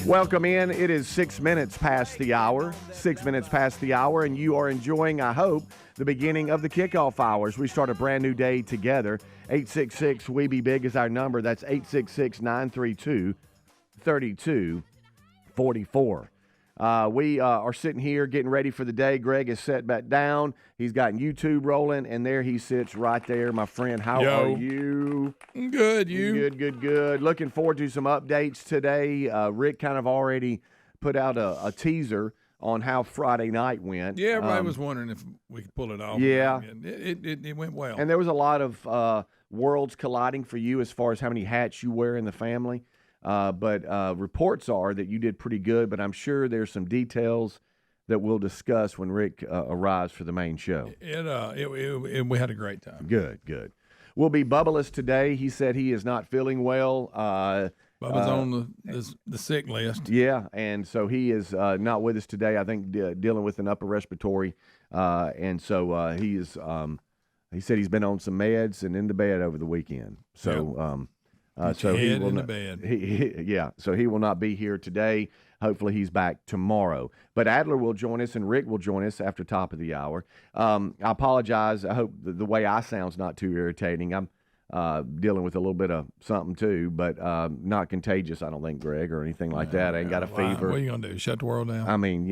Welcome in. It is 6 minutes past the hour. 6 minutes past the hour, and you are enjoying, I hope, the beginning of the kickoff hours. We start a brand new day together. 866-WE-BE-BIG is our number. That's 866-932-3244. We are sitting here getting ready for the day. Greg is set back down. He's got YouTube rolling, and there he sits right there. My friend, how are you? Good, you? Good. Looking forward to some updates today. Rick kind of already put out a teaser on how Friday night went. Yeah, everybody was wondering if we could pull it off. Yeah. It went well. And there was a lot of worlds colliding for you as far as how many hats you wear in the family. But reports are that you did pretty good, but I'm sure there's some details that we'll discuss when Rick arrives for the main show. We had a great time. Good. We'll be Bubbaless today. He said he is not feeling well. Bubba's on the sick list. Yeah, and so he is not with us today. I think dealing with an upper respiratory, and so he is. He said he's been on some meds and in the bed over the weekend. So. So he will not, so he will not be here today. Hopefully he's back tomorrow. But Adler will join us and Rick will join us after top of the hour. I apologize. I hope the way I sound's not too irritating. I'm dealing with a little bit of something too, but not contagious, I don't think, Greg, or anything like that. I ain't got a fever. What are you going to do, shut the world down? I mean,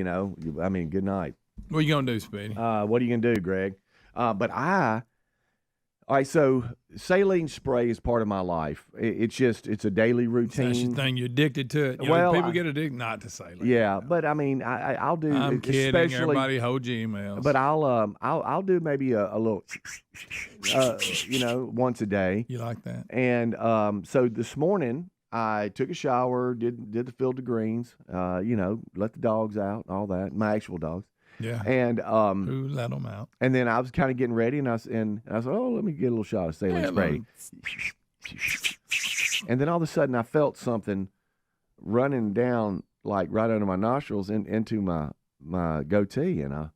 good night. What are you going to do, Speedy? What are you going to do, Greg? All right, so saline spray is part of my life. It's a daily routine. That's the thing. You're addicted to it. People get addicted not to saline. Yeah, but I mean, I'll do. I'm kidding. Everybody hold your emails. But I'll do maybe a little, once a day. You like that? And so this morning I took a shower, did the field of greens, let the dogs out, all that, my actual dogs. Yeah. And who let them out? And then I was kind of getting ready, and I said, "Oh, let me get a little shot of saline spray." And then all of a sudden, I felt something running down, like right under my nostrils, into my goatee, and I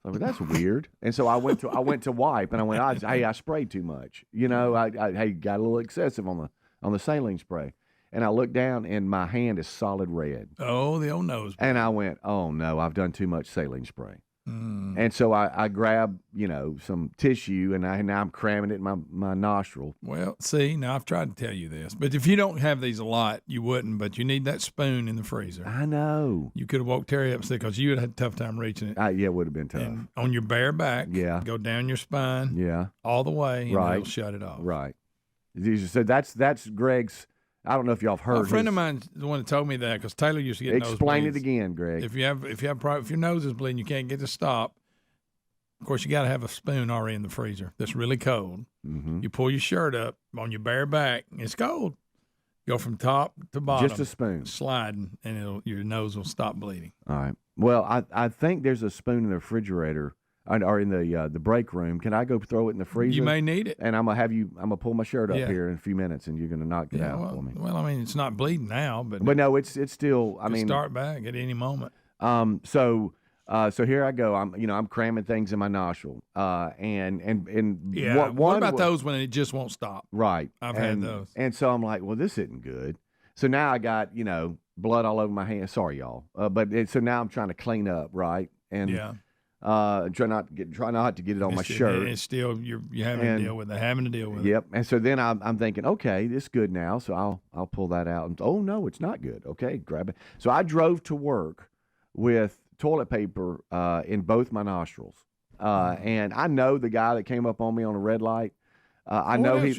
was like, "That's weird." And so I went to wipe, and I went, I sprayed too much. I got a little excessive on the saline spray. And I looked down, and my hand is solid red. Oh, the old nose. And I went, oh, no, I've done too much saline spray. And so I grabbed, some tissue, and now I'm cramming it in my nostril. Well, see, now I've tried to tell you this. But if you don't have these a lot, you wouldn't. But you need that spoon in the freezer. I know. You could have woke Terry up sick because you would have had a tough time reaching it. Yeah, it would have been tough. And on your bare back. Yeah. Go down your spine. Yeah. All the way, and right. it'll shut it off. Right. So that's Greg's. I don't know if y'all have heard. A friend of mine's the one that told me that because Taylor used to get nosebleeds. Explain it again, Greg. If your nose is bleeding, you can't get to stop. Of course, you got to have a spoon already in the freezer that's really cold. Mm-hmm. You pull your shirt up on your bare back. It's cold. Go from top to bottom. Just a spoon. Sliding, and your nose will stop bleeding. All right. Well, I think there's a spoon in the refrigerator. Or in the break room. Can I go throw it in the freezer? You may need it. And I'm gonna pull my shirt up here in a few minutes, and you're gonna knock it out for me. Well, I mean, it's not bleeding now, but no, it's still. I mean, start back at any moment. So here I go. I'm cramming things in my nostril. What about those when it just won't stop? Right. I've had those. And so I'm like, well, this isn't good. So now I got blood all over my hands. Sorry, y'all. So now I'm trying to clean up, right? And yeah. Try not to get it on my shirt. It's still you're having to deal with it. Yep. And so then I'm thinking, okay, this is good now. So I'll pull that out. And oh no, it's not good. Okay, grab it. So I drove to work with toilet paper in both my nostrils. And I know the guy that came up on me on a red light. I know he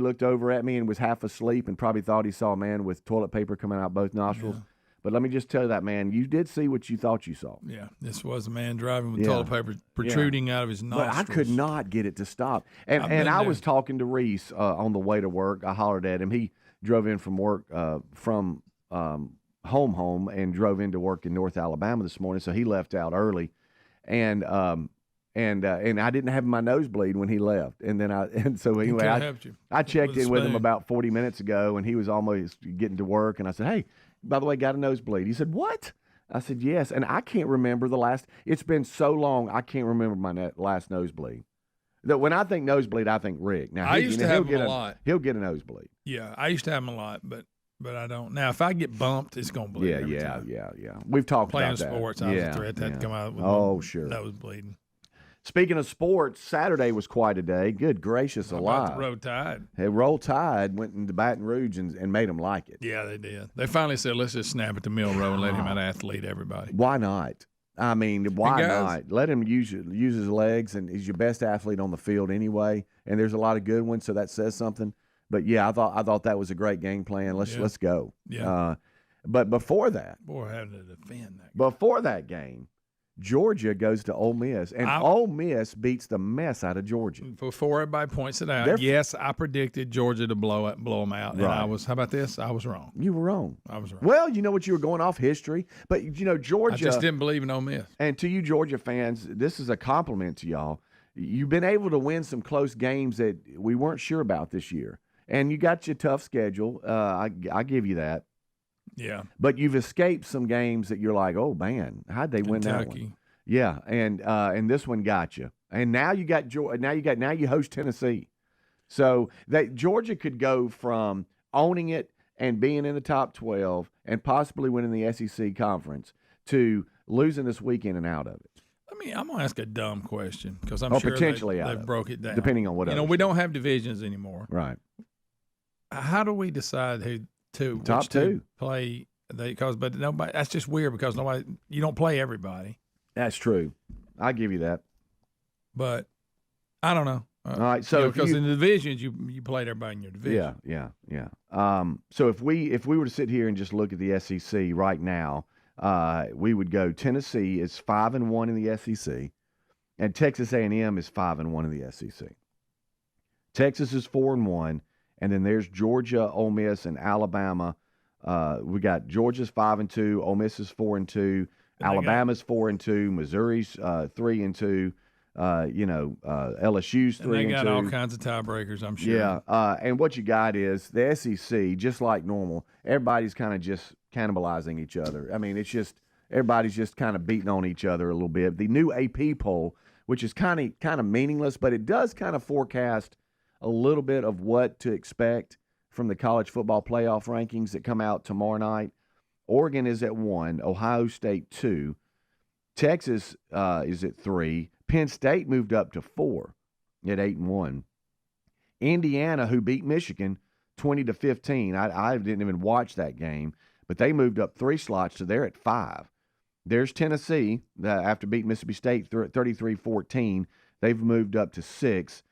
looked over at me and was half asleep and probably thought he saw a man with toilet paper coming out both nostrils. Yeah. But let me just tell you that, man, you did see what you thought you saw. Yeah, this was a man driving with toilet paper protruding out of his nostrils. But I could not get it to stop. And I was talking to Reese on the way to work. I hollered at him. He drove in from work from home and drove into work in North Alabama this morning, so he left out early. And I didn't have my nosebleed when he left. I checked in with him about 40 minutes ago, and he was almost getting to work. And I said, "Hey, by the way, got a nosebleed." He said, "What?" I said, "Yes." And I can't remember it's been so long, I can't remember my last nosebleed. When I think nosebleed, I think Rick. Now, I used to have them a lot. He'll get a nosebleed. Yeah, I used to have them a lot, but But I don't. Now, if I get bumped, it's going to bleed. Yeah. We've talked Playing about that. sports, I was a threat that come out with sure. nose bleeding. Speaking of sports, Saturday was quite a day. Good gracious alive. About the Roll Tide? Hey, Roll Tide went into Baton Rouge and made them like it. Yeah, they did. They finally said, let's just snap at the mill row and let him out-athlete everybody. Why not? I mean, why not? Let him use his legs, and he's your best athlete on the field anyway. And there's a lot of good ones, so that says something. But yeah, I thought that was a great game plan. Let's go. Yeah. But before that, having to defend that. Before that game, Georgia goes to Ole Miss, and Ole Miss beats the mess out of Georgia. Before everybody points it out, yes, I predicted Georgia to blow them out, and Right. how about this? I was wrong. You were wrong. I was wrong. Well, you know what? You were going off history, but Georgia. I just didn't believe in Ole Miss. And to you Georgia fans, this is a compliment to y'all. You've been able to win some close games that we weren't sure about this year, and you got your tough schedule. I give you that. Yeah. But you've escaped some games that you're like, oh man, how'd they win that one? Yeah, and this one got you. And now you got now you host Tennessee. So that Georgia could go from owning it and being in the top 12 and possibly winning the SEC conference to losing this weekend and out of it. I'm going to ask a dumb question because I'm sure potentially they broke it down. Depending on what we don't have divisions anymore. Right. How do we decide who top two play? But nobody. That's just weird because you don't play everybody. That's true. I give you that. But I don't know. All right, so because in the divisions you played everybody in your division. Yeah. So if we were to sit here and just look at the SEC right now, we would go Tennessee is 5-1 in the SEC, and Texas A&M is 5-1 in the SEC. Texas is 4-1, and then there's Georgia, Ole Miss, and Alabama. We got Georgia's 5-2, Ole Miss is 4-2, Alabama's 4-2, Missouri's 3-2. LSU's 3-2. They got all kinds of tiebreakers, I'm sure. Yeah, and what you got is the SEC, just like normal. Everybody's kind of just cannibalizing each other. I mean, it's just everybody's just kind of beating on each other a little bit. The new AP poll, which is kind of meaningless, but it does kind of forecast a little bit of what to expect from the college football playoff rankings that come out tomorrow night. Oregon is at 1, Ohio State 2, Texas is at 3. Penn State moved up to 4 at 8-1. Indiana, who beat Michigan 20-15, I didn't even watch that game, but they moved up 3 slots, so they're at 5. There's Tennessee, after beating Mississippi State 33-14, they've moved up to 6.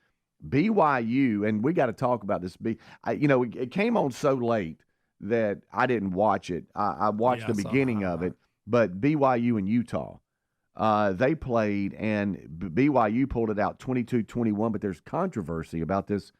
BYU, and we got to talk about this. It came on so late that I didn't watch it. I watched the beginning of it, but BYU and Utah. They played, and BYU pulled it out 22-21, but there's controversy about this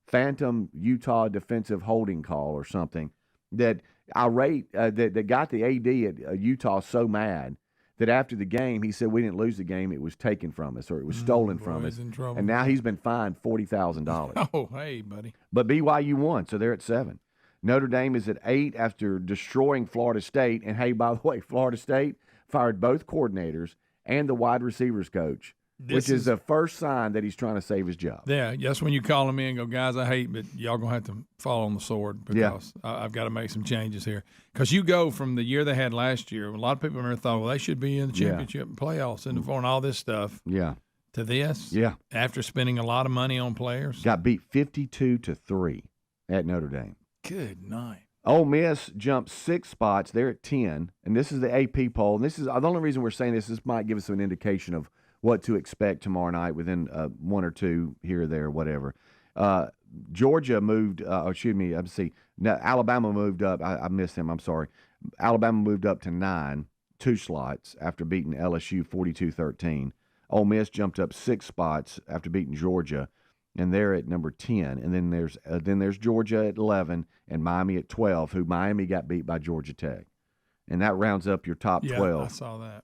phantom Utah defensive holding call or something that that got the AD at Utah so mad that after the game he said we didn't lose the game, it was taken from us or it was stolen from us, and now he's been fined $40,000. Oh, hey, buddy. But BYU won, so they're at 7. Notre Dame is at 8 after destroying Florida State, and hey, by the way, Florida State fired both coordinators and the wide receivers coach, which is the first sign that he's trying to save his job. Yeah, that's when you call him in and go, guys, I hate, but y'all going to have to fall on the sword because I've got to make some changes here. Because you go from the year they had last year, a lot of people thought, well, they should be in the championship and playoffs and all this stuff. Yeah. To this. Yeah. After spending a lot of money on players. Got beat 52-3 at Notre Dame. Good night. Ole Miss jumped 6 spots. They're at 10, and this is the AP poll. And this is the only reason we're saying this. This might give us an indication of what to expect tomorrow night within 1 or 2 here or there, whatever. Georgia moved. No, Alabama moved up. I missed him. I'm sorry. Alabama moved up to 9, 2 slots after beating LSU 42-13. Ole Miss jumped up 6 spots after beating Georgia, and they're at number 10. And then there's Georgia at 11 and Miami at 12, who Miami got beat by Georgia Tech. And that rounds up your top 12. Yeah, I saw that.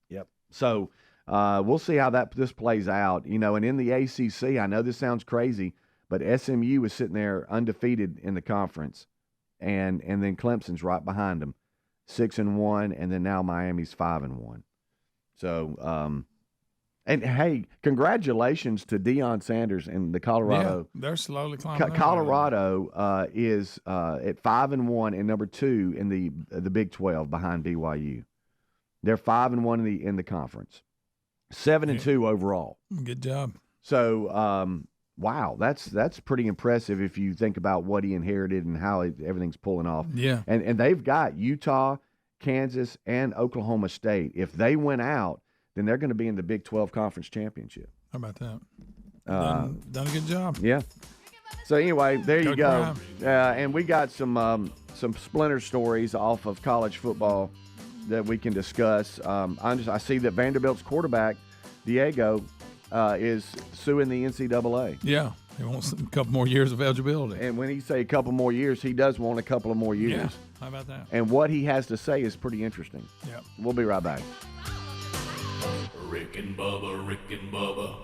Yep. So we'll see how this plays out. And in the ACC, I know this sounds crazy, but SMU is sitting there undefeated in the conference, and then Clemson's right behind them, 6-1, and then now Miami's 5-1. So And, hey, congratulations to Deion Sanders and the Colorado. Yeah, they're slowly climbing. Colorado is at 5-1 and number 2 in the Big 12 behind BYU. They're 5-1 in the conference, 7-2 overall. Good job. So, wow, that's pretty impressive if you think about what he inherited and how everything's pulling off. Yeah. And they've got Utah, Kansas, and Oklahoma State. If they win out, then they're going to be in the Big 12 Conference Championship. How about that? Done a good job. Yeah. So anyway, there you go. And we got some splinter stories off of college football that we can discuss. I see that Vanderbilt's quarterback, Diego, is suing the NCAA. Yeah. He wants a couple more years of eligibility. And when he say a couple more years, he does want a couple of more years. Yeah. How about that? And what he has to say is pretty interesting. Yeah. We'll be right back. Rick and Bubba, Rick and Bubba.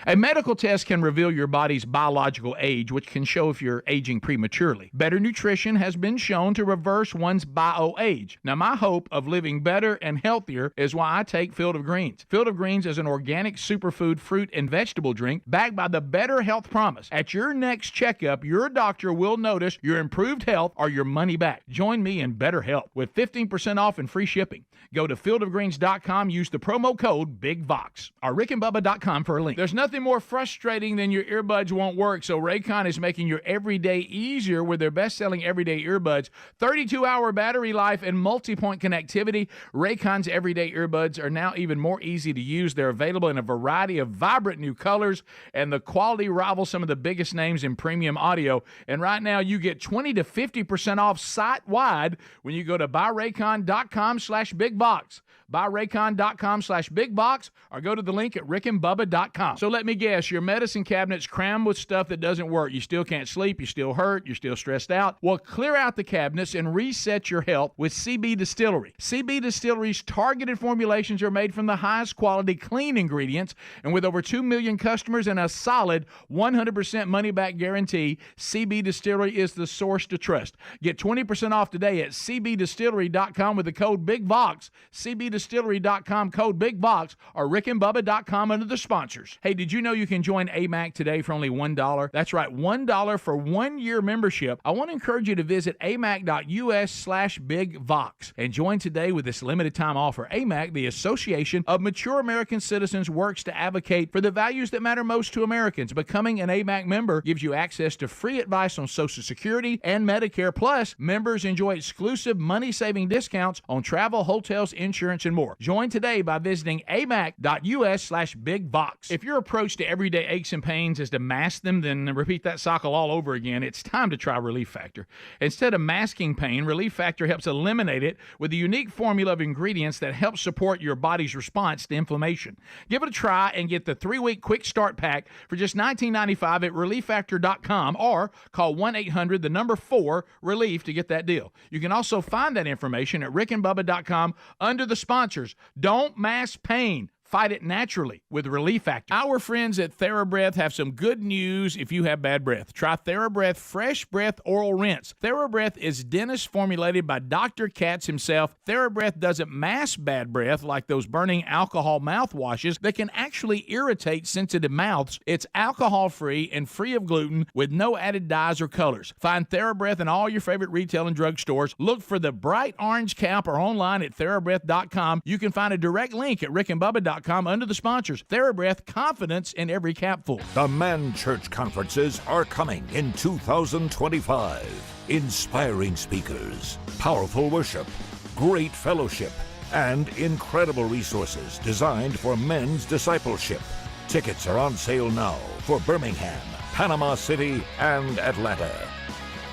A medical test can reveal your body's biological age, which can show if you're aging prematurely. Better nutrition has been shown to reverse one's bio-age. Now, my hope of living better and healthier is why I take Field of Greens. Field of Greens is an organic superfood fruit and vegetable drink backed by the Better Health Promise. At your next checkup, your doctor will notice your improved health or your money back. Join me in better health with 15% off and free shipping. Go to fieldofgreens.com, use the promo code BIGVOX or rickandbubba.com for a link. There's nothing more frustrating than your earbuds won't work, so Raycon is making your everyday easier with their best-selling everyday earbuds. 32-hour battery life and multi-point connectivity. Raycon's everyday earbuds are now even more easy to use. They're available in a variety of vibrant new colors, and the quality rivals some of the biggest names in premium audio. And right now, you get 20 to 50% off site-wide when you go to buyraycon.com/bigbox. Buyraycon.com/bigbox or go to the link at rickandbubba.com. So let me guess, your medicine cabinet's crammed with stuff that doesn't work. You still can't sleep, you still hurt, you're still stressed out. Well, clear out the cabinets and reset your health with CB Distillery. CB Distillery's targeted formulations are made from the highest quality clean ingredients, and with over 2 million customers and a solid 100% money-back guarantee, CB Distillery is the source to trust. Get 20% off today at cbdistillery.com with the code BIGVOX, cbdistillery.com code BIGVOX, or rickandbubba.com under the sponsors. Hey, did you know you can join AMAC today for only $1? That's right, $1 for 1 year membership. I want to encourage you to visit amac.us/BigVox and join today with this limited time offer. AMAC, the Association of Mature American Citizens, works to advocate for the values that matter most to Americans. Becoming an AMAC member gives you access to free advice on Social Security and Medicare. Plus, members enjoy exclusive money-saving discounts on travel, hotels, insurance, and more. Join today by visiting amac.us/BigVox. If your approach to everyday aches and pains is to mask them, then repeat that cycle all over again. It's time to try Relief Factor. Instead of masking pain, Relief Factor helps eliminate it with a unique formula of ingredients that helps support your body's response to inflammation. Give it a try and get the 3-week quick start pack for just $19.95 at relieffactor.com or call 1-800-4-RELIEF to get that deal. You can also find that information at rickandbubba.com under the sponsors. Don't mask pain. Fight it naturally with Relief Factor. Our friends at TheraBreath have some good news if you have bad breath. Try TheraBreath Fresh Breath Oral Rinse. TheraBreath is dentist formulated by Dr. Katz himself. TheraBreath doesn't mask bad breath like those burning alcohol mouthwashes that can actually irritate sensitive mouths. It's alcohol-free and free of gluten with no added dyes or colors. Find TheraBreath in all your favorite retail and drug stores. Look for the bright orange cap or online at TheraBreath.com. You can find a direct link at rickandbubba.com under the sponsors. TheraBreath, confidence in every capful. The Man Church Conferences are coming in 2025. Inspiring speakers, powerful worship, great fellowship, and incredible resources designed for men's discipleship. Tickets are on sale now for Birmingham, Panama City, and Atlanta.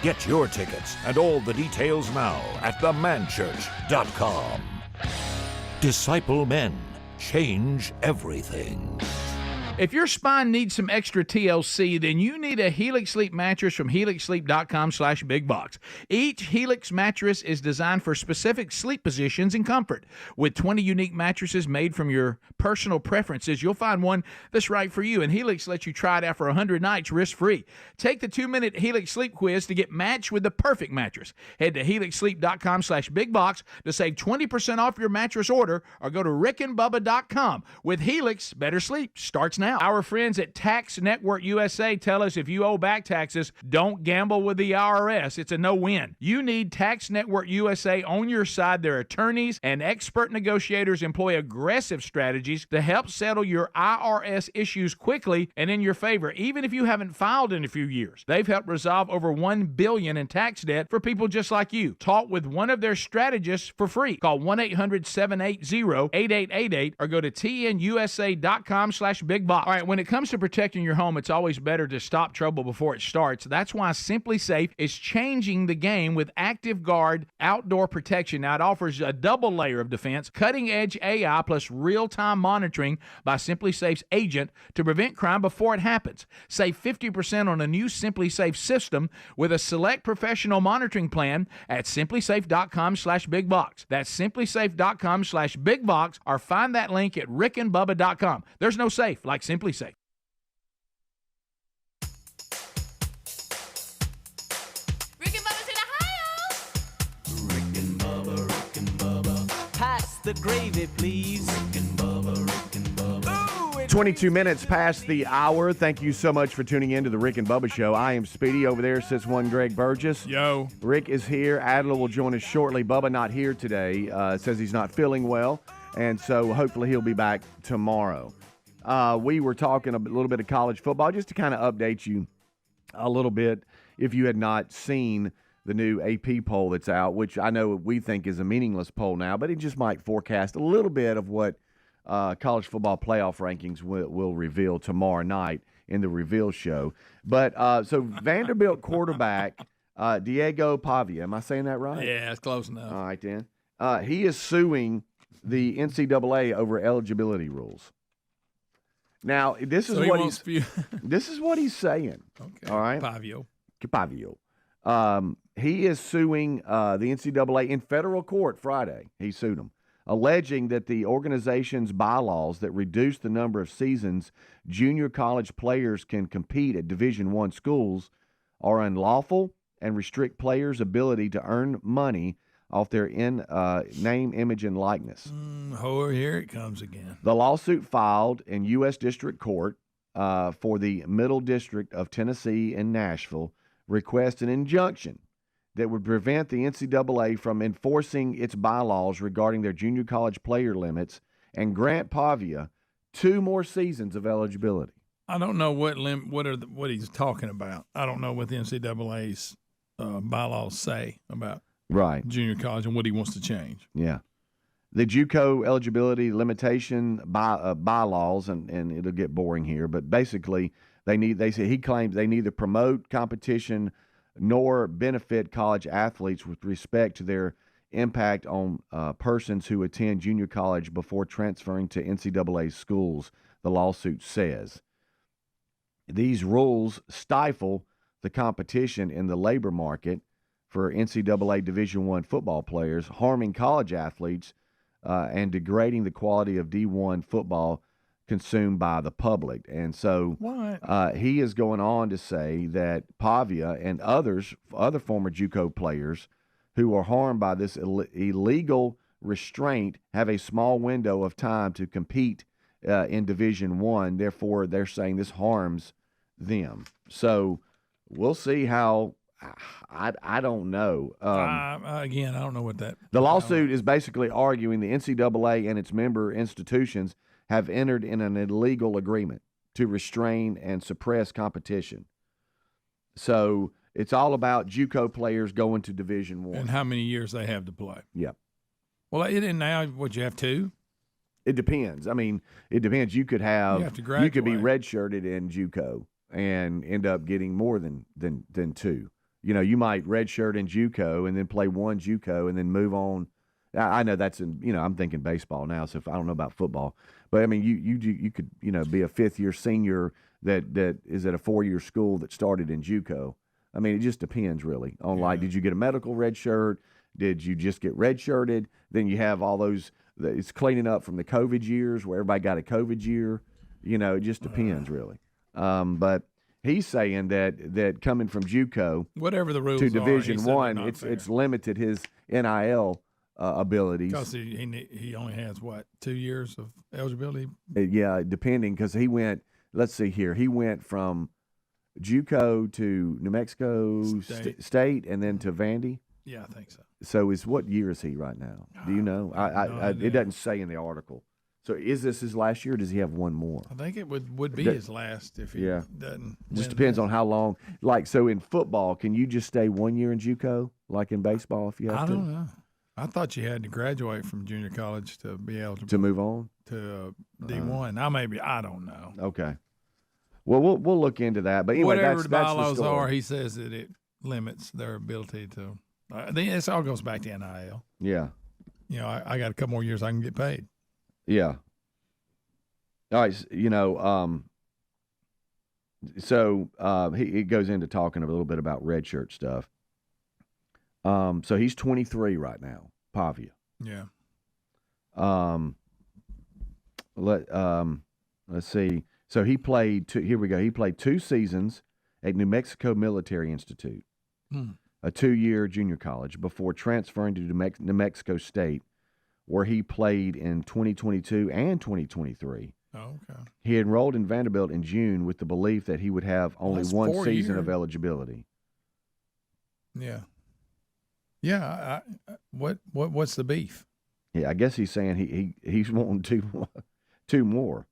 Get your tickets and all the details now at themanchurch.com. Disciple men. Change everything. If your spine needs some extra TLC, then you need a Helix Sleep mattress from helixsleep.com/bigbox. Each Helix mattress is designed for specific sleep positions and comfort. With 20 unique mattresses made from your personal preferences, you'll find one that's right for you, and Helix lets you try it out for 100 nights risk-free. Take the 2-minute Helix Sleep quiz to get matched with the perfect mattress. Head to helixsleep.com/bigbox to save 20% off your mattress order, or go to rickandbubba.com. With Helix, better sleep starts now. Our friends at Tax Network USA tell us if you owe back taxes, don't gamble with the IRS. It's a no-win. You need Tax Network USA on your side. Their attorneys and expert negotiators employ aggressive strategies to help settle your IRS issues quickly and in your favor, even if you haven't filed in a few years. They've helped resolve over $1 billion in tax debt for people just like you. Talk with one of their strategists for free. Call 1-800-780-8888 or go to tnusa.com/bigbox. All right, when it comes to protecting your home, it's always better to stop trouble before it starts. That's why Simply Safe is changing the game with Active Guard outdoor protection. Now, it offers a double layer of defense, cutting-edge AI plus real-time monitoring by Simply Safe's agent to prevent crime before it happens. Save 50% on a new Simply Safe system with a select professional monitoring plan at simplysafe.com/bigbox. That's simplysafe.com/bigbox, or find that link at rickandbubba.com. There's no safe like Simply Safe. Rick and Bubba's in Ohio. Rick and Bubba. Pass the gravy, please. Rick and Bubba. 22 minutes past the hour. Thank you so much for tuning in to the Rick and Bubba Show. I am Speedy. Over there sits one Greg Burgess. Yo. Rick is here. Adler will join us shortly. Bubba not here today. Says he's not feeling well, and so hopefully he'll be back tomorrow. We were talking a little bit of college football, just to kind of update you a little bit if you had not seen the new AP poll that's out, which I know we think is a meaningless poll now, but it just might forecast a little bit of what college football playoff rankings will reveal tomorrow night in the Reveal show. But so Vanderbilt quarterback Diego Pavia, am I saying that right? Yeah, it's close enough. All right, then. He is suing the NCAA over eligibility rules. Now, this is what he's saying. Okay. All right. Pavio. He is suing the NCAA in federal court Friday. He sued them, alleging that the organization's bylaws that reduce the number of seasons junior college players can compete at Division I schools are unlawful and restrict players' ability to earn money off their name, image, and likeness. Here it comes again. The lawsuit filed in U.S. District Court for the Middle District of Tennessee in Nashville requests an injunction that would prevent the NCAA from enforcing its bylaws regarding their junior college player limits and grant Pavia 2 more seasons of eligibility. I don't know what he's talking about. I don't know what the NCAA's bylaws say about junior college and what he wants to change. Yeah. The JUCO eligibility limitation bylaws, and it'll get boring here, but basically he claims they neither promote competition nor benefit college athletes with respect to their impact on persons who attend junior college before transferring to NCAA schools, the lawsuit says. These rules stifle the competition in the labor market for NCAA Division I football players, harming college athletes and degrading the quality of D1 football consumed by the public. And so he is going on to say that Pavia and other former JUCO players who are harmed by this illegal restraint have a small window of time to compete in Division I. Therefore, they're saying this harms them. So we'll see how. I don't know. Again, I don't know what that. The lawsuit is basically arguing the NCAA and its member institutions have entered in an illegal agreement to restrain and suppress competition. So it's all about JUCO players going to Division I. And how many years they have to play. Yep. Well, isn't now what you have 2? It depends. I mean, it depends. You could have to graduate. You could be redshirted in JUCO and end up getting more than 2. You know, you might redshirt in JUCO and then play 1 JUCO and then move on I know that's I'm thinking baseball now, so I don't know about football. But I mean, you could be a 5th-year senior that is at a 4-year school that started in JUCO. I mean, it just depends really on did you get a medical red shirt? Did you just get red shirted? Then you have all those. It's cleaning up from the COVID years where everybody got a COVID year. It just depends really. But he's saying that coming from JUCO whatever the rules to Division I, it's limited his NIL abilities. Because he only has 2 years of eligibility. Yeah, depending, because he went. Let's see here. He went from JUCO to New Mexico State and then to Vandy. Yeah, I think so. So what year is he right now? Do you know? It doesn't say in the article. So is this his last year, or does he have one more? I think it would be his last if he doesn't. Just depends on how long. So in football, can you just stay 1 year in JUCO, like in baseball if you have to? I don't know. I thought you had to graduate from junior college to be eligible to move on to D1. I don't know. Okay. Well, we'll look into that. But anyway, whatever that's the bylaws the story. are, he says that it limits their ability to. This all goes back to NIL. Yeah. I got a couple more years I can get paid. Yeah. All right. So he goes into talking a little bit about red shirt stuff. So he's 23 right now, Pavia. Yeah. Let's see. So he played here we go. He played 2 seasons at New Mexico Military Institute, a 2-year junior college, before transferring to New Mexico State, where he played in 2022 and 2023. Oh, okay. He enrolled in Vanderbilt in June with the belief that he would have only one season of eligibility. Yeah. Yeah. What's the beef? Yeah, I guess he's saying he's wanting two more.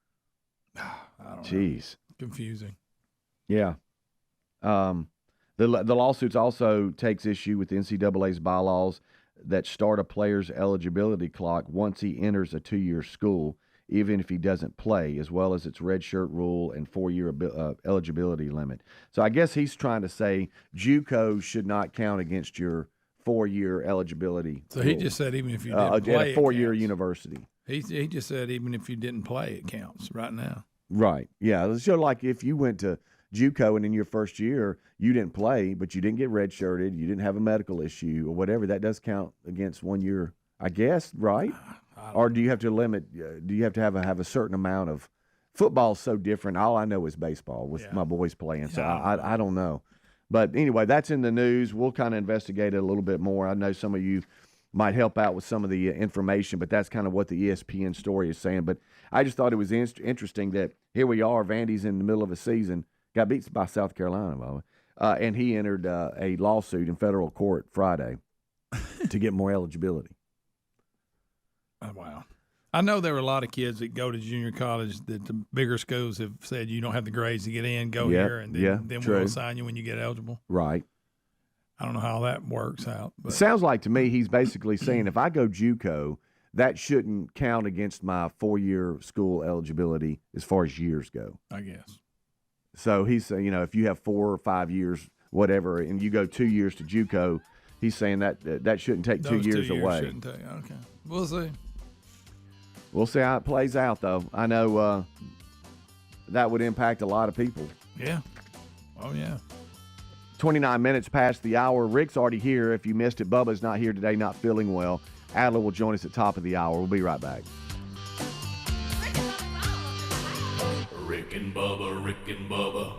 I don't Jeez. know. Confusing. Yeah. The lawsuits also takes issue with the NCAA's bylaws that start a player's eligibility clock once he enters a 2-year school, even if he doesn't play, as well as its red shirt rule and 4-year eligibility limit. So I guess he's trying to say JUCO should not count against your 4-year eligibility. So he just said even if you didn't play, at a 4-year university. He just said even if you didn't play, it counts right now. Right. Yeah. So like if you went to JUCO and in your first year you didn't play, but you didn't get redshirted, you didn't have a medical issue or whatever, that does count against 1 year, I guess, right? Or do you have to limit? Do you have to have a certain amount of? Football's so different. All I know is baseball with my boys playing, so I don't know. But anyway, that's in the news. We'll kind of investigate it a little bit more. I know some of you might help out with some of the information, but that's kind of what the ESPN story is saying. But I just thought it was interesting that here we are, Vandy's in the middle of a season, got beat by South Carolina, by the way, and he entered a lawsuit in federal court Friday to get more eligibility. Oh, wow. I know there are a lot of kids that go to junior college that the bigger schools have said you don't have the grades to get in, go here, and then we'll assign you when you get eligible. Right. I don't know how that works out. But. It sounds like to me he's basically saying if I go JUCO, that shouldn't count against my 4-year school eligibility as far as years go. I guess. So he's saying, if you have 4 or 5 years, whatever, and you go 2 years to JUCO, he's saying that shouldn't take Those 2 years away. Shouldn't take. Okay. We'll see. We'll see how it plays out, though. I know that would impact a lot of people. Yeah. Oh, yeah. 29 minutes past the hour. Rick's already here. If you missed it, Bubba's not here today, not feeling well. Adler will join us at top of the hour. We'll be right back. Rick and Bubba, Rick and Bubba.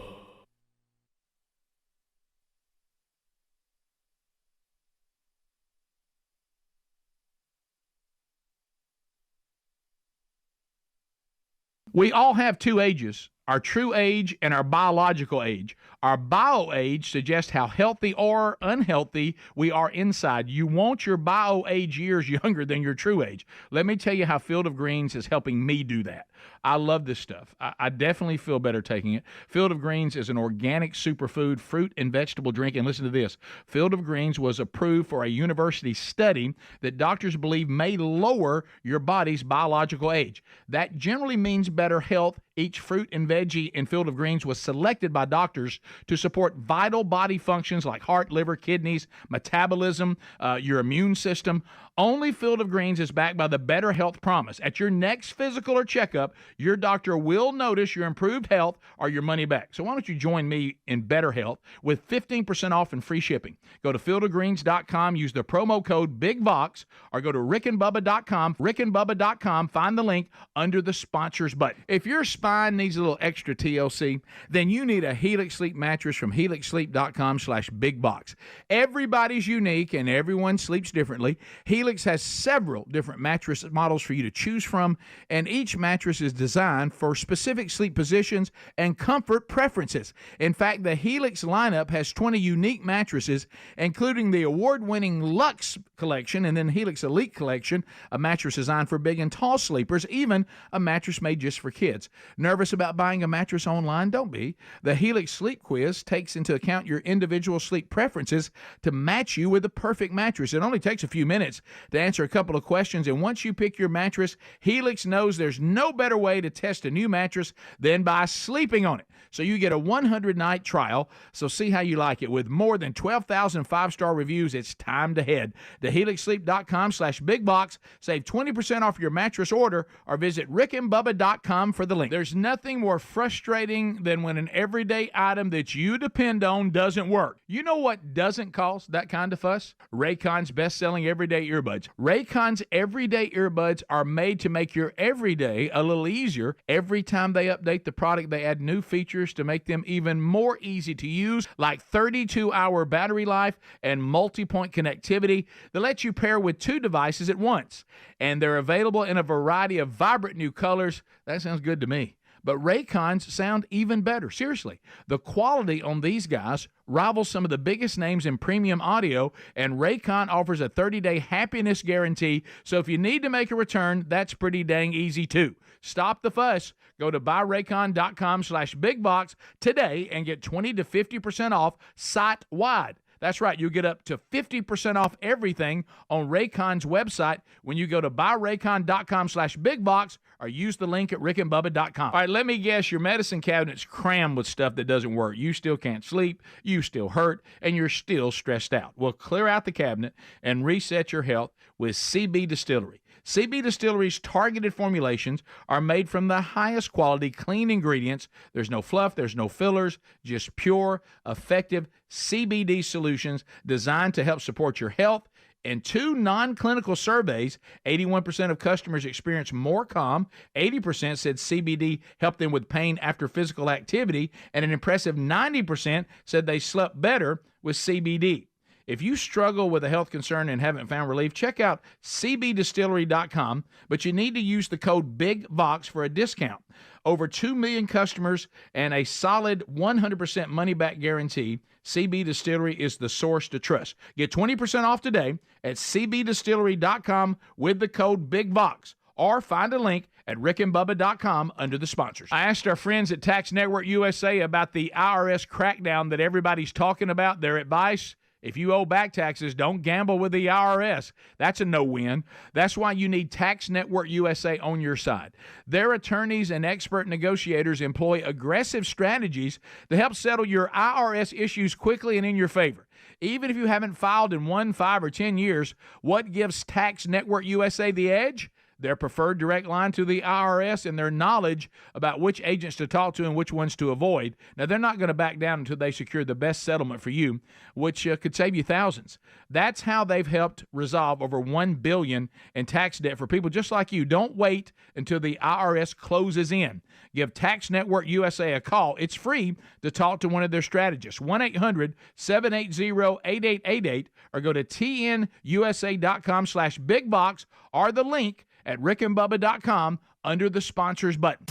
We all have 2 ages, our true age and our biological age. Our bio age suggests how healthy or unhealthy we are inside. You want your bio age years younger than your true age. Let me tell you how Field of Greens is helping me do that. I love this stuff. I definitely feel better taking it. Field of Greens is an organic superfood fruit and vegetable drink. And listen to this. Field of Greens was approved for a university study that doctors believe may lower your body's biological age. That generally means better health. Each fruit and veg veggie in Field of Greens was selected by doctors to support vital body functions like heart, liver, kidneys, metabolism, your immune system. Only Field of Greens is backed by the Better Health Promise. At your next physical or checkup, your doctor will notice your improved health or your money back. So why don't you join me in Better Health with 15% off and free shipping? Go to fieldofgreens.com, use the promo code BIGVOX, or go to rickandbubba.com, rickandbubba.com, find the link under the sponsors button. If your spine needs a little extra TLC, then you need a Helix Sleep mattress from helixsleep.com/bigbox. Everybody's unique and everyone sleeps differently. Helix has several different mattress models for you to choose from, and each mattress is designed for specific sleep positions and comfort preferences. In fact, the Helix lineup has 20 unique mattresses, including the award-winning Luxe collection and then Helix Elite collection, a mattress designed for big and tall sleepers, even a mattress made just for kids. Nervous about buying a mattress online? Don't be. The Helix Sleep Quiz takes into account your individual sleep preferences to match you with the perfect mattress. It only takes a few minutes to answer a couple of questions, and once you pick your mattress, Helix knows there's no better way to test a new mattress than by sleeping on it. So you get a 100-night trial, so see how you like it. With more than 12,000 five-star reviews, it's time to head to helixsleep.com/bigbox. Save 20% off your mattress order, or visit rickandbubba.com for the link. There's nothing more frustrating than when an everyday item that you depend on doesn't work. You know what doesn't cause that kind of fuss? Raycon's best-selling everyday earbuds. Raycon's everyday earbuds are made to make your everyday a little easier. Every time they update the product, they add new features to make them even more easy to use, like 32-hour battery life and multi-point connectivity that lets you pair with 2 devices at once. And they're available in a variety of vibrant new colors. That sounds good to me. But Raycons sound even better. Seriously, the quality on these guys rivals some of the biggest names in premium audio, and Raycon offers a 30-day happiness guarantee, so if you need to make a return, that's pretty dang easy too. Stop the fuss. Go to buyraycon.com/bigbox today and get 20 to 50% off site-wide. That's right, you get up to 50% off everything on Raycon's website when you go to buyraycon.com/bigbox or use the link at rickandbubba.com. All right, let me guess, your medicine cabinet's crammed with stuff that doesn't work. You still can't sleep, you still hurt, and you're still stressed out. Well, clear out the cabinet and reset your health with CB Distillery. CB Distillery's targeted formulations are made from the highest quality clean ingredients. There's no fluff, there's no fillers, just pure, effective CBD solutions designed to help support your health. In 2 non-clinical surveys, 81% of customers experienced more calm, 80% said CBD helped them with pain after physical activity, and an impressive 90% said they slept better with CBD. If you struggle with a health concern and haven't found relief, check out cbdistillery.com, but you need to use the code BIGVOX for a discount. Over 2 million customers and a solid 100% money-back guarantee, CB Distillery is the source to trust. Get 20% off today at cbdistillery.com with the code BIGVOX, or find a link at rickandbubba.com under the sponsors. I asked our friends at Tax Network USA about the IRS crackdown that everybody's talking about. Their advice: if you owe back taxes, don't gamble with the IRS. That's a no-win. That's why you need Tax Network USA on your side. Their attorneys and expert negotiators employ aggressive strategies to help settle your IRS issues quickly and in your favor. Even if you haven't filed in 1, 5, or 10 years, what gives Tax Network USA the edge? Their preferred direct line to the IRS and their knowledge about which agents to talk to and which ones to avoid. Now, they're not going to back down until they secure the best settlement for you, which could save you thousands. That's how they've helped resolve over $1 billion in tax debt for people just like you. Don't wait until the IRS closes in. Give Tax Network USA a call. It's free to talk to one of their strategists. 1-800-780-8888, or go to tnusa.com/bigbox, or the link at rickandbubba.com under the sponsors button.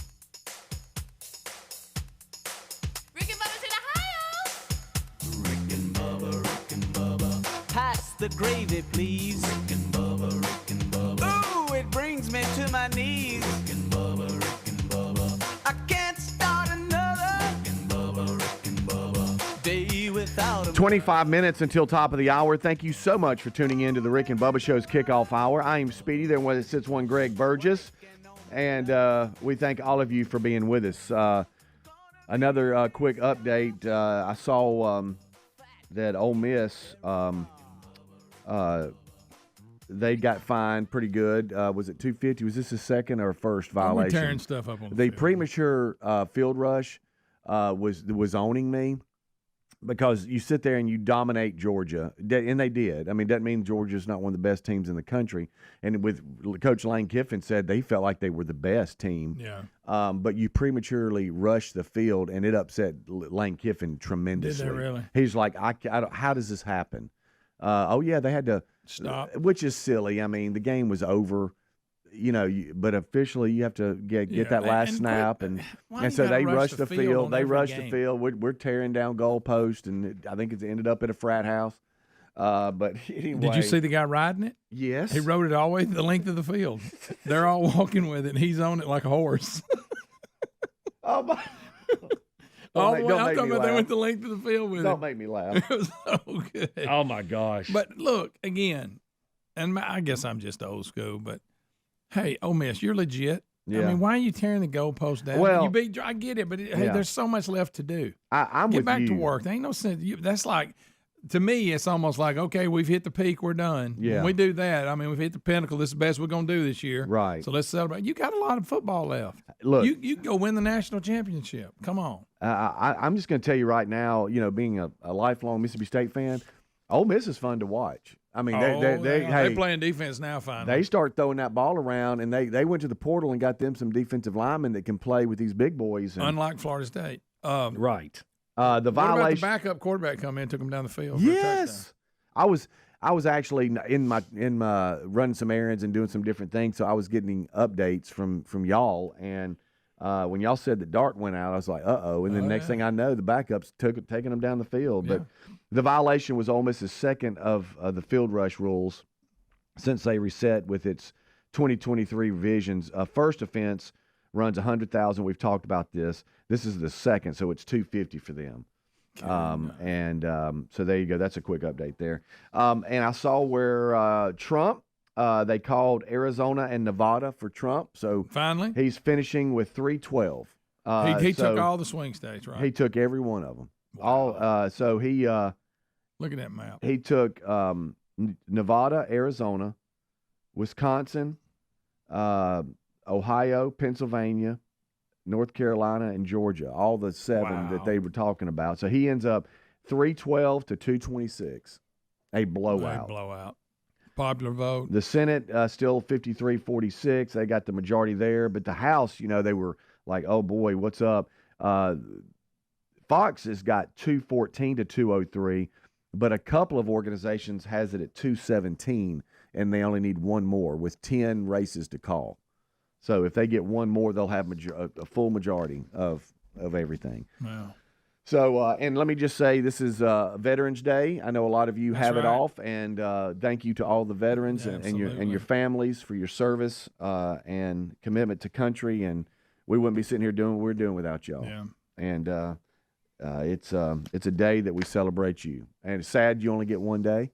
Rick and Bubba's in Ohio. Rick and Bubba. Pass the gravy, please. Rick and Bubba. Ooh, it brings me to my knees. Rick and Bubba. I can't start another Rick and Bubba. day without a 25 minutes until top of the hour. Thank you so much for tuning in to the Rick and Bubba Show's kickoff hour. I am Speedy. There sits one Greg Burgess, and we thank all of you for being with us. Another quick update. I saw that Ole Miss, they got fined pretty good. Was it $250? Was this a second or first violation? We're tearing stuff up on the The field. premature field rush was owning me. Because you sit there and you dominate Georgia, and they did. I mean, doesn't mean Georgia's not one of the best teams in the country. And with Coach Lane Kiffin said they felt like they were the best team. Yeah. But you prematurely rushed the field, and it upset Lane Kiffin tremendously. Did they really? He's like, I don't, how does this happen? Oh yeah, they had to Stop. which is silly. I mean, the game was over. But officially you have to get that last snap, and so they rushed the field. They rushed the field. We're tearing down goalposts, and I think it ended up at a frat house. But anyway, did you see the guy riding it? Yes, he rode it all the way the length of the field. They're all walking with it, and he's on it like a horse. Oh my! I'm talking about they went the length of the field with it. Don't make me laugh. It was so good. Oh my gosh! But look again, and I guess I'm just old school, but. Hey, Ole Miss, you're legit. Yeah. I mean, why are you tearing the goalpost down? Well, I get it, but hey, there's so much left to do. I'm Get with back you. to work. There ain't no sense. That's like, to me, it's almost like, okay, we've hit the peak, we're done. Yeah. When we do that, I mean, we've hit the pinnacle. This is the best we're going to do this year. Right. So let's celebrate. You got a lot of football left. Look, you can go win the national championship. Come on. I'm just going to tell you right now, being a lifelong Mississippi State fan, Ole Miss is fun to watch. I mean, they're playing defense now. Finally, they start throwing that ball around, and they went to the portal and got them some defensive linemen that can play with these big boys. And, unlike Florida State, right? The violation. What about the backup quarterback come in, took him down the field? Yes, I was actually in my running some errands and doing some different things, so I was getting updates from y'all. And when y'all said that Dart went out, I was like, uh-oh. And then next thing I know, the backups taking them down the field. But the violation was Ole Miss's second of the field rush rules since they reset with its 2023 revisions. First offense runs $100,000. We've talked about this. This is the second, so it's $250 for them. So there you go. That's a quick update there. And I saw where Trump, they called Arizona and Nevada for Trump. So finally, he's finishing with 312. He took all the swing states, right? He took every one of them. Wow. So he look at that map. He took Nevada, Arizona, Wisconsin, Ohio, Pennsylvania, North Carolina, and Georgia, all the seven that they were talking about. So he ends up 312 to 226, a blowout. Popular vote. The Senate still 53-46. They got the majority there, but the House, they were like, oh boy, what's up? Fox has got 214 to 203, but a couple of organizations has it at 217, and they only need one more with 10 races to call. So if they get one more, they'll have a full majority of everything. Wow. So, and let me just say, this is Veterans Day. I know a lot of you have it off, and thank you to all the veterans and your families for your service and commitment to country. And we wouldn't be sitting here doing what we're doing without y'all. Yeah. And it's a day that we celebrate you. And it's sad you only get one day,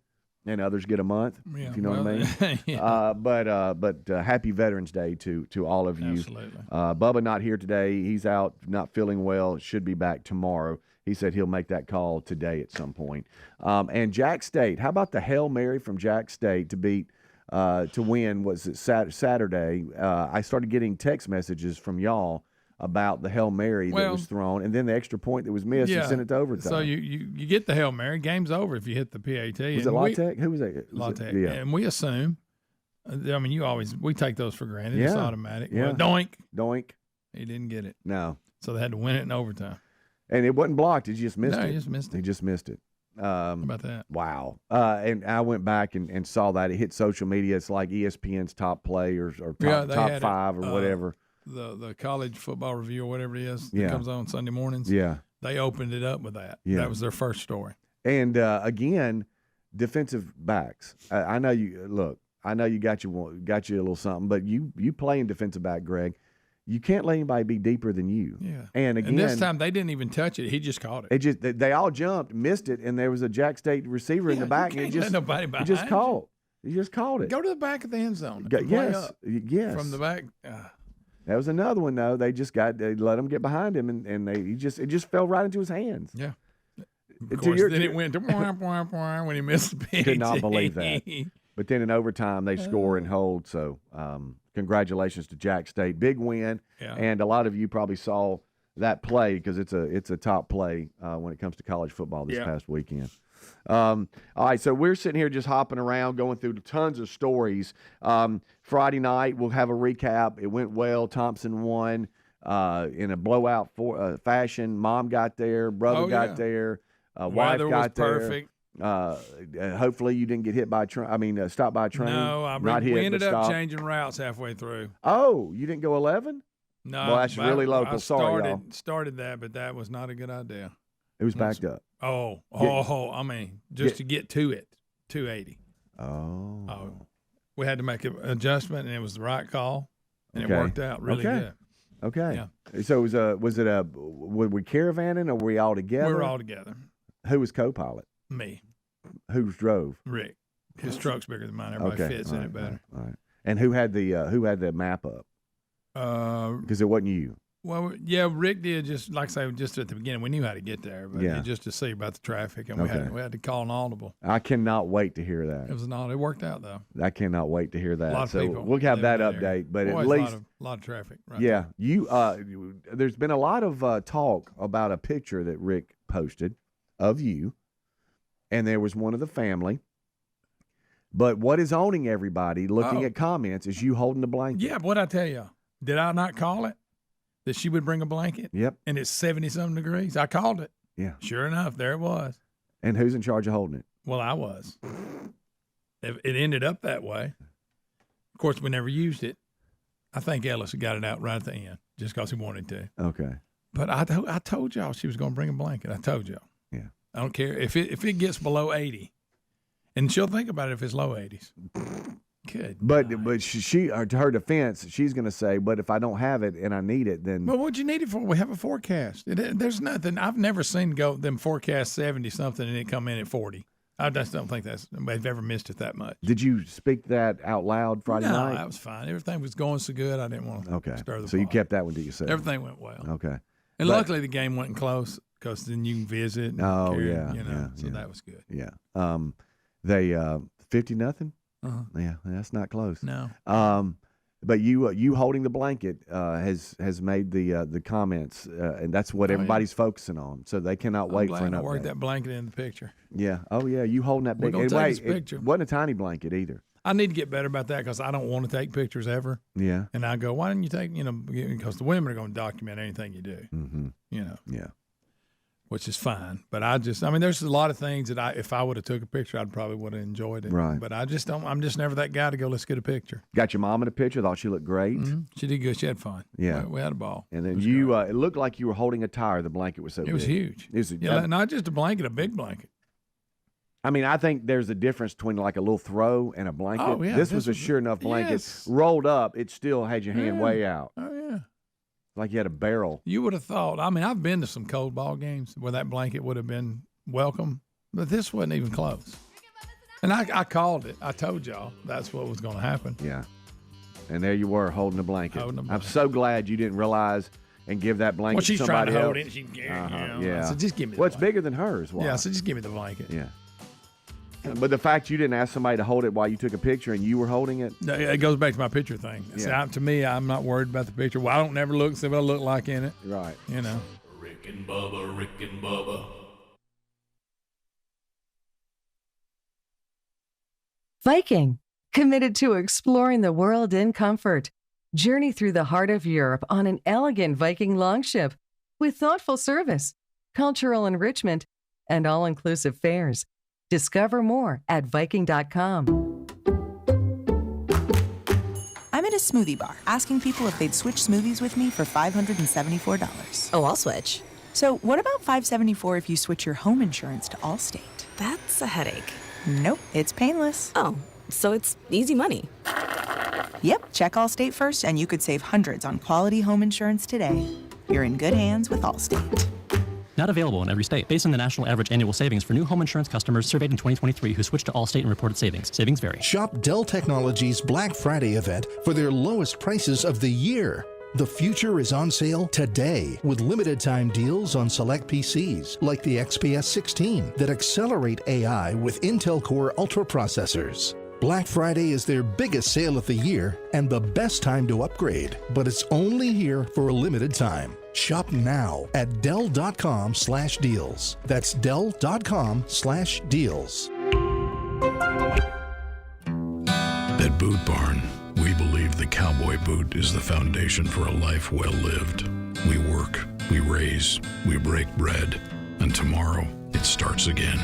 and others get a month. Yeah, if you know what I mean. But happy Veterans Day to all of you. Absolutely. Bubba not here today. He's out, not feeling well. Should be back tomorrow. He said he'll make that call today at some point. And Jack State, how about the Hail Mary from Jack State to win? Was it Saturday? I started getting text messages from y'all about the Hail Mary that was thrown, and then the extra point that was missed and sent it to overtime. So you get the Hail Mary. Game's over if you hit the PAT. Was it La Tech? Who was that? La Tech. Yeah. And we assume, I mean, we take those for granted. It's automatic. Yeah. Well, doink. He didn't get it. No. So they had to win it in overtime. And it wasn't blocked. He just missed it. No, he just missed it. He just missed it. How about that? Wow. And I went back and saw that. It hit social media. It's like ESPN's top play or top five or whatever. The college football review or whatever it is that comes on Sunday mornings. Yeah. They opened it up with that. Yeah. That was their first story. And again, defensive backs. I know you look. I know you got you a little something, but you playing defensive back, Greg. You can't let anybody be deeper than you. Yeah. And again, this time they didn't even touch it. He just caught it. They all jumped, missed it, and there was a Jack State receiver in the back. You can't let nobody behind he just caught. He just caught it. Go to the back of the end zone. Yes. From the back. That was another one though. They let him get behind him, and it just fell right into his hands. Yeah. Of course, then it went to when he missed the pitch. Could not believe that. But then in overtime, they score and hold. So congratulations to Jack State. Big win. Yeah. And a lot of you probably saw that play because it's a top play when it comes to college football this past weekend. All right, so we're sitting here just hopping around, going through tons of stories. Friday night, we'll have a recap. It went well. Thompson won in a blowout fashion. Mom got there. Brother got there. Wife got there. Perfect. Hopefully you didn't get hit by a train. Stopped by a train. No, we ended up changing routes halfway through. Oh, you didn't go 11? No, well, that's really local. Sorry, y'all. Started that, but that was not a good idea. It was backed up. I mean, just to get to it, 280. Oh. We had to make an adjustment, and it was the right call, and it worked out really good. Okay. Yeah. So were we caravanning or were we all together? We were all together. Who was co-pilot? Me. Who drove? Rick. His truck's bigger than mine. Everybody fits in it better. All right. And who had the map up? Because it wasn't you. Well, yeah, Rick did, just like I say, just at the beginning. We knew how to get there, but just to see about the traffic, and we had to call an audible. I cannot wait to hear that. It was an audible. It worked out, though. I cannot wait to hear that. A lot of people we'll have that update, there. but Boy, at least a lot of traffic. Right yeah, there. there's been a lot of talk about a picture that Rick posted of you, and there was one of the family. But what is owning everybody looking at comments is you holding the blanket. Yeah, what'd I tell you? Did I not call it? That she would bring a blanket? Yep. And it's 70-something degrees. I called it. Yeah. Sure enough, there it was. And who's in charge of holding it? Well, I was. It ended up that way. Of course, we never used it. I think Ellis got it out right at the end just because he wanted to. Okay. But I told y'all she was going to bring a blanket. I told y'all. Yeah. I don't care. If it gets below 80, and she'll think about it if it's low 80s. Good. But she to her defense, she's going to say, but if I don't have it and I need it, then. Well, what'd you need it for? We have a forecast. There's nothing. I've never seen them forecast 70-something and it come in at 40. I just don't think they've ever missed it that much. Did you speak that out loud Friday night? No, that was fine. Everything was going so good, I didn't want to stir the pot. So you kept that one to yourself. Everything went well. Okay. And luckily the game wasn't close because then you can visit. And so that was good. Yeah. They 50-0. Uh-huh. Yeah, that's not close. No. But you holding the blanket has made the comments, and that's what everybody's focusing on. So they cannot wait for an update. I worked that blanket in the picture. Yeah. Oh yeah, you holding that big. We're gonna take this picture. It wasn't a tiny blanket either. I need to get better about that because I don't want to take pictures ever. Yeah. And I go, why didn't you take? Because the women are going to document anything you do. Mm-hmm. Yeah. Which is fine, but there's a lot of things that if I would have took a picture, I probably would have enjoyed it. Right. But I just don't. I'm just never that guy to go. Let's get a picture. Got your mom in a picture. Thought she looked great. Mm-hmm. She did good. She had fun. Yeah. We had a ball. And then it looked like you were holding a tire. The blanket was so big. It was huge. Not just a blanket, a big blanket. I mean, I think there's a difference between like a little throw and a blanket. Oh, yeah. This was a sure enough blanket. Yes. Rolled up, it still had your hand way out. Oh, yeah. Like you had a barrel. You would have thought. I've been to some cold ball games where that blanket would have been welcome, but this wasn't even close. And I called it. I told y'all that's what was going to happen. Yeah. And there you were holding a blanket. I'm so glad you didn't realize and give that blanket to somebody else. Well, she's trying to hold it. Yeah. So just give me the blanket. It's blanket. bigger than hers. Why? Yeah, so just give me the blanket. Yeah. But the fact you didn't ask somebody to hold it while you took a picture and you were holding it? No, it goes back to my picture thing. Yeah. To me, I'm not worried about the picture. Well, I don't never look and see what I look like in it. Right. Rick and Bubba, Rick and Bubba. Viking, committed to exploring the world in comfort. Journey through the heart of Europe on an elegant Viking longship with thoughtful service, cultural enrichment, and all-inclusive fares. Discover more at Viking.com. I'm at a smoothie bar asking people if they'd switch smoothies with me for $574. Oh, I'll switch. So what about $574 if you switch your home insurance to Allstate? That's a headache. Nope, it's painless. Oh, so it's easy money. Yep, check Allstate first and you could save hundreds on quality home insurance today. You're in good hands with Allstate. Not available in every state. Based on the national average annual savings for new home insurance customers surveyed in 2023 who switched to Allstate and reported savings. Savings vary. Shop Dell Technologies' Black Friday event for their lowest prices of the year. The future is on sale today with limited time deals on select PCs like the XPS 16 that accelerate AI with Intel Core Ultra processors. Black Friday is their biggest sale of the year and the best time to upgrade, but it's only here for a limited time. Shop now at Dell.com/deals. That's Dell.com/deals. At Boot Barn, we believe the cowboy boot is the foundation for a life well lived. We work, we raise, we break bread, and tomorrow it starts again.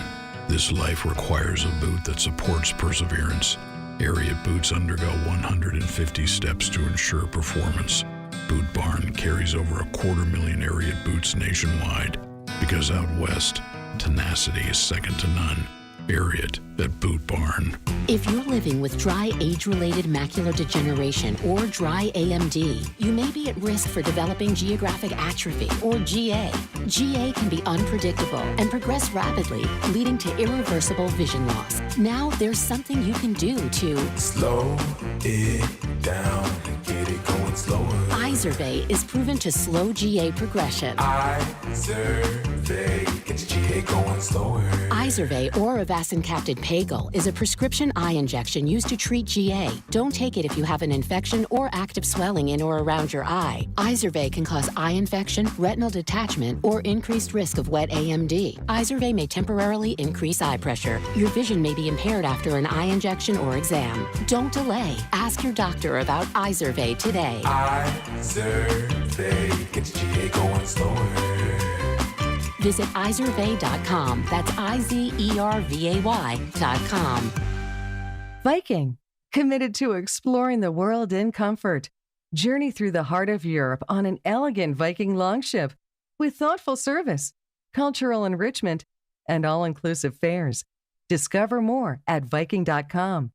This life requires a boot that supports perseverance. Ariat boots undergo 150 steps to ensure performance. Boot Barn carries over 250,000 Ariat boots nationwide because out west, tenacity is second to none. Ariat at Boot Barn. If you're living with dry age-related macular degeneration or dry AMD, you may be at risk for developing geographic atrophy or GA. GA can be unpredictable and progress rapidly, leading to irreversible vision loss. Now there's something you can do to slow it down and get it going slower. Izervay is proven to slow GA progression. Izervay gets GA going slower. Izervay or avacincaptad pagel is a prescription eye injection used to treat GA. Don't take it if you have an infection or active swelling in or around your eye. Izervay can cause eye infection, retinal detachment, or increased risk of wet AMD. Izervay may temporarily increase eye pressure. Your vision may be impaired after an eye injection or exam. Don't delay. Ask your doctor about Izervay today. Izervay gets GA going slower. Visit Izervay.com. That's IZERVAY.com. Viking, committed to exploring the world in comfort. Journey through the heart of Europe on an elegant Viking longship with thoughtful service, cultural enrichment, and all-inclusive fares. Discover more at Viking.com.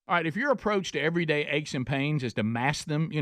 All right, if your approach to everyday aches and pains is to mask them,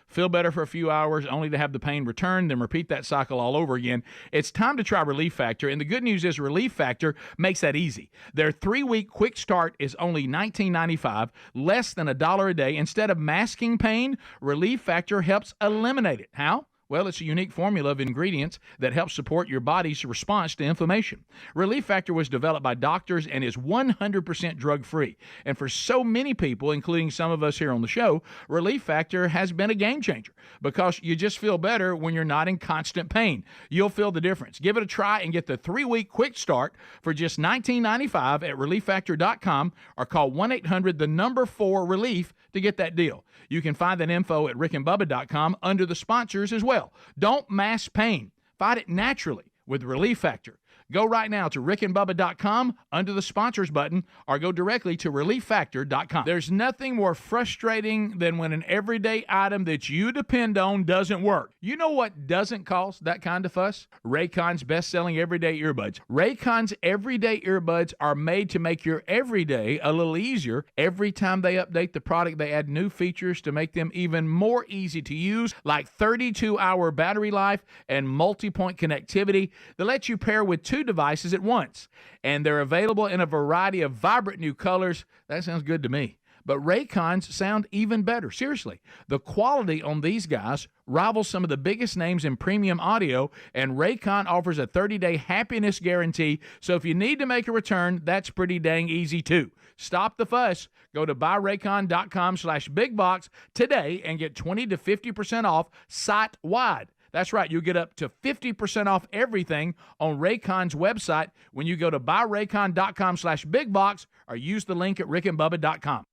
feel better for a few hours only to have the pain return, then repeat that cycle all over again, it's time to try Relief Factor. And the good news is Relief Factor makes that easy. Their 3-week quick start is only $19.95, less than $1 a day. Instead of masking pain, Relief Factor helps eliminate it. How? Well, it's a unique formula of ingredients that helps support your body's response to inflammation. Relief Factor was developed by doctors and is 100% drug-free. And for so many people, including some of us here on the show, Relief Factor has been a game changer because you just feel better when you're not in constant pain. You'll feel the difference. Give it a try and get the 3-week quick start for just $19.95 at ReliefFactor.com or call 1-800-4-RELIEF to get that deal. You can find that info at rickandbubba.com under the sponsors as well. Don't mask pain. Fight it naturally with Relief Factor. Go right now to rickandbubba.com under the sponsors button or go directly to relieffactor.com. There's nothing more frustrating than when an everyday item that you depend on doesn't work. You know what doesn't cause that kind of fuss? Raycon's best-selling everyday earbuds. Raycon's everyday earbuds are made to make your everyday a little easier. Every time they update the product, they add new features to make them even more easy to use, like 32-hour battery life and multi-point connectivity that lets you pair with 2 devices at once. And they're available in a variety of vibrant new colors. That sounds good to me. But Raycons sound even better. Seriously, the quality on these guys rivals some of the biggest names in premium audio, and Raycon offers a 30-day happiness guarantee. So if you need to make a return, that's pretty dang easy too. Stop the fuss. Go to buyraycon.com/bigbox today and get 20 to 50% off site-wide. That's right. You get up to 50% off everything on Raycon's website when you go to buyraycon.com/bigbox or use the link at rickandbubba.com.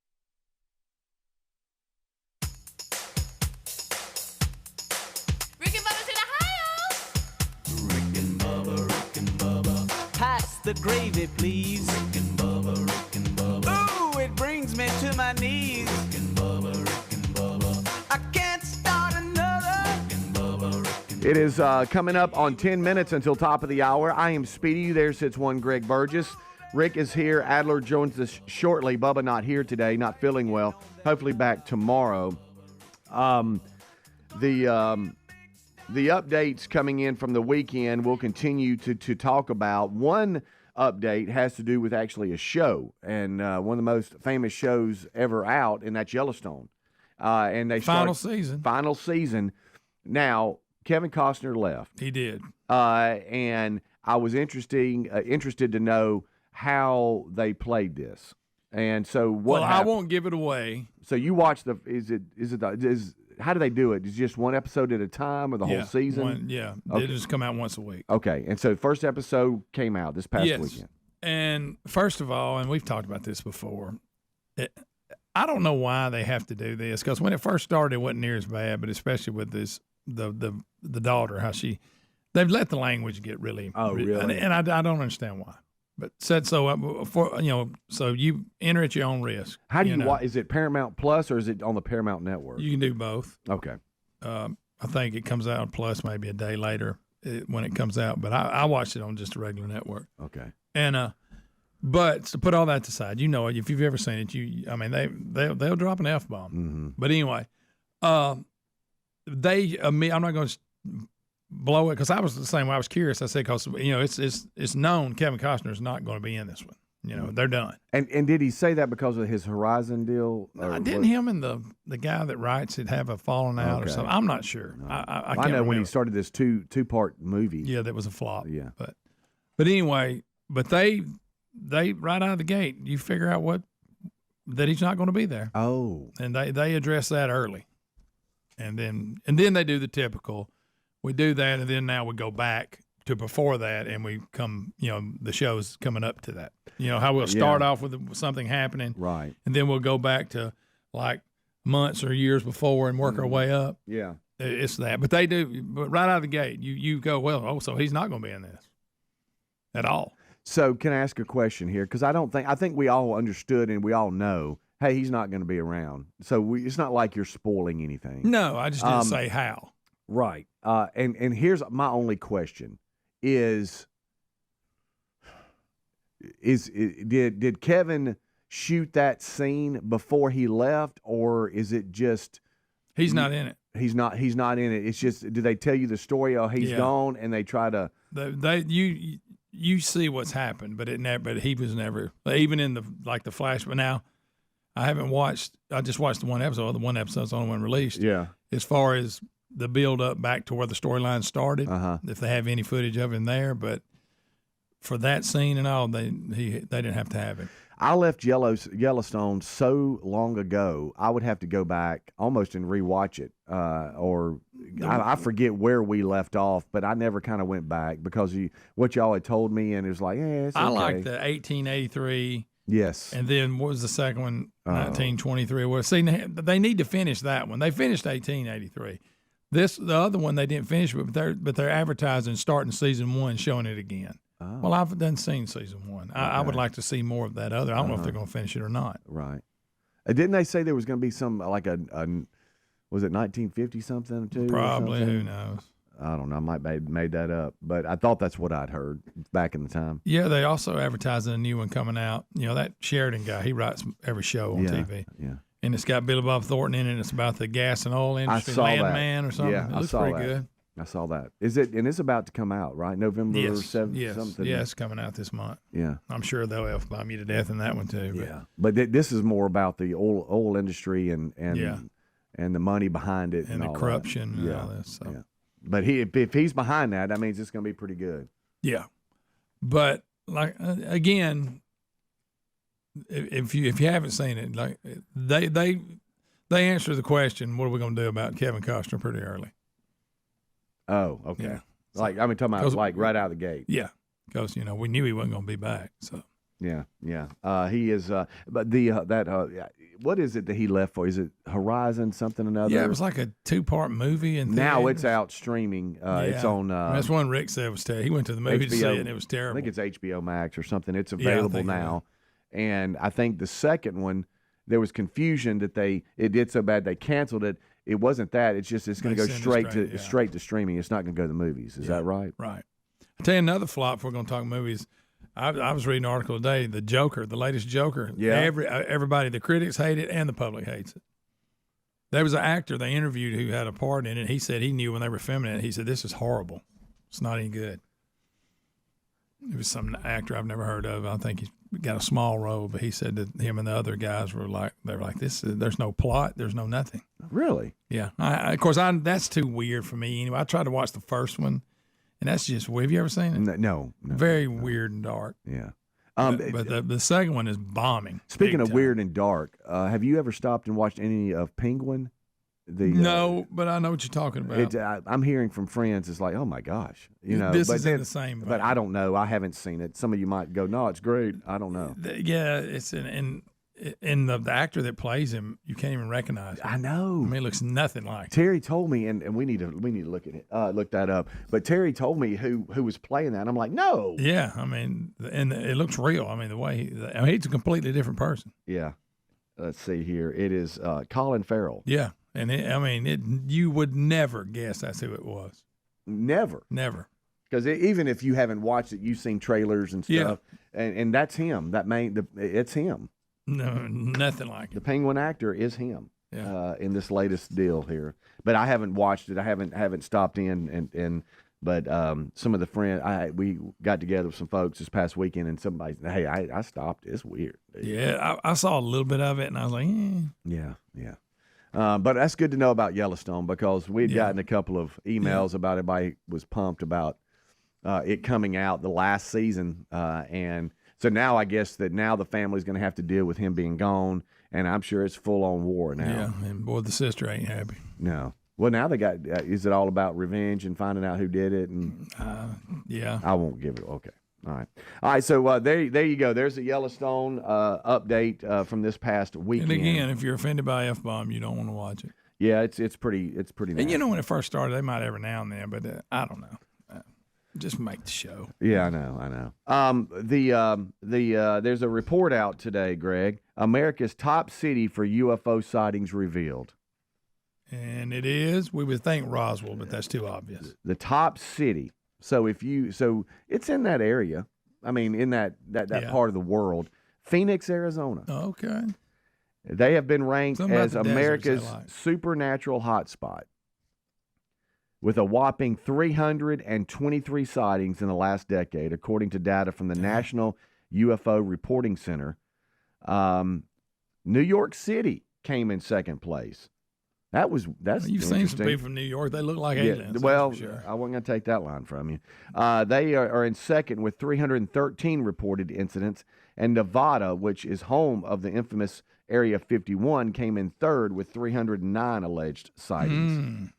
Rick and Bubba's in Ohio. Rick and Bubba. Pass the gravy, please. Rick and Bubba. Ooh, it brings me to my knees. Rick and Bubba. I can't start another. It is coming up on 10 minutes until top of the hour. I am Speedy. There sits one Greg Burgess. Rick is here. Adler joins us shortly. Bubba not here today, not feeling well. Hopefully back tomorrow. The updates coming in from the weekend we'll continue to talk about. One update has to do with actually a show, and one of the most famous shows ever out, and that's Yellowstone. And they final season. Now, Kevin Costner left. He did. And I was interested to know how they played this. And so what I won't give it away. So you watch how do they do it? Is it just one episode at a time or the whole season? They just come out once a week. Okay. And so first episode came out this past weekend. And first of all, and we've talked about this before, I don't know why they have to do this, because when it first started, it wasn't near as bad, but especially with this the daughter, how they've let the language get really. Oh, really? And I don't understand why. But said so so you enter at your own risk. How do you watch? Is it Paramount Plus or is it on the Paramount Network? You can do both. Okay. I think it comes out Plus maybe a day later when it comes out, but I watched it on just a regular network. Okay. And but to put all that aside, you know it. If you've ever seen it, they'll drop an F-bomb. Mm-hmm. But anyway, I'm not going to blow it, because I was the same way. I was curious. I said, because it's known Kevin Costner is not going to be in this one. They're done. And did he say that because of his Horizon deal? Didn't him and the guy that writes it have a falling out or something? I'm not sure. No. I know can't when he started this two-part movie. Yeah, that was a flop. Yeah. But anyway, they right out of the gate, you figure out that he's not going to be there. Oh. And they address that early. And then they do the typical. We do that, and then now we go back to before that, and we come, the show's coming up to that. How we'll start off with something happening. Right. And then we'll go back to like months or years before and work our way up. Yeah. It's that. But they do, but right out of the gate, you go, so he's not going to be in this at all. So can I ask a question here? Because I think we all understood and we all know, hey, he's not going to be around. So it's not like you're spoiling anything. No, I just didn't say how. Right. And here's my only question did Kevin shoot that scene before he left, or is it just he's not in it? He's not in it. It's just, do they tell you the story? Oh, he's gone, and they try to you see what's happened, but he was never, even in the flash. But now I haven't watched. I just watched the one episode. The one episode's the only one released. Yeah. As far as the build up back to where the storyline started, if they have any footage of him there, but for that scene and all, they didn't have to have it. I left Yellowstone so long ago, I would have to go back almost and rewatch it, or I forget where we left off, but I never kind of went back because what y'all had told me, and it was like, it's okay. I like the 1883. Yes. And then what was the second one? 1923. Well, see, they need to finish that one. They finished 1883. The other one they didn't finish, but they're advertising starting season 1, showing it again. Oh. Well, I've done seen season 1. I would like to see more of that other. I don't know if they're going to finish it or not. Right. Didn't they say there was going to be some like was it 1950 something too? Probably. Who knows? I don't know. I might have made that up, but I thought that's what I'd heard back in the time. Yeah, they also advertising a new one coming out. That Sheridan guy, he writes every show on TV. Yeah. And it's got Billy Bob Thornton in it. It's about the gas and oil industry, Landman or something. Yeah, it looks pretty good. I saw that. It's about to come out, right? November 7th? Yes. Something. Yeah, it's coming out this month. Yeah. I'm sure they'll F-bomb you to death in that one, too. But. Yeah. But this is more about the oil industry and the money behind it. And the all corruption and all that. So. Yeah. But if he's behind that means it's going to be pretty good. Yeah. But, again, if you haven't seen it, they answer the question, what are we going to do about Kevin Costner pretty early. Oh, okay. Yeah. Talking about right out of the gate. Yeah, because we knew he wasn't going to be back. So yeah. He is. But what is it that he left for? Is it Horizon something or another? Yeah, it was like a 2-part movie, and now it's out streaming. It's on. That's one Rick said was terrible. He went to the movie to see it, and it was terrible. I think it's HBO Max or something. It's available now, and I think the second one there was confusion that it did so bad they canceled it. It wasn't that. It's just it's going to go straight to streaming. It's not going to go to the movies. Is that right? Right. I'll tell you another flop if we're going to talk movies. I was reading an article today, the Joker, the latest Joker. Yeah. Everybody, the critics hate it and the public hates it. There was an actor they interviewed who had a part in it. He said he knew when they were filming it. He said, this is horrible. It's not any good. It was some actor I've never heard of. I think he's got a small role, but he said that him and the other guys were like, there's no plot, there's no nothing. Really? Yeah. Of course, that's too weird for me anyway. I tried to watch the first one, and that's just weird. Have you ever seen it? No. Very weird and dark. Yeah. But the second one is bombing. Speaking of weird and dark, have you ever stopped and watched any of Penguin? No, but I know what you're talking about. I'm hearing from friends. It's like, oh my gosh, This is in the same vein. But I don't know. I haven't seen it. Some of you might go, no, it's great. I don't know. Yeah, it's and the actor that plays him, you can't even recognize him. I know. I mean, it looks nothing like him. Terry told me, and we need to look at it, look that up. But Terry told me who was playing that. And I'm like, no. Yeah, I mean, and it looks real. I mean, the way he's a completely different person. Yeah. Let's see here. It is Colin Farrell. Yeah. And you would never guess that's who it was. Never. Because even if you haven't watched it, you've seen trailers and stuff, and that's him. It's him. No, nothing like it. The Penguin actor is him. In this latest deal here, but I haven't watched it. I haven't stopped in, but some of the friends we got together with some folks this past weekend, and somebody said, hey, I stopped. It's weird. Yeah, I saw a little bit of it, and I was like, yeah. But that's good to know about Yellowstone, because we'd gotten a couple of emails about everybody was pumped about it coming out the last season. And so now I guess that now the family's going to have to deal with him being gone, and I'm sure it's full-on war now. Yeah, and boy, the sister ain't happy. No. Well, now they got is it all about revenge and finding out who did it? And yeah. I won't give it. Okay. All right. So there you go. There's a Yellowstone update from this past weekend. And again, if you're offended by F-bomb, you don't want to watch it. Yeah, it's pretty nasty. And you know, when it first started, they might every now and then, but I don't know. Just make the show. Yeah, I know. There's a report out today, Greg. America's top city for UFO sightings revealed. And it is. We would think Roswell, but that's too obvious. The top city. So it's in that area. I mean, in that part of the world. Phoenix, Arizona. Okay. They have been ranked as America's supernatural hotspot, with a whopping 323 sightings in the last decade, according to data from the National UFO Reporting Center. New York City came in second place. That's you've seen some people from New York. They look like aliens. Well, sure. I wasn't going to take that line from you. They are in second with 313 reported incidents, and Nevada, which is home of the infamous Area 51, came in third with 309 alleged sightings.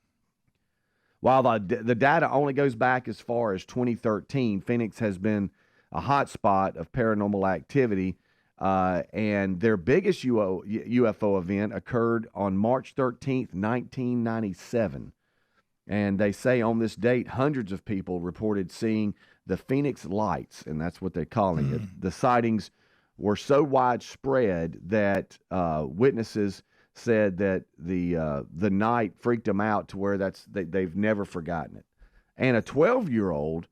While the data only goes back as far as 2013, Phoenix has been a hotspot of paranormal activity. And their biggest UFO event occurred on March 13th, 1997. And they say on this date, hundreds of people reported seeing the Phoenix Lights, and that's what they're calling it. The sightings were so widespread that witnesses said that the night freaked them out to where they've never forgotten it. And a 12-year-old,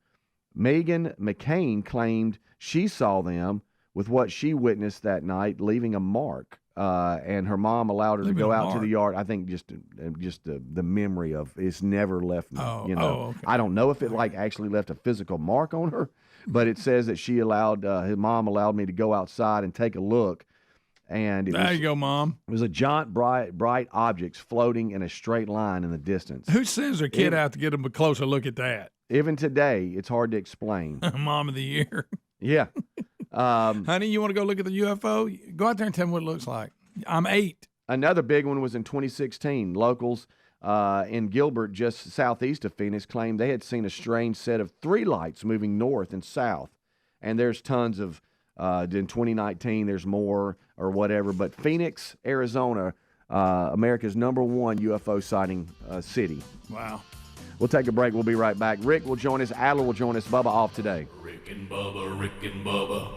Megan McCain, claimed she saw them with what she witnessed that night, leaving a mark. And her mom allowed her to go out to the yard. I think just the memory of it's never left me. Okay. I don't know if it actually left a physical mark on her, but it says that she allowed his mom allowed me to go outside and take a look. And there you go, Mom. It was a giant, bright objects floating in a straight line in the distance. Who sends their kid out to get them a closer look at that? Even today, it's hard to explain. Mom of the year. Yeah. Honey, you want to go look at the UFO? Go out there and tell me what it looks like. I'm 8. Another big one was in 2016. Locals in Gilbert, just southeast of Phoenix, claimed they had seen a strange set of 3 lights moving north and south. And there's tons of, in 2019, there's more or whatever. But Phoenix, Arizona, America's #1 UFO sighting city. Wow. We'll take a break. We'll be right back. Rick will join us. Adler will join us. Bubba off today. Rick and Bubba, Rick and Bubba.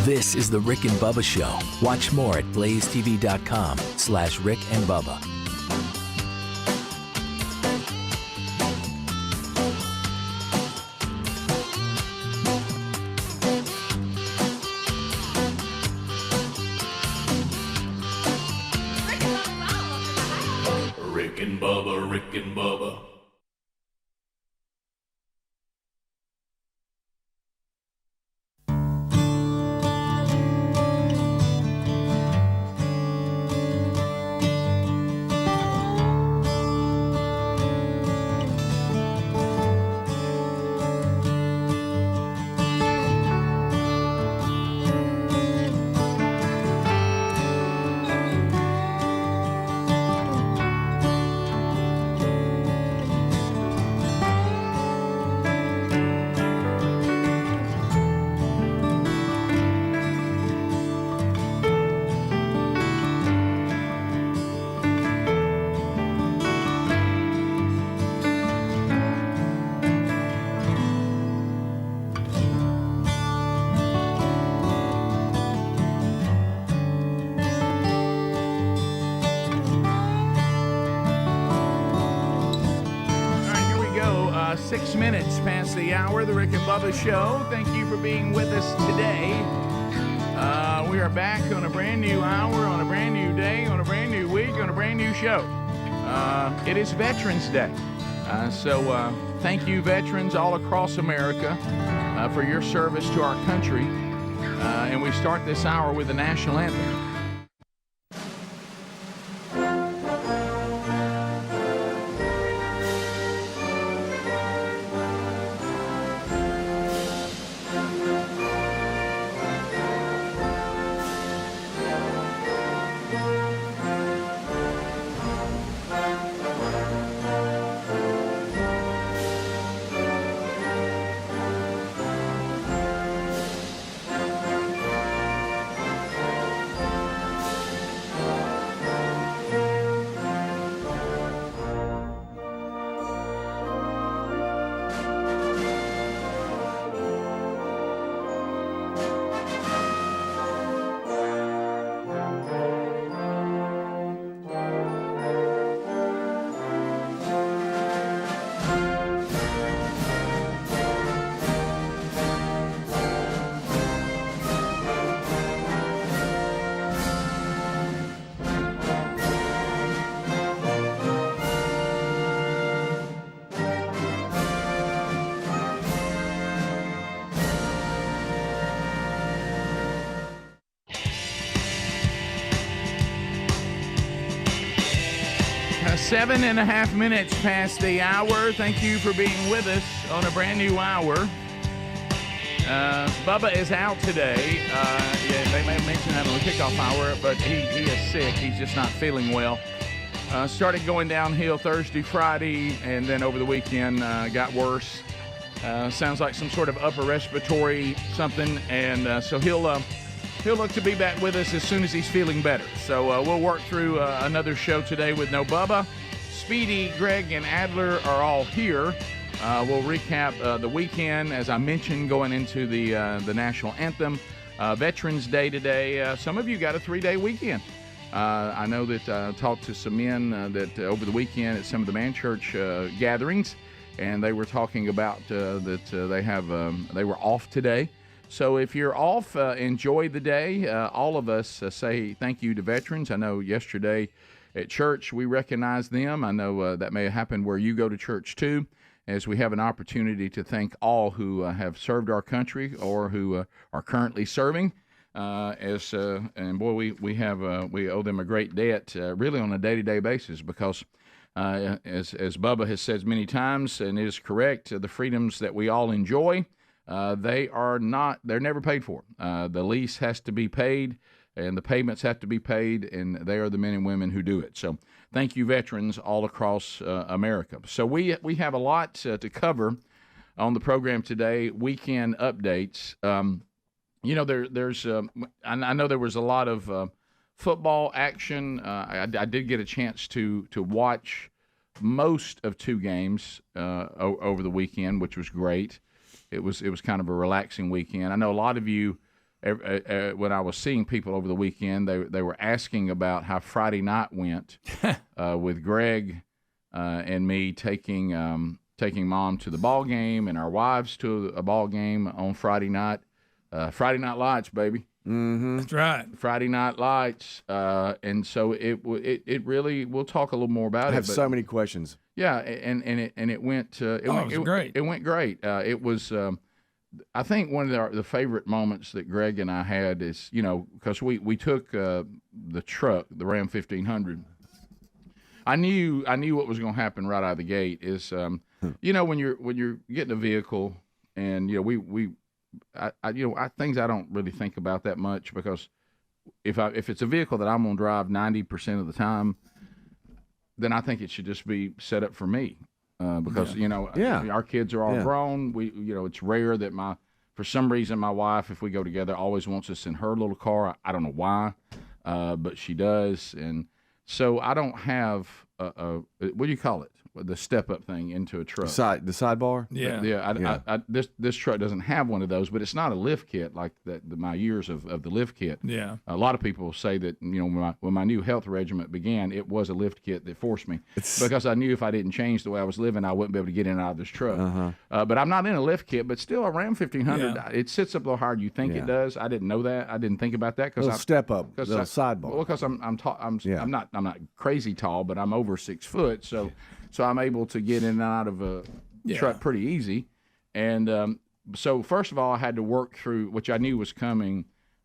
This is the Rick and Bubba Show. Watch more at blazetv.com/Rick and Bubba. Rick and Bubba, Rick and Bubba. All right, here we go. 6 minutes past the hour, the Rick and Bubba Show. Thank you for being with us today. We are back on a brand new hour, on a brand new day, on a brand new week, on a brand new show. It is Veterans Day. So thank you, veterans all across America, for your service to our country. And we start this hour with the national anthem. Seven and a half minutes past the hour. Thank you for being with us on a brand new hour. Bubba is out today. Yeah, they may have mentioned that on the kickoff hour, but he is sick. He's just not feeling well. Started going downhill Thursday, Friday, and then over the weekend got worse. Sounds like some sort of upper respiratory something, and so he'll look to be back with us as soon as he's feeling better. So we'll work through another show today with no Bubba. Speedy, Greg, and Adler are all here. We'll recap the weekend, as I mentioned, going into the national anthem. Veterans Day today. Some of you got a 3-day weekend. I know that I talked to some men that over the weekend at some of the man church gatherings, and they were talking about that they were off today. So if you're off, enjoy the day. All of us say thank you to veterans. I know yesterday at church we recognized them. I know that may have happened where you go to church too, as we have an opportunity to thank all who have served our country or who are currently serving. And boy, we owe them a great debt, really on a day-to-day basis, because as Bubba has said many times, and it is correct, the freedoms that we all enjoy, they're never paid for. The lease has to be paid, and the payments have to be paid, and they are the men and women who do it. So thank you, veterans all across America. So we have a lot to cover on the program today. Weekend updates. There's I know there was a lot of football action. I did get a chance to watch most of 2 games over the weekend, which was great. It was kind of a relaxing weekend. I know a lot of you when I was seeing people over the weekend, they were asking about how Friday night went with Greg and me taking Mom to the ball game and our wives to a ball game on Friday night. Friday Night Lights, baby. Mm-hmm. That's right. Friday Night Lights, and so it really. We'll talk a little more about it. I have so many questions. Yeah, and it went. It went great. It went great. It was. I think one of the favorite moments that Greg and I had is, because we took the truck, the Ram 1500. I knew what was going to happen right out of the gate. Is when you're getting a vehicle, and I things I don't really think about that much, because if it's a vehicle that I'm going to drive 90% of the time, then I think it should just be set up for me. Because our kids are all grown. It's rare that for some reason my wife, if we go together, always wants us in her little car. I don't know why, but she does, and so I don't have what do you call it? The step-up thing into a truck. The sidebar? Yeah. This truck doesn't have one of those, but it's not a lift kit like my years of the lift kit. Yeah. A lot of people say that, when my new health regiment began, it was a lift kit that forced me. Because I knew if I didn't change the way I was living, I wouldn't be able to get in and out of this truck. Uh-huh. But I'm not in a lift kit, but still a Ram 1500, it sits up a little higher than you think Yeah. it does. I didn't know that. I didn't think about that. Little step up, little sidebar. Well, because I'm not crazy tall, but I'm over 6 foot, so I'm able to get in and out of a truck pretty easy. And so first of all, I had to work through, which I knew was coming,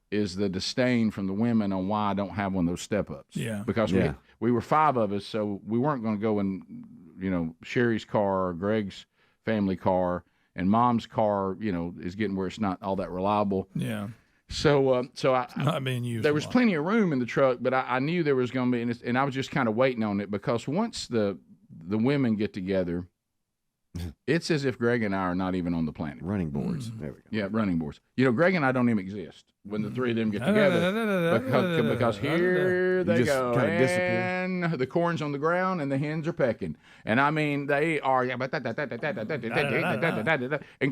is the disdain from the women on why I don't have one of those step-ups. Yeah. Because we were 5 of us, so we weren't going to go in, Sherry's car or Greg's family car, and Mom's car, is getting where it's not all that reliable. Yeah. So not being used. There was plenty of room in the truck, but I knew there was going to be, and I was just kind of waiting on it, because once the women get together, it's as if Greg and I are not even on the planet. Running boards. There we go. Yeah, running boards. Greg and I don't even exist when the three of them get together, because here they go, and the corn's on the ground, and the hens are pecking. And I mean, they are, and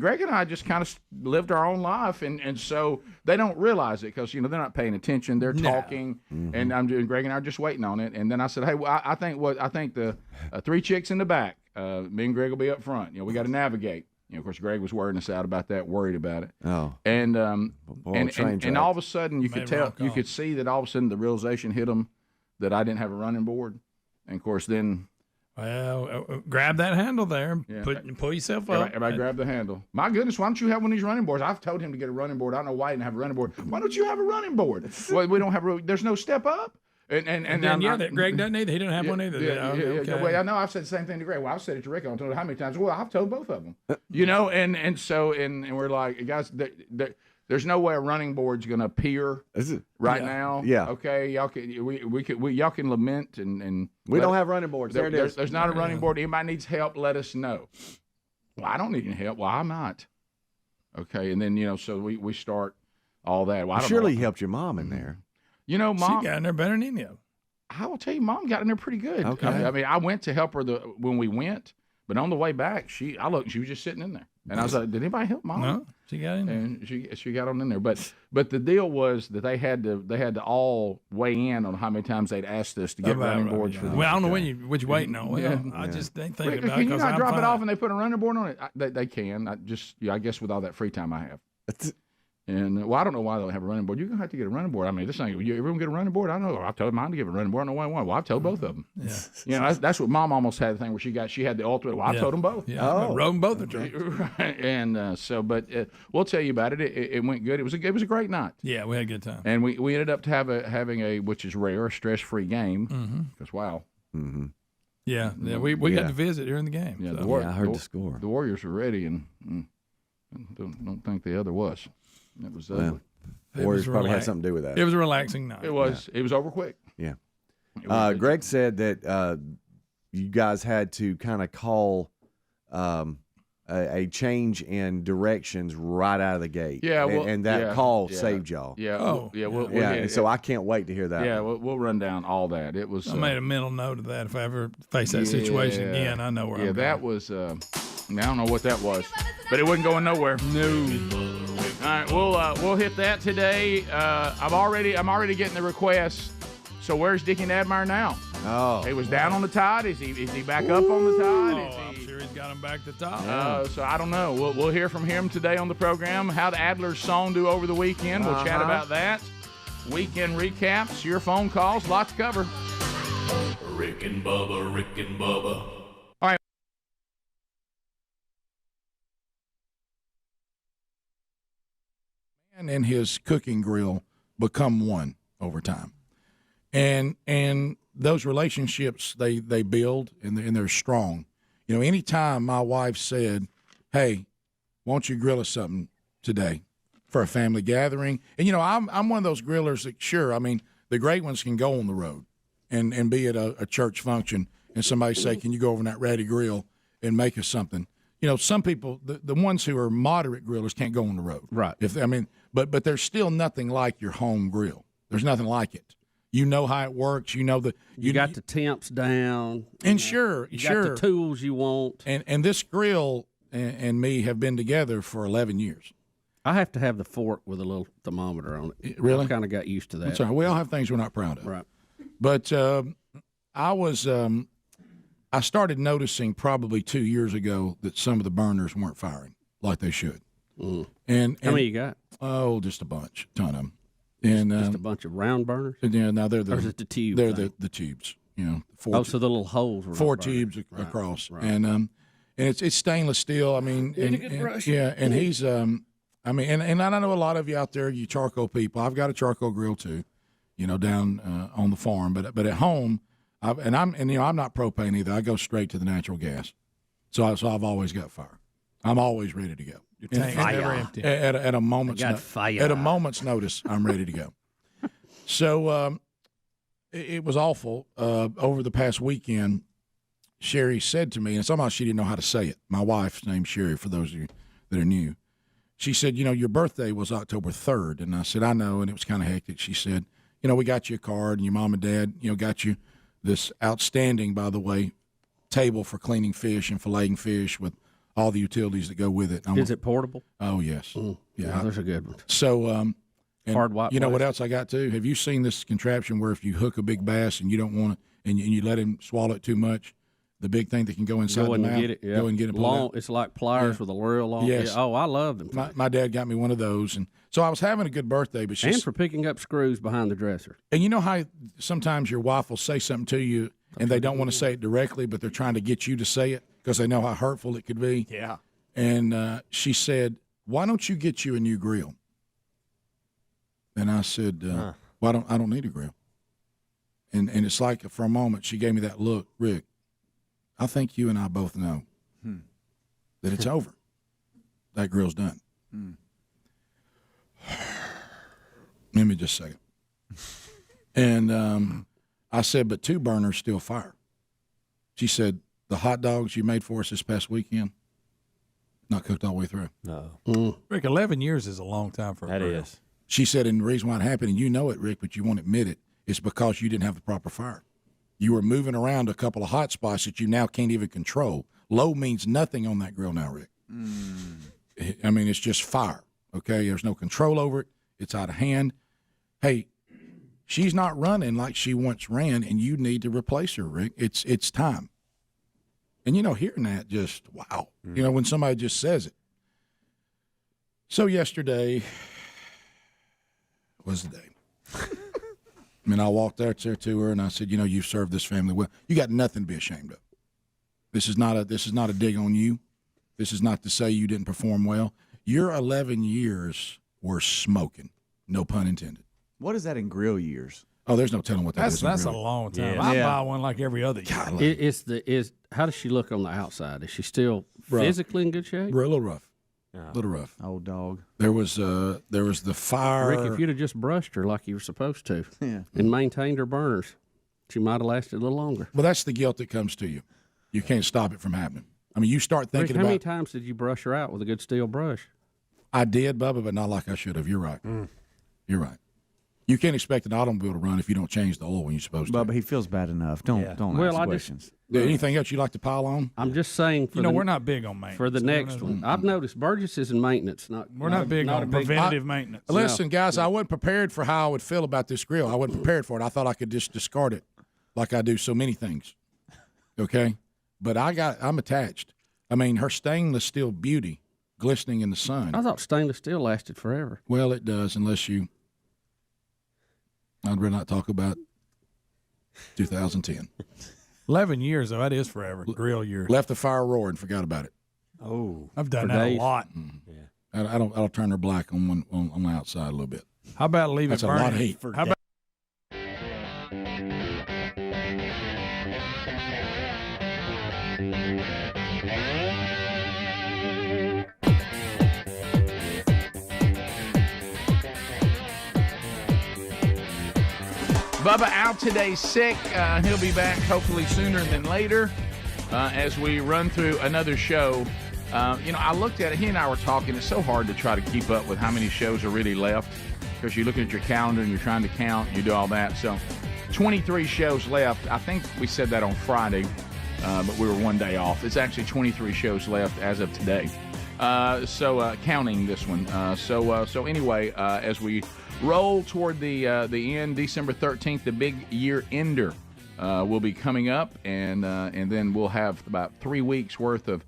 Greg and I just kind of lived our own life, and so they don't realize it, because they're not paying attention. They're talking, and Greg and I are just waiting on it. And then I said, hey, well, I think the 3 chicks in the back. Me and Greg will be up front. We got to navigate. Of course, Greg was worrying us out about that, worried about it. Oh. And all of a sudden, you could see that all of a sudden the realization hit them that I didn't have a running board. And of course, then. Well, grab that handle there. Yeah. Pull yourself up. Everybody grab the handle. My goodness, why don't you have one of these running boards? I've told him to get a running board. I don't know why he didn't have a running board. Why don't you have a running board? Well, we don't have. There's no step up. And then Greg doesn't either. He didn't have one either. Okay. Well, I know I've said the same thing to Greg. Well, I've said it to Rick. I don't know how many times. Well, I've told both of them. And we're like, guys, there's no way a running board's going to appear now. Yeah. Okay, y'all can y'all can lament and we don't have running boards. There it is. There's not a running board. Anybody needs help, let us know. Well, I don't need any help. Well, I'm not. Okay, and then so we start all that. Well, surely you helped your mom in there. Mom, she got in there better than any of them. I will tell you, Mom got in there pretty good. Okay. I mean, I went to help her when we went, but on the way back, she was just sitting in there, and I was like, "Did anybody help Mom?" No, she got in there, and she got on in there. But the deal was that they had to all weigh in on how many times they'd asked us to get running boards for them. Well, I don't know what you waiting on. Well, I just ain't thinking about it. Can you not drop it off and they put a running board on it? They can. I guess with all that free time I have. And I don't know why they don't have a running board. You're gonna have to get a running board. I mean, this ain't. You ever gonna get a running board? I know. I told mine to give a running board. I don't know why I want. Well, I've told both of them. Yeah. That's what Mom almost had the thing where she had the ultimate. Well, I told them both. Yeah. Oh. Rode them both the trucks. Right. And but we'll tell you about it. It went good. It was a great night. Yeah, we had a good time. And we ended up having a which is rare, a stress-free game. Because wow. Mm-hmm. Yeah. We got to visit during the game. Yeah. So. I heard the score. The Warriors were ready, and don't think the other was. It was ugly. Warriors probably had something to do with that. It was a relaxing night. It was. Yeah. It was over quick. Yeah. Greg said that you guys had to kind of call a change in directions right out of the gate. Yeah. And that call saved y'all. Yeah. Oh. And so I can't wait to hear that. Yeah. We'll run down all that. It was. I made a mental note of that. If I ever face that situation again, I know where I'm going. Yeah. That was. I don't know what that was, but it wasn't going nowhere. No. right, we'll hit that today. I'm already getting the requests. So where's Dickie Nadmeyer now? Oh, he was down on the Tide. Is he back up on the Tide? I'm sure he's got him back to top. So I don't know. We'll hear from him today on the program. How'd Adler's song do over the weekend? We'll chat about that. Weekend recaps, your phone calls, lots to cover. Rick and Bubba, Rick and Bubba. All right. And his cooking grill become one over time. And those relationships they build and they're strong. You know, anytime my wife said, "Hey, won't you grill us something today for a family gathering?" And you know, I'm one of those grillers that sure, I mean, the great ones can go on the road and be at a church function and somebody say, "Can you go over in that ratty grill and make us something?" You know, some people, the ones who are moderate grillers can't go on the road. Right. But there's still nothing like your home grill. There's nothing like it. You know how it works. You know you got the temps down, and you got the tools you want. And this grill and me have been together for 11 years. I have to have the fork with a little thermometer on it. Really? I kind of got used to that. That's all right. We all have things we're not proud of. Right. But I started noticing probably 2 years ago that some of the burners weren't firing like they should. Mm. And how many you got? Oh, just a bunch, ton of them. And just a bunch of round burners. Yeah, now they're or is it the tubes? They're the tubes. You know, so the little holes were 4 tubes across, right. And it's stainless steel. I mean, and he's and I know a lot of you out there, you charcoal people. I've got a charcoal grill too, you know, down on the farm. But at home, I'm not propane either. I go straight to the natural gas. So I've always got fire. I'm always ready to go. Your tank's never empty. At a moment's notice, I'm ready to go. So it was awful. Over the past weekend, Sherry said to me, and somehow she didn't know how to say it. My wife's name's Sherry, for those of you that are new. She said, you know, your birthday was October 3rd. And I said, I know, and it was kind of hectic. She said, you know, we got you a card, and your mom and dad, you know, got you this outstanding, by the way, table for cleaning fish and filleting fish with all the utilities that go with it. Is it portable? Oh, yes. Yeah, those are good ones. So, hard white. You know what else I got too? Have you seen this contraption where if you hook a big bass and you don't want it, and you let him swallow it too much, the big thing that can go inside the mouth? Go and get it. Long. It's like pliers with a real long. Yes. Yeah. Oh, I love them. My dad got me one of those, and so I was having a good birthday. But and for picking up screws behind the dresser. And you know how sometimes your wife will say something to you, and they don't want to say it directly, but they're trying to get you to say it because they know how hurtful it could be. Yeah. And she said, "Why don't you get you a new grill?" And I said, "Well, I don't need a grill." And it's like for a moment she gave me that look, Rick. I think you and I both know that it's over. That grill's done. Give me just a second. And I said, "But 2 burners still fire." She said, "The hot dogs you made for us this past weekend, not cooked all the way through." No. Rick, 11 years is a long time for a grill. Is. She said, and the reason why it happened, and you know it, Rick, but you won't admit it, is because you didn't have the proper fire. You were moving around a couple of hot spots that you now can't even control. Low means nothing on that grill now, Rick. I mean, it's just fire, okay? There's no control over it. It's out of hand. Hey, she's not running like she once ran, and you need to replace her, Rick. It's time. And, you know, hearing that, just, wow. You know, when somebody just says it. So yesterday was the day. I mean, I walked out there to her, and I said, you know, you've served this family well. You got nothing to be ashamed of. This is not a dig on you. This is not to say you didn't perform well. Your 11 years were smoking, no pun intended. What is that in grill years? Oh, there's no telling what that is. That's a long time. Yeah. I buy one like every other year. How does she look on the outside? Is she still physically in good shape? A little rough. A little rough. Old dog. There was the fire. Rick, if you'd have just brushed her like you were supposed to and maintained her burners, she might have lasted a little longer. Well, that's the guilt that comes to you. You can't stop it from happening. I mean, you start thinking Rick, how many times did you brush her out with a good steel brush? I did, Bubba, but not like I should have. You're right. You're right. You can't expect an automobile to run if you don't change the oil when you're supposed to. But he feels bad enough. Don't ask questions. Anything else you'd like to pile on? I'm just saying. We're not big on maintenance. For the next one, I've noticed Burgess is in maintenance. We're not big on preventative maintenance. Listen, guys, I wasn't prepared for how I would feel about this grill. I wasn't prepared for it. I thought I could just discard it like I do so many things. Okay? But I'm attached. I mean, her stainless steel beauty glistening in the sun. I thought stainless steel lasted forever. Well, it does, unless you. I'd rather not talk about 2010. 11 years, though. That is forever. Grill years. Left the fire roaring, forgot about it. Oh, I've done that a lot. Mm-hmm. Yeah, I don't. I'll turn her black on the outside a little bit. How about leave That's it a burning? lot of heat. How about Bubba out today sick. He'll be back hopefully sooner than later as we run through another show. I looked at it. He and I were talking. It's so hard to try to keep up with how many shows are really left because you look at your calendar and you're trying to count. You do all that. So 23 shows left. I think we said that on Friday, but we were one day off. It's actually 23 shows left as of today. So counting this one. So anyway, as we roll toward the end, December 13th, the big year ender will be coming up, and then we'll have about 3 weeks worth of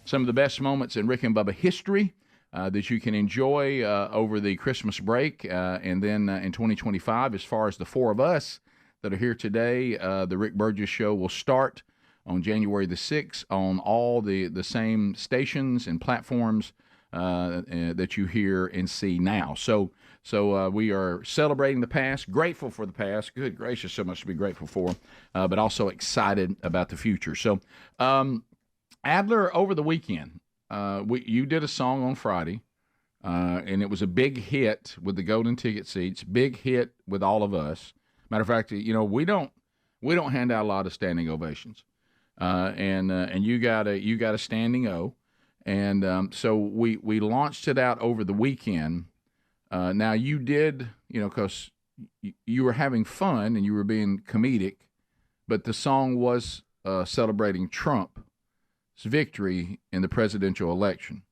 some of the best moments in Rick and Bubba history that you can enjoy over the Christmas break, and then in 2025, as far as the four of us that are here today, the Rick Burgess Show will start on January the 6th on all the same stations and platforms that you hear and see now. So we are celebrating the past, grateful for the past. Good gracious, so much to be grateful for, but also excited about the future. So, Adler, over the weekend, you did a song on Friday, and it was a big hit with the golden ticket seats, big hit with all of us. Matter of fact, we don't hand out a lot of standing ovations, and you got a standing O, and so we launched it out over the weekend. Now you did, because you were having fun and you were being comedic, but the song was celebrating Trump's victory in the presidential election.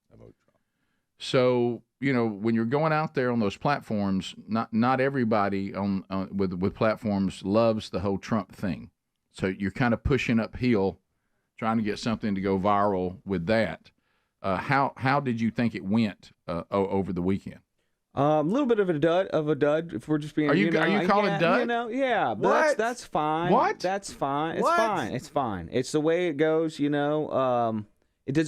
So, when you're going out there on those platforms, not everybody with platforms loves the whole Trump thing. So you're kind of pushing uphill, trying to get something to go viral with that. How did you think it went over the weekend? A little bit of a dud. If we're just being, are you calling dud? Yeah, but that's fine. What? That's fine. It's What? fine. It's fine. It's the way it goes. Does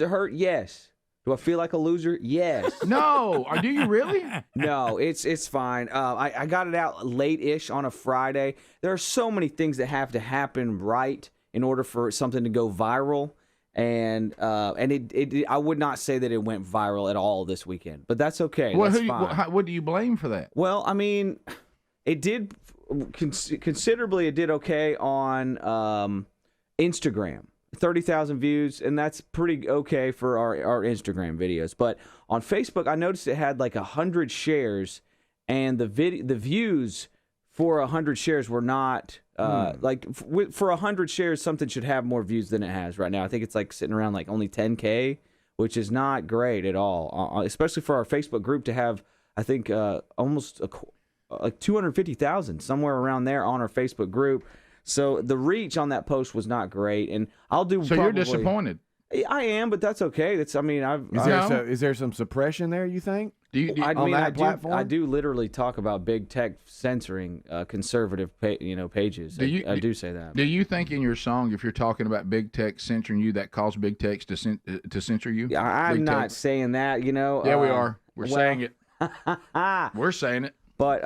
it hurt? Yes. Do I feel like a loser? Yes. No. Do you really? No. It's fine. I got it out late-ish on a Friday. There are so many things that have to happen right in order for something to go viral. And I would not say that it went viral at all this weekend, but that's okay. Well, that's fine. what do you blame for that? Well, I mean, it did considerably. It did okay on Instagram, 30,000 views, and that's pretty okay for our Instagram videos. But on Facebook, I noticed it had like 100 shares, and the views for 100 shares were not. For 100 shares, something should have more views than it has right now. I think it's like sitting around like only 10K, which is not great at all, especially for our Facebook group to have, I think, almost like 250,000, somewhere around there on our Facebook group. So the reach on that post was not great, and I'll do. So you're disappointed? I am, but that's okay. Is there some suppression there, you think? I do literally talk about big tech censoring conservative pages. I do say that. Do you think in your song, if you're talking about big tech censoring you, that caused big tech to censor you? I'm not saying that. Yeah, we are. We're saying it. We're saying it. But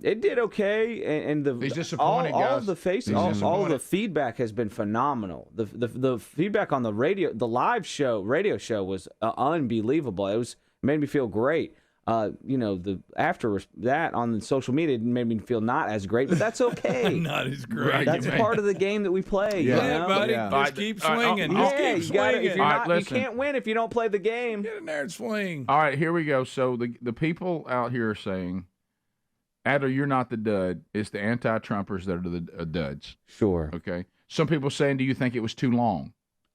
it did okay, and he's disappointed, all guys. All of the feedback has been phenomenal. The feedback on the live radio show was unbelievable. It made me feel great. After that on social media, it made me feel not as great, but that's okay. Not as great. That's part of the game that we play. Yeah, buddy. Yeah. Just keep swinging. You can't win if you don't play the game. Get in there and swing. All right, here we go. So the people out here are saying, Adler, you're not the dud. It's the anti-Trumpers that are the duds. Sure. Okay. Some people saying, do you think it was too long?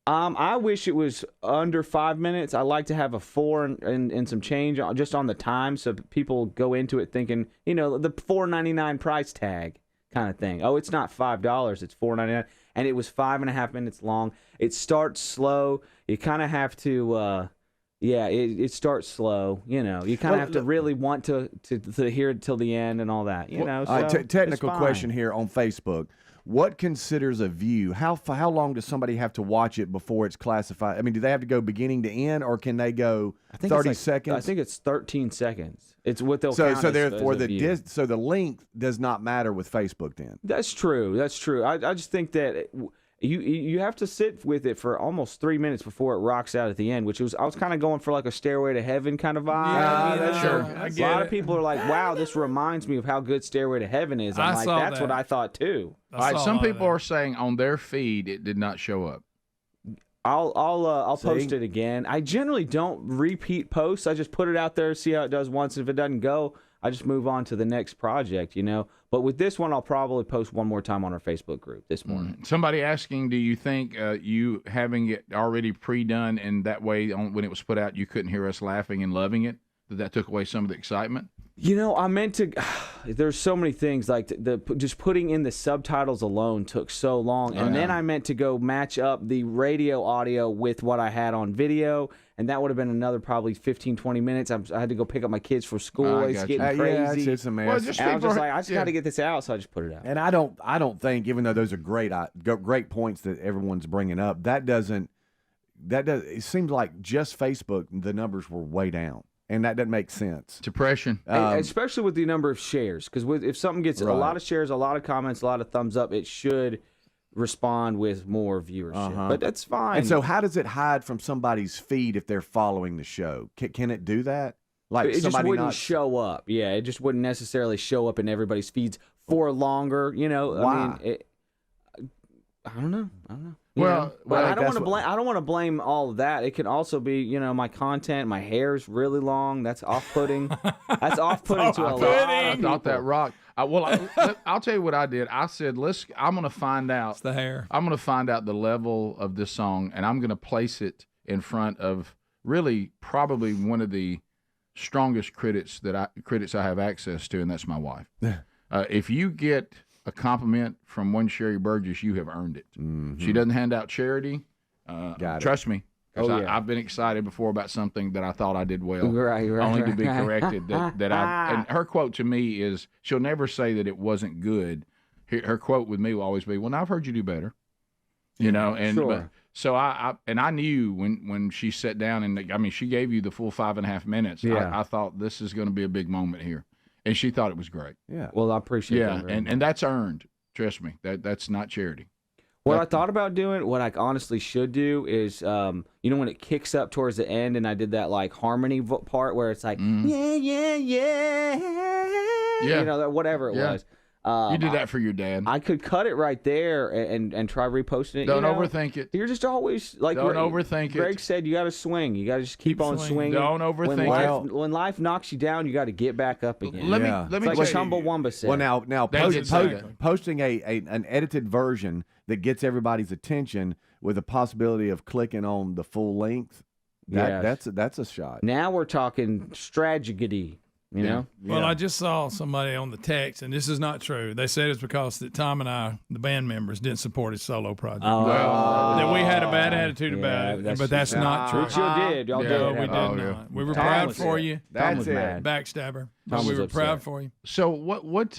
I wish it was under 5 minutes. I like to have a 4 and some change just on the time, so people go into it thinking, the $4.99 price tag kind of thing. Oh, it's not $5, it's $4.99, and it was 5.5 minutes long. It starts slow. You kind of have to, it starts slow. You kind of have to really want to hear it till the end and all that. Technical question here on Facebook. What considers a view? How long does somebody have to watch it before it's classified? I mean, do they have to go beginning to end, or can they go 30 seconds? I think it's 13 seconds. It's what they'll count therefore as a view. So the length does not matter with Facebook then. That's true. I just think that you have to sit with it for almost 3 minutes before it rocks out at the end, I was kind of going for like a Stairway to Heaven kind of vibe. Yeah, that's true. A lot of people are like, wow, this reminds me of how good Stairway to Heaven is. I'm like, that's what I thought too. All right, some people are saying on their feed it did not show up. I'll post it again. I generally don't repeat posts. I just put it out there, see how it does once. If it doesn't go, I just move on to the next project, But with this one, I'll probably post one more time on our Facebook group this morning. Somebody asking, do you think you having it already pre-done and that way when it was put out, you couldn't hear us laughing and loving it? That took away some of the excitement? I meant to. There's so many things like just putting in the subtitles alone took so long, and then I meant to go match up the radio audio with what I had on video, and that would have been another probably 15, 20 minutes. I had to go pick up my kids from school. It's getting crazy. It's a mess. Well, I was just like, I just got to get this out, so I just put it out. And I don't think, even though those are great points that everyone's bringing up, it seems like just Facebook, the numbers were way down. And that doesn't make sense. Depression. Especially with the number of shares. Because if something gets a lot of shares, a lot of comments, a lot of thumbs up, it should respond with more viewership. But that's fine. And so how does it hide from somebody's feed if they're following the show? Can it do that? Like it just wouldn't show up. Yeah, it just wouldn't necessarily show up in everybody's feeds for longer. Why? I don't know. Well, I don't want to blame. I don't want to blame all of that. It can also be, my content. My hair's really long. That's off-putting. That's off-putting to a lot. I thought that rocked. I'll tell you what I did. I said, I'm going to find out. It's the hair. I'm going to find out the level of this song, and I'm going to place it in front of really probably one of the strongest critics I have access to, and that's my wife. If you get a compliment from one Sherry Burgess, you have earned it. Mm-hmm. She doesn't hand out charity. Trust me. I've been excited before about something that I thought I did well, only to be corrected. And her quote to me is, she'll never say that it wasn't good. Her quote with me will always be, "Well, now I've heard you do better." And sure. So I knew when she sat down and she gave you the full 5.5 minutes. Yeah. I thought this is going to be a big moment here. And she thought it was great. Yeah. Well, I appreciate that. Yeah, and that's earned. Trust me, that's not charity. What I thought about doing, what I honestly should do is, when it kicks up towards the end, and I did that like harmony part where it's like, yeah, whatever it was. You did that for your dad. I could cut it right there and try reposting it. Don't overthink it. You're just always like. Don't overthink it. Greg said you got to swing. You got to just keep on swinging. Don't overthink it. When life knocks you down, you got to get back up again. Let me like Chumbawamba said. Well, now posting an edited version that gets everybody's attention with the possibility of clicking on the full length. That's a shot. Now we're talking strategy. You know? Well, I just saw somebody on the text, and this is not true. They said it's because that Tom and I, the band members, didn't support his solo project. That we had a bad attitude about it, but that's not true. But you did. Y'all did. We did not. We were proud for you. That's it. Backstabber. We were proud for you. So what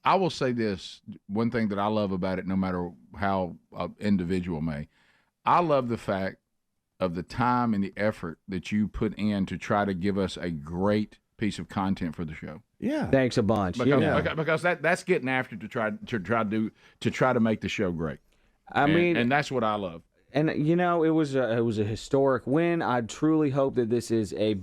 I will say this, one thing that I love about it, no matter how an individual may, I love the fact of the time and the effort that you put in to try to give us a great piece of content for the show. Yeah, thanks a bunch. Because that's getting after to try to make the show great. And that's what I love. And it was a historic win. I truly hope that this is a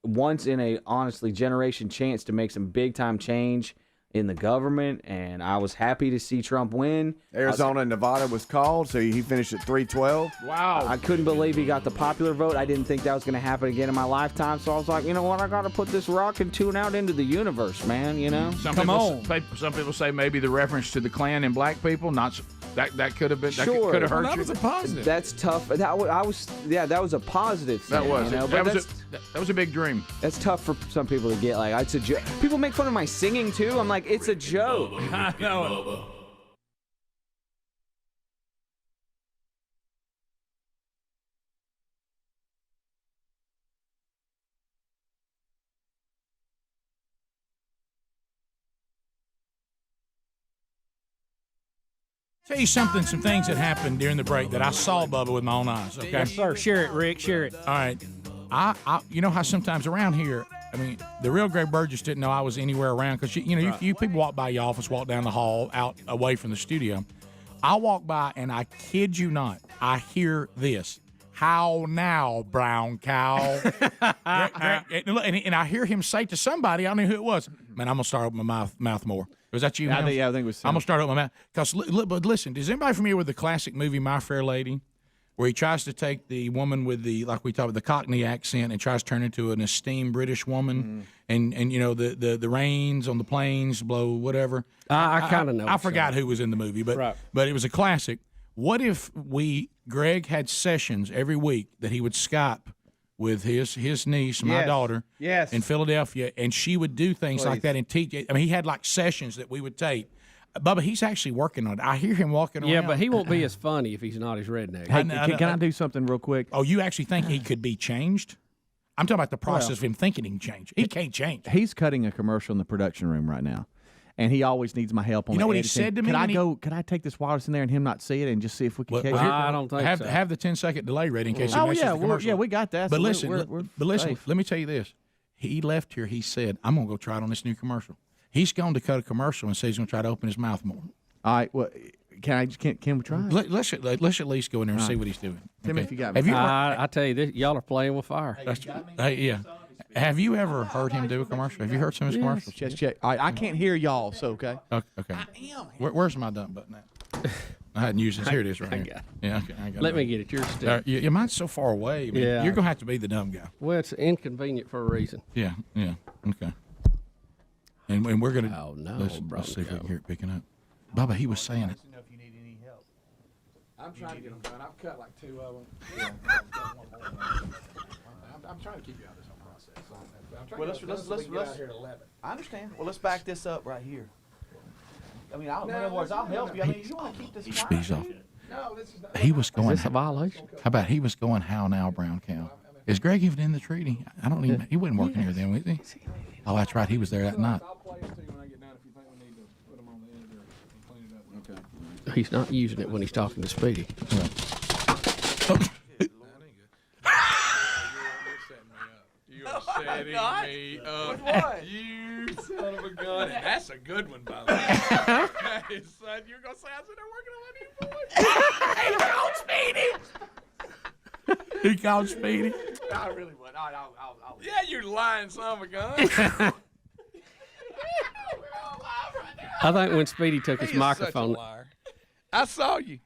once in a honestly generation chance to make some big time change. in the government, and I was happy to see Trump win. Arizona and Nevada was called, so he finished at 312. Wow. I couldn't believe he got the popular vote. I didn't think that was going to happen again in my lifetime, so I was like, you know what, I got to put this rock and tune out into the universe, man, you know? Some people say maybe the reference to the Klan and black people, that could have been, that Sure. could have hurt Well, that you. was a positive. That's tough. That was a positive thing. That was. You know? That was a big dream. That's tough for some people to get. Like, it's a joke. People make fun of my singing too. I'm like, it's a joke. I know. Tell you some things that happened during the break that I saw, Bubba, with my own eyes. Okay, Yes, sir. Share it, Rick. Share it. All right. I you know how sometimes around here, I mean, the real Greg Burgess didn't know I was anywhere around because you people walk by your office, walk down the hall, out away from the studio. I walk by and I kid you not, I hear this. How now, brown cow? and I hear him say to somebody, I don't know who it was. Man, I'm gonna start opening my mouth more. Was that you? I think it was. I'm gonna start opening my mouth because. But listen, is anybody familiar with the classic movie My Fair Lady, where he tries to take the woman with the the Cockney accent and tries to turn into an esteemed British woman, and the rains on the plains blow whatever. I kind of know. I forgot who was in the movie, but it was a classic. What if Greg had sessions every week that he would Skype with his niece, my daughter, in Philadelphia, and she would do things like that and teach. I mean, he had like sessions that we would tape. Bubba, he's actually working on it. I hear him walking around. Yeah, but he won't be as funny if he's not as redneck. Hey, can I do something real quick? Oh, you actually think he could be changed? I'm talking about the process of him thinking he can change. He can't change. He's cutting a commercial in the production room right now. And he always needs my help on You know the what he editing. said to me? Could I take this wireless in there and him not see it and just see if we can catch it? I don't think so. Have the 10-second delay ready in case he Oh, messes yeah, the commercial. we got that. But So listen, we're safe. Let me tell you this. He left here. He said, I'm going to go try it on this new commercial. He's going to cut a commercial and say he's going to try to open his mouth more. All right, well, can we try it? Let's at least go in there and see what he's doing. Tell me if you got me. Have you I tell you, this, y'all are playing with fire. yeah. Have you ever heard him do a commercial? Have you heard some of his commercials? Check. All right, I can't hear y'all, so okay. Okay. Where's my dump button at? I hadn't used it. Here it is right here. Yeah, okay. I got Let me get it. Yours still. Your mind's so far away. Man. Yeah. You're going to have to be the dumb guy. Well, it's inconvenient for a reason. Yeah. Okay. And we're going to. Oh, no. Let's see if we can hear it picking up. Bubba, he was saying it. I'm trying to get them done. I've cut like 2 of them. I'm trying to keep you out of this whole process. Well, let's here at 11. I understand. Well, let's back this up right here. I mean, in other words, I'll help you. I mean, you want to keep this He's off. No, this is not. He was going. Is this a violation? How about he was going? How now, brown cow? Is Greg even in the treaty? I don't even. He wasn't working here then, was he? Oh, that's right. He was there that night. I'll play it to you when I get done if you think we need to put them on the editor and clean it up. Okay. He's not using it when he's talking to Speedy. You are setting me up. With what? You son of a gun. That's a good one, by the way. Hey, son, you're going to say I was in there working on my new voice? He called Speedy. I really would. I'll Yeah, you lying son of a gun. I think when Speedy took his He is microphone. such a liar. I saw you.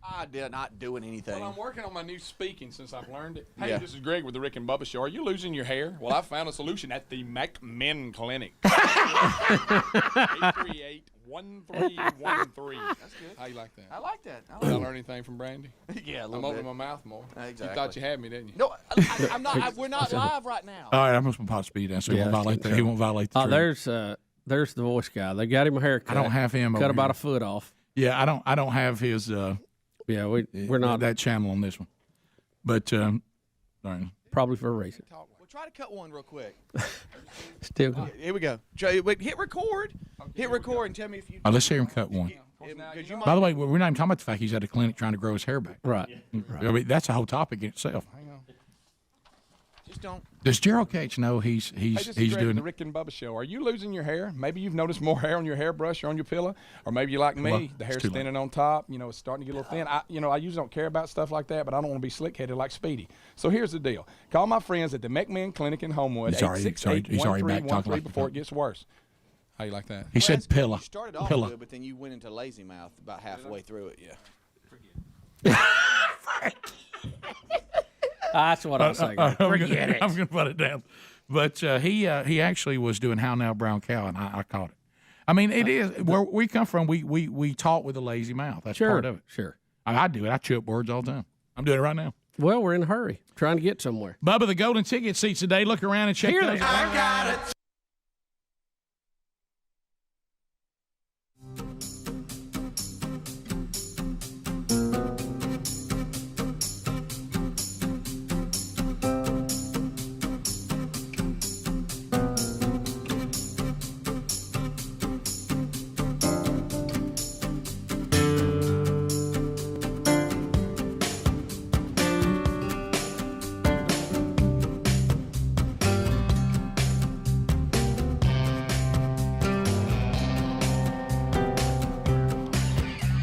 I did not doing anything. Well, I'm working on my new speaking since I've learned it. Hey, Yeah. this is Greg with the Rick and Bubba Show. Are you losing your hair? Well, I found a solution at the Men Clinic. 838-1313. That's good. How you like that? I like that. Did I learn anything from Brandy? Yeah, a I'm little opening bit. my mouth more. Exactly. You thought you had me, didn't you? No, I'm not. We're not live right now. All right, I'm going to put Speedy down so he won't violate that. He won't violate the treaty. There's the voice guy. They got him a haircut. I don't have him. Cut over about here. a foot off. Yeah, I don't have his. Yeah, we're not that channel on this one, but all right. Probably for a reason. We'll try to cut one real quick. Still good. Here we go. Hit record. Hit record and tell me if you. Let's hear him cut one. By the way, we're not even talking about the fact he's at a clinic trying to grow his hair back. Right. I mean, that's a whole topic in itself. Just don't. Does Gerald Cates know he's Hey, this is he's Greg doing with the Rick and Bubba Show. Are you losing your hair? Maybe you've noticed more hair on your hairbrush or on your pillow, or maybe you're like me. Well, the hair's it's too thinning on top. You know, it's starting to get a little thin. I usually don't care about stuff like that, but I don't want to be slick-headed like Speedy. So here's the deal: call my friends at the Men Clinic in Homewood. He's already back talking 868-1313 like before it gets worse. How you like that? He said pillow. You started off Pillow. good, but then you went into lazy mouth about halfway through it. Yeah. That's what I'm saying. Forget it. I'm going to put it down. But he actually was doing How Now Brown Cow, and I caught it. I mean, it is where we come from. We talk with a lazy mouth. That's part of it. Sure. I do it. I chew up words all the time. I'm doing it right now. Well, we're in a hurry, trying to get somewhere. Bubba, the golden ticket seats today. Look around and check Here those they out. are. I got it.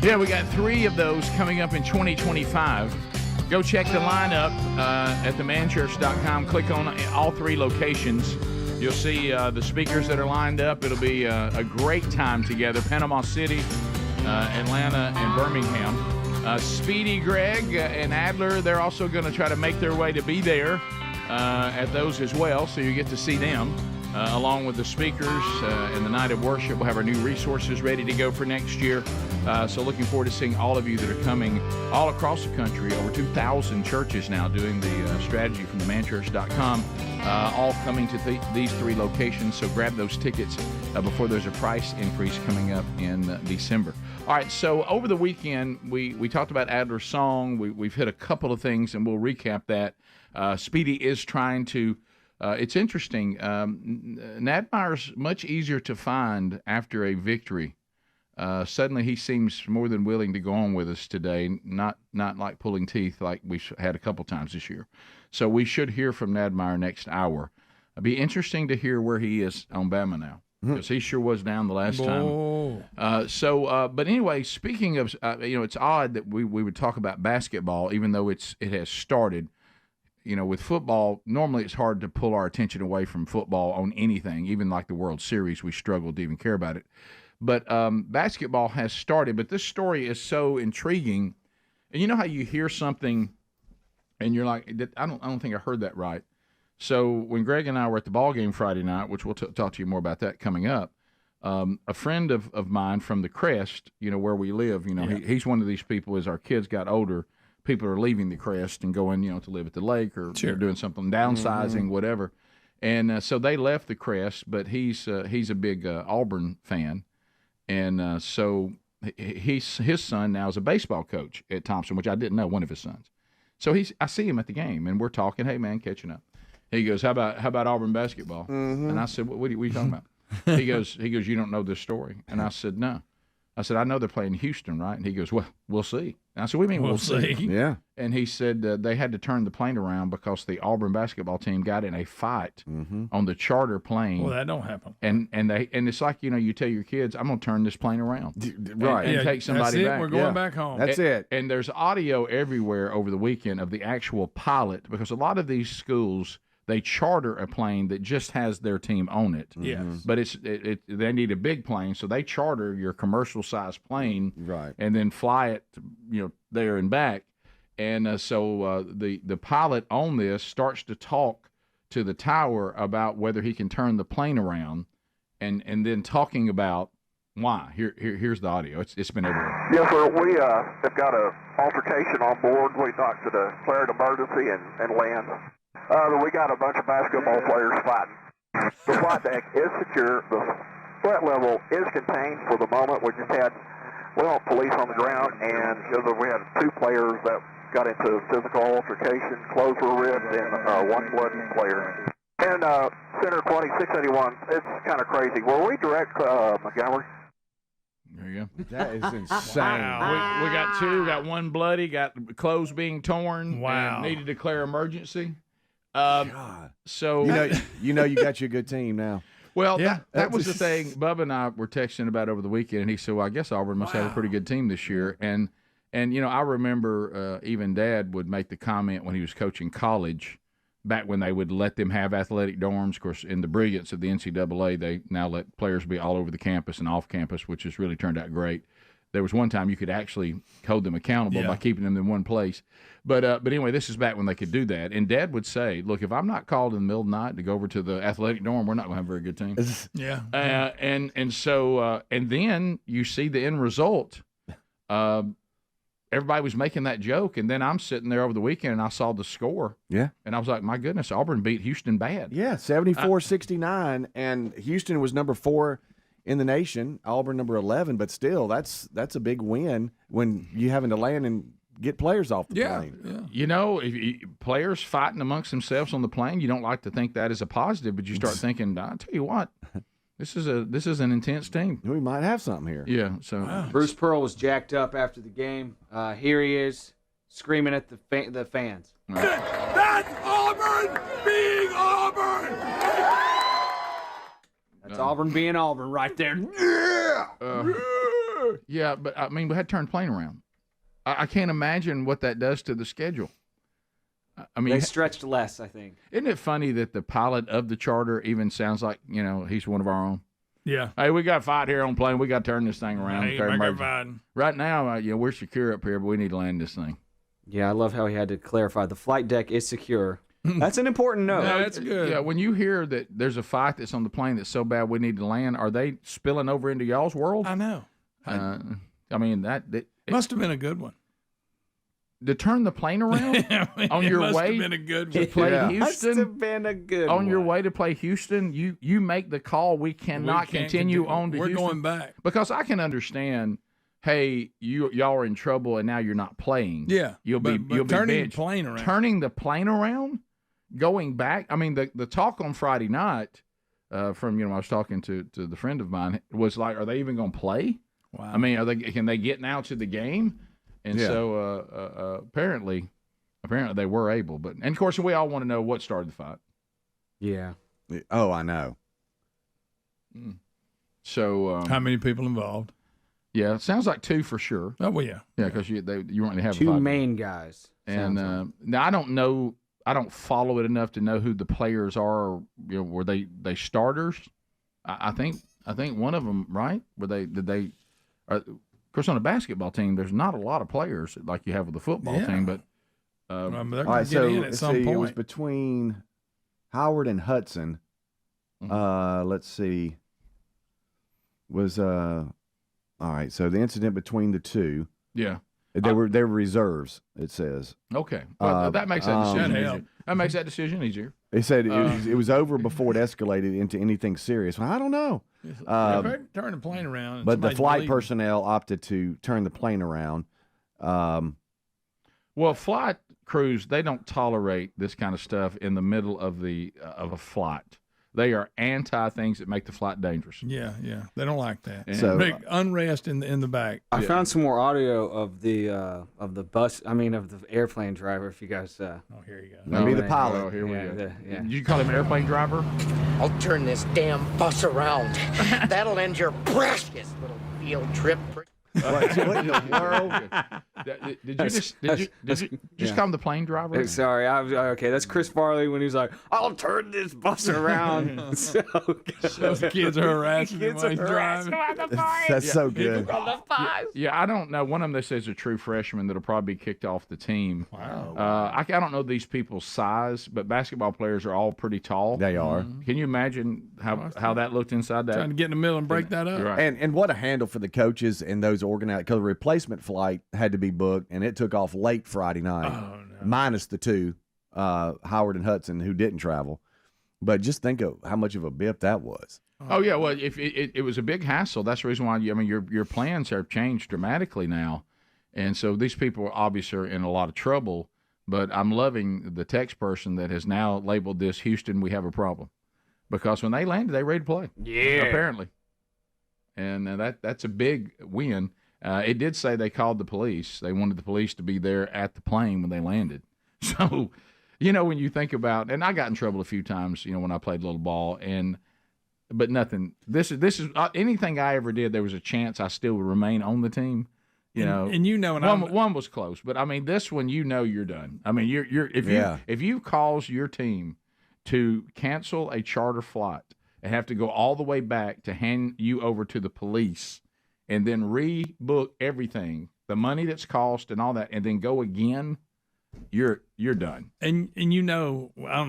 Yeah, we got 3 of those coming up in 2025. Go check the lineup at themanchurch.com. Click on all 3 locations. You'll see the speakers that are lined up. It'll be a great time together. Panama City, Atlanta, and Birmingham. Speedy, Greg, and Adler, they're also going to try to make their way to be there at those as well, so you get to see them. Along with the speakers and the night of worship. We'll have our new resources ready to go for next year. So looking forward to seeing all of you that are coming all across the country. Over 2,000 churches now doing the strategy from themanchurch.com, all coming to these 3 locations. So grab those tickets before there's a price increase coming up in December. All right, so over the weekend, we talked about Adler's song. We've hit a couple of things, and we'll recap that. Speedy is trying to it's interesting. Nadmeyer's much easier to find after a victory. Suddenly he seems more than willing to go on with us today, not like pulling teeth like we've had a couple times this year. So we should hear from Nadmeyer next hour. It'll be interesting to hear where he is on Bama now, because he sure was down the last time. But anyway, speaking of, it's odd that we would talk about basketball, even though it has started. With football, normally it's hard to pull our attention away from football on anything, even like the World Series. We struggle to even care about it. But basketball has started. But this story is so intriguing. And you know how you hear something and you're like, I don't think I heard that right. So when Greg and I were at the ball game Friday night, which we'll talk to you more about that coming up, a friend of mine from the Crest, where we live, he's one of these people as our kids got older, people are leaving the Crest and going, to live at the lake or they're doing something, downsizing, whatever. And so they left the Crest, but he's a big Auburn fan. And so his son now is a baseball coach at Thompson, which I didn't know, one of his sons. So I see him at the game, and we're talking, hey, man, catching up. He goes, how about Auburn basketball? And I said, what are you talking about? He goes, you don't know this story. And I said, no. I said, I know they're playing Houston, right? And he goes, well, we'll see. And I said, what do you mean we'll see? Yeah. And he said they had to turn the plane around because the Auburn basketball team got in a fight on the charter plane. Well, that don't happen. And it's like, you tell your kids, I'm going to turn this plane around. Right. And take somebody that's it. back. We're going back home. That's it. And there's audio everywhere over the weekend of the actual pilot, because a lot of these schools, they charter a plane that just has their team on it. Yes. But they need a big plane, so they charter your commercial-sized plane, right, and then fly it, there and back. And so the pilot on this starts to talk to the tower about whether he can turn the plane around, and then talking about why. Here's the audio. It's been everywhere. Yes, sir. We have got an altercation on board. We thought to declare an emergency and land. We got a bunch of basketball players fighting. The flight deck is secure. The threat level is contained for the moment. We just had, police on the ground, and we had 2 players that got into physical altercation. Clothes were ripped, and 1 bloody player. And Center 2681, it's kind of crazy. Were we direct Montgomery? There you go. That is insane. Wow. We got 2, got 1 bloody, got clothes being torn. Wow. And need to declare emergency. God. So you got you a good team now. Well, that was the thing. Bubba and I were texting about over the weekend, and he said, well, I guess Auburn must have a pretty good team this year. And I remember even Dad would make the comment when he was coaching college back when they would let them have athletic dorms. Of course, in the brilliance of the NCAA, they now let players be all over the campus and off campus, which has really turned out great. There was one time you could actually hold them accountable by keeping them in one place. But anyway, this is back when they could do that. And Dad would say, look, if I'm not called in the middle of the night to go over to the athletic dorm, we're not going to have a very good team. Yeah. And then you see the end result. Everybody was making that joke, and then I'm sitting there over the weekend, and I saw the score. Yeah. And I was like, my goodness, Auburn beat Houston bad. Yeah, 74-69, and Houston was number 4 in the nation, Auburn number 11, but still, that's a big win when you having to land and get players off the plane. Yeah. You know, players fighting amongst themselves on the plane, you don't like to think that is a positive, but you start thinking, I'll tell you what, this is an intense team. We might have something here. Yeah. So Bruce Pearl was jacked up after the game. Here he is, screaming at the fans. That's Auburn being Auburn! That's Auburn being Auburn right there. Yeah, but I mean, we had to turn the plane around. I can't imagine what that does to the schedule. I mean, they stretched less, I think. Isn't it funny that the pilot of the charter even sounds like, he's one of our own? Yeah. Hey, we got a fight here on plane. We got to turn this thing around. Right now, we're secure up here, but we need to land this thing. Yeah, I love how he had to clarify the flight deck is secure. That's an important note. Yeah, that's good. Yeah, when you hear that there's a fight that's on the plane that's so bad we need to land, are they spilling over into y'all's world? I know. I mean, it must have been a good one. To turn the plane around on your way have been a good to one. play Houston. Must have been a good on one. your way to play Houston, you make the call. We cannot continue on to We're Houston. going back. Because I can understand, hey, y'all are in trouble and now you're not playing. Yeah. You'll be turning benched. the plane around. Turning the plane around, going back. I mean, the talk on Friday night from I was talking to the friend of mine was like, are they even going to play? Wow. I mean, can they get now to the game? And so apparently they were able. But and of course we all want to know what started the fight. Yeah. Oh, I know. So how many people involved? Yeah, it sounds like 2 for sure. Oh well, yeah. Yeah, because you weren't going to have 2 a fight. main guys. And now I don't know. I don't follow it enough to know who the players are. Were they starters? I think one of them, right? Of course, on a basketball team, there's not a lot of players like you have with the football team. But they're going to right, get in at some point. It was between Howard and Hudson. Let's see. Was all right. So the incident between the two. Yeah. They were reserves. It says. Okay, well, that makes that decision easier. That makes that decision easier. They said it was over before it escalated into anything serious. Well, I don't know. Turn the plane around. But the flight personnel opted to turn the plane around. Well, flight crews, they don't tolerate this kind of stuff in the middle of a flight. They are anti things that make the flight dangerous. Yeah. They don't like that. So, big unrest in the back. I found some more audio of the bus. I mean, of the airplane driver. If you guys. Oh, here you go. Maybe the pilot. Oh, here we go. Yeah. Did you call him airplane driver? I'll turn this damn bus around. That'll end your precious little field trip. What in the world? Did you just call him the plane driver? Sorry, okay. That's Chris Farley when he was like, "I'll turn this bus around." So the kids are harassing him while he's driving. That's so good. Yeah, I don't know. One of them they say is a true freshman that'll probably be kicked off the team. Wow. I don't know these people's size, but basketball players are all pretty tall. They are. Can you imagine how that looked inside that? Trying to get in the middle and break that up. Right. And what a handle for the coaches and those organized, because the replacement flight had to be booked, and it took off late Friday night, minus the 2, Howard and Hudson, who didn't travel. But just think of how much of a bip that was. Oh yeah, well, if it was a big hassle, that's the reason why. Your plans have changed dramatically now, and so these people obviously are in a lot of trouble. But I'm loving the text person that has now labeled this Houston. We have a problem, because when they landed, they ready to play. Yeah, apparently, and that's a big win. It did say they called the police. They wanted the police to be there at the plane when they landed. So, when you think about, and I got in trouble a few times, when I played little ball, but nothing. This is anything I ever did. There was a chance I still would remain on the team. You know, and one was close, but I mean, this one, you're done. I mean, if you cause your team to cancel a charter flight and have to go all the way back to hand you over to the police and then rebook everything, the money that's cost and all that, and then go again, you're done. And I don't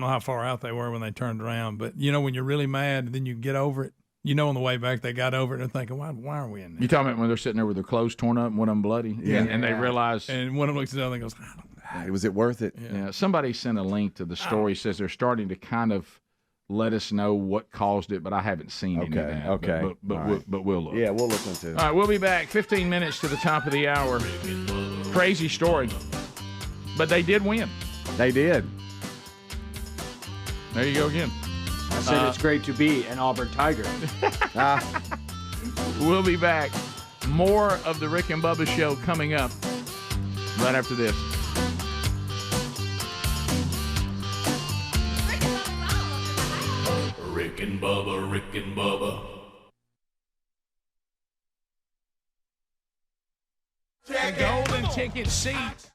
know how far out they were when they turned around, but when you're really mad and then you get over it, on the way back they got over it and they're thinking, why are we in there? You talking about when they're sitting there with their clothes torn up and one of them bloody, and they realize, and one of them looks at the other and goes, was it worth it? Yeah. Somebody sent a link to the story. Says they're starting to kind of let us know what caused it, but I haven't seen any of that. Okay. But we'll look. Yeah, we'll look into it. All right, we'll be back. 15 minutes to the top of the hour. Crazy story. But they did win. They did. There you go again. I said it's great to be an Auburn Tiger. We'll be back. More of the Rick and Bubba Show coming up right after this. Rick and Bubba, Rick and Bubba. The golden ticket seats.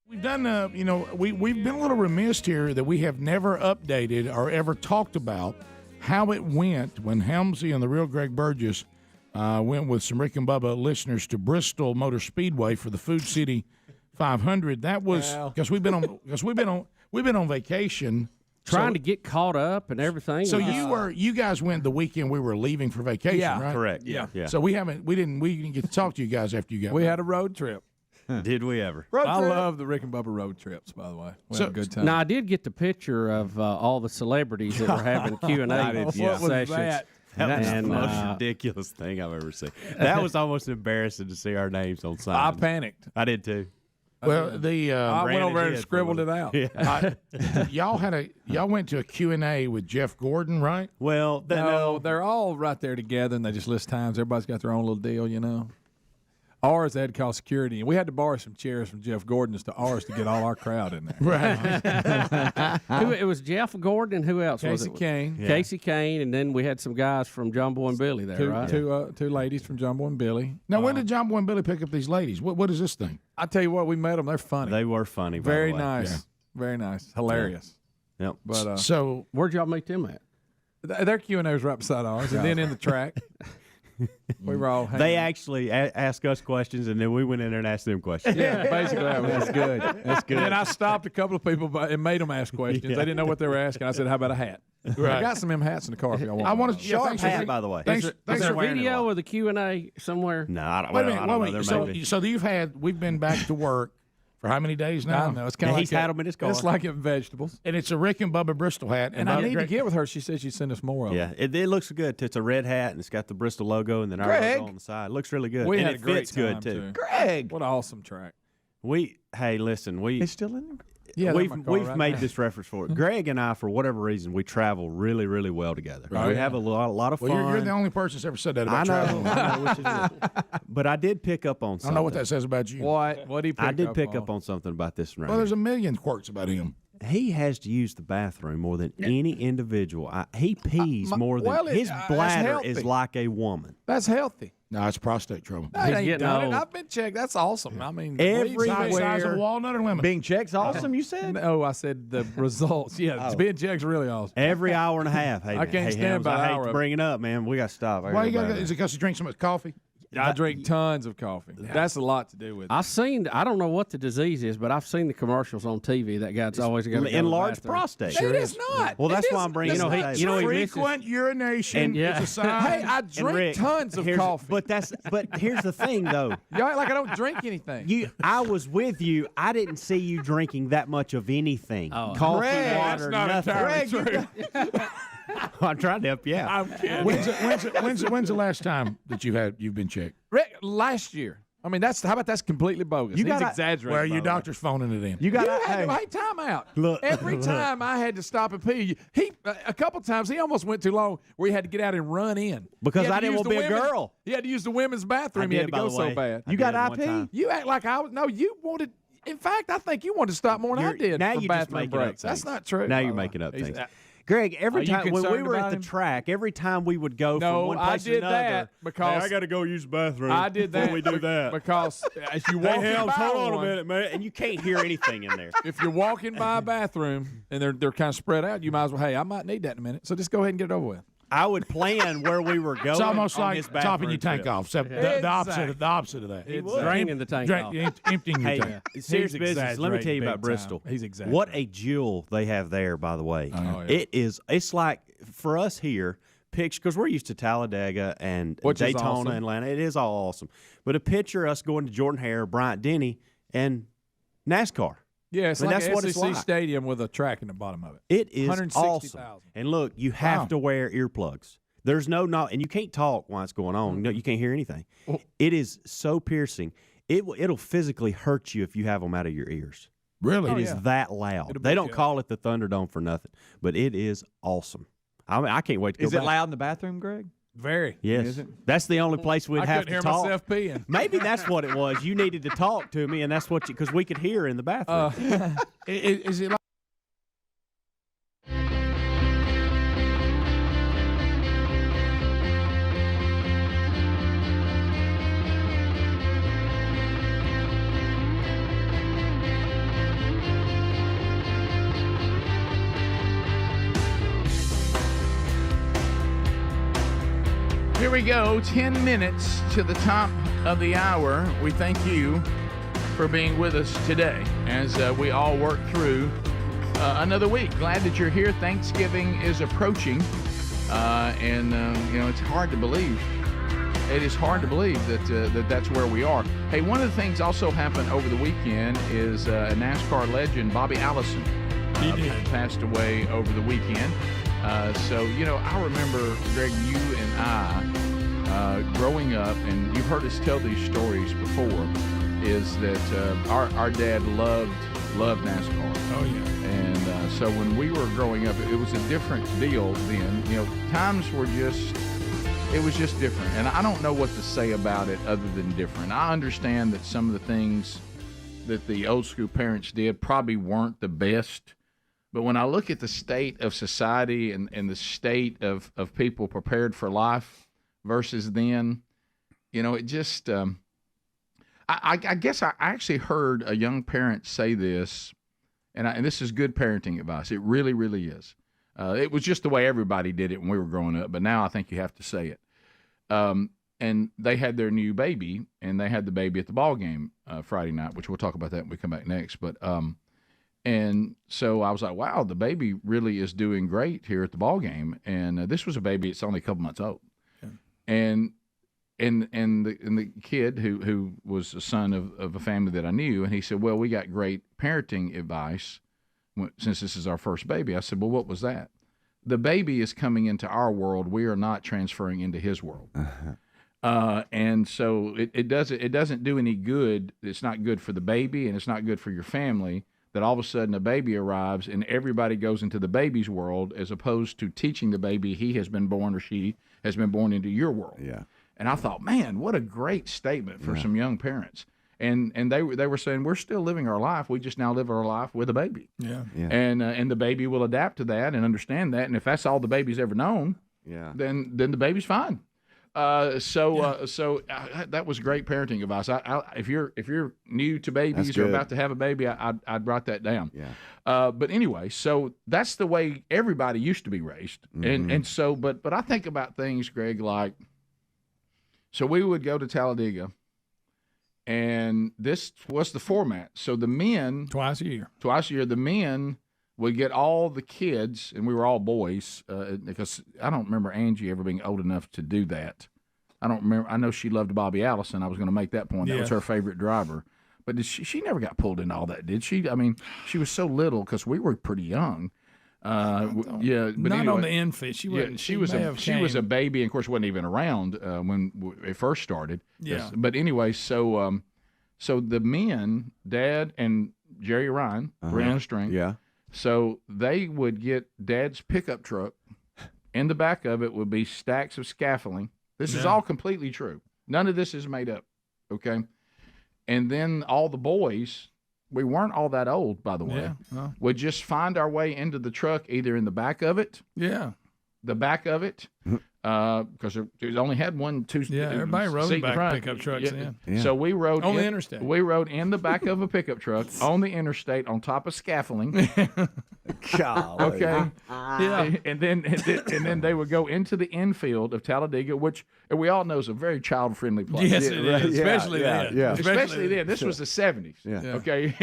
We've done, we've been a little remiss here that we have never updated or ever talked about how it went when Helmsy and the real Greg Burgess went with some Rick and Bubba listeners to Bristol Motor Speedway for the Food City 500. That was because we've been on vacation, trying to get caught up and everything. So you guys went the weekend we were leaving for vacation, right? Correct. Yeah. So we didn't get to talk to you guys after you got. We back. had a road trip. Did we ever? I love the Rick and Bubba road trips, by the way. We had a good time. Now, I did get the picture of all the celebrities that were having Q&A sessions. That was the most ridiculous thing I've ever seen. That was almost embarrassing to see our names on signs. I panicked. I did too. Well, I went over and scribbled it out. Yeah. Y'all went to a Q&A with Jeff Gordon, right? Well, no, they're all right there together, and they just list times. Everybody's got their own little deal, Ours, they had to call security, and we had to borrow some chairs from Jeff Gordon's to ours to get all our crowd in there. Right. It was Jeff Gordon. Who else was it? Casey Kane. Yeah. Casey Kane, and then we had some guys from Jumbo and Billy there, right? Two ladies from Jumbo and Billy. Now, when did Jumbo and Billy pick up these ladies? What is this thing? I tell you what, we met them. They're funny. They were funny. By Very the way. nice. Yeah. Very nice. Hilarious. Yep. But so where'd y'all meet them at? Their Q&A was right beside ours, and then in the track. We were all hanging. They actually asked us questions, and then we went in there and asked them questions. Yeah, basically that's good. That's good. And then I stopped a couple of people and made them ask questions. Yeah. They didn't know what they were asking. I said, "How about a hat?" Right. I got some of them hats in the car if y'all want. I want one. to Sharp hat, by the way. Thanks Is for there a wearing it video all. of the Q&A somewhere? No, I don't, Wait a I minute. don't Wait, know. so, There may be. so we've been back to work for how many days now? I know it's kind of He's like had them in his car. It's like eating vegetables. And it's a Rick and Bubba Bristol hat. And I Bubba- need to get with her. She said she'd send us more of them. Yeah, it looks good too. It's a red hat, and it's got the Bristol logo, and then our Greg. logo on the side. It looks really good. We and had it a great fits good time, too. Greg, what an awesome track. Hey, listen, It's still in there. Yeah, they're in my car we've right made now. this reference for it. Greg and I, for whatever reason, we travel really, really well together. Right. We have a lot of fun. Well, you're the only person that's ever said that about traveling. I know, which is weird. But I did pick up on I something. don't know what that says about you. What do you pick I did up pick on? up on something about this right Well, here. there's a million quirks about him. He has to use the bathroom more than any individual. He pees more than well, his that's bladder healthy. is like a woman. That's healthy. No, it's prostate trouble. That ain't getting done it. old. I've been checked. That's awesome. I mean, Everywhere. Size of walnut or lemon? Being check's awesome, you said? No, I said the results. Yeah, being check's really awesome. Every hour and a half. Hey, I can't stand Helms, by I an hate hour to of bring it up, man. We got to stop. Why you got? Is it because you drink so much coffee? I drink tons of coffee. That's a lot to do with it. I don't know what the disease is, but I've seen the commercials on TV. That guy's always got to go to the enlarged bathroom. prostate. It is not. Well, that's It why is- I'm bringing. Listen, he Frequent urination And- is a sign. Hey, I And drink Rick, tons of here's- coffee. But here's the thing, though. You act like I don't drink anything. I was with you. I didn't see you drinking that much of anything. Coffee, Greg, water, that's not nothing. entirely true. I'm trying to help you out. I'm kidding. When's the last time that you've been checked? Rick, last year. I mean, how about that's completely bogus? You He's gotta- exaggerating. Well, by your the way. doctor's phoning it in. You got Hey, time out. Look. Every time I had to stop and pee, a couple times he almost went too long where he had to get out and run in Because He had I to didn't use want the to be a women's- girl. He had to use the women's bathroom. I He had did, to by go the so way. bad. You got did one IP? time. You act like I was. No, you wanted. In fact, I think you wanted to stop more than I did. Now for you're just bathroom making up breaks. That's things. not true. Now by you're the way. making up He's- things. Greg, every Are you time when we concerned were at about the him? track, every time we would go from one place I did to another. that because I got to go use the bathroom. I did that. When we do that because as you walk Hey, Helms, by hold on one, a minute, man, and you can't hear anything in there. If you're walking by a bathroom and they're kind of spread out, you might as well. Hey, I might need that in a minute, so just go ahead and get it over with. I would plan where we were going. It's almost on like his topping your bathroom tank trip. off, except the opposite of that. He It's was. Draining the tank off. Emptying your Hey, tank. serious He's business. Let me tell you exaggerating about big Bristol. time. He's exaggerating. What a jewel they have there, by the way. yeah. It is. It's like for us here, picture because we're used to Talladega and Which is Daytona, awesome. Atlanta. It is all awesome. But a picture us going to Jordan Hare, Bryant Denny, and NASCAR. Yeah, it's I mean, like that's an what it's SEC like. stadium with a track in the bottom of it. It is 160,000. awesome. And look, you have Wow. to wear earplugs. There's no and you can't talk while it's going on. No, you can't hear anything. It is so piercing. It'll physically hurt you if you have them out of your ears. Really? It is that loud. They don't call it the Thunderdome for nothing, but it is awesome. I mean, I can't wait to go Is it back. loud in the bathroom, Greg? Very. Yes, Is it? that's the only place we'd I have couldn't to hear talk. myself peeing. Maybe that's what it was. You needed to talk to me, and that's what because we could hear in the bathroom. Is it like? Here we go, 10 minutes to the top of the hour. We thank you for being with us today as we all work through another week. Glad that you're here. Thanksgiving is approaching, and it's hard to believe. It is hard to believe that that's where we are. Hey, one of the things also happened over the weekend is a NASCAR legend, Bobby Allison, passed away over the weekend. So, I remember, Greg, you and I, growing up, and you've heard us tell these stories before, is that our dad loved NASCAR. Oh, yeah. And So when we were growing up, it was a different deal then. Times were it was just different. And I don't know what to say about it other than different. I understand that some of the things that the old school parents did probably weren't the best. But when I look at the state of society and the state of people prepared for life versus then, it just, I guess I actually heard a young parent say this, and this is good parenting advice. It really, really is. It was just the way everybody did it when we were growing up, but now I think you have to say it. And they had their new baby, and they had the baby at the ball game Friday night, which we'll talk about that when we come back next. But and so I was like, wow, the baby really is doing great here at the ball game. And this was a baby; it's only a couple months old. Yeah. And the kid who was a son of a family that I knew, and he said, well, we got great parenting advice since this is our first baby. I said, well, what was that? The baby is coming into our world. We are not transferring into his world. And so it doesn't do any good. It's not good for the baby, and it's not good for your family that all of a sudden a baby arrives and everybody goes into the baby's world as opposed to teaching the baby he has been born or she has been born into your world. Yeah. And I thought, man, what a great statement for some young parents. And they were saying, we're still living our life. We just now live our life with a baby. Yeah. And the baby will adapt to that and understand that. And if that's all the baby's ever known, then the baby's fine. So that was great parenting advice. If you're new to babies or about to have a baby, I'd write that down. Yeah. But anyway, so that's the way everybody used to be raised. Mm-hmm. And so, but I think about things, Greg, like, so we would go to Talladega, and this was the format. So the men twice a year, the men would get all the kids, and we were all boys, because I don't remember Angie ever being old enough to do that. I don't remember. I know she loved Bobby Allison. I was going to make that point. That was her favorite driver. But she never got pulled into all that, did she? I mean, she was so little because we were pretty young. But not anyway, on the infant. She was a baby, and of course wasn't even around when it first started. Yeah. But anyway, so the men, Dad and Jerry Ryan, were on a string. Yeah. So they would get Dad's pickup truck. In the back of it would be stacks of scaffolding. This is all completely true. None of this is made up. Okay. And then all the boys we weren't all that old, by the way. Yeah, no. We'd just find our way into the truck, either in the back of it. Yeah. The back of it. Because it only had two. Yeah, everybody rode seat in back front. pickup trucks then. Yeah. So we rode On the interstate. We rode in the back of a pickup truck on the interstate on top of scaffolding. Golly. Okay. Yeah. And then they would go into the infield of Talladega, which we all know is a very child friendly place. Yes, it is. Especially then. Yeah. Especially then. This was the 70s. Yeah. Okay.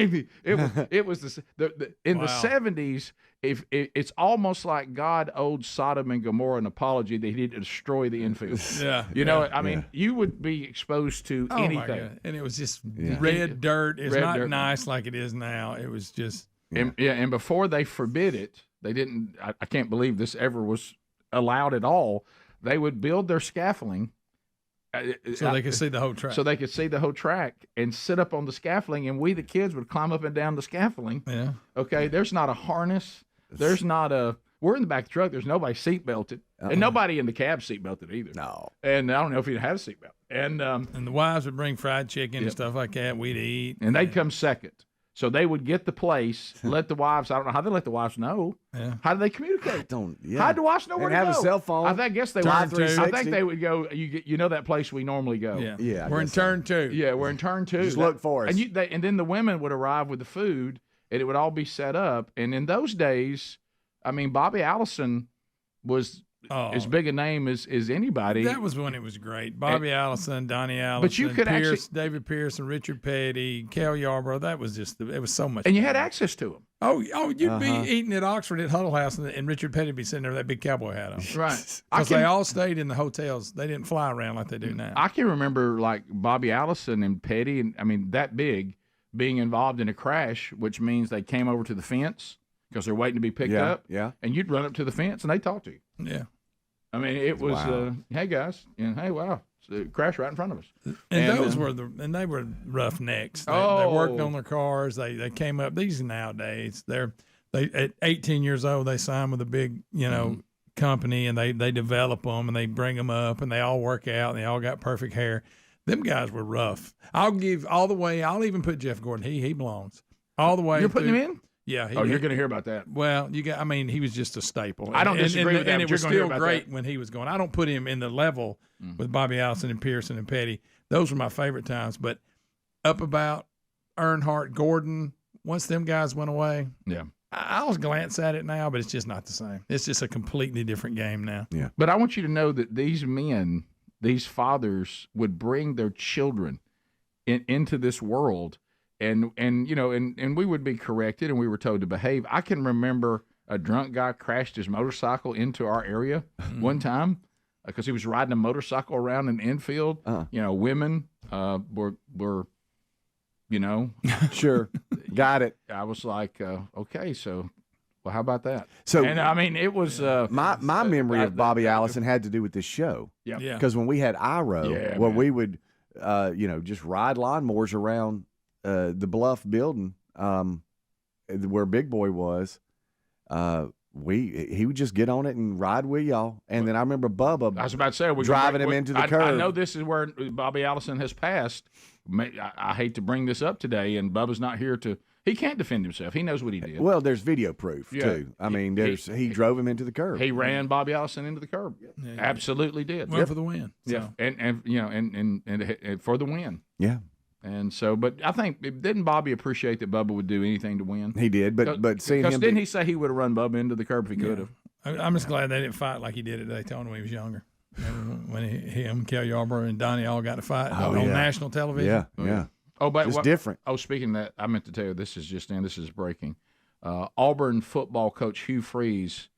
It was in the 70s. If it's almost like God owed Sodom and Gomorrah an apology that he didn't destroy the infield. Yeah. You know, I mean, you would be exposed to Oh, my anything. God. And it was just red dirt. It's Red not dirt. nice like it is now. It was just. And before they forbid it, they didn't. I can't believe this ever was allowed at all. They would build their scaffolding So they could see the whole track. So they could see the whole track and sit up on the scaffolding, and we, the kids, would climb up and down the scaffolding. Yeah. Okay. There's not a harness. There's not a. We're in the back of the truck. There's nobody seat belted, and nobody in the cab seat belted either. No. And I don't know if he'd had a seat belt. And the wives would bring fried chicken and stuff like that. We'd eat. And they'd come second. So they would get the place, let the wives. I don't know how they let the wives know. Yeah. How do they communicate? Yeah. How did the wives know where They to have go? a cell phone. I guess they Turn would. 360. I think they would go. You know that place we normally go. Yeah. Yeah, I We're in guess so. turn 2. Yeah, we're in turn 2. Just look for us. And then the women would arrive with the food, and it would all be set up. And in those days, I mean, Bobby Allison was as big a name as anybody. That was when it was great. Bobby Allison, Donnie Allison, But you could David Pierce, and Richard Petty, Cal Yarborough. That was just it was so much. And you fun. had access to them. Oh, you'd be eating at Oxford at Huddle House, and Richard Petty would be sitting there with that big cowboy hat on. Right. Because they all stayed in the hotels. They didn't fly around like they do now. I can remember like Bobby Allison and Petty, and I mean that big, being involved in a crash, which means they came over to the fence because they're waiting to be picked up. Yeah. And you'd run up to the fence and they talk to you. Yeah. I mean, it was, Wow. hey guys, and hey, wow, it's a crash right in front of us. And those were they were roughnecks. They worked on their cars. They came up. These nowadays they at 18 years old they sign with a big company, and they develop them and they bring them up, and they all work out and they all got perfect hair. Them guys were rough. I'll give all the way. I'll even put Jeff Gordon. He belongs all the way. You're putting him in? Yeah. You're going to hear about that. Well, I mean, he was just a staple. I don't disagree with that, and but it was you're gonna hear still about great that. when he was going. I don't put him in the level with Bobby Allison and Pearson and Petty. Those were my favorite times. But up about Earnhardt, Gordon, once them guys went away, yeah, I'll glance at it now, but it's just not the same. It's just a completely different game now. Yeah. But I want you to know that these men, these fathers, would bring their children into this world. And we would be corrected, and we were told to behave. I can remember a drunk guy crashed his motorcycle into our area one time because he was riding a motorcycle around an infield. Women were Sure. Got it. I was like, okay, so well, how about that? So, and I mean, it was my memory of Bobby Allison had to do with this show. Yeah. Because when we had IRO, we would, just ride lawnmowers around the Bluff building where Big Boy was. He would just get on it and ride with y'all. And then I remember Bubba. I was about to say, driving him into the curb. I know this is where Bobby Allison has passed. I hate to bring this up today, and Bubba's not here to. He can't defend himself. He knows what he did. Well, there's video proof too. I mean, he drove him into the curb. He ran Bobby Allison into the curb. Yeah, absolutely did. Went for the win. Yeah, So. and for the win. Yeah. And so, but I think didn't Bobby appreciate that Bubba would do anything to win? He did, but seeing him, didn't he say he would have run Bubba into the curb if he could have? I'm just glad they didn't fight like he did at Daytona when he was younger. Remember when him, Cal Yarborough, and Donnie all got to fight on national television? Yeah. Oh, but it's different. Oh, speaking of that, I meant to tell you, this is breaking. Auburn football coach Hugh Freeze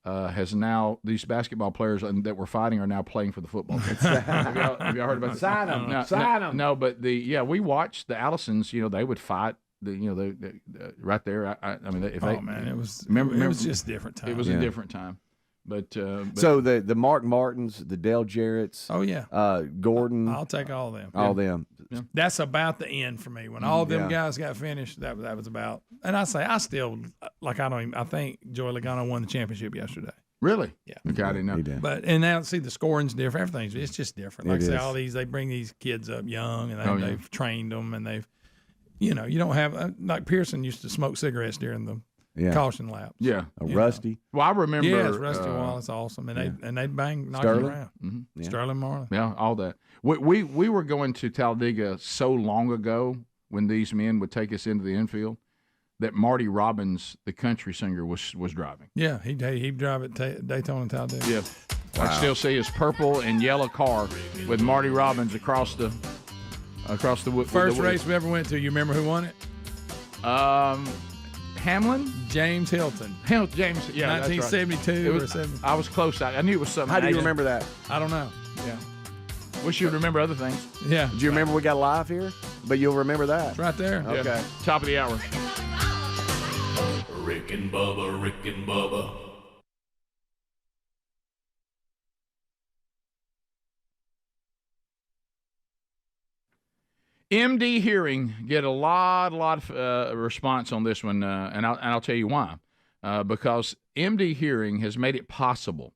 has now, these basketball players that were fighting are now playing for the football team. Have y'all heard about that? Sign them. No, but we watched the Allisons, they would fight. Right there. I mean, if it was remember, just a different time. It was a different time. But so the Mark Martins, the Dale Jarretts, Gordon, I'll take all of them. All them. Yeah. That's about the end for me. When all them guys got finished, that was about. And I think Joey Logano won the championship yesterday. Really? Yeah. Okay, I didn't know. He did. But and now see the scoring's different. It's just different. Like It I say, is. all these they bring these kids up young and they've trained them and they've. you don't have like Pearson used to smoke cigarettes during the caution laps. Yeah, Rusty. Well, I remember. Yes, Rusty Wallace, awesome, and they bang knocking Sterling? around. Mm-hmm. Sterling Marlin. Yeah, all that. We were going to Talladega so long ago when these men would take us into the infield that Marty Robbins, the country singer, was driving. Yeah, he'd drive at Daytona and Talladega. Yeah, I still see his purple and yellow car with Marty Robbins across the First race we ever went to. You remember who won it? Hamlin? James Hilton. James, yeah, 1972 or 70. I was close. I knew it was something. How do you remember that? I don't know. Yeah. Wish you'd remember other things. Yeah. Do you remember we got live here? But you'll remember that. It's right there. Okay. Yeah. Top of the hour. Rick and Bubba, Rick and Bubba. MD Hearing get a lot of response on this one, and I'll tell you why. Because MD Hearing has made it possible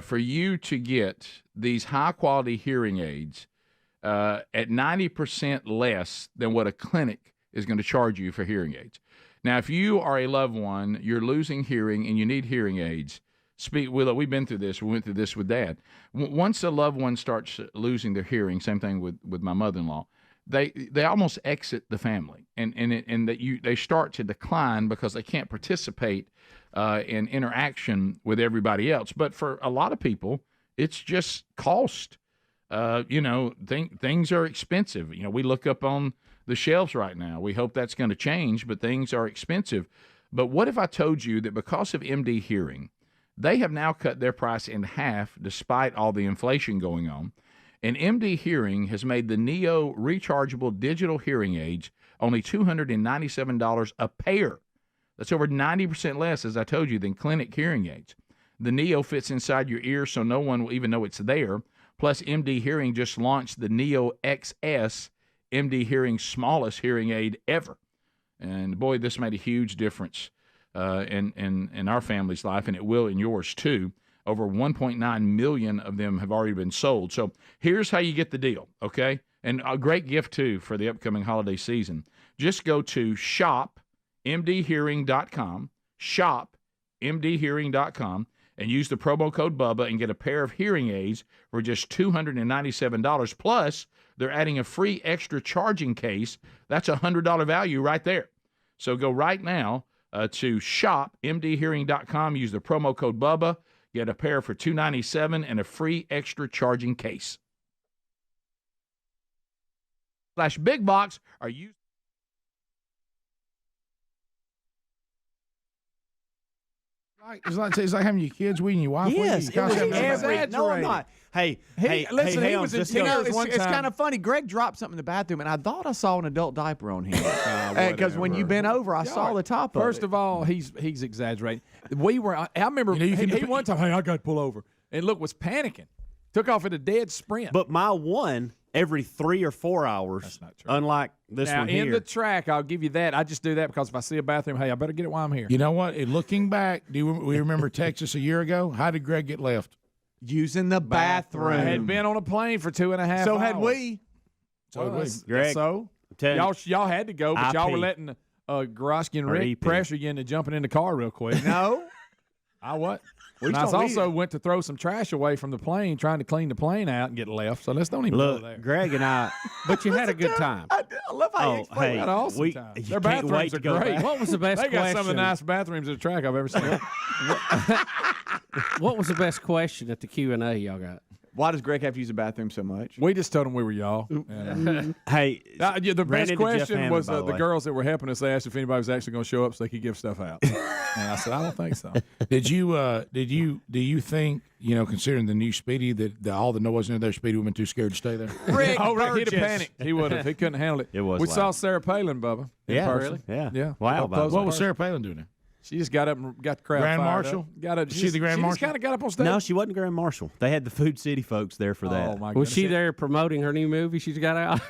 for you to get these high-quality hearing aids at 90% less than what a clinic is going to charge you for hearing aids. Now, if you are a loved one, you're losing hearing, and you need hearing aids, we've been through this. We went through this with Dad. Once a loved one starts losing their hearing, same thing with my mother-in-law, they almost exit the family, and they start to decline because they can't participate in interaction with everybody else. But for a lot of people, it's just cost. Things are expensive. We look up on the shelves right now. We hope that's going to change, but things are expensive. But what if I told you that because of MD Hearing, they have now cut their price in half despite all the inflation going on? And MD Hearing has made the Neo rechargeable digital hearing aids only $297 a pair. That's over 90% less, as I told you, than clinic hearing aids. The Neo fits inside your ear so no one will even know it's there. Plus, MD Hearing just launched the Neo XS, MD Hearing's smallest hearing aid ever. And boy, this made a huge difference in our family's life, and it will in yours too. Over 1.9 million of them have already been sold. So here's how you get the deal, okay? And a great gift, too, for the upcoming holiday season. Just go to shopmdhearing.com, shopmdhearing.com, and use the promo code Bubba and get a pair of hearing aids for just $297. Plus, they're adding a free extra charging case. That's a $100 value right there. So go right now to shopmdhearing.com, use the promo code Bubba, get a pair for $297 and a free extra charging case. /Big Box are used. It's like having your kids weeding your wife. Yes, it was no, I'm not. Hey, listen, hey, he was just it's kind of funny. Greg dropped something in the bathroom, and I thought I saw an adult diaper on him. Because when you bent over, I saw the top of it. First of all, he's exaggerating. I remember he one time, hey, I got to pull over. And look, was panicking. Took off at a dead sprint. But my one every 3 or 4 hours. That's not true. Unlike this one here. Now, in the track, I'll give you that. I just do that because if I see a bathroom, hey, I better get it while I'm here. You know what? Looking back, we remember Texas a year ago? How did Greg get left? Using the bathroom. I had been on a plane for 2.5 hours. So had we. Greg, so y'all had to go, but y'all were letting Gorosky and Rick pressure you into jumping in the car real quick. No. I what? And I also went to throw some trash away from the plane, trying to clean the plane out and get left. So let's don't even go there. Greg and I. But you had a good time. I love how you explained Had an awesome time. Their bathrooms are great. What was the best They question? got some of the nice bathrooms at the track I've ever seen. What was the best question at the Q&A y'all got? Why does Greg have to use the bathroom so much? We just told him we were y'all. Hey, the best question was the girls that were helping us asked if anybody was actually going to show up so they could give stuff out. And I said, I don't think so. Do you think, considering the new Speedy, that all the noise in there, Speedy would have been too scared to stay there? Rick, he'd have panicked. He would have. He couldn't handle it. It was We loud. saw Sarah Palin, Bubba. Yeah, person. really? Yeah. Wow. What was Sarah Palin doing there? She just got up and got the crowd Grand fired Marshal? up. She the Grand She Marshal? just kind of got up on stage. No, she wasn't Grand Marshal. They had the Food City folks there for that. Oh, my Was goodness. she there promoting her new movie she's got out?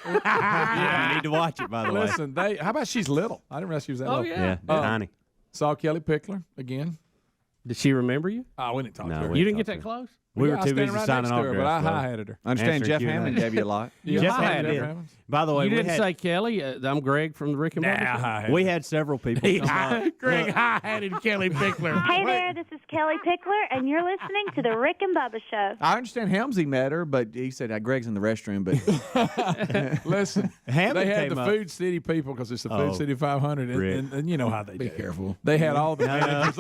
Yeah, you need to watch it, by the way. Listen, how about she's little? I didn't realize she was that little. Yeah, tiny. Saw Kelly Pickler again. Did she remember you? Oh, we didn't talk to her. You didn't get that close? We were I was too standing busy right signing next to her, autographs. but I bro. hi-hatted her. I understand Answering Jeff Q&A. Hammond gave you a lot. Jeff hi-hatted Hammond did. Hammond. By the way, You we didn't had, say Kelly. I'm Greg from the Rick and Bubba Show. hi-hatted we her. had several people. come up. Greg hi-hatted Kelly Pickler. Hey there, this is Kelly Pickler, and you're listening to the Rick and Bubba Show. I understand Helmsy met her, but he said Greg's in the restroom. But Listen, Hammond they had came the up. Food City people because it's the Food Oh, City 500, Rick. and you know how they be do. careful. They had all the No, managers.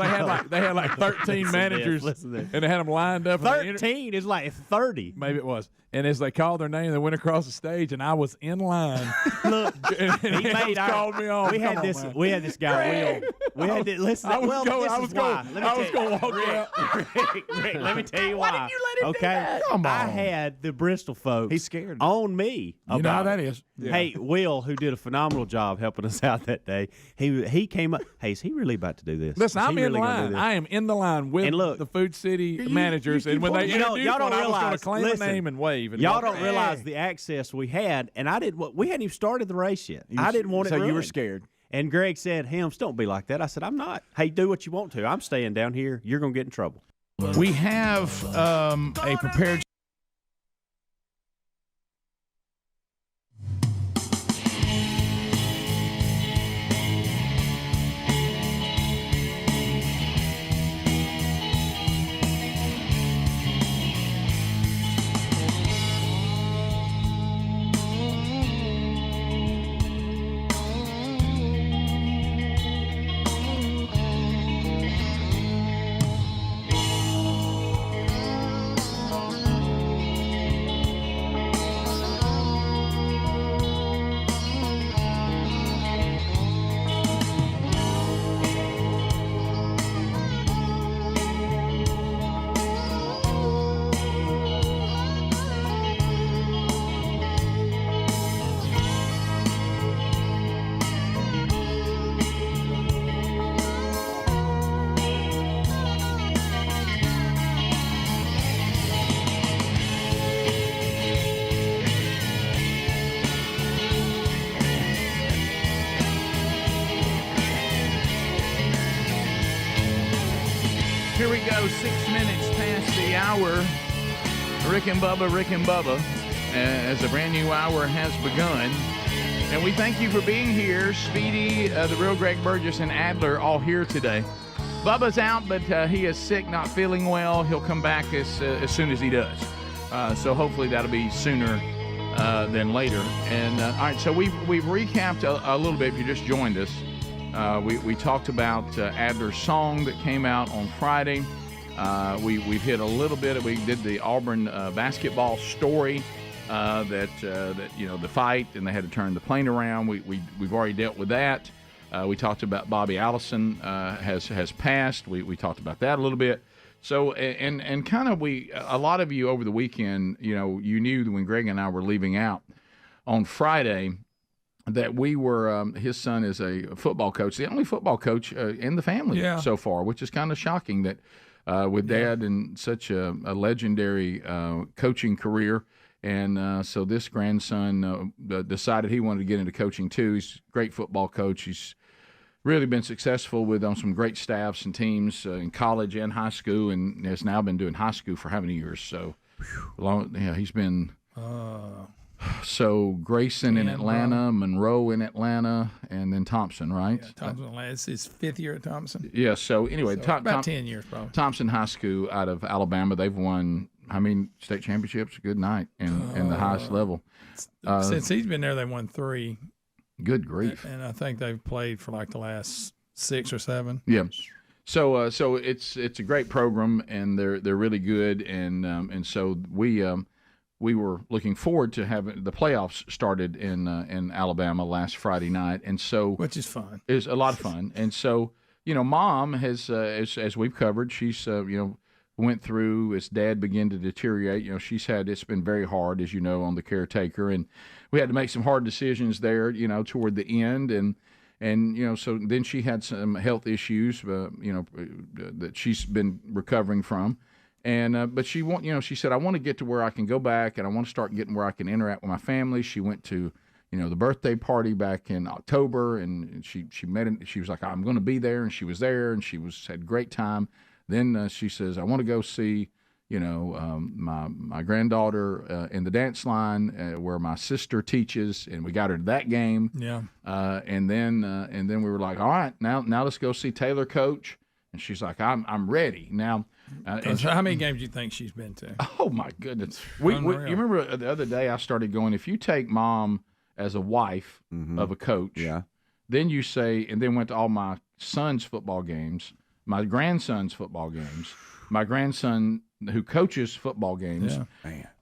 They had like 13 managers, listen to this. and they had them lined up. 13 is like 30. Maybe it was. And as they called their name, they went across the stage, and I was in line. Look, and he made our, called me on. we Come had on, this. man. We had this guy. Will. We had to listen. I was well, going. this I is was why. going. Let me I was tell you. going to walk out. Rick, let me tell you why. Why did you let him do okay, that? Come I on. had the Bristol folks. He's scared. On me. You know how about that it. is. Yeah. Hey, Will, who did a phenomenal job helping us out that day, he came up. Hey, is he really about to do this? Listen, Is he I'm in really gonna do line. this? I am in the line with And look, the Food City managers, and when they y'all introduced don't one, I was going realize. to claim Listen, a name and wave. And y'all walk don't out. realize the access we had, and I didn't. We hadn't even started the race yet. I didn't want it. So you were ruined. scared. And Greg said, "Helms, don't be like that." I said, "I'm not. Hey, do what you want to. I'm staying down here. You're gonna get in trouble." We have a prepared. Here we go, 6 minutes past the hour. Rick and Bubba, as a brand new hour has begun. And we thank you for being here. Speedy, the real Greg Burgess, and Adler all here today. Bubba's out, but he is sick, not feeling well. He'll come back as soon as he does. So hopefully that'll be sooner than later. And all right, so we've recapped a little bit if you just joined us. We talked about Adler's song that came out on Friday. We've hit a little bit. We did the Auburn basketball story that you know, the fight, and they had to turn the plane around. We've already dealt with that. We talked about Bobby Allison has passed. We talked about that a little bit. So and kind of a lot of you over the weekend, you know, you knew that when Greg and I were leaving out on Friday that we were his son is a football coach, the only football coach in the family so far, which is kind of shocking that with Dad and such a legendary coaching career. And so this grandson decided he wanted to get into coaching too. He's a great football coach. He's really been successful on some great staffs and teams in college and high school, and has now been doing high school for how many years? So long, he's been so Grayson in Atlanta, Monroe in Atlanta, and then Thompson, right? Yeah, Thompson. It's his 5th year at Thompson. Yeah. So anyway, about 10 years probably. Thompson High School out of Alabama. They've won, I mean, state championships. Good night in the highest level. Since he's been there, they won 3. Good grief! And I think they've played for like the last 6 or 7. Yeah. So it's a great program, and they're really good, and so we were looking forward to having the playoffs started in Alabama last Friday night, and so which is fun. It's a lot of fun, and so you know, Mom has as we've covered, she's you know, went through as Dad began to deteriorate. You know, it's been very hard, as you know, on the caretaker, and we had to make some hard decisions there, you know, toward the end, and you know, so then she had some health issues, you know, that she's been recovering from. And but she said, I want to get to where I can go back, and I want to start getting where I can interact with my family. She went to, you know, the birthday party back in October, and she met it. She was like, I'm going to be there, and she was there, and had a great time. Then she says, I want to go see, my granddaughter in the dance line where my sister teaches, and we got her to that game. Yeah. And then we were like, all right, now let's go see Taylor coach. And she's like, I'm ready now. And so how many games do you think she's been to? Oh my goodness! You remember the other day I started going. If you take mom as a wife of a coach, then you say, and then went to all my son's football games, my grandson's football games, my grandson who coaches football games.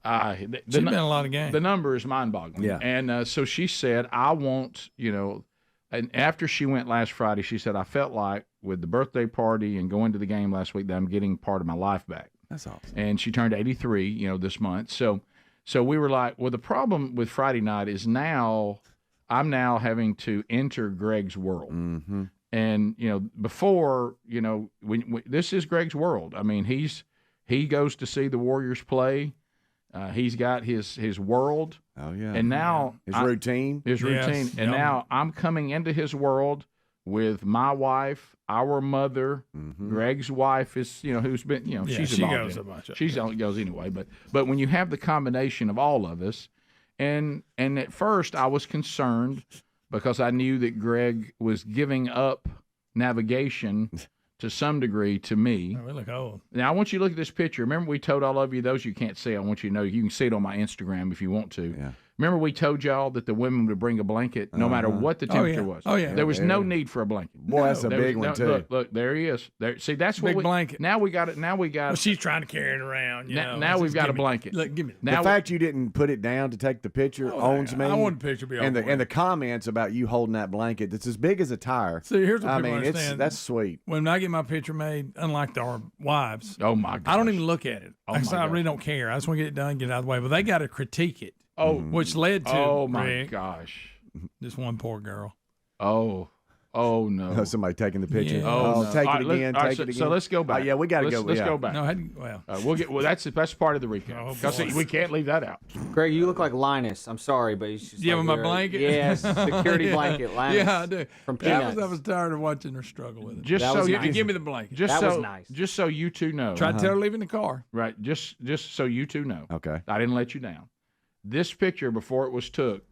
Yeah. She's been in a lot of games. The number is mind-boggling. Yeah. And so she said, I want, and after she went last Friday, she said, I felt like with the birthday party and going to the game last week that I'm getting part of my life back. That's awesome. And she turned 83, this month. So we were like, well, the problem with Friday night is now I'm now having to enter Greg's world. Mm-hmm. And, before, when this is Greg's world. I mean, he goes to see the Warriors play. He's got his world. Oh, yeah. And now his routine. And now I'm coming into his world with my wife, our mother. Greg's wife is, who's been, she's she involved goes in a bunch. She goes anyway. But when you have the combination of all of us, and at first I was concerned because I knew that Greg was giving up navigation to some degree to me. Oh, we look old. Now, I want you to look at this picture. Remember we told all of you, those you can't see, I want you to know, you can see it on my Instagram if you want to. Yeah. Remember we told y'all that the women would bring a blanket no matter what the temperature was. Oh, yeah. There was no need for a blanket. Boy, that's a big one, too. Look, there he is. There. See, that's what Big blanket. Now we got it. Well, she's trying to carry it around. Now we've got a blanket. Look, give me The fact you didn't put it down to take the picture owns me. I want the picture to be and over and the comments about you holding that blanket that's as big as a tire. See, here's what I people mean, understand. that's sweet. When I get my picture made, unlike our wives, oh my God, I don't even look at it. Oh my I really don't care. I just want to get it done, get it out of the way. But they got to critique it. Oh, which led to oh my Rick, gosh, this one poor girl. Oh no! Somebody taking the picture. Yeah. Oh, no. take All it right, again. all right, Take so, it again. So let's go back. Yeah, we got to go. Let's go back. No, that's part of the recap. Because we can't leave that out. Greg, you look like Linus. I'm sorry, but he's just Yeah, like with my you're- blanket? Yes, security Yeah. blanket, Linus. Yeah, I do. From I Peanuts. was tired of watching her struggle with it. Just That so was you nice. Give me the blanket. just That so was nice. just so you two know. Tried to tell her to leave it in the car. Right. Just so you two know. Okay. I didn't let you down. This picture before it was took.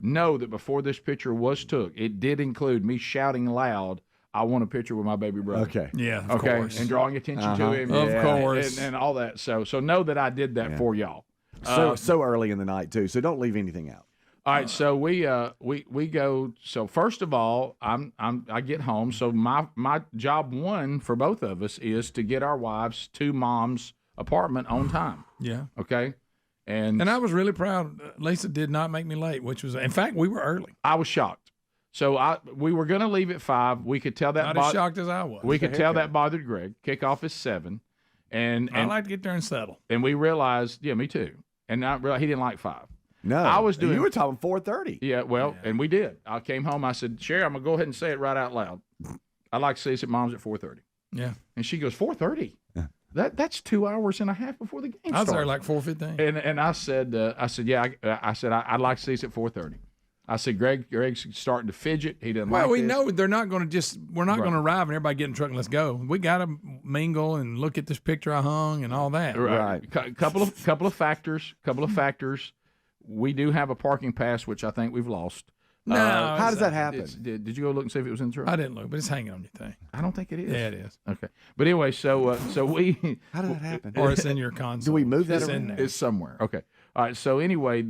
Know that before this picture was took, it did include me shouting loud, I want a picture with my baby brother. Okay. Yeah, of Okay. course. And drawing attention to him. Of course. And all that. So know that I did that for y'all. So early in the night too. So don't leave anything out. All right, so we go. So first of all, I get home. So my job one for both of us is to get our wives to mom's apartment on time. Yeah. Okay. And I was really proud. Lisa did not make me late, which was, in fact, we were early. I was shocked. So we were going to leave at 5. We could tell that Not as shocked as I was. We could tell that bothered Greg. Kickoff is 7, and I like to get there and settle. And we realized, yeah, me too. And I realized he didn't like 5. No, I was doing. You were talking 4:30. Yeah, well, and we did. I came home. I said, Sherry, I'm gonna go ahead and say it right out loud. I'd like to see us at mom's at 4:30. Yeah. And she goes, 4:30. That's 2 hours and a half before the game I was starts. there like 4:15. And I said, yeah. I said I'd like to see us at 4:30. I said, Greg's starting to fidget. He doesn't like Well, we this. know they're not going to we're not going to arrive and everybody get in the truck and let's go. We got to mingle and look at this picture I hung and all that. Right. Couple of factors. We do have a parking pass, which I think we've lost. No. How does that happen? Did you go look and see if it was in the truck? I didn't look, but it's hanging on your thing. I don't think it is. Yeah, it is. Okay. But anyway, so we. How did that happen? Or it's in your console. Do we move that It's around? in there. It's somewhere. Okay. All right. So anyway,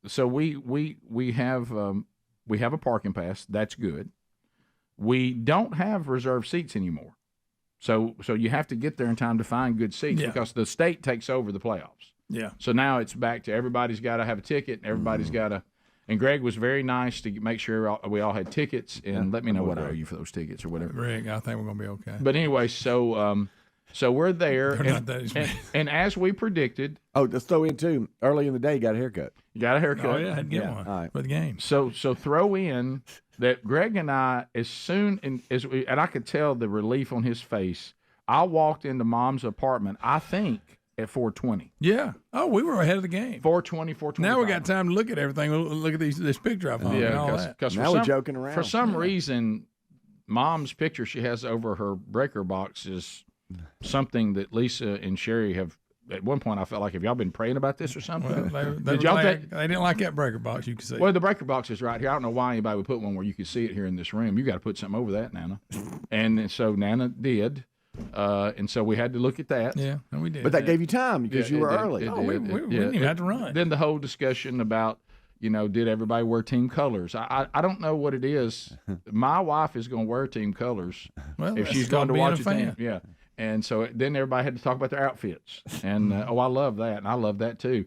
so we have a parking pass. That's good. We don't have reserved seats anymore. So you have to get there in time to find good seats because the state takes over the playoffs. Yeah. So now it's back to everybody's got to have a ticket. Everybody's got to. And Greg was very nice to make sure we all had tickets and let me know what I owe you for those tickets or whatever. Greg, I think we're going to be okay. But anyway, so we're there, They're not that expensive. and as we predicted. Oh, let's throw in too. Early in the day, you got a haircut. You got a haircut. Oh yeah, I'd get one all right. for the game. So throw in that Greg and I, as soon as we, and I could tell the relief on his face. I walked into Mom's apartment, I think, at 4:20. Yeah. Oh, we were ahead of the game. 4:20, 4:25. Now we got time to look at everything. Look at this picture I've hung and all that. Because Now we're joking around. For some reason, Mom's picture she has over her breaker box is something that Lisa and Sherry have. At one point, I felt like, have y'all been praying about this or something? Well, they didn't like that breaker box. You can see. Well, the breaker box is right here. I don't know why anybody would put one where you could see it here in this room. You got to put something over that, Nana. And so Nana did. And so we had to look at that. Yeah, and we did. But that gave you time because you were early. We didn't even have to run. Then the whole discussion about, did everybody wear team colors? I don't know what it is. My wife is going to wear team colors if she's going to watch a team. Yeah. And so then everybody had to talk about their outfits, and I love that, and I love that too.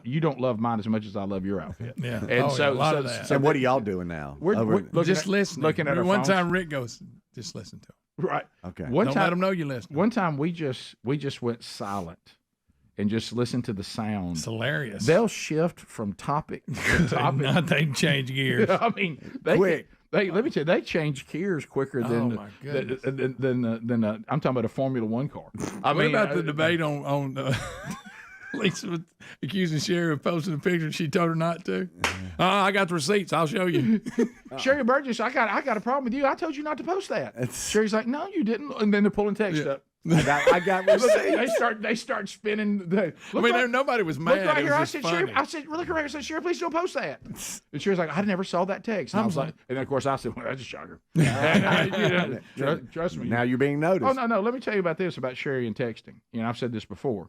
You don't love mine as much as I love your outfit. Yeah, and a lot of that. So what are y'all doing now? We're just listening. Looking at our one phones. time, Rick goes, "Just listen to him." Right. Okay. Don't let them know you listen. One time we just went silent and just listened to the sound. It's hilarious. They'll shift from topip to topic. They change gears. I mean, quick. Let me tell you, they change gears quicker than I'm talking about a Formula One car. What about the debate on Lisa was accusing Sherry of posting a picture she told her not to? I got the receipts. I'll show you. Sherry Burgess, I got a problem with you. I told you not to post that. Sherry's like, no, you didn't. And then they're pulling text up. I got receipts. They start spinning. Nobody was mad. Look right here. I said, Sherry, look right here. I said, Sherry, please don't post that. And Sherry's like, I never saw that text. And I was like, and then of course I said, well, that's a shocker. Trust me. Now you're being noticed. Oh no. Let me tell you about this about Sherry and texting. I've said this before.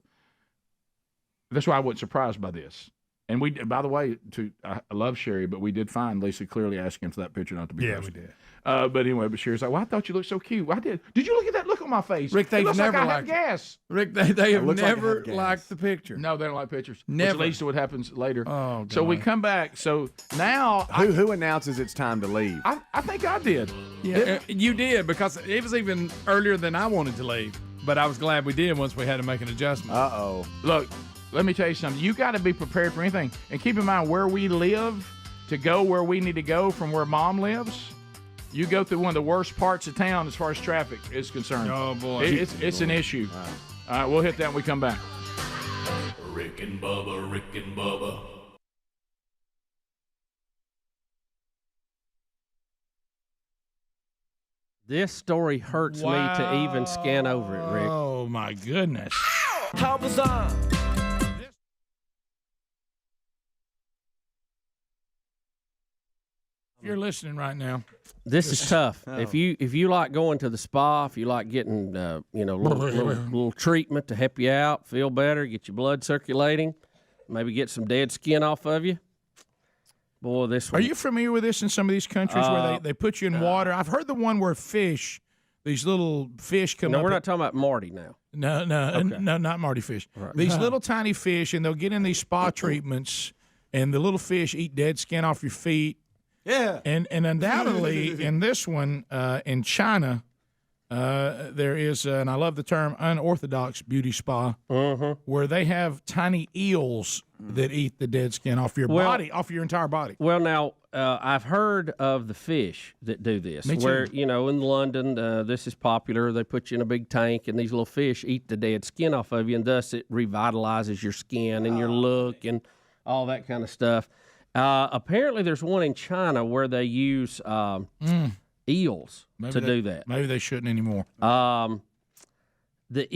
That's why I wasn't surprised by this. And we, by the way, I love Sherry, but we did find Lisa clearly asking for that picture not to be posted. We did. But anyway, Sherry's like, well, I thought you looked so cute. I did. Did you look at that look on my face? Rick, they've never like I liked have gas. Rick, they have never liked the picture. No, they don't like pictures. Never. Which leads to what happens later. Oh, God. So we come back. So now, who announces it's time to leave? I think I did. Yeah, you did, because it was even earlier than I wanted to leave. But I was glad we did once we had to make an adjustment. Look, let me tell you something. You got to be prepared for anything, and keep in mind where we live to go where we need to go from where Mom lives. You go through one of the worst parts of town as far as traffic is concerned. Oh, boy. It's an issue. All right, we'll hit that when we come back. Rick and Bubba, Rick and Bubba. This story hurts me to even scan over it, Rick. Oh, my goodness. How bizarre. If you're listening right now, this is tough. If you like going to the spa, if you like getting little treatment to help you out, feel better, get your blood circulating, maybe get some dead skin off of you. Boy, this one. Are you familiar with this in some of these countries where they put you in water? I've heard the one where these little fish come up. No, we're not talking about Marty now. No, not Marty fish. Right. These little tiny fish, and they'll get in these spa treatments, and the little fish eat dead skin off your feet. Yeah. And undoubtedly in this one, in China, there is, and I love the term, unorthodox beauty spa, where they have tiny eels that eat the dead skin off your body, off your entire body. Well, now, I've heard of the fish that do this. Me too. Where, in London, this is popular. They put you in a big tank, and these little fish eat the dead skin off of you, and thus it revitalizes your skin and your look and all that kind of stuff. Apparently, there's one in China where they use eels to do that. Maybe they shouldn't anymore. The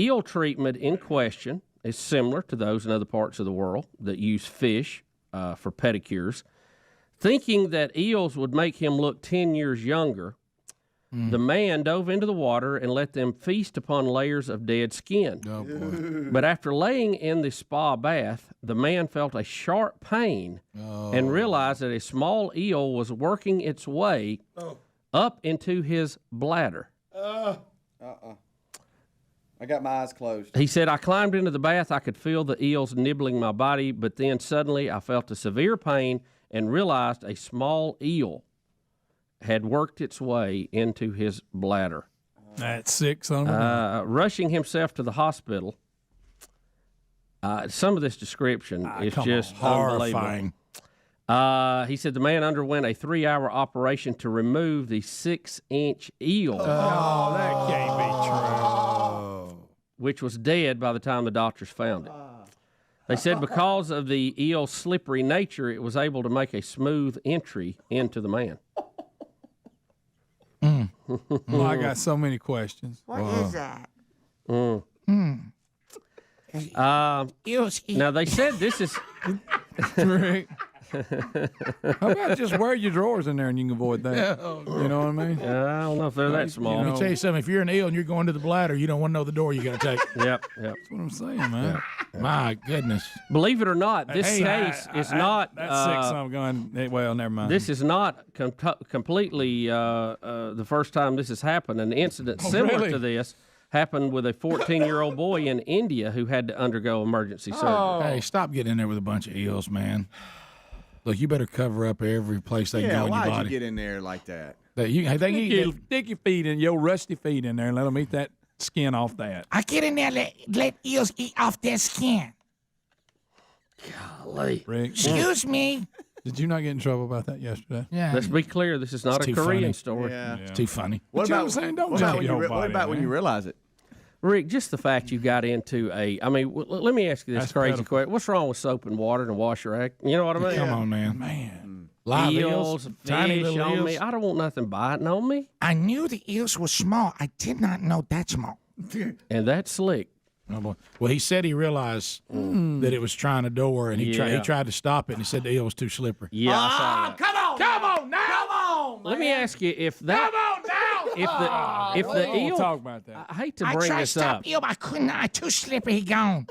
eel treatment in question is similar to those in other parts of the world that use fish for pedicures. Thinking that eels would make him look 10 years younger, the man dove into the water and let them feast upon layers of dead skin. Oh, boy. But after laying in the spa bath, the man felt a sharp pain and realized that a small eel was working its way up into his bladder. I got my eyes closed. He said, I climbed into the bath. I could feel the eels nibbling my body, but then suddenly I felt a severe pain and realized a small eel had worked its way into his bladder. That's sick, son of a rushing himself to the hospital. Some of this description is just horrifying. He said the man underwent a 3-hour operation to remove the 6-inch eel. Oh, that can't be true. Which was dead by the time the doctors found it. They said because of the eel's slippery nature, it was able to make a smooth entry into the man. I got so many questions. What is that? Now they said this is. Rick. How about just wear your drawers in there and you can avoid that? You know what I mean? I don't know if they're that small. Let me tell you something. If you're an eel and you're going to the bladder, you don't want to know the door you got to take. Yep. That's what I'm saying, man. My goodness. Believe it or not, this case is not. That's sick. So I'm going. Well, never mind. This is not completely the first time this has happened. An incident similar to this happened with a 14-year-old boy in India who had to undergo emergency surgery. Hey, stop getting in there with a bunch of eels, man. Look, you better cover up every place they go in your body. Why'd you get in there like that? Stick your feet in, your rusty feet in there and let them eat that skin off that. I get in there, let eels eat off their skin. Golly. Rick, Excuse me. Did you not get in trouble about that yesterday? Yeah. Let's be clear, this is not a Korean funny. story. Yeah. It's too funny. What about when you realize it? Rick, just the fact you got into let me ask you this That's crazy pitiful. question. What's wrong with soap and water and wash your act? You know what I mean? Come on, man. Man. Live Eels, tiny fish little on eels. me. I don't want nothing biting on me. I knew the eels were small. I did not know that small. And that's slick. Oh, boy. Well, he said he realized that it was trying to door, and he tried to stop it, and he said the eel was too slippery. Yeah, I saw that. Come on now. Let me ask you if that. If the eel. Talk about that. I hate to bring this up. eel, but I couldn't. Too slippery. Gone.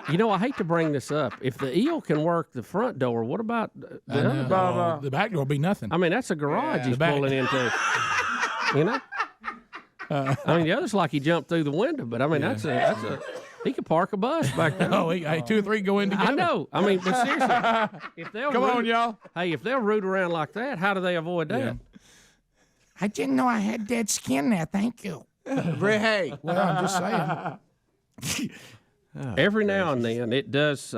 You know, I hate to bring this up. If the eel can work the front door, what about the other door? The back door will be nothing. I mean, that's a garage he's pulling into. You know. I mean, the other's like he jumped through the window, but I mean, that's a. He could park a bus back there. Oh, hey, 2 or 3 go in together. I know. I mean, but seriously, if they'll Come on, y'all. Hey, if they'll root around like that, how do they avoid that? Yeah. I didn't know I had dead skin there. Thank you. Hey. Well, I'm just saying. Every now and then, it does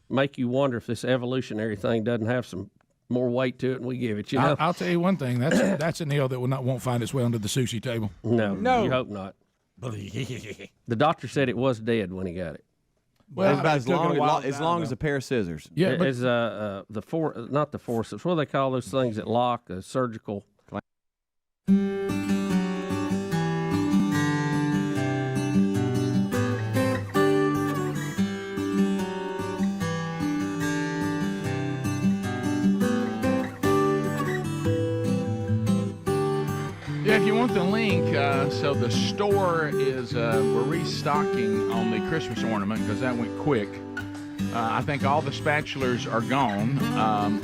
make you wonder if this evolutionary thing doesn't have some more weight to it than we give it. You know? I'll tell you one thing. That's an eel that won't find its way onto the sushi table. No. You hope not. The doctor said it was dead when he got it. Well, it's about as long as a pair of scissors. Yeah, It is not the forceps. What do they call those things that lock? A surgical. Yeah, if you want the link, so the store is, we're restocking on the Christmas ornament because that went quick. I think all the spatulas are gone,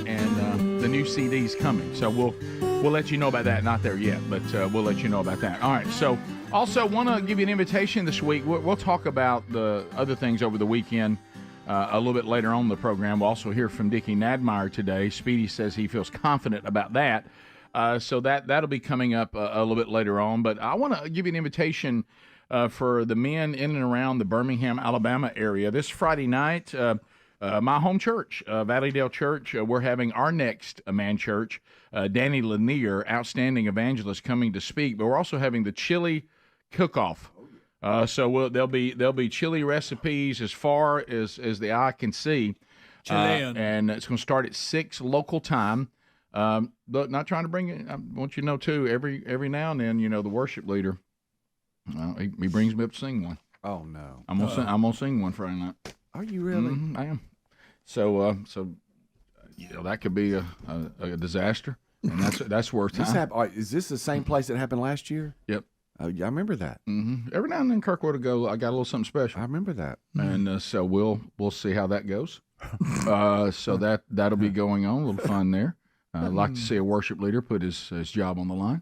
and the new CD's coming. So we'll let you know about that. Not there yet, but we'll let you know about that. All right, so also want to give you an invitation this week. We'll talk about the other things over the weekend a little bit later on in the program. We'll also hear from Dickie Nadmeyer today. Speedy says he feels confident about that. So that'll be coming up a little bit later on. But I want to give you an invitation for the men in and around the Birmingham, Alabama area. This Friday night, my home church, Valleydale Church, we're having our next man church, Danny Lanier, outstanding evangelist, coming to speak. But we're also having the chili cook-off. So there'll be chili recipes as far as the eye can see. And it's going to start at 6 local time. Look, not trying to bring it. I want you to know too. Every now and then, the worship leader, he brings me up to sing one. Oh no! I'm gonna sing one Friday night. Are you really? I am. So that could be a disaster, and that's worth time. Is this the same place that happened last year? Yep. Yeah, I remember that. Mm-hmm. Every now and then, Kirkwood will go. I got a little something special. I remember that, and so we'll see how that goes. So that'll be going on. A little fun there. I'd like to see a worship leader put his job on the line.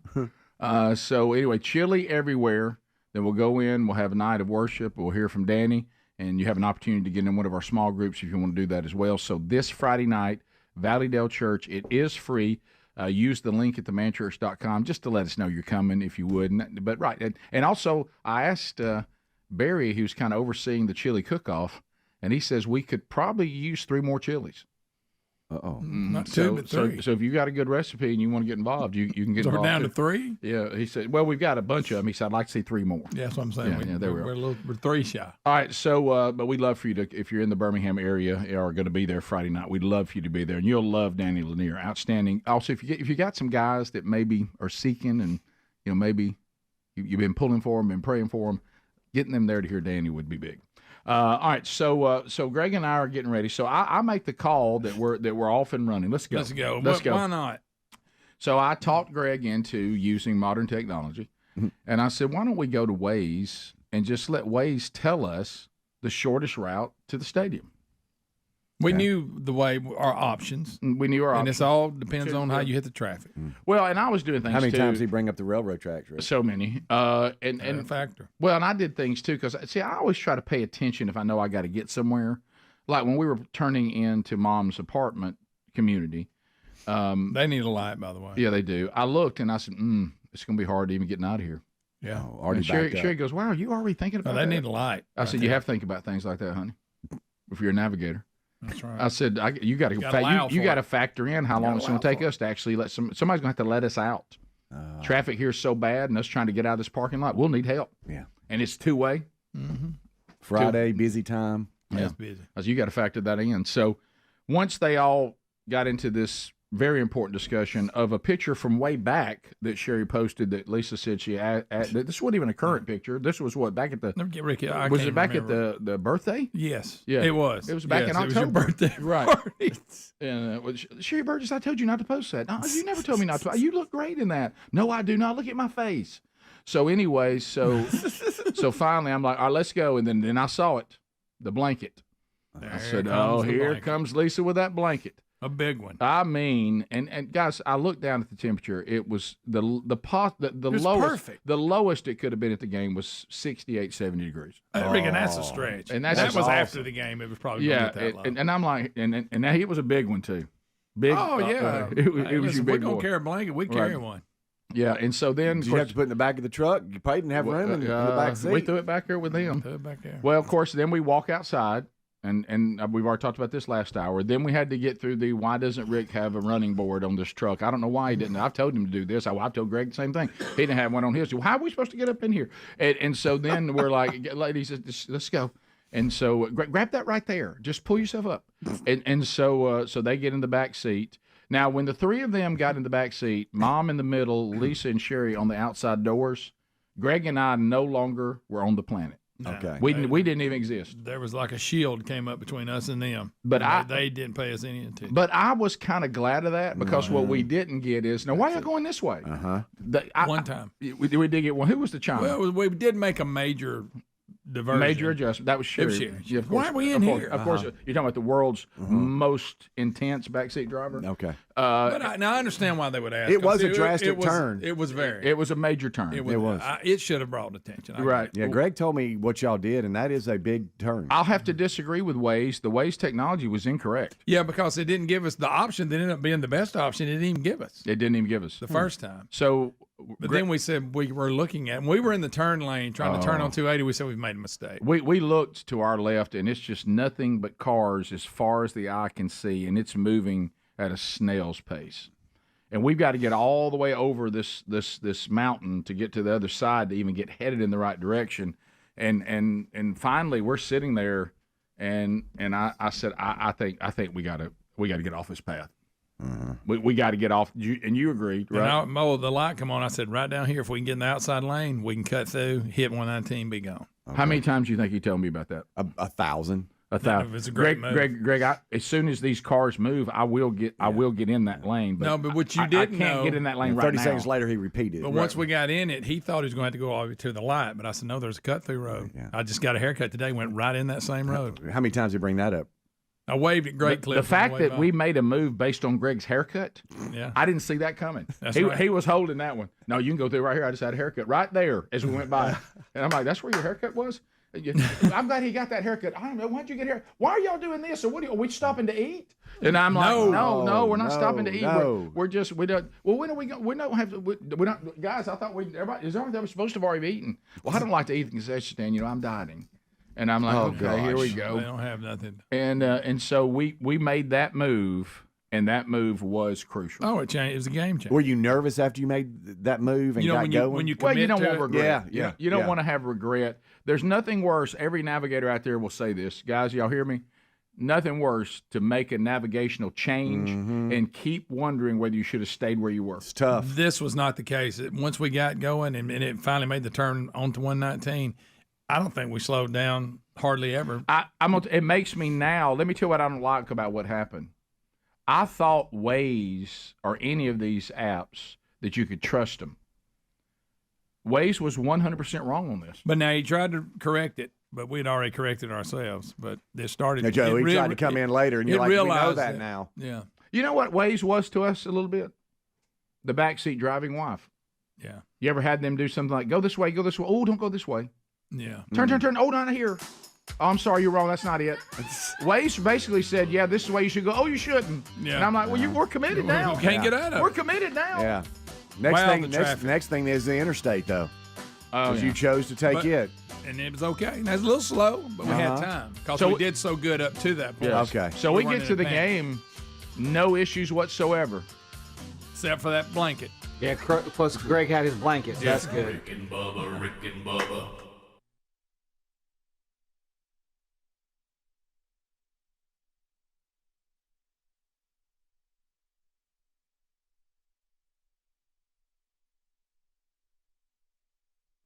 So anyway, chili everywhere. Then we'll go in. We'll have a night of worship. We'll hear from Danny, and you have an opportunity to get in one of our small groups if you want to do that as well. So this Friday night, Valleydale Church, it is free. Use the link at themanchurch.com just to let us know you're coming if you would. But right, and also I asked Barry, who's kind of overseeing the chili cook-off, and he says we could probably use 3 more chilies. Uh-oh. Not 2, but 3. So if you got a good recipe and you want to get involved, you can get so involved. We're down too. to 3? Yeah, he said, well, we've got a bunch of them. He said, I'd like to see 3 more. Yeah, that's what I'm saying. We're 3 shy. All right, so, but we'd love for you to, if you're in the Birmingham area or are going to be there Friday night, we'd love for you to be there. And you'll love Danny Lanier. Outstanding. Also, if you got some guys that maybe are seeking and, maybe you've been pulling for them, been praying for them, Getting them there to hear Danny would be big. All right, so Greg and I are getting ready. So I make the call that we're off and running. Let's go. Let's go. Let's go. Why not? So I talked Greg into using modern technology, and I said, why don't we go to Waze and just let Waze tell us the shortest route to the stadium? We knew the way our options. We knew our options. And this all depends on how you hit the traffic. Well, and I was doing things. How many too. times did he bring up the railroad tracks? Right? So many. And a factor. Well, and I did things too because see, I always try to pay attention if I know I got to get somewhere. Like when we were turning into Mom's apartment community. They need a light, by the way. Yeah, they do. I looked and I said, it's going to be hard to even getting out of here. Yeah. And Sherry goes, wow, are you already thinking about they that? need a light. I said, you have to think about things like that, honey, if you're a navigator. That's right. I said, you got to factor in how long it's going to take us to actually let somebody's going to have to let us out. Traffic here is so bad, and us trying to get out of this parking lot, we'll need help. Yeah, and it's two-way. Mm-hmm. Friday, busy time. Yeah, it's busy. So you got to factor that in. So once they all got into this very important discussion of a picture from way back that Sherry posted that Lisa said she this wasn't even a current picture. This was what back at the Ricky, was it back at the birthday? Yes, yeah, it was. It was back in October. It was your birthday, right? And Sherry Burgess, I told you not to post that. No, you never told me not to. You look great in that. No, I do not. Look at my face. So anyway, so finally I'm like, all right, let's go. And then I saw it, the blanket. I said, here comes Lisa with that blanket. A big one. I mean, and guys, I looked down at the temperature. It was the lowest. Perfect. The lowest it could have been at the game was 68, 70 degrees. Rick, that's a stretch. And that was awesome. After the game. It was probably yeah. that low. And I'm like, and now it was a big one too. Big. Oh yeah. It was your big We're gonna boy. carry a blanket. We carry one. Yeah, and so then Did you have to put it in the back of the truck? You probably didn't have room in the back seat. We threw it back there with them. Threw it back there. Well, of course, then we walk outside. And we've already talked about this last hour. Then we had to get through the why doesn't Rick have a running board on this truck? I don't know why he didn't. I've told him to do this. I've told Greg the same thing. He didn't have one on his. How are we supposed to get up in here? And so then we're like, ladies, let's go. And so grab that right there. Just pull yourself up. And so they get in the back seat. Now, when the three of them got in the back seat, Mom in the middle, Lisa and Sherry on the outside doors, Greg and I no longer were on the planet. No, okay, we didn't even exist. There was like a shield came up between us and them. But they didn't pay us any attention. But I was kind of glad of that because what we didn't get is now why are you going this way? One time we did get one. Who was the chime? Well, we did make a major diversion. Major adjustment. That was Sherry. Yeah, why are we in here? Of course, you're talking about the world's most intense backseat driver. Okay. But I understand why they would ask. It was a drastic turn. It was very. It was a major turn. It was. It should have brought attention. Right. Yeah, Greg told me what y'all did, and that is a big turn. I'll have to disagree with Waze. The Waze technology was incorrect. Yeah, because it didn't give us the option that ended up being the best option. It didn't even give us. It didn't even give us. The first time. So. But then we said we were looking at, and we were in the turn lane trying to turn on 280. We said we've made a mistake. We looked to our left, and it's just nothing but cars as far as the eye can see, and it's moving at a snail's pace. And we've got to get all the way over this mountain to get to the other side to even get headed in the right direction. And finally, we're sitting there, and I said, I think we got to get off this path. We got to get off, and you agreed, right? And the light come on. I said, right down here, if we can get in the outside lane, we can cut through, hit 119, be gone. Okay. How many times do you think he told me about that? 1,000. 1,000. It's a great move. Greg, as soon as these cars move, I will get in that lane. But but what you didn't I can't know, get in that lane right 30 now. seconds later, he repeated. But once we got in it, he thought he was going to have to go all the way to the light. But I said, no, there's a cut through road. Yeah. I just got a haircut today, went right in that same road. How many times did you bring that up? I waved at Greg Cliff. The fact that we made a move based on Greg's haircut, I didn't see that coming. He was holding that one. No, you can go through right here. I just had a haircut right there as we went by. And I'm like, that's where your haircut was? I'm glad he got that haircut. I don't know. Why'd you get here? Why are y'all doing this? Or what? Are we stopping to eat? And I'm like, no, we're not stopping to eat. No. We're just, we don't. Well, when are we going? We don't have to. We're not, guys. I thought everybody was supposed to have already eaten. Well, I don't like to eat at the concession stand. I'm dieting. And I'm like, okay, here we go. They don't have nothing. And so we made that move, and that move was crucial. Oh, it changed. It was a game changer. Were you nervous after you made that move and got going? When you you don't want regret. Yeah. You don't want to have regret. There's nothing worse. Every navigator out there will say this. Guys, y'all hear me? Nothing worse to make a navigational change and keep wondering whether you should have stayed where you were. It's tough. This was not the case. Once we got going and it finally made the turn onto 119, I don't think we slowed down hardly ever. It makes me now. Let me tell you what I don't like about what happened. I thought Waze or any of these apps that you could trust them. Waze was 100% wrong on this. But now he tried to correct it, but we'd already corrected ourselves. But it started. Now, Joe, he tried to come in later, and you're like, we know that now. Yeah. You know what Waze was to us a little bit? The backseat driving wife. Yeah. You ever had them do something like, go this way, go this way. Oh, don't go this way. Yeah. Turn. Oh, not here. Oh, I'm sorry, you're wrong. That's not it. Waze basically said, yeah, this is the way you should go. Oh, you shouldn't. Yeah. And I'm like, well, we're committed now. We can't get out of it. We're committed now. Yeah. Next thing is the interstate, though. Because you chose to take it. And it was okay. And that's a little slow, but we had time. Because we did so good up to that point. Okay. So we get to the game, no issues whatsoever. Except for that blanket. Yeah, plus Greg had his blanket. So that's good. Rick and Bubba, Rick and Bubba.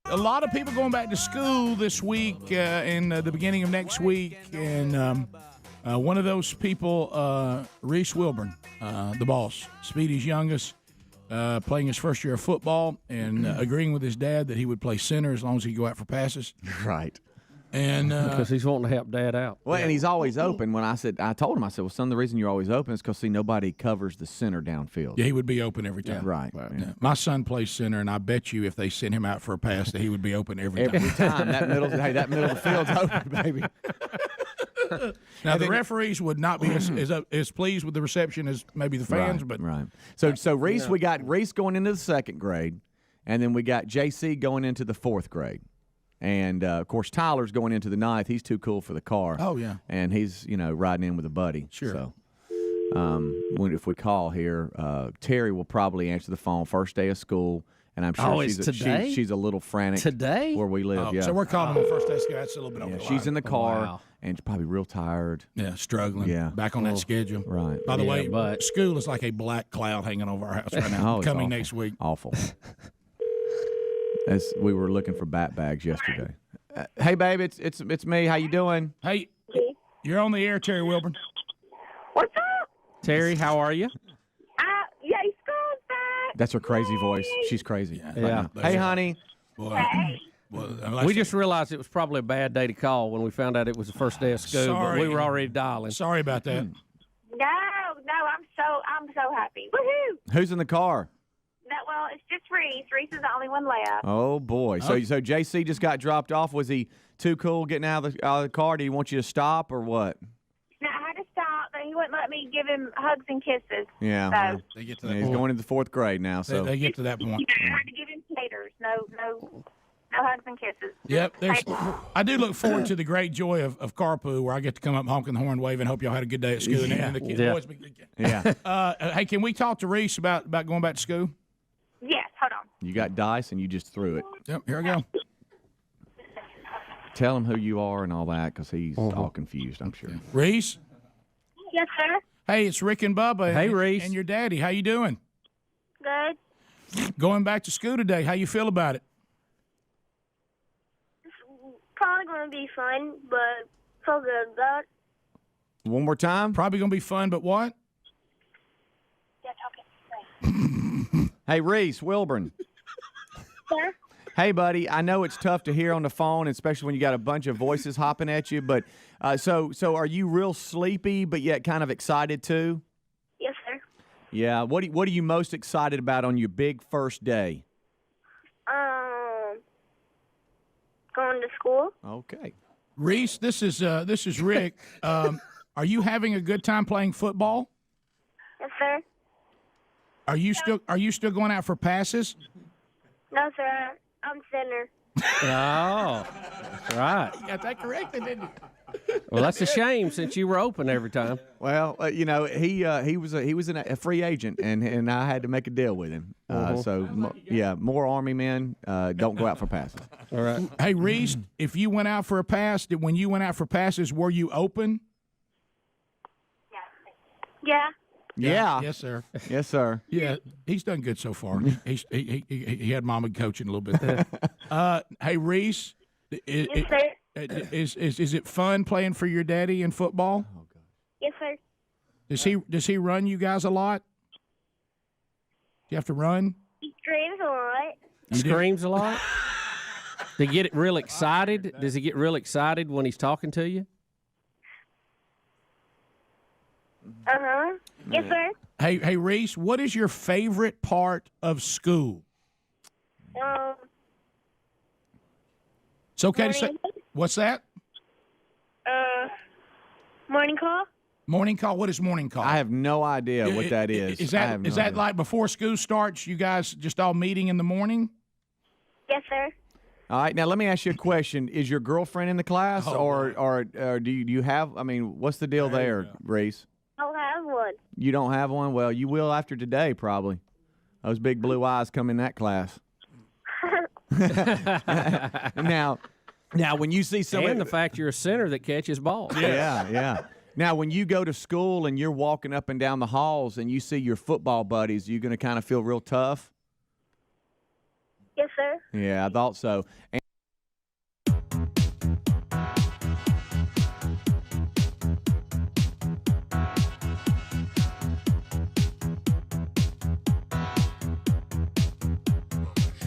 A lot of people going back to school this week and the beginning of next week. And one of those people, Reese Wilburn, the boss, Speedy's youngest, playing his first year of football and agreeing with his dad that he would play center as long as he go out for passes. Right. And because he's wanting to help Dad out. Well, and he's always open. When I told him, well, son, the reason you're always open is because nobody covers the center downfield. Yeah, he would be open every time. Yeah. Right. Yeah. My son plays center, and I bet you if they sent him out for a pass, that he would be open every time. Every time. That middle of the field's open, baby. Now, the referees would not be as pleased with the reception as maybe the fans, but right. So Reese, we got Reese going into the second grade, and then we got JC going into the fourth grade. And, of course, Tyler's going into the ninth. He's too cool for the car. Oh, yeah. And he's, riding in with a buddy. Sure. So if we call here, Terry will probably answer the phone first day of school. And I'm sure she's a little frantic. Today? Where we live, yeah. So we're calling on first day of school. That's a little bit over the line. She's in the car, and she's probably real tired. Yeah, struggling. Yeah. Back on that schedule. Right. By the way, school is like a black cloud hanging over our house right now. Coming next week. Awful. As we were looking for bat bags yesterday. Hey, babe, it's me. How you doing? Hey, you're on the air, Terry Wilburn. What's up? Terry, how are you? Yeah, school's back. That's her crazy voice. She's crazy. Yeah. Hey, honey. Boy. Hey. Well, We just realized it was probably a bad day to call when we found out it was the first day of school, but we were already dialing. Sorry about that. No, I'm so happy. Woohoo! Who's in the car? Well, it's just Reese. Reese is the only one left. Oh, boy. So JC just got dropped off. Was he too cool getting out of the car? Do he want you to stop or what? No, I had to stop, but he wouldn't let me give him hugs and kisses. Yeah. So. They get to that He's point. going into the fourth grade now. So They get to that point. I had to give him taters. No hugs and kisses. Yep. I do look forward to the great joy of carpool where I get to come up honking the horn, waving. Hope y'all had a good day at school. And the kids boys be good. Yeah. Hey, can we talk to Reese about going back to school? Yes, hold on. you got dice and you just threw it. Yep, here I go. Tell him who you are and all that because he's all confused, I'm sure. Reese? Yes, sir. Hey, it's Rick and Bubba. Hey, Reese. And your daddy. How you doing? Good. Going back to school today. How you feel about it? Probably going to be fun, but feel good about it. One more time? Probably going to be fun, but what? Yeah, talking. Hey, Reese Wilburn. Sir? Hey, buddy, I know it's tough to hear on the phone, especially when you got a bunch of voices hopping at you, but so are you real sleepy but yet kind of excited too? Yes, sir. Yeah. What are you most excited about on your big first day? Going to school. Okay. Reese, this is Rick. Are you having a good time playing football? Yes, sir. Are you still going out for passes? No, sir. I'm center. Oh, that's right. You got that corrected, didn't you? Well, that's a shame since you were open every time. Well, he was a free agent, and I had to make a deal with him. More Army men don't go out for passes. All right. Hey, Reese, if you went out for a pass, when you went out for passes, were you open? Yeah. Yeah. Yes, sir. Yes, sir. Yeah, he's done good so far. He had Mama coaching a little bit there. Hey, Reese, Yes, sir. Is it fun playing for your daddy in football? Yes, sir. Does he run you guys a lot? Do you have to run? He screams a lot. Screams a lot? They get real excited? Does he get real excited when he's talking to you? Uh-huh. Yes, sir. Hey, Reese, what is your favorite part of school? It's okay to say. What's that? Morning call. Morning call. What is morning call? I have no idea what that is. Is that like before school starts? You guys just all meeting in the morning? Yes, sir. All right. Now let me ask you a question: is your girlfriend in the class, or do you have? I mean, what's the deal there, Reese? I'll have one. You don't have one? Well, you will after today, probably. Those big blue eyes come in that class. Now, when you see somebody, and the fact you're a center that catches balls. Yeah. Now, when you go to school and you're walking up and down the halls and you see your football buddies, you're going to kind of feel real tough. Yes, sir. Yeah, I thought so.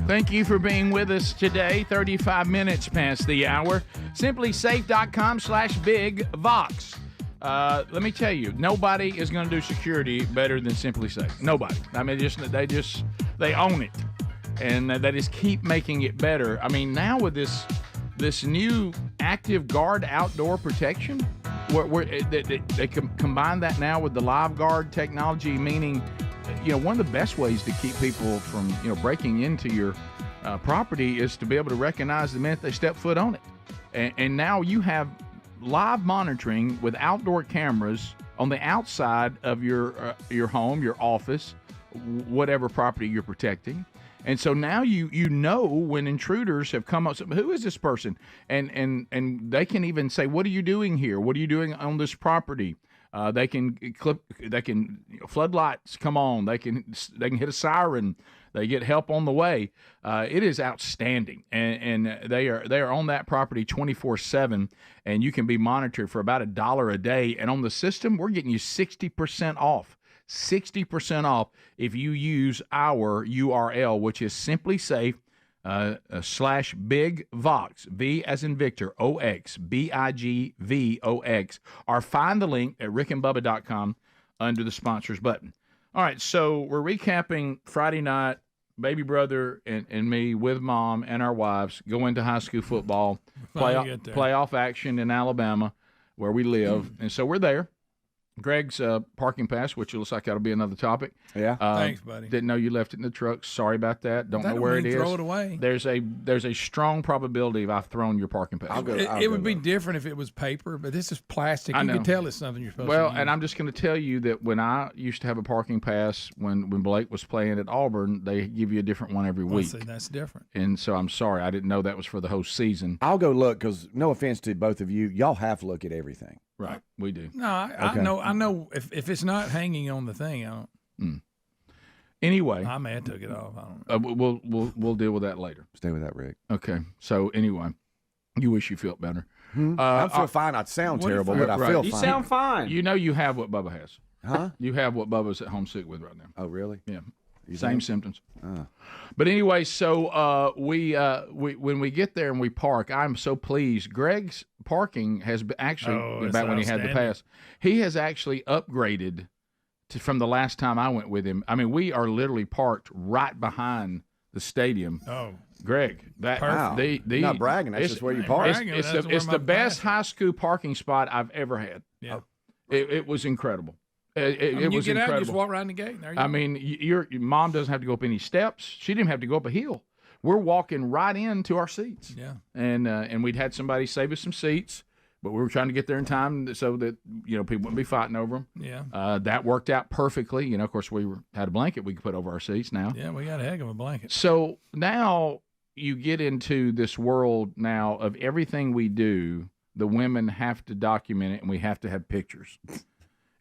Thank you for being with us today. 35 minutes past the hour. SimplySafe.com/BigVox. Let me tell you, nobody is going to do security better than Simply Safe. Nobody. I mean, they own it, and they just keep making it better. I mean, now with this new Active Guard outdoor protection, where they combine that now with the Live Guard technology, meaning, one of the best ways to keep people from, breaking into your property is to be able to recognize the minute they step foot on it. And now you have live monitoring with outdoor cameras on the outside of your home, your office, whatever property you're protecting. And so now you know when intruders have come up, who is this person? And they can even say, what are you doing here? What are you doing on this property? They can floodlights come on. They can hit a siren. They get help on the way. It is outstanding, and they are on that property 24/7, and you can be monitored for about $1 a day. And on the system, we're getting you 60% off. 60% off if you use our URL, which is SimplySafe /BigVox, V as in Victor, OX, BIGVOX, or find the link at rickandbubba.com under the sponsors button. All right, so we're recapping Friday night. Baby brother and me with mom and our wives go into high school football, playoff action in Alabama where we live. And so we're there. Greg's parking pass, which looks like that'll be another topic. Yeah. Thanks, buddy. Didn't know you left it in the truck. Sorry about that. Don't know where it is. Throw it away. There's a strong probability of I've thrown your parking pass. It would be different if it was paper, but this is plastic. You can tell it's something you're supposed to use. Well, and I'm just going to tell you that when I used to have a parking pass, when Blake was playing at Auburn, they give you a different one every week. See, that's different. And so I'm sorry. I didn't know that was for the whole season. I'll go look because, no offense to both of you, y'all have to look at everything. Right, we do. No, I know. If it's not hanging on the thing, I don't. Anyway, I may have took it off. I don't know. We'll deal with that later. Stay with that, Rick. Okay. So anyway, you wish you felt better. I feel fine. I sound terrible, but I feel fine. You sound fine. You know you have what Bubba has. Huh? You have what Bubba's at home sick with right now. Oh, really? Yeah. Same symptoms. But anyway, so we when we get there and we park, I'm so pleased. Greg's parking has actually back when he had the pass, he has actually upgraded from the last time I went with him. I mean, we are literally parked right behind the stadium. Oh, Greg, that not bragging. That's just where you park. It's the best high school parking spot I've ever had. Yeah, it was incredible. It you was get incredible. out, you just walk around the gate. There you I mean, your mom doesn't have to go up any steps. She didn't have to go up a hill. We're walking right into our seats. Yeah. And we'd had somebody save us some seats, but we were trying to get there in time so that people wouldn't be fighting over them. Yeah. That worked out perfectly. Of course, we had a blanket we could put over our seats now. Yeah, we got a heck of a blanket. So now you get into this world now of everything we do. The women have to document it, and we have to have pictures.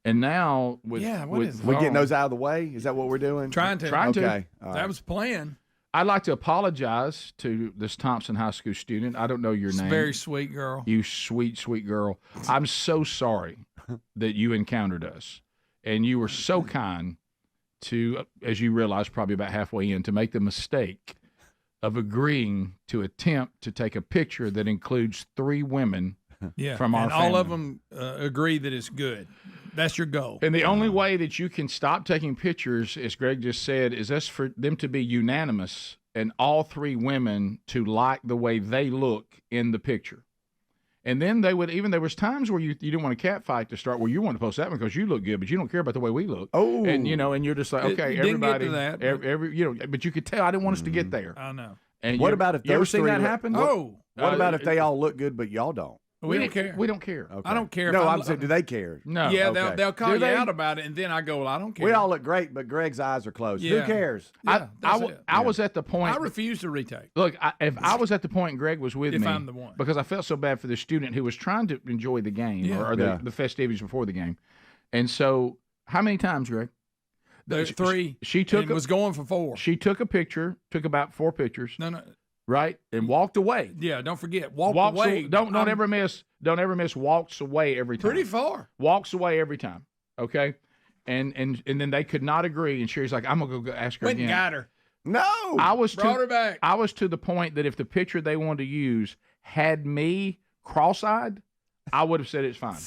And now we getting those out of the way? Is that what we're doing? Trying to. Okay. That was planned. I'd like to apologize to this Thompson High School student. I don't know your name. Very sweet girl. You sweet, sweet girl. I'm so sorry that you encountered us. And you were so kind to, as you realize probably about halfway in, to make the mistake of agreeing to attempt to take a picture that includes 3 women from our and family. all of them agree that it's good. That's your goal. And the only way that you can stop taking pictures, as Greg just said, is us for them to be unanimous and all 3 women to like the way they look in the picture. And then they would there was times where you didn't want a cat fight to start where you want to post that one because you look good, but you don't care about the way we look. Oh, and and you're just like, okay, didn't everybody, get to that, but you could tell I didn't want us to get there. I know. And what about if you ever those seen 3 that happen? What about if they all look good but y'all don't? We don't care. We don't care. Okay. I don't care. No, if I'm saying, do they care? No. Yeah, Okay. they'll call Do you they? out about it, and then I go, well, I don't care. We all look great, but Greg's eyes are closed. Who Yeah. cares? Yeah, I was at the point. I refuse to retake. Look, if I was at the point Greg was with If me, I'm the one. because I felt so bad for the student who was trying to enjoy the game or the festivities before the game. And so, how many times, Greg? There's 3. She took and was going for 4. She took a picture, took about 4 pictures. No. Right, and walked away. Yeah, don't forget, walked Walks away. Don't ever miss. Don't ever miss. Walks away every time. Pretty far. Walks away every time. Okay, and then they could not agree, and Sherry's like, I'm gonna go ask her Went again. and got her. No, brought her back. I was to the point that if the picture they wanted to use had me cross-eyed, I would have said it's fine.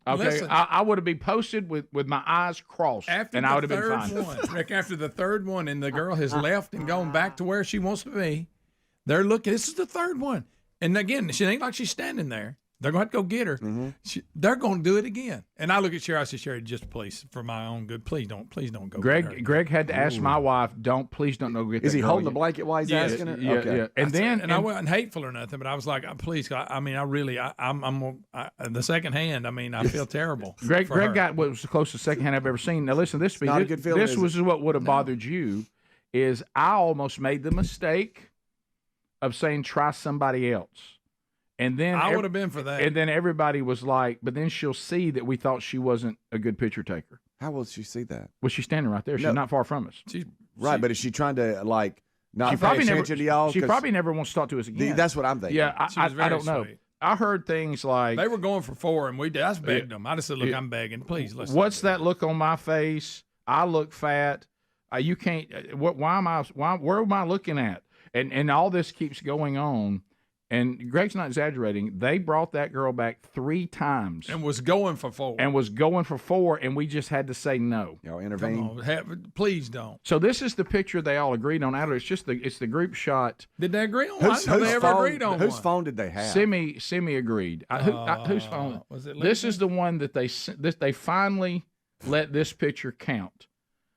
Okay, Listen. I would have been posted with my eyes crossed, and I would have been fine. One, Rick, after the 3rd one, and the girl has left and gone back to where she wants to be, they're looking. This is the 3rd one, and again, she ain't like she's standing there. They're going to have to go get her. They're going to do it again. And I look at Sherry. I say, Sherry, just please, for my own good, please don't go. Greg had to ask my wife, please don't go get. Is that he girl holding the yet." blanket while he's asking her? Yeah, Okay. yeah. And I wasn't hateful or nothing, but I was like, please, I'm the second hand. I mean, I feel terrible. Greg for her. got what was the closest second hand I've ever seen. Now listen, this not a good feeling, this is was what would have bothered you, is I almost made the mistake of saying try somebody else. And then I would have been for that. And then everybody was like, but then she'll see that we thought she wasn't a good picture taker. How will she see that? Well, she's standing right there. She's not far from us. Right, but is she trying to not She pay probably never. attention to y'all? She 'Cause probably never wants to talk to us again. That's what I'm thinking. Yeah, She was I very don't know. sweet. I heard things like They were going for 4, and I just begged them. I just said, look, I'm begging. Please, listen. What's that look on my face? I look fat. You can't. Where am I looking at? And all this keeps going on. And Greg's not exaggerating. They brought that girl back 3 times And was going for 4. And we just had to say no. Y'all intervene. Please don't. So this is the picture they all agreed on. It's just it's the group shot. Did they agree on one? They ever agreed on whose one? phone did they have? Simi agreed. Whose phone? Was it This Lisa? is the one that they finally let this picture count.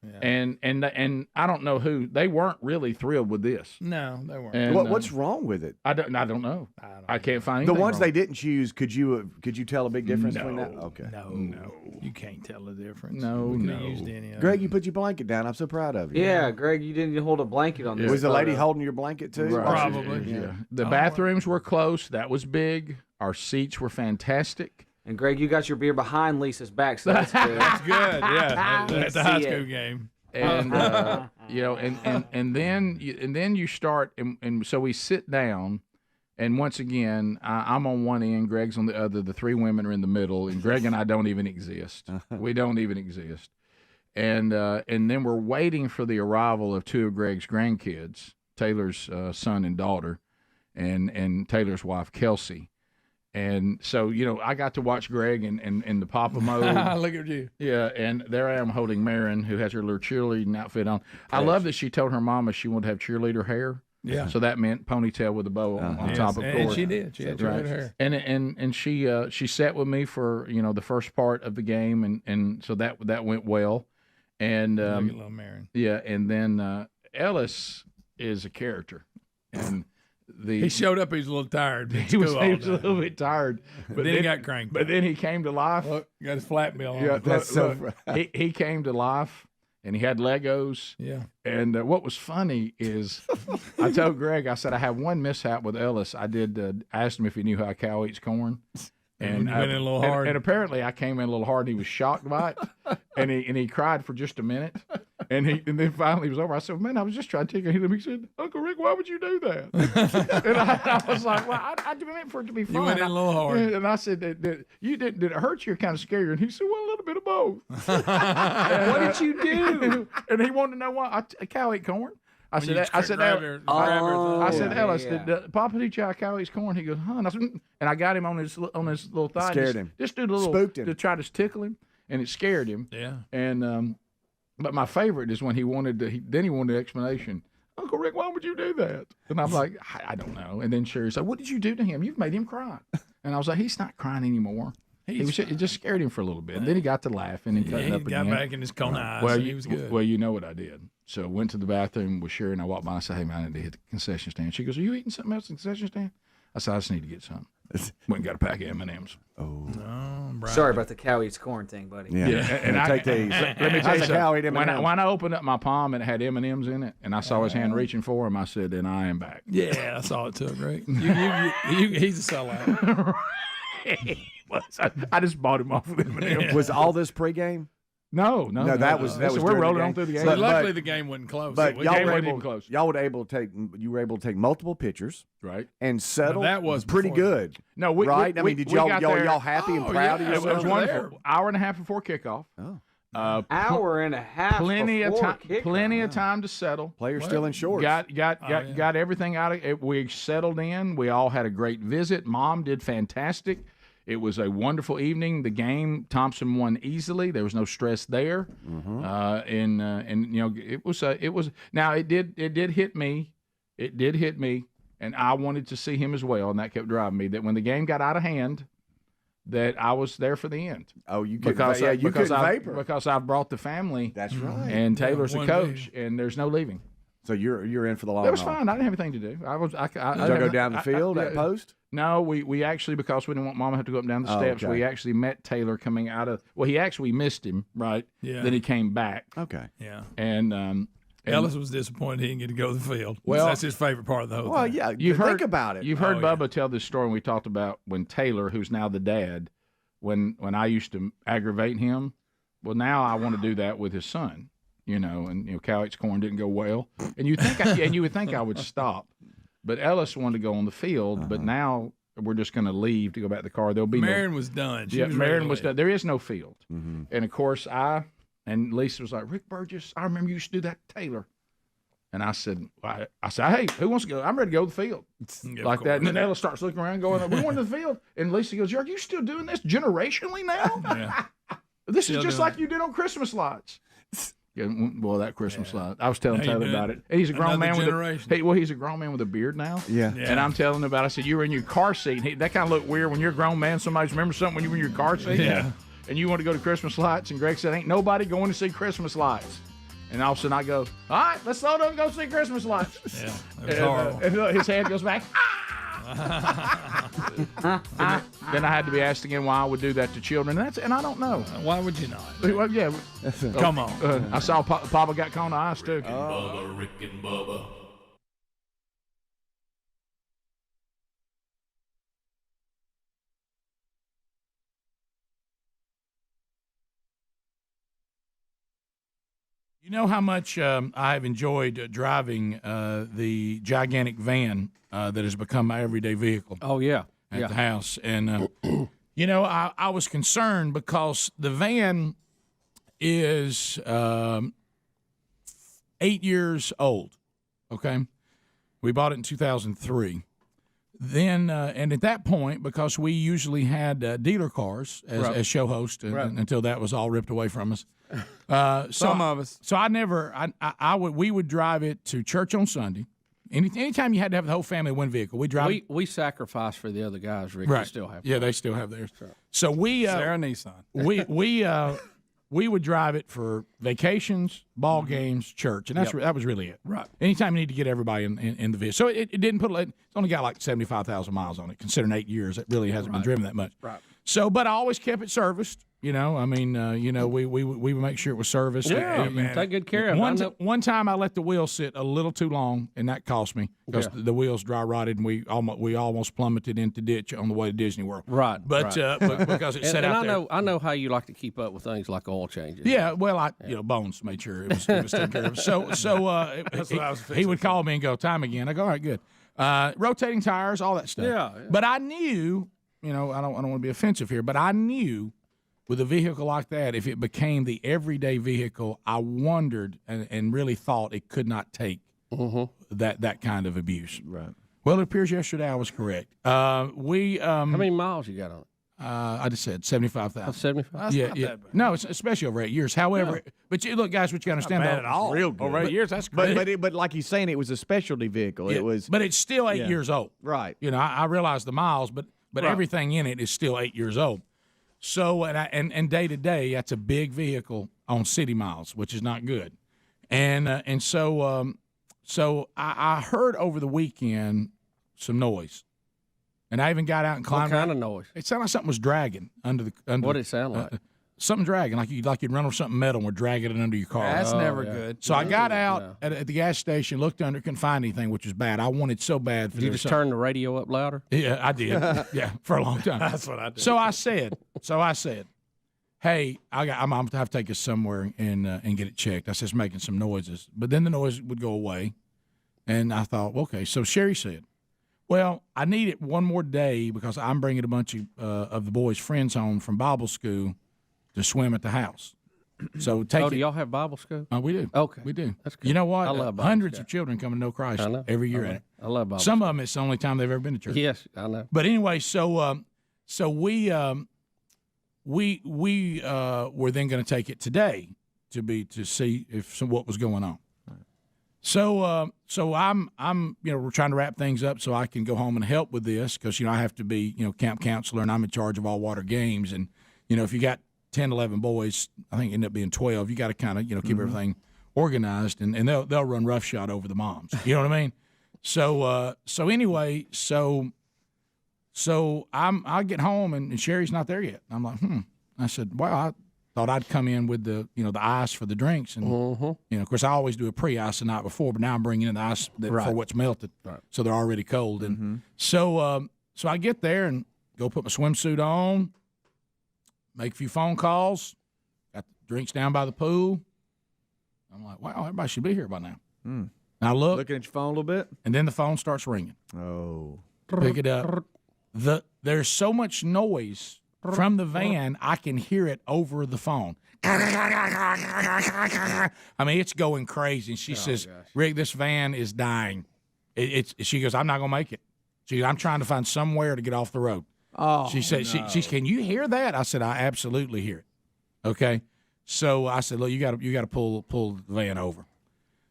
Yeah. And I don't know who. They weren't really thrilled with this. No, they weren't. And, what's wrong with it? I don't know. I can't find The anything ones wrong. they didn't choose. Could you tell a big difference between that? No, Okay. No, you can't tell the difference. No, We no. could've used any of Greg, it. you put your blanket down. I'm so proud of you. Yeah, Greg, you didn't hold a blanket on this. Was the lady photo. holding your blanket too? Right. Probably. Yeah. The bathrooms were close. That was big. Our seats were fantastic. And Greg, you got your beer behind Lisa's back, so that's good. That's good. Yeah, Can't at the high see school it. game. And and then you start and so we sit down, and once again I'm on one end, Greg's on the other. The 3 women are in the middle, and Greg and I don't even exist. We don't even exist. And then we're waiting for the arrival of 2 of Greg's grandkids, Taylor's son and daughter, and Taylor's wife Kelsey. And so, I got to watch Greg in the Papa mode. Look at you. Yeah, and there I am holding Marin, who has her little cheerleading outfit on. I love that she told her mama she wanted to have cheerleader hair. Yeah. So that meant ponytail with a bow on top, of course. And she did. She had cheerleader hair. And she sat with me for the first part of the game, and so that went well. And Look at little Marin. yeah, and then Ellis is a character, and. He showed up. He was a little tired. He was a little bit tired, but then he got cranked. But then he came to life. Look, got his flat bill on. Yeah, That's so. he came to life, and he had Legos. Yeah. And what was funny is, I told Greg, I said I have one mishap with Ellis. I did asked him if he knew how a cow eats corn. And you went in a little hard. And apparently I came in a little hard, and he was shocked by it, and he cried for just a minute. And then finally he was over. I said, man, I was just trying to take a hit. He said, Uncle Rick, why would you do that? And I was like, well, I meant for it to be fun. You went in a little hard. And I said, did it hurt you or kind of scare you? And he said, well, a little bit of both. What did you do? And he wanted to know why. A cow ate corn. I said, Ellis, did Papa teach you how a cow eats corn? He goes, huh? And I got him on his little thigh. Scared him. Just do a little Spooked him. to try to tickle him, and it scared him. Yeah. And but my favorite is when he wanted an explanation. Uncle Rick, why would you do that? And I'm like, I don't know. And then Sherry said, what did you do to him? You've made him cry. And I was like, he's not crying anymore. It just scared him for a little bit. And then he got to laughing and cutting up again. He got back in his cone eyes. Well, he was good. Well, you know what I did. So I went to the bathroom with Sherry, and I walked by and I said, hey, man, I need to hit the concession stand. She goes, are you eating something else in the concession stand? I said, I just need to get something. Went and got a pack of M&Ms. Oh. Sorry about the cow eats corn thing, buddy. Yeah. And I take these. Let me tell you something. When When I opened up my palm and it had M&Ms in it, and I saw his hand reaching for him, I said, then I am back. Yeah, I saw it too, Rick. He's a sellout. I just bought him off of M&Ms. Was all this pregame? No, that was we're rolling on through the game. So luckily the game wasn't close. But y'all were able, close. You were able to take multiple pictures, right, and settle. That was pretty good. No, right. I mean, did y'all happy and proud of yourself? It was wonderful. Hour and a half before kickoff. Oh. Hour and a half. Plenty of time to settle. Players still in shorts. Got everything out of it. We settled in. We all had a great visit. Mom did fantastic. It was a wonderful evening. The game, Thompson won easily. There was no stress there. Mm-hmm. And you know, it was. Now it did hit me. It did hit me, and I wanted to see him as well, and that kept driving me. That when the game got out of hand, that I was there for the end. Oh, you couldn't vapor because I've brought the family. That's right. And Taylor's the coach, and there's no leaving. So you're in for the long haul. It was fine. I didn't have anything to do. Did y'all go down the field at post? No, we actually, because we didn't want Mama to have to go up and down the steps, we actually met Taylor coming out of. Well, he actually missed him, right? Yeah. Then he came back. Okay. Yeah. And Ellis was disappointed he didn't get to go to the field. Well, that's his favorite part of the whole thing. Well, yeah. Think about it. You've heard Bubba tell this story. And we talked about when Taylor, who's now the dad, when I used to aggravate him. Well, now I want to do that with his son. You know, and cow eats corn didn't go well, and you would think I would stop, but Ellis wanted to go on the field, but now we're just going to leave to go back to the car. There'll be Marion was done. Marion was done. There is no field, Mm-hmm. and of course and Lisa was like, Rick Burgess, I remember you used to do that to Taylor, and I said, hey, who wants to go? I'm ready to go to the field, like that. And then Ellis starts looking around, going, we want to the field, and Lisa goes, are you still doing this generationally now? Yeah. This Still is just like you did on Christmas lights. Yeah, well, that Christmas light. I was telling Taylor about it. He's a grown man he's a grown man with a beard now. Yeah. And I'm telling him about it. I said, you were in your car seat. That kind of looked weird when you're a grown man. Somebody's remember something when you were in your car seat. Yeah. And you want to go to Christmas lights. And Greg said, ain't nobody going to see Christmas lights. And all of a sudden I go, all right, let's load up and go see Christmas lights. Yeah. It was and his head goes back. Then I had to be asked again why I would do that to children, and I don't know. Why would you not? Well, yeah, come on. I saw Papa got cone eyes too. Bubba, Rick and Bubba. You know how much I have enjoyed driving the gigantic van that has become my everyday vehicle. Oh, yeah. At the house. And, you know, I was concerned because the van is 8 years old, okay? We bought it in 2003. Then, and at that point, because we usually had dealer cars as show host until that was all ripped away from us. Some of us. So we would drive it to church on Sunday. Anytime you had to have the whole family in one vehicle, we sacrificed for the other guys, Rick. Right. They still have. Yeah, they still have theirs. So we Sarah Nissan. we would drive it for vacations, ball games, church, and that was really it. Right. Anytime you need to get everybody in the vehicle. So it didn't it's only got like 75,000 miles on it. Considering 8 years, it really hasn't been driven that much. Right. So, but I always kept it serviced. You know, I mean, we would make sure it was serviced. Yeah, man. Take good care of it. One time I let the wheel sit a little too long, and that cost me because the wheels dry rotted, and we almost plummeted into ditch on the way to Disney World. Right, but because it sat out there. I know how you like to keep up with things like oil changes. Yeah, well, Bones made sure it was taken care of. He would call me and go, time again. I go, all right, good. Rotating tires, all that stuff. Yeah. But I knew, I don't want to be offensive here, but I knew with a vehicle like that, if it became the everyday vehicle, I wondered and really thought it could not take that kind of abuse. Right. Well, it appears yesterday I was correct. How many miles you got on it? I just said 75,000. 75. Yeah. No, it's especially over 8 years. However, but look, guys, what you got to understand Not bad at all. real good. Over 8 years, that's great. But like he's saying, it was a specialty vehicle. Yeah, It was, but it's still 8 years old. Right. I realize the miles, but Right. everything in it is still 8 years old. So and day to day, that's a big vehicle on city miles, which is not good. So I heard over the weekend some noise, and I even got out and climbed. What kind of noise? It sounded like something was dragging under. What did it sound like? Something dragging, like you'd run over something metal and we're dragging it under your car. That's never good. So I got out at the gas station, looked under, couldn't find anything, which was bad. I wanted so bad. Did you just turn the radio up louder? Yeah, I did. Yeah, for a long time. That's what I did. So I said, hey, I'm gonna have to take us somewhere and get it checked. I said, it's making some noises, but then the noise would go away, and I thought, okay. So Sherry said, well, I need it one more day because I'm bringing a bunch of the boys' friends home from Bible school to swim at the house. So do y'all have Bible school? We do. Okay, we do. That's good. You know what? I love Bible Hundreds school. of children come to know Christ I know. every year. At it. I love Bible Some of them, it's the only time they've ever been to church. Yes, I know. But anyway, so we were then going to take it today to see what was going on. So we're trying to wrap things up so I can go home and help with this because I have to be camp counselor and I'm in charge of all water games, and if you got 10, 11 boys, I think it ended up being 12. You got to kind of keep everything organized, and they'll run roughshod over the moms. You know what I mean? So I get home and Sherry's not there yet. I'm like, I said, well, I thought I'd come in with the the ice for the drinks, and of course I always do a pre-ice the night before, but now I'm bringing in the ice for what's melted, so they're already cold. And so I get there and go put my swimsuit on, make a few phone calls, got the drinks down by the pool. I'm like, wow, everybody should be here by now. And I looking at your phone a little bit, and then the phone starts ringing. Oh, pick it up. There's so much noise from the van, I can hear it over the phone. I mean, it's going crazy. And she says, Rick, this van is dying. She goes, I'm not going to make it. She goes, I'm trying to find somewhere to get off the road. Oh, she said, she can you hear that? I said, I absolutely hear it. Okay. So I said, look, you got to pull the van over.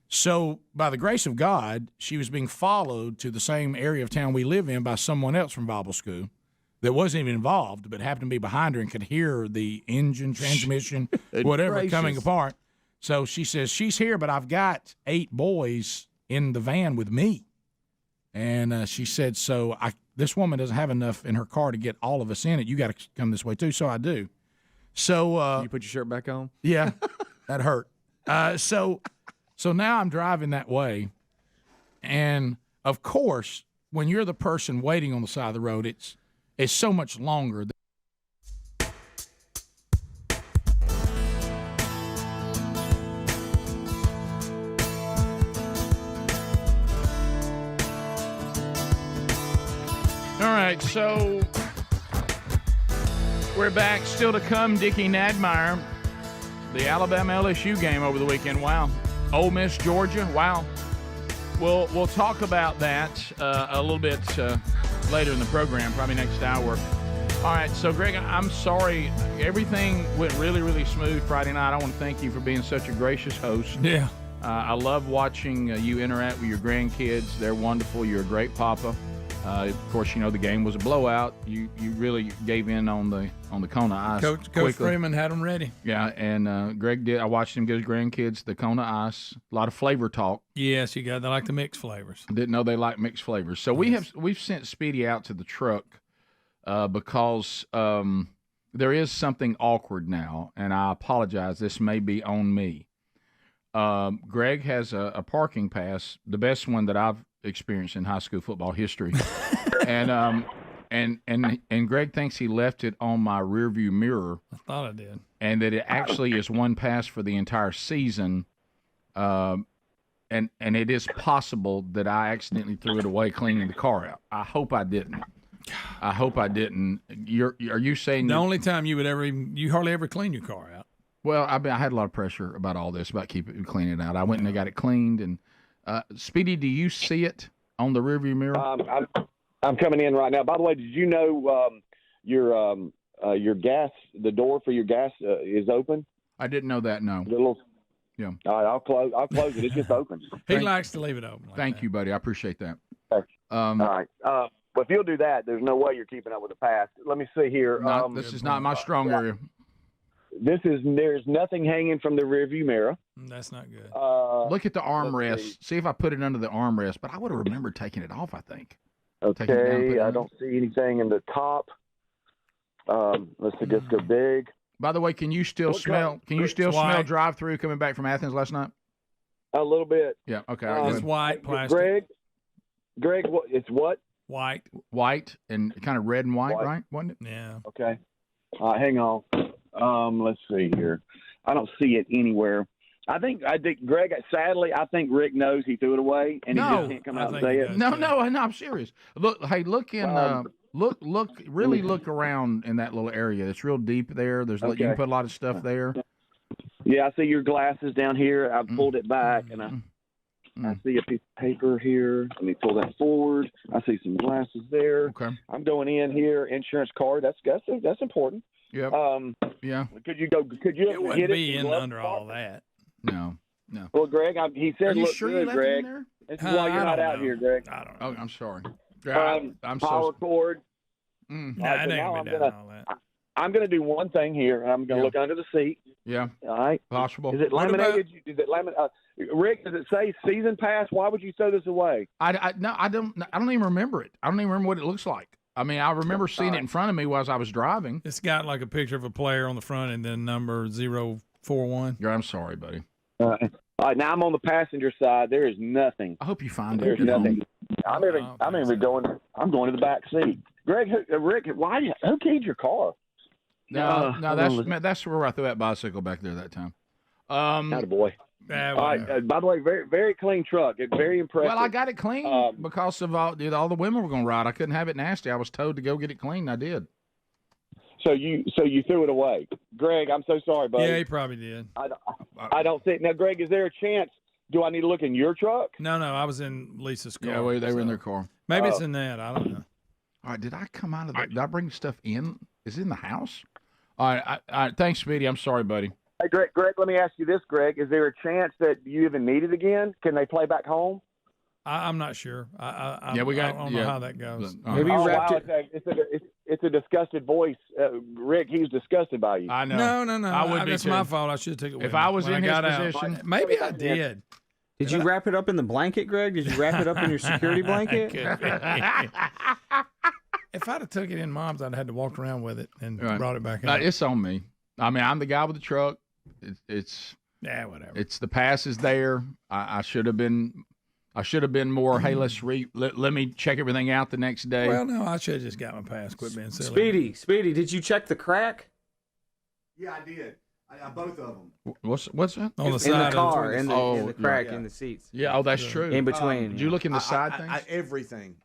So by the grace of God, she was being followed to the same area of town we live in by someone else from Bible school that wasn't even involved, but happened to be behind her and could hear the engine, transmission, whatever, coming apart. So she says, she's here, but I've got 8 boys in the van with me. And she said, so this woman doesn't have enough in her car to get all of us in it. You got to come this way, too. So I do. So you put your shirt back on? Yeah, that hurt. So now I'm driving that way. And, of course, when you're the person waiting on the side of the road, it's so much longer. All right, so we're back. Still to come, Dickie Nadmeyer, the Alabama LSU game over the weekend. Wow. Ole Miss, Georgia. Wow. We'll talk about that a little bit later in the program, probably next hour. All right, so Greg, I'm sorry. Everything went really, really smooth Friday night. I want to thank you for being such a gracious host. Yeah. I love watching you interact with your grandkids. They're wonderful. You're a great papa. Of course, the game was a blowout. You really gave in on the Kona ice. Coach Freeman had them ready. Yeah, and Greg did. I watched him get his grandkids the Kona ice. A lot of flavor talk. Yes, they like the mixed flavors. I didn't know they like mixed flavors. So we've sent Speedy out to the truck because there is something awkward now, and I apologize. This may be on me. Greg has a parking pass, the best one that I've experienced in high school football history, and Greg thinks he left it on my rearview mirror. I thought I did, and that it actually is one pass for the entire season. And it is possible that I accidentally threw it away cleaning the car out. I hope I didn't. Are you saying the only time you would you hardly ever clean your car out? Well, I had a lot of pressure about all this, about cleaning it out. I went and I got it cleaned. And Speedy, do you see it on the rearview mirror? I'm coming in right now. By the way, did you know your gas, the door for your gas is open? I didn't know that. No. Yeah. All right, I'll close it. It's just open. He likes to leave it open. Thank you, buddy. I appreciate that. All right. But if you'll do that, there's no way you're keeping up with the pass. Let me see here. This is not my strong area. There's nothing hanging from the rearview mirror. That's not good. Look at the armrest. See if I put it under the armrest. But I would have remembered taking it off, I think. Okay, I don't see anything in the top. Let's see, just go big. By the way, can you still smell? Can you still smell drive-through coming back from Athens last night? A little bit. Yeah. Okay. It's white plastic. Greg, it's what? White and kind of red and white, right? Wasn't it? Yeah. Okay. Hang on. Let's see here. I don't see it anywhere. I think Greg. Sadly, I think Rick knows he threw it away, and he just can't come out and say it. No, I'm serious. Look, hey, look in. Really look around in that little area. It's real deep there. You can put a lot of stuff there. Yeah, I see your glasses down here. I pulled it back, and I see a piece of paper here. Let me pull that forward. I see some glasses there. Okay. I'm going in here. Insurance card. That's important. Yeah. Yeah. Could you It wouldn't be in under all that. No. Well, Greg, he said, Are you look sure good, you left Greg. it in there? This is why you're not out here, Greg. I don't know. Oh, I'm sorry. I'm power cord. I'm going to do one thing here, and I'm going to look under the seat. Yeah. All right. Possible. Is it laminated? Rick, does it say season pass? Why would you throw this away? I don't even remember it. I don't even remember what it looks like. I mean, I remember seeing it in front of me while I was driving. It's got like a picture of a player on the front and then number 041. Yeah, I'm sorry, buddy. All right, now I'm on the passenger side. There is nothing. I hope you find There's it. nothing. I'm going to the back seat. Greg, Rick, who keyed your car? No, that's where I threw that bicycle back there that time. Attaboy. All right. By the way, very, very clean truck. It's very impressive. Well, I got it clean because of all the women were going to ride. I couldn't have it nasty. I was told to go get it clean. I did. So you threw it away, Greg. I'm so sorry, buddy. Yeah, he probably did. I don't see it now, Greg. Is there a chance? Do I need to look in your truck? No, I was in Lisa's car. Yeah, they were in their car. Maybe it's in that. I don't know. All right, did I come out of that? Did I bring stuff in? Is it in the house? All right, thanks, Speedy. I'm sorry, buddy. Hey, Greg, let me ask you this, Greg. Is there a chance that you even need it again? Can they play back home? I'm not sure. I don't know how that goes. Maybe you wrapped it. It's a disgusted voice. Rick, he's disgusted by you. I know. No. It's my fault. I should have taken it. If I was in his position, maybe I did. Did you wrap it up in the blanket, Greg? Did you wrap it up in your security blanket? If I'd have took it in Mom's, I'd have had to walk around with it and brought it back out. It's on me. I mean, I'm the guy with the truck. It's whatever. It's the pass is there. I should have been more. Hey, let me check everything out the next day. Well, no, I should have just got my pass. Quit being silly. Speedy, did you check the crack? Yeah, I did. Both of them. What's that? On the side in the car, in the crack in the seats. Yeah, oh, that's true. In between. Did you look in the side things? Everything.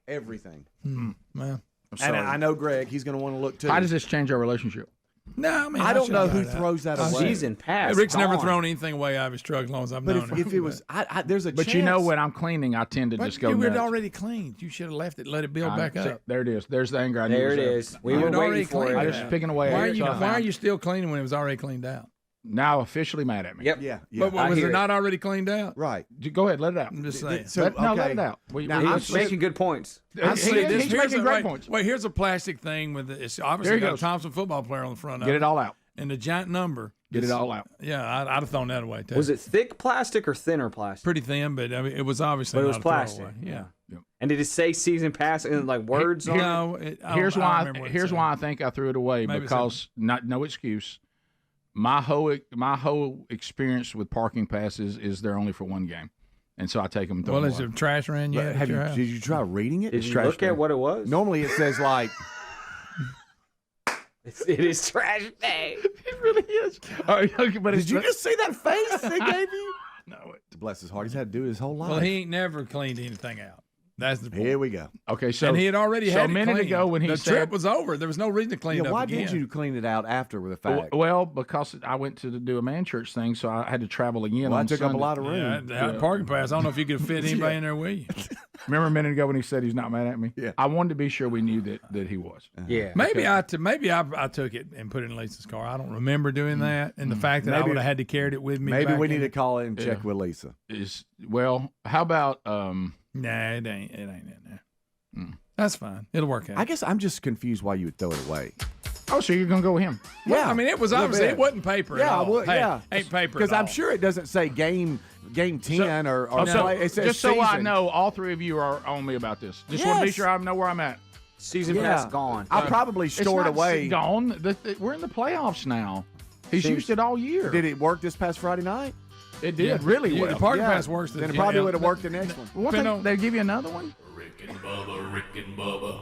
Man, and I know Greg. He's going to want to look too. How does this change our relationship? No, I mean, I don't know who throws that away. Season pass. Rick's never thrown anything away out of his truck as long as I've known him. But if it was, there's a chance. But you know, when I'm cleaning, I tend to just go nuts. You were already cleaned. You should have left it, let it build back up. There it is. There's the anger I knew. There it is. We were waiting for it. I was picking away. Why are you still cleaning when it was already cleaned out? Now officially mad at me. Yep. Yeah. But was it not already cleaned out? Right. Go ahead, let it out. I'm just saying. Let it out. He's making good points. He's making great points. Wait, here's a plastic thing with it's obviously got a Thompson football player on the front of it. Get it all out. And the giant number. Get it all out. Yeah, I'd have thrown that away too. Was it thick plastic or thinner plastic? Pretty thin, but I mean, it was obviously plastic. Yeah. And did it say season pass and like words on it? Here's why I think I threw it away. Maybe because no excuse. My whole experience with parking passes is they're only for one game, and so I take them. Well, is it trash ran yet? Did you try reading it? Did you look at what it was? Normally it says like. It is trash day. It really is. All right, okay, but Did you just see that face they gave you? No. Bless his heart. He's had to do it his whole life. Well, he ain't never cleaned anything out. That's the point. Here we go. Okay, so and he had already so had a minute cleaned. ago when he the said trip was over. There was no reason to clean it up why again. did you clean it out after the fact? Well, because I went to do a man church thing, so I had to travel again. Well, on that took up a Sunday. lot of room. That parking pass. I don't know if you could fit anybody in there with you. Remember a minute ago when he said he's not mad at me? Yeah. I wanted to be sure we knew that he was. Yeah. Maybe I took it and put it in Lisa's car. I don't remember doing that, and the fact that I Maybe- would have had to carry it with me. Maybe back we in need to it. call in and check Yeah. with Lisa. How about Nah, it ain't in there. That's fine. It'll work out. I guess I'm just confused why you would throw it away. Oh, so you're gonna go with him? Well, I mean, it was a little obviously bit. it wasn't paper. Yeah, at all. well, Hey, yeah, ain't paper because at I'm all. sure it doesn't say game 10 or So, play. It says just so I season. know, all three of you are on me about this. Just want to be Yes. sure I know where I'm at. Season pass gone. I probably stored It's not away. Gone. We're in the playoffs now. He's Seems- used it all year. Did it work this past Friday night? It did Yeah. really Yeah, well. the parking pass works. Then it probably would have worked the next one. What they give you another one? Rick and Bubba.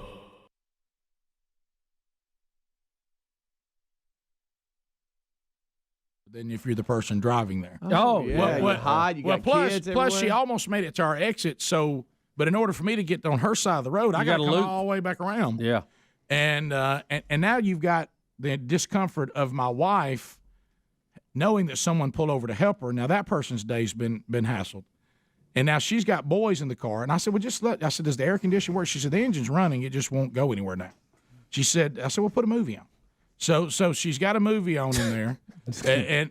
Then if you're the person driving there. Oh, yeah, you hide. You got plus, kids plus she everywhere. almost made it to our exit. So, but in order for me to get on her side of the road, I got to gotta come loop. all the way back around. Yeah. And now you've got the discomfort of my wife knowing that someone pulled over to help her. Now that person's day's been hassled, and now she's got boys in the car. And I said, well, just let. I said, does the air conditioner work? She said, the engine's running. It just won't go anywhere now. She said, I said, well, put a movie on. So she's got a movie on in there, and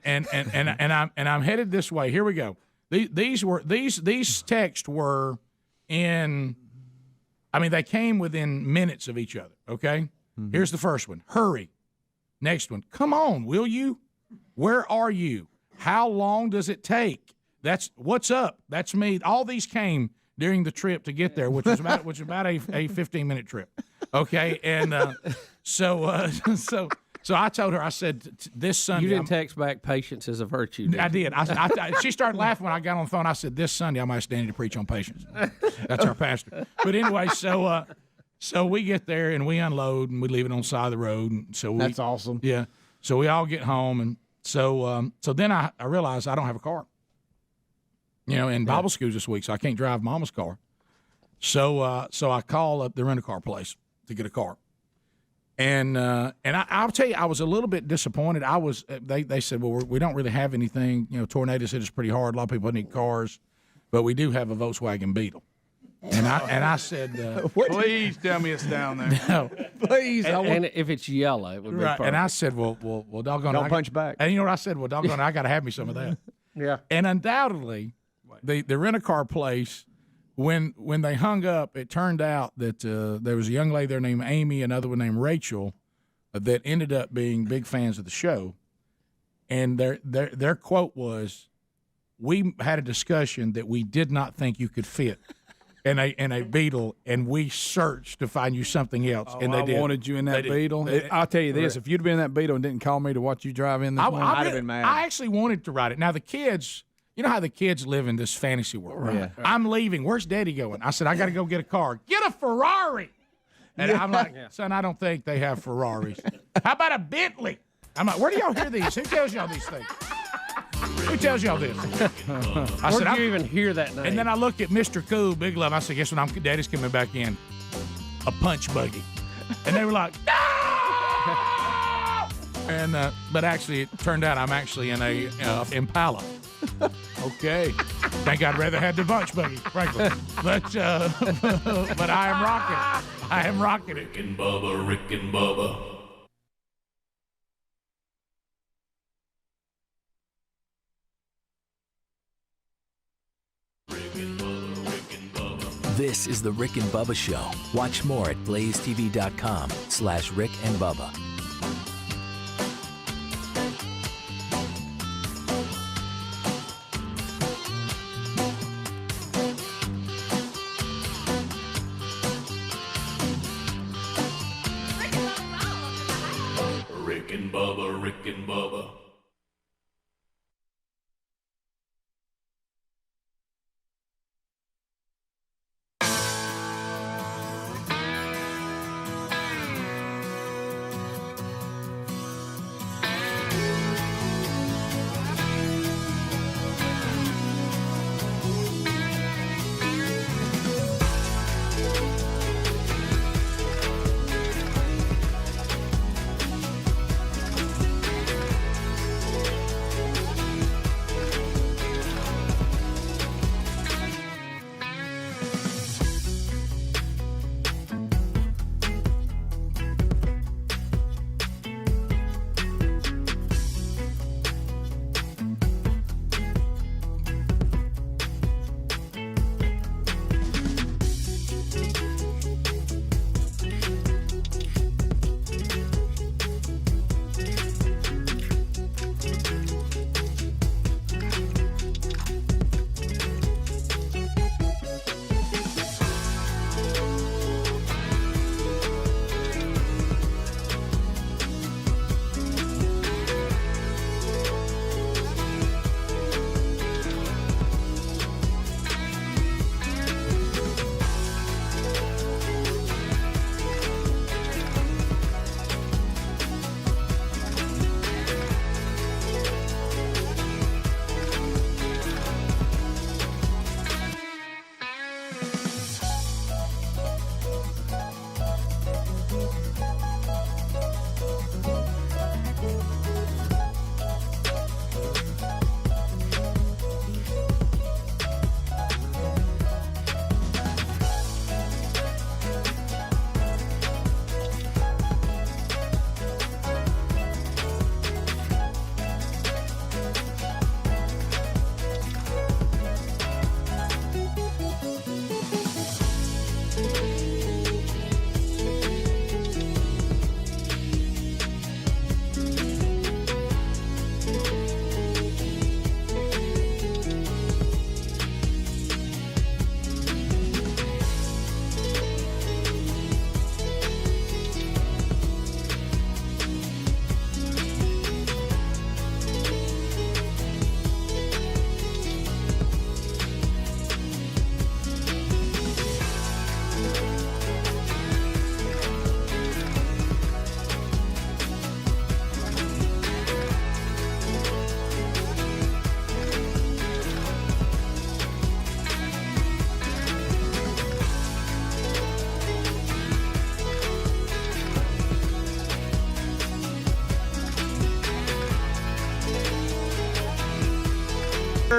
I'm headed this way. Here we go. These texts were in. I mean, they came within minutes of each other. Okay. Here's the first one. Hurry. Next one. Come on, will you? Where are you? How long does it take? That's what's up. That's me. All these came during the trip to get there, which was about a 15-minute trip. Okay, and so I told her, I said, this Sunday. You didn't text back patience is a virtue. I did. She started laughing when I got on the phone. I said, this Sunday I might stand to preach on patience. That's our pastor. But anyway, so we get there and we unload and we leave it on the side of the road. And so That's awesome. Yeah. So we all get home and so then I realized I don't have a car. And Bible school's this week, so I can't drive Mama's car. So I call up the rent-a-car place to get a car. And I'll tell you, I was a little bit disappointed. They said, well, we don't really have anything. Tornadoes hit us pretty hard. A lot of people need cars, but we do have a Volkswagen Beetle. And I said, please tell me it's down there. No, please. And if it's yellow, it would be right. perfect. And I said, well, doggone, Don't punch back. And you know what I said? Well, doggone, I got to have me some of that. Yeah. And undoubtedly, the rent-a-car place, when they hung up, it turned out that there was a young lady there named Amy, another one named Rachel, that ended up being big fans of the show. And their quote was, "We had a discussion that we did not think you could fit in a Beetle, and we searched to find you something else." And they I did. wanted you in that They did. Beetle. They did. I'll tell you this: if you'd been in that Beetle and didn't call me to watch you drive in this morning, I'd have been mad. I actually wanted to ride it. Now the kids, you know how the kids live in this fantasy world. Right. Yeah. I'm leaving. Where's Daddy going? I said, I got to go get a car. Get a Ferrari. And I'm like, son, I don't think they have Ferraris. How about a Bentley? I'm like, where do y'all hear these? Who tells y'all these things? Who tells y'all this? Where did you even hear that name? And then I looked at Mr. Cool, Big Love. I said, guess what? Daddy's coming back in. A punch buggy. And they were like, no! And but actually, it turned out I'm actually in a Impala. Okay. Think I'd rather have the punch buggy, frankly. But I am rocking it. I am rocking it. Rick and Bubba. This is the Rick and Bubba Show. Watch more at blazetv.com/Rick and Bubba.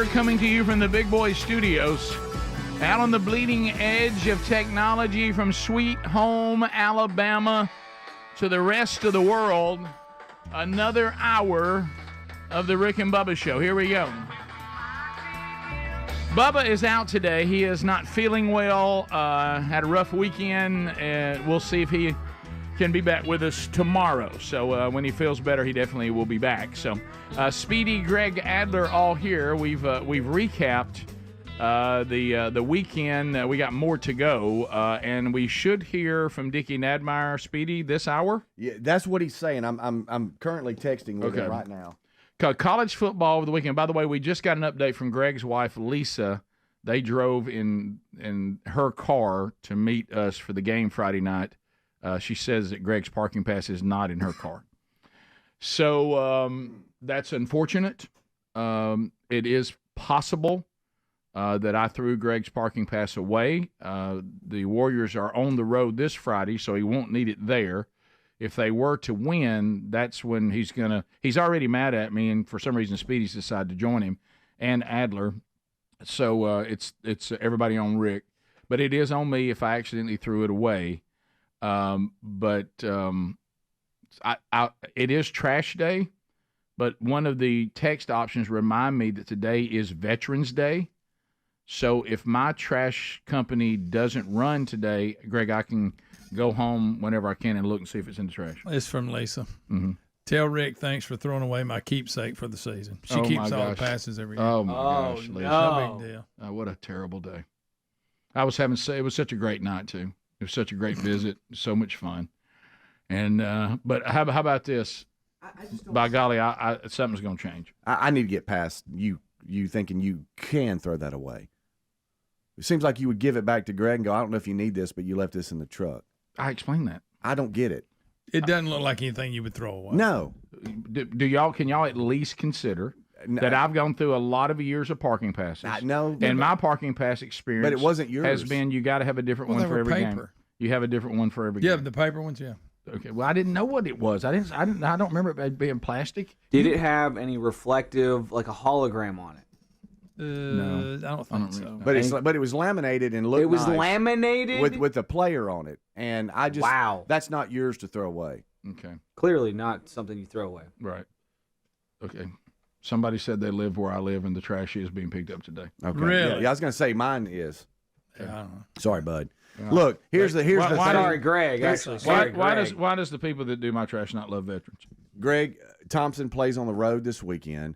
Adler coming to you from the Big Boy Studios. Out on the bleeding edge of technology from Sweet Home, Alabama to the rest of the world. Another hour of the Rick and Bubba Show. Here we go. Bubba is out today. He is not feeling well. Had a rough weekend. We'll see if he can be back with us tomorrow. So when he feels better, he definitely will be back. So Speedy, Greg, Adler, all here. We've recapped the weekend. We got more to go, and we should hear from Dickie Nadmeyer, Speedy, this hour. Yeah, that's what he's saying. I'm currently texting with him right now. College football over the weekend. By the way, we just got an update from Greg's wife, Lisa. They drove in her car to meet us for the game Friday night. She says that Greg's parking pass is not in her car. So that's unfortunate. It is possible that I threw Greg's parking pass away. The Warriors are on the road this Friday, so he won't need it there. If they were to win, that's when he's already mad at me, and for some reason Speedy's decided to join him and Adler. So it's everybody on Rick. But it is on me if I accidentally threw it away. It is trash day, but one of the text options remind me that today is Veterans Day. So if my trash company doesn't run today, Greg, I can go home whenever I can and look and see if it's in the trash. It's from Lisa. Mm-hmm. Tell Rick thanks for throwing away my keepsake for the season. She keeps all the passes every year. Oh, my gosh, Lisa. No big deal. What a terrible day. It was such a great night, too. It was such a great visit. So much fun. And but how about this? By golly, something's going to change. I need to get past you thinking you can throw that away. It seems like you would give it back to Greg and go, I don't know if you need this, but you left this in the truck. I explained that. I don't get it. It doesn't look like anything you would throw away. No. Can y'all at least consider that I've gone through a lot of years of parking passes? No. And my parking pass experience but it wasn't yours. Has been you got to have a different one for every game. You have a different one for every game. Yeah, the paper ones, yeah. Okay. Well, I didn't know what it was. I don't remember it being plastic. Did it have any reflective, like a hologram on it? No, I don't think so. But it was laminated and looked. It was nice laminated with the player on it, and I just that's not yours to throw away. Okay. Clearly not something you throw away. Right. Okay. Somebody said they live where I live, and the trash is being picked up today. Okay. Really? Yeah, I was going to say mine is. Yeah, I don't know. Sorry, bud. Look, here's the thing. Sorry, Greg. Actually, why does the people that do my trash not love veterans? Greg Thompson plays on the road this weekend.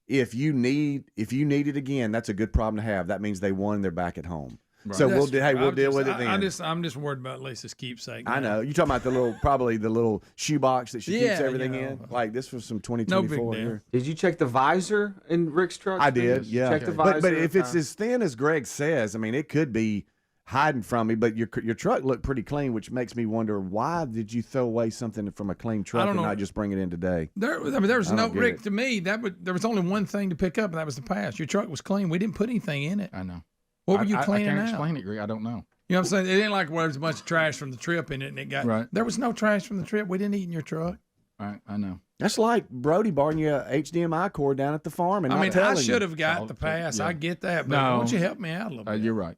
If you need it again, that's a good problem to have. That means they won. They're back at home. Right. So we'll deal with it then. I'm just worried about Lisa's keepsake. I know. You're talking about the little shoebox that she keeps everything in. Like this was from 2024 here. Did you check the visor in Rick's truck? I did. Yeah. Check the visor. But if it's as thin as Greg says, I mean, it could be hiding from me. But your truck looked pretty clean, which makes me wonder why did you throw away something from a clean truck and not just bring it in today? There was no Rick. To me, there was only one thing to pick up, and that was the pass. Your truck was clean. We didn't put anything in it. I know. What were you cleaning out? I can't explain it, Greg. I don't know. You know what I'm saying? It ain't like there was a bunch of trash from the trip in it, and it got right. There was no trash from the trip. We didn't eat in your truck. Right, I know. That's like Brody borrowing you a HDMI cord down at the farm, and I should have got the pass. Yeah. I get that, but why don't you help me out a little bit? You're right.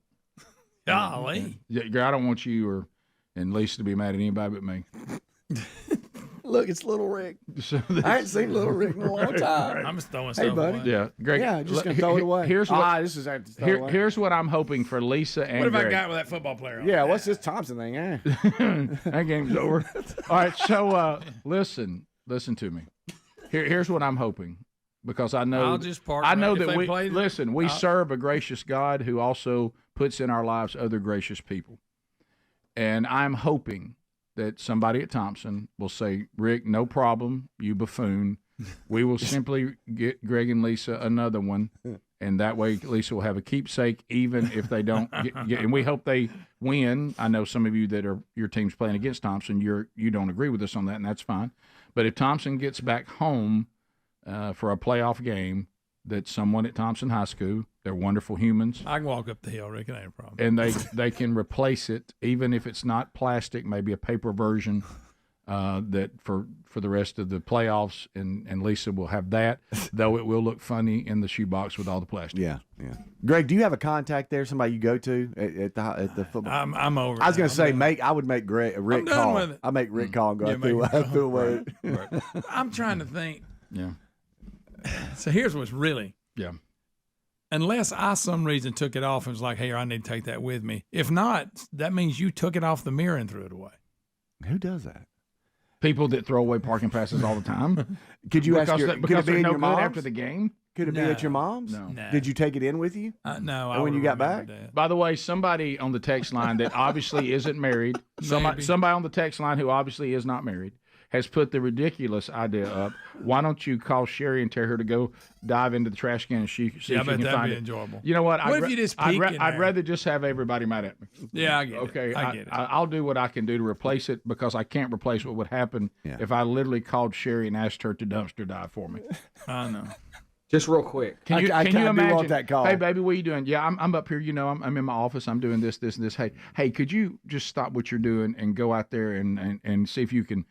Golly. Yeah, I don't want you and Lisa to be mad at anybody but me. Look, it's Little Rick. I ain't seen Little Rick in a long time. I'm just throwing stuff buddy. away. Yeah, Greg. Yeah, just gonna throw it away. Here's what I'm hoping for Lisa and What have Greg. I got with that football player on? Yeah, what's this Thompson thing? That game's over. All right, so listen to me. Here's what I'm hoping, because I know I'll just park that we serve a gracious God who also puts in our lives other gracious people, and I'm hoping that somebody at Thompson will say, Rick, no problem, you buffoon. We will simply get Greg and Lisa another one, and that way Lisa will have a keepsake, even if they don't get. And we hope they win. I know some of you that are your team's playing against Thompson, you don't agree with us on that, and that's fine. But if Thompson gets back home for a playoff game, that someone at Thompson High School, they're wonderful humans. I can walk up the hill, Rick. It ain't a problem. And they can replace it, even if it's not plastic, maybe a paper version. that for the rest of the playoffs, and Lisa will have that, though it will look funny in the shoebox with all the plastic. Yeah. Greg, do you have a contact there? Somebody you go to at the football? I'm over. I was going to say, I would make Rick call. with it. I make Rick call and go. Yeah, I threw away. I'm trying to think. Yeah. So here's what's really. Yeah. Unless I some reason took it off and was like, hey, I need to take that with me. If not, that means you took it off the mirror and threw it away. Who does that? People that throw away parking passes all the time. Could you ask because they're no good mom's? after the game? Could it be at your mom's? No. Did you take it in with you? No. And when you got back? By the way, somebody on the text line that obviously isn't married, somebody on the text line who obviously is not married, has put the ridiculous idea up. Why don't you call Sherry and tell her to go dive into the trash can and see if she can find it? I bet that'd be enjoyable. You know what? What if you just peek in I'd there? rather just have everybody mad at me. Yeah, I get it. Okay, I get it. I'll do what I can do to replace it, because I can't replace what would happen if I literally called Sherry and asked her to dumpster dive for me. I know. Just real quick. Can you do imagine want that call. Hey, baby, what are you doing? Yeah, I'm up here. You know, I'm in my office. I'm doing this, and this. Hey, could you just stop what you're doing and go out there and see if you can,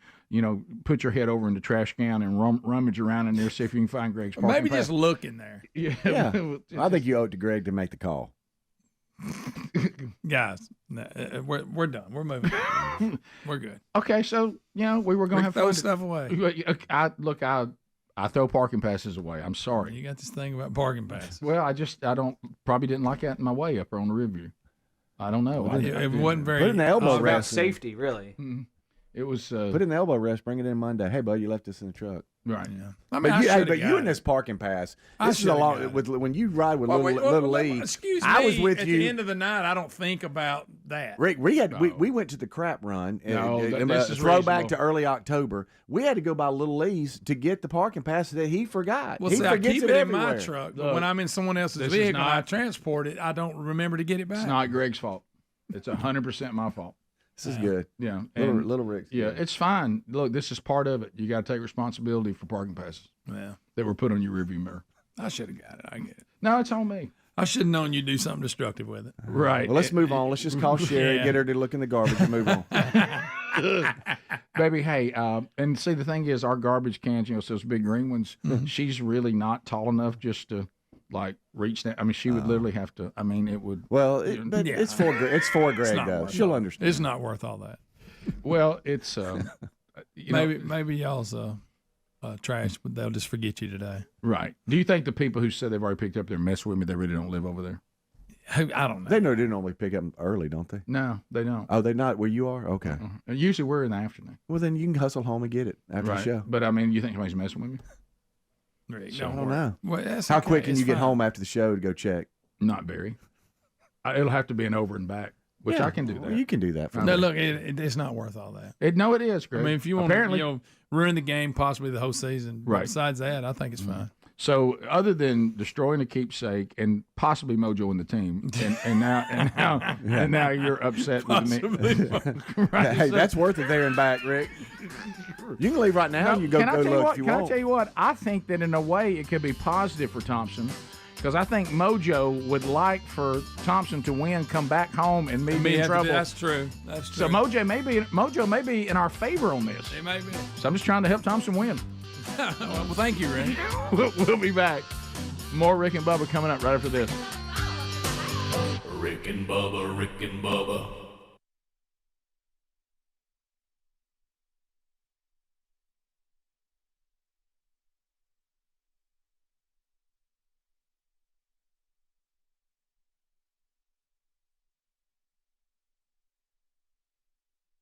put your head over in the trash can and rummage around in there, see if you can find Greg's parking Maybe pass. just look in there. Yeah. I think you owe it to Greg to make the call. Guys, we're done. We're moving. We're good. Okay, so we were going to have throw fun. stuff away. I throw parking passes away. I'm sorry. You got this thing about parking passes. Well, I probably didn't like that in my way up there on the review. I don't know. It wasn't very. Put in the elbow About rest. safety, really. It was. Put in the elbow rest. Bring it in Monday. Hey, bud, you left this in the truck. Right. Yeah. I mean, but you and this parking pass. This is a long. When you ride with little Lee. Excuse me. I was with at you. the end of the night, I don't think about that. Rick, we went to the crap run. This is throwback reasonable. to early October. We had to go by Little Lee's to get the parking pass that he forgot. Well, he see, I forgets keep it it in everywhere. my truck, but when I'm in someone else's this is vehicle, I not- transport it. I don't remember to get it back. It's not Greg's fault. It's 100% my fault. This is good. Yeah. Little Rick's Yeah, good. it's fine. Look, this is part of it. You got to take responsibility for parking passes Yeah. that were put on your rearview mirror. I should have got it. I get it. No, it's on me. I should have known you'd do something destructive with it. Right. Well, let's move on. Let's just call Sherry, Yeah. get her to look in the garbage, and move on. Baby, hey, and see, the thing is, our garbage cans, so those big green ones, she's really not tall enough just to, reach that. I mean, she would literally have to, it would. Well, but Yeah. it's for Greg, not though. worth She'll it. understand. It's not worth all that. Well, it's, Maybe y'all's trash, but they'll just forget you today. Right. Do you think the people who said they've already picked up their mess with me, they really don't live over there? I don't know. They do normally pick up early, don't they? No, they don't. Oh, they not where you are? Okay. Usually we're in the afternoon. Well, then you can hustle home and get it after the show. But, you think somebody's messing with me? Rick, I don't don't worry. know. Well, that's How okay. quick can It's you get fine. home after the show to go check? Not very. It'll have to be an over and back, which I can do that. Well, you can do that. For No, me. look, it's not worth all that. It is, Greg. I mean, if you want Apparently, to ruin the game, possibly the whole season. Right. Besides that, I think it's fine. So, other than destroying the keepsake and possibly Mojo in the team, and now you're upset with me. Right, Hey, so- that's worth it there and back, Rick. You can leave right now and you go Can I tell you look what? if you Can want. I tell you what? I think that in a way it could be positive for Thompson, because I think Mojo would like for Thompson to win, come back home, and me be in trouble. That's true. That's true. So Mojo may be in our favor on this. It may be. So I'm just trying to help Thompson win. Well, thank you, Rick. We'll be back. More Rick and Bubba coming up right after this. Rick and Bubba, Rick and Bubba.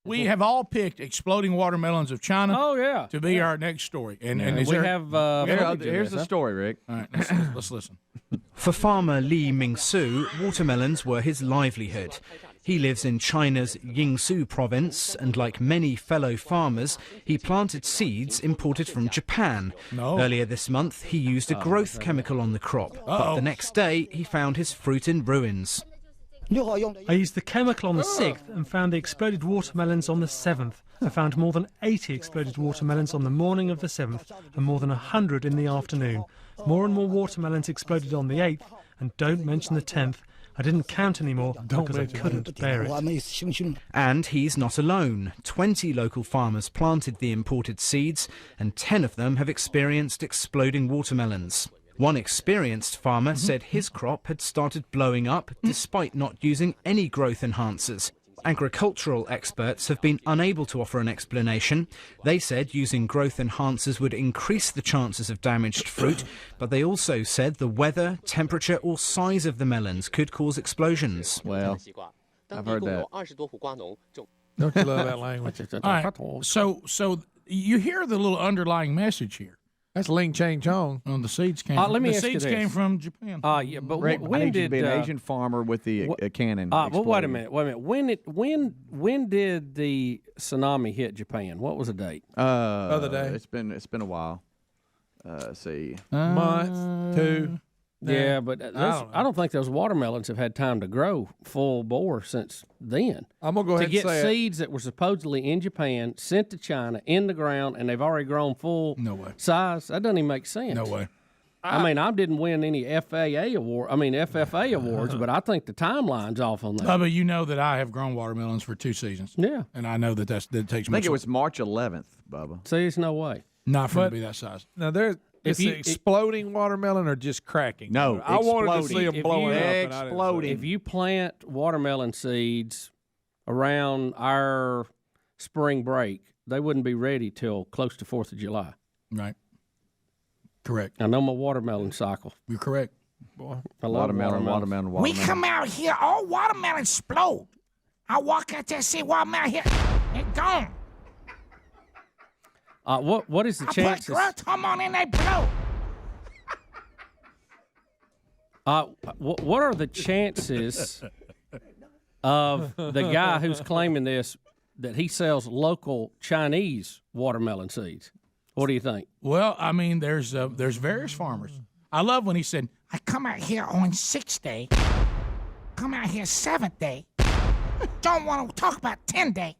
We have all picked exploding watermelons of China. Oh, yeah. To be our next story. And is we there- have. Here's the story, Rick. All right, let's listen. For farmer Li Mingsu, watermelons were his livelihood. He lives in China's Yingsu province, and like many fellow farmers, he planted seeds imported from Japan. No. Earlier this month, he used a growth chemical on the crop, but the next day, he found his fruit in ruins. I used the chemical on the 6th and found the exploded watermelons on the 7th. I found more than 80 exploded watermelons on the morning of the 7th and more than 100 in the afternoon. More and more watermelons exploded on the 8th, and don't mention the 10th, I didn't count anymore because I couldn't bear it. And he's not alone. 20 local farmers planted the imported seeds, and 10 of them have experienced exploding watermelons. One experienced farmer said his crop had started blowing up despite not using any growth enhancers. Agricultural experts have been unable to offer an explanation. They said using growth enhancers would increase the chances of damaged fruit, but they also said the weather, temperature or size of the melons could cause explosions. Well, I've heard that. Don't you love that language? All right. So you hear the little underlying message here. That's Ling Chang Chong. On the seeds came. Let me the ask you seeds this. came from Japan. Yeah, but Rick, when I need did you to be an Asian farmer with the cannon? Well, wait a minute. When did the tsunami hit Japan? What was the date? Other day. It's been a while. Let's see. Month, 2. Yeah, but I don't think those watermelons have had time to grow full bore since then. I'm gonna go ahead to and get say seeds that were supposedly in Japan, sent to China, in the ground, and they've already grown full size. That doesn't even make sense. No way. I mean, I didn't win any FFA awards, but I think the timeline's off on that. Bubba, you know that I have grown watermelons for 2 seasons. Yeah, and I know that takes. I think it was March 11th, Bubba. See, there's no way. Not for it to be that size. Now there's. Is it exploding watermelon or just cracking? No, I wanted to see them blowing up. Exploding. If you plant watermelon seeds around our spring break, they wouldn't be ready till close to 4th of July. Right. Correct. I know my watermelon cycle. You're correct. Boy, I love watermelon. We come out here, all watermelons explode. I walk out there and see watermelon here, it gone. What is the chances? I put growth hormone in, they blow. What are the chances of the guy who's claiming this that he sells local Chinese watermelon seeds? What do you think? Well, I mean, there's various farmers. I love when he said, I come out here on 6th day, come out here 7th day, don't want to talk about 10th day.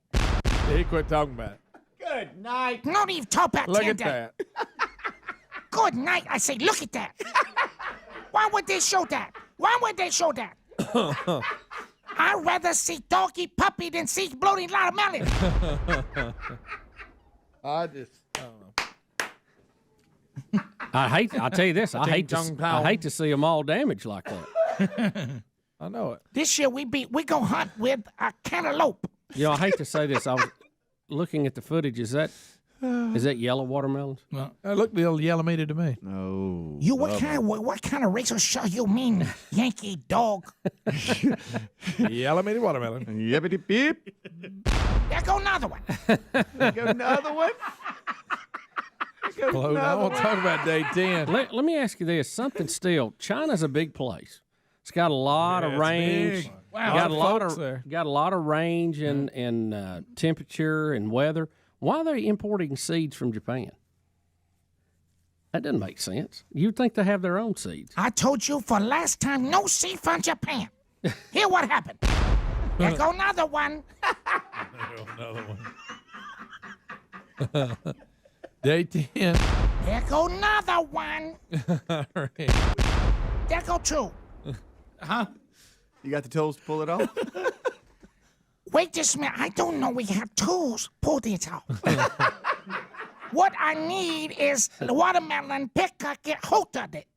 He quit talking about it. Good night. Don't even talk about 10th day. Look at that. Good night. I say, look at that. Why would they show that? Why would they show that? I'd rather see doggy puppy than see bloating lot of melon. I don't know. I'll tell you this. I hate to see them all damaged like that. I know it. This year we go hunt with a cantaloupe. You know, I hate to say this. I was looking at the footage. Is that yellow watermelons? Well, it looked a little yellow meaty to me. No. You what kind of racial show you mean, Yankee dog? Yellow meaty watermelon. Yippity beep. There go another one. There go another one. Well, I won't talk about day 10. Let me ask you this: something still. China's a big place. It's got a lot of range. Wow, got a lot of range and temperature and weather. Why are they importing seeds from Japan? That doesn't make sense. You'd think they have their own seeds. I told you for last time, no seed from Japan. Hear what happened. There go another one. Day 10. There go another one. All right. There go 2. Huh? You got the tools to pull it off? Wait just a minute. I don't know we have tools. Pull this out. What I need is the watermelon picker get hold of it.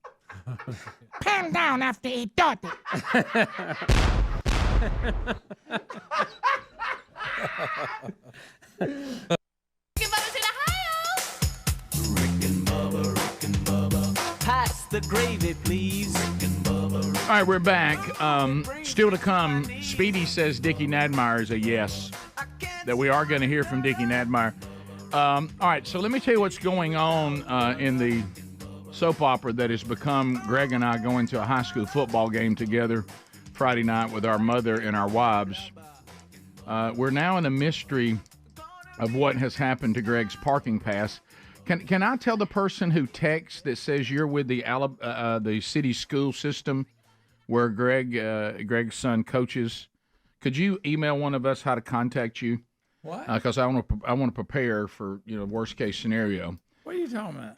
Pan down after he does it. Pass the gravy, please. All right, we're back. Still to come, Speedy says Dickie Nadmeyer is a yes, that we are going to hear from Dickie Nadmeyer. All right, so let me tell you what's going on in the soap opera that has become Greg and I going to a high school football game together Friday night with our mother and our wives. We're now in a mystery of what has happened to Greg's parking pass. Can I tell the person who texts that says you're with the city school system where Greg's son coaches? Could you email one of us how to contact you? What? Because I want to prepare for worst case scenario. What are you talking about?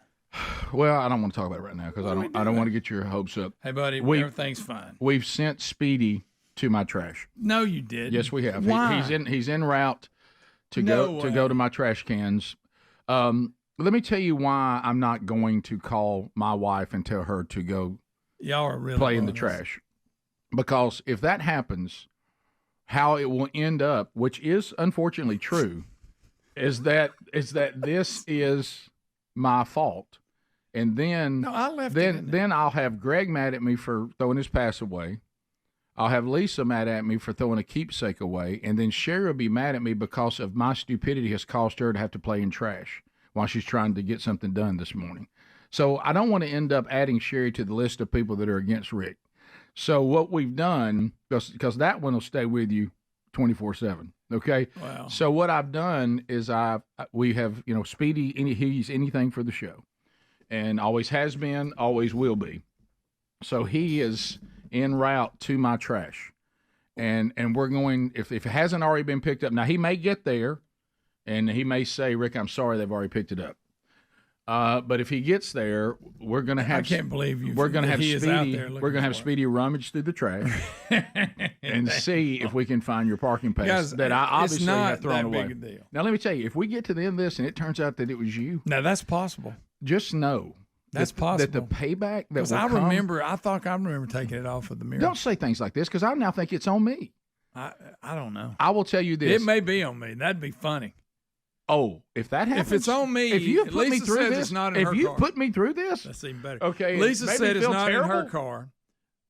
Well, I don't want to talk about it right now because I don't want to get your hopes up. Hey, buddy, everything's fine. We've sent Speedy to my trash. No, you didn't. Yes, we have. Why? He's en route to go to my trash cans. Let me tell you why I'm not going to call my wife and tell her to go Y'all are really play in the bonus. trash. Because if that happens, how it will end up, which is unfortunately true, is that this is my fault. And then then I'll have Greg mad at me for throwing his pass away. I'll have Lisa mad at me for throwing a keepsake away, and then Sherry will be mad at me because of my stupidity has caused her to have to play in trash while she's trying to get something done this morning. So I don't want to end up adding Sherry to the list of people that are against Rick. So what we've done, because that one will stay with you 24/7, okay? Wow. So what I've done is we have, Speedy, he's anything for the show, and always has been, always will be. So he is en route to my trash, and we're going, if it hasn't already been picked up, now he may get there, and he may say, Rick, I'm sorry, they've already picked it up. But if he gets there, we're going to have. I can't believe you. We're going to have he is out Speedy. there looking We're going to have for it. Speedy rummage through the trash and see if we can find your parking pass Guys, that I obviously it's not have thrown that away. big a deal. Now let me tell you, if we get to the end of this and it turns out that it was you, now that's possible. just know That's that, possible. that the payback that Because will I come. remember taking it off of the mirror. Don't say things like this because I now think it's on me. I don't know. I will tell you this. It may be on me. That'd be funny. Oh, if that happens, If it's on me, if you put me Lisa through says this, it's not in if her you car. put me through this, That's even better. okay. Lisa maybe said it's feel not in her terrible. car.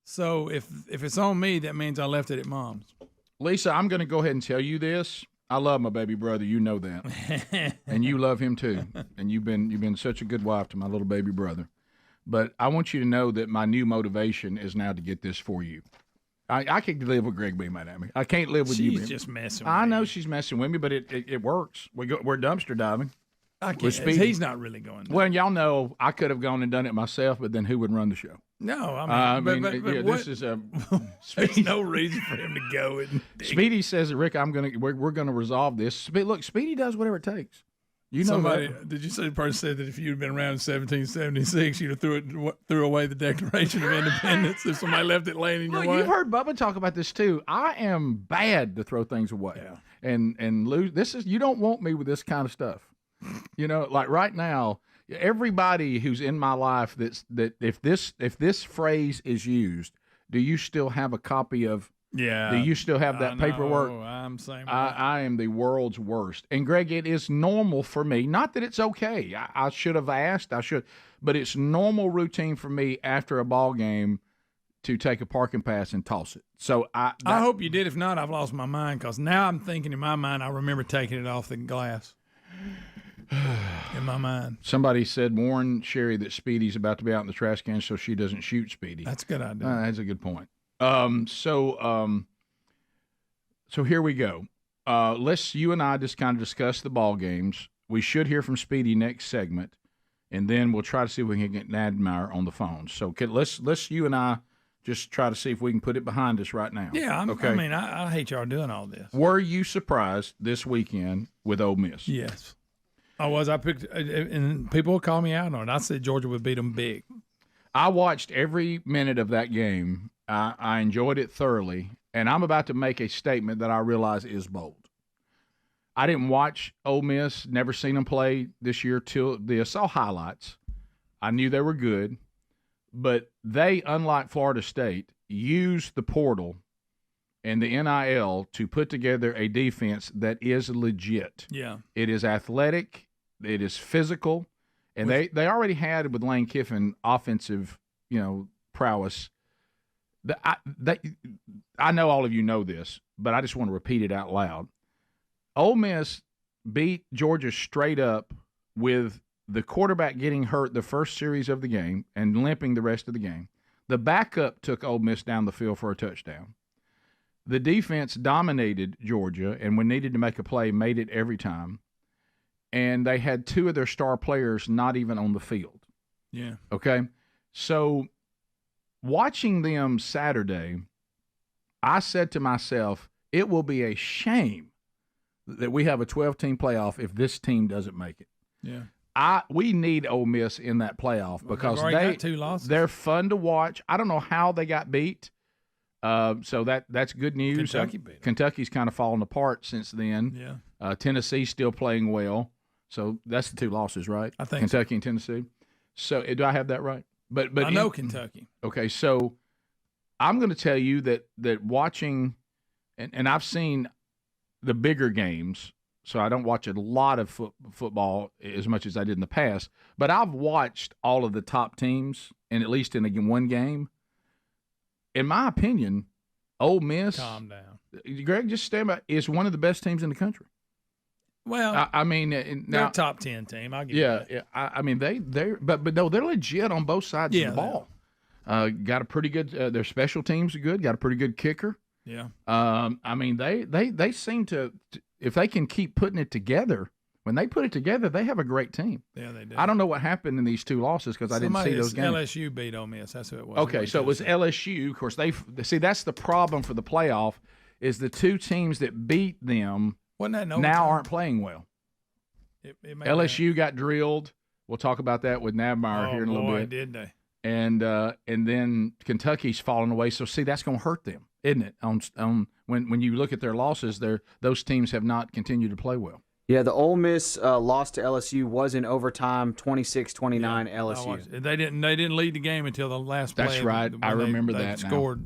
So if it's on me, that means I left it at mom's. Lisa, I'm going to go ahead and tell you this. I love my baby brother. You know that, and you love him too. And you've been such a good wife to my little baby brother. But I want you to know that my new motivation is now to get this for you. I can't live with Greg being mad at me. I can't live with you. She's just messing with I me. know she's messing with me, but it works. We're dumpster diving. I with can't. Speedy. He's not really going there. Well, y'all know I could have gone and done it myself, but then who would run the show? No, I mean, but yeah, what, this is a. there's no reason for him to go. And Speedy says, "Rick, we're gonna resolve this." Look, Speedy does whatever it takes. You know somebody, that. did you say the person said that if you'd been around in 1776, you'd have threw away the Declaration of Independence if somebody left it laying in your way? You've heard Bubba talk about this too. I am bad to throw things away and lose. This is you don't want me with this kind of stuff. Like right now, everybody who's in my life that if this phrase is used, do you still have a copy of? Yeah. Do you still have that paperwork? I'm saying I am the world's worst. And Greg, it is normal for me. Not that it's okay. I should have asked. But it's normal routine for me after a ball game to take a parking pass and toss it. So I hope you did. If not, I've lost my mind because now I'm thinking in my mind I remember taking it off the glass. In my mind. Somebody said warn Sherry that Speedy's about to be out in the trash can so she doesn't shoot Speedy. That's a good idea. That's a good point. So here we go. Let's you and I just kind of discuss the ball games. We should hear from Speedy next segment, and then we'll try to see if we can get Nadmeyer on the phone. So let's you and I just try to see if we can put it behind us right now. Yeah, okay. I mean, I hate y'all doing all this. Were you surprised this weekend with Ole Miss? Yes, I was. I picked, and people will call me out on it. I said Georgia would beat them big. I watched every minute of that game. I enjoyed it thoroughly, and I'm about to make a statement that I realize is bold. I didn't watch Ole Miss, never seen them play this year till I saw highlights. I knew they were good, but they, unlike Florida State, used the portal and the NIL to put together a defense that is legit. Yeah. It is athletic, it is physical, and they already had with Lane Kiffin offensive, prowess. I know all of you know this, but I just want to repeat it out loud. Ole Miss beat Georgia straight up with the quarterback getting hurt the first series of the game and limping the rest of the game. The backup took Ole Miss down the field for a touchdown. The defense dominated Georgia, and when needed to make a play, made it every time. And they had two of their star players not even on the field. Yeah. Okay? So watching them Saturday, I said to myself, it will be a shame that we have a 12-team playoff if this team doesn't make it. Yeah. we need Ole Miss in that playoff because already got 2 losses. They're fun to watch. I don't know how they got beat. So that's good news. Kentucky beat 'em. Kentucky's kind of fallen apart since then. Yeah. Tennessee's still playing well. So that's the 2 losses, right? I think Kentucky and Tennessee. So do I have that right? But I know Kentucky. Okay, so I'm going to tell you that watching, and I've seen the bigger games, so I don't watch a lot of football as much as I did in the past, but I've watched all of the top teams, and at least in one game. In my opinion, Ole Miss, calm down. Greg, just stand by, is one of the best teams in the country. Well, I mean, they're now, a top 10 team. I'll give you yeah, that. yeah. I mean, but no, they're legit on both sides of the ball. Got a pretty good. Their special teams are good. Got a pretty good kicker. Yeah. I mean, they seem to, if they can keep putting it together. When they put it together, they have a great team. Yeah, they do. I don't know what happened in these 2 losses because I didn't see those games. LSU beat Ole Miss. That's who it was. Okay, so it was LSU. Of course, that's the problem for the playoff is the 2 teams that beat them Wasn't that now aren't playing well. It LSU got drilled. We'll talk about that with Nabmeyer here in a little bit. Did they? And then Kentucky's fallen away. So see, that's going to hurt them, isn't it? On when you look at their losses, those teams have not continued to play well. Yeah, the Ole Miss loss to LSU was in overtime, 26-29 LSU. They didn't lead the game until the last play. That's right. I remember they that. Scored,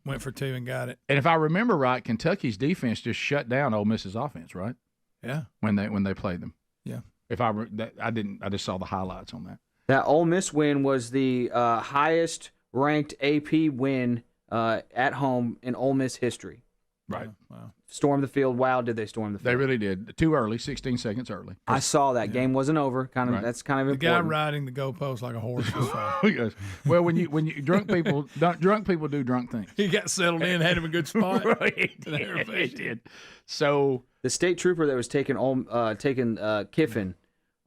went for 2 and got it. And if I remember right, Kentucky's defense just shut down Ole Miss's offense, right? Yeah. When they played them. Yeah. If I just saw the highlights on that. That Ole Miss win was the highest ranked AP win at home in Ole Miss history. Right. Wow. Storm the field. Wow, did they storm the field? They really did. Too early, 16 seconds early. I saw that. Game wasn't over. Right. That's kind of The important. guy riding the goalpost like a horse was fine. Well, when you drunk people do drunk things. He got settled in, had him a good spot. Right. He did. So the state trooper that was taking Kiffin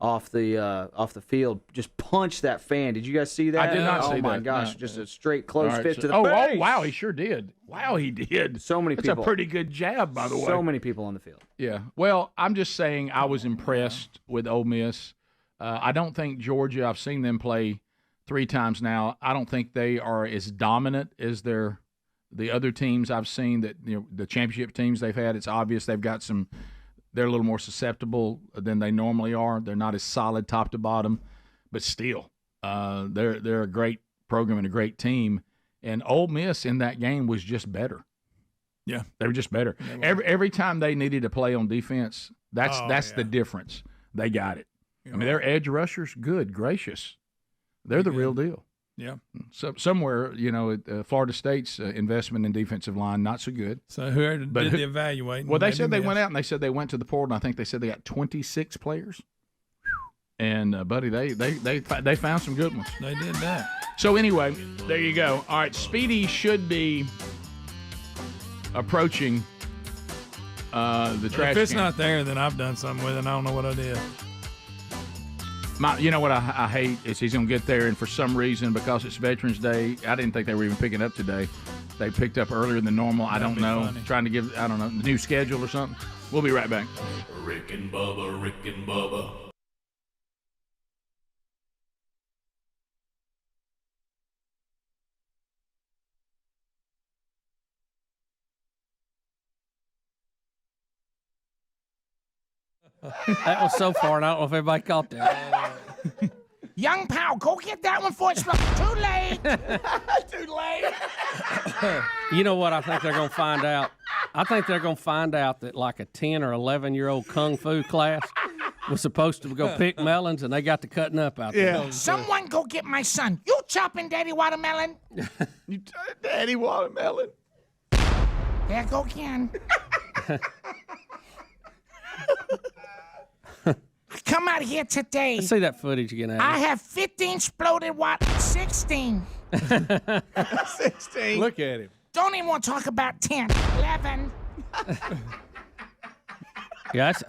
off the field just punched that fan. Did you guys see that? I did not see that. Oh my gosh, No. just a straight close fist to the oh, face. Oh, wow, he sure did. Wow, he did. So many That's people. a pretty good jab, by the way. So many people on the field. Yeah. Well, I'm just saying I was impressed with Ole Miss. I don't think Georgia, I've seen them play 3 times now. I don't think they are as dominant as the other teams I've seen that, the championship teams they've had. It's obvious they've got they're a little more susceptible than they normally are. They're not as solid top to bottom, but still, they're a great program and a great team. And Ole Miss in that game was just better. Yeah, they were just better. Every time they needed to play on defense, that's the difference. They got it. I mean, their edge rushers, good gracious, they're the real deal. Yeah. So somewhere, Florida State's investment in defensive line not so good. So whoever did the evaluating? Well, they said they went out and they said they went to the portal. And I think they said they got 26 players. And buddy, they found some good ones. They did that. So anyway, there you go. All right, Speedy should be approaching the trash. If it's can. not there, then I've done something with it. And I don't know what I did. You know what I hate is he's going to get there, and for some reason, because it's Veterans Day, I didn't think they were even picking up today. They picked up earlier than normal. I don't know. Funny. Trying to give, I don't know, the new schedule or something. We'll be right back. Rick and Bubba, Rick and Bubba. That was so far, and I don't know if everybody caught that. Young pal, go get that one before it's too late. Too late. You know what I think they're going to find out? I think they're going to find out that like a 10 or 11-year-old kung fu class was supposed to go pick melons, and they got to cutting up out there. Someone go get my son. You chopping Daddy Watermelon? Daddy Watermelon. There go again. Come out here today. Let's see that footage again, Adam. I have 15 exploded 16. 16. Look at him. Don't even want to talk about 10, 11. Yes,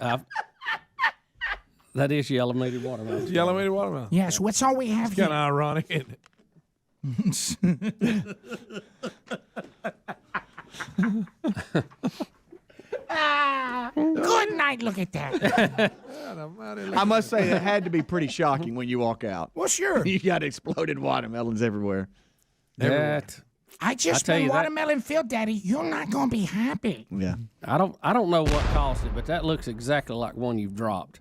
that is yellow-meated watermelon. Yellow-meated watermelon. Yes, what's all we have It's here? kind of ironic, isn't it? Good night, look at that. I must say it had to be pretty shocking when you walk out. Well, sure. You got exploded watermelons everywhere. I just won watermelon field, Daddy. You're not gonna be happy. Yeah. I don't know what caused it, but that looks exactly like one you've dropped.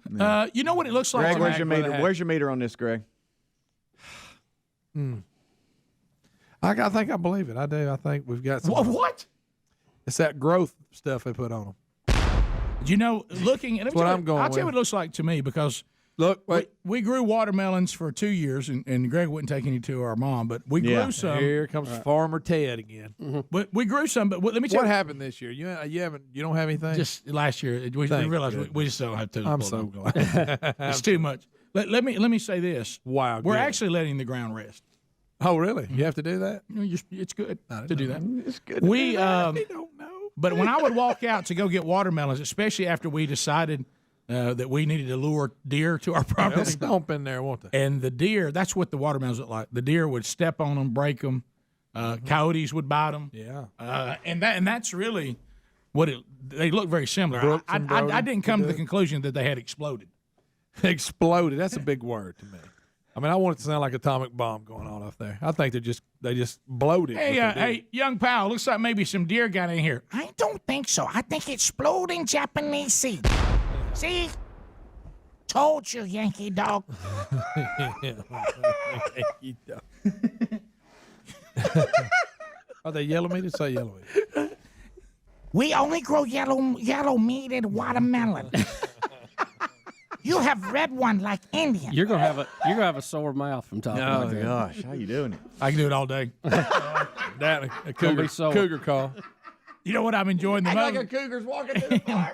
You know what it looks like? Greg, where's your meter? Where's your meter on this, Greg? I think I believe it. I do. I think we've got some. What? It's that growth stuff they put on them. You know, looking at That's what I'm going I'll tell you with. what it looks like to me because look, we grew watermelons for 2 years, and Greg wouldn't take any to our mom, but we grew some. Here comes Farmer Ted again. But we grew some. But let me tell What you happened this year? You don't have anything? Just last year, we realized we just don't have to. I'm so glad. It's too much. Let me say this. Wow, we're good. actually letting the ground rest. Oh, really? You have to do that? It's good to do that. It's good. We don't know. But when I would walk out to go get watermelons, especially after we decided that we needed to lure deer to our property, They'll stomp in there, won't they? and the deer, that's what the watermelons look like. The deer would step on them, break them. Coyotes would bite them. Yeah. And that's really what they look very similar. Brooks and Brody I didn't come to do. the conclusion that they had exploded. Exploded. That's a big word to me. I mean, I want it to sound like atomic bomb going on up there. I think they just bloated. Hey, young pal, looks like maybe some deer got in here. I don't think so. I think it's exploding Japanese seed. See? Told you, Yankee dog. Yankee dog. Are they yellow meat or say yellow meat? We only grow yellow meated watermelon. You have red one like Indian. You're gonna have a sore mouth from talking about that. Oh gosh, how you doing? I can do it all day. That a Gonna be cougar, sore. cougar call. You know what I'm enjoying the most? cougar's walking through the farm.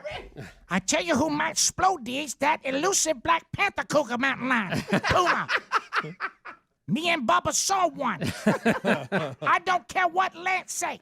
I tell you who might explode these, that elusive Black Panther cougar mountain lion, Puma. Me and Bubba saw one. I don't care what Lance say.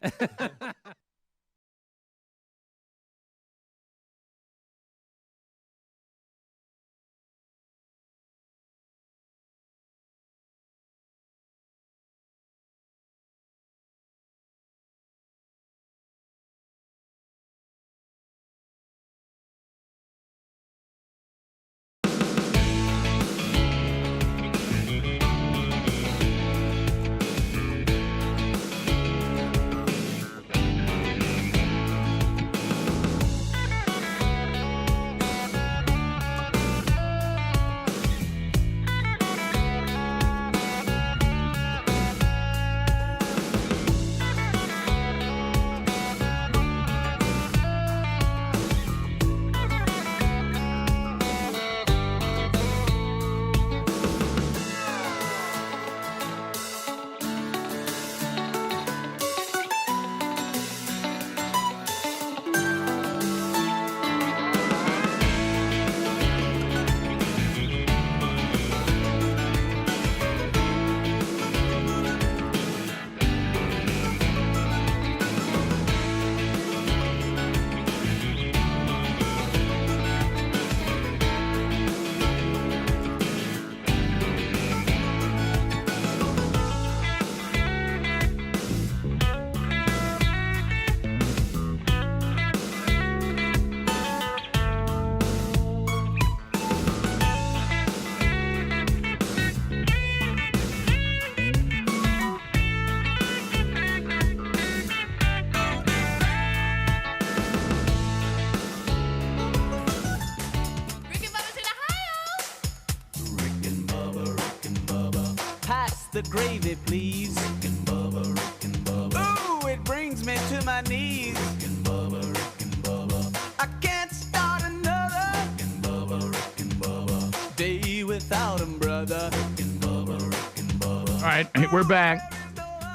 The gravy, please. Rick and Bubba, Rick and Bubba. Ooh, it brings me to my knees. Rick and Bubba, Rick and Bubba. I can't start another. Rick and Bubba, Rick and Bubba. Day without him, brother. Rick and Bubba, Rick and Bubba. All right, we're back.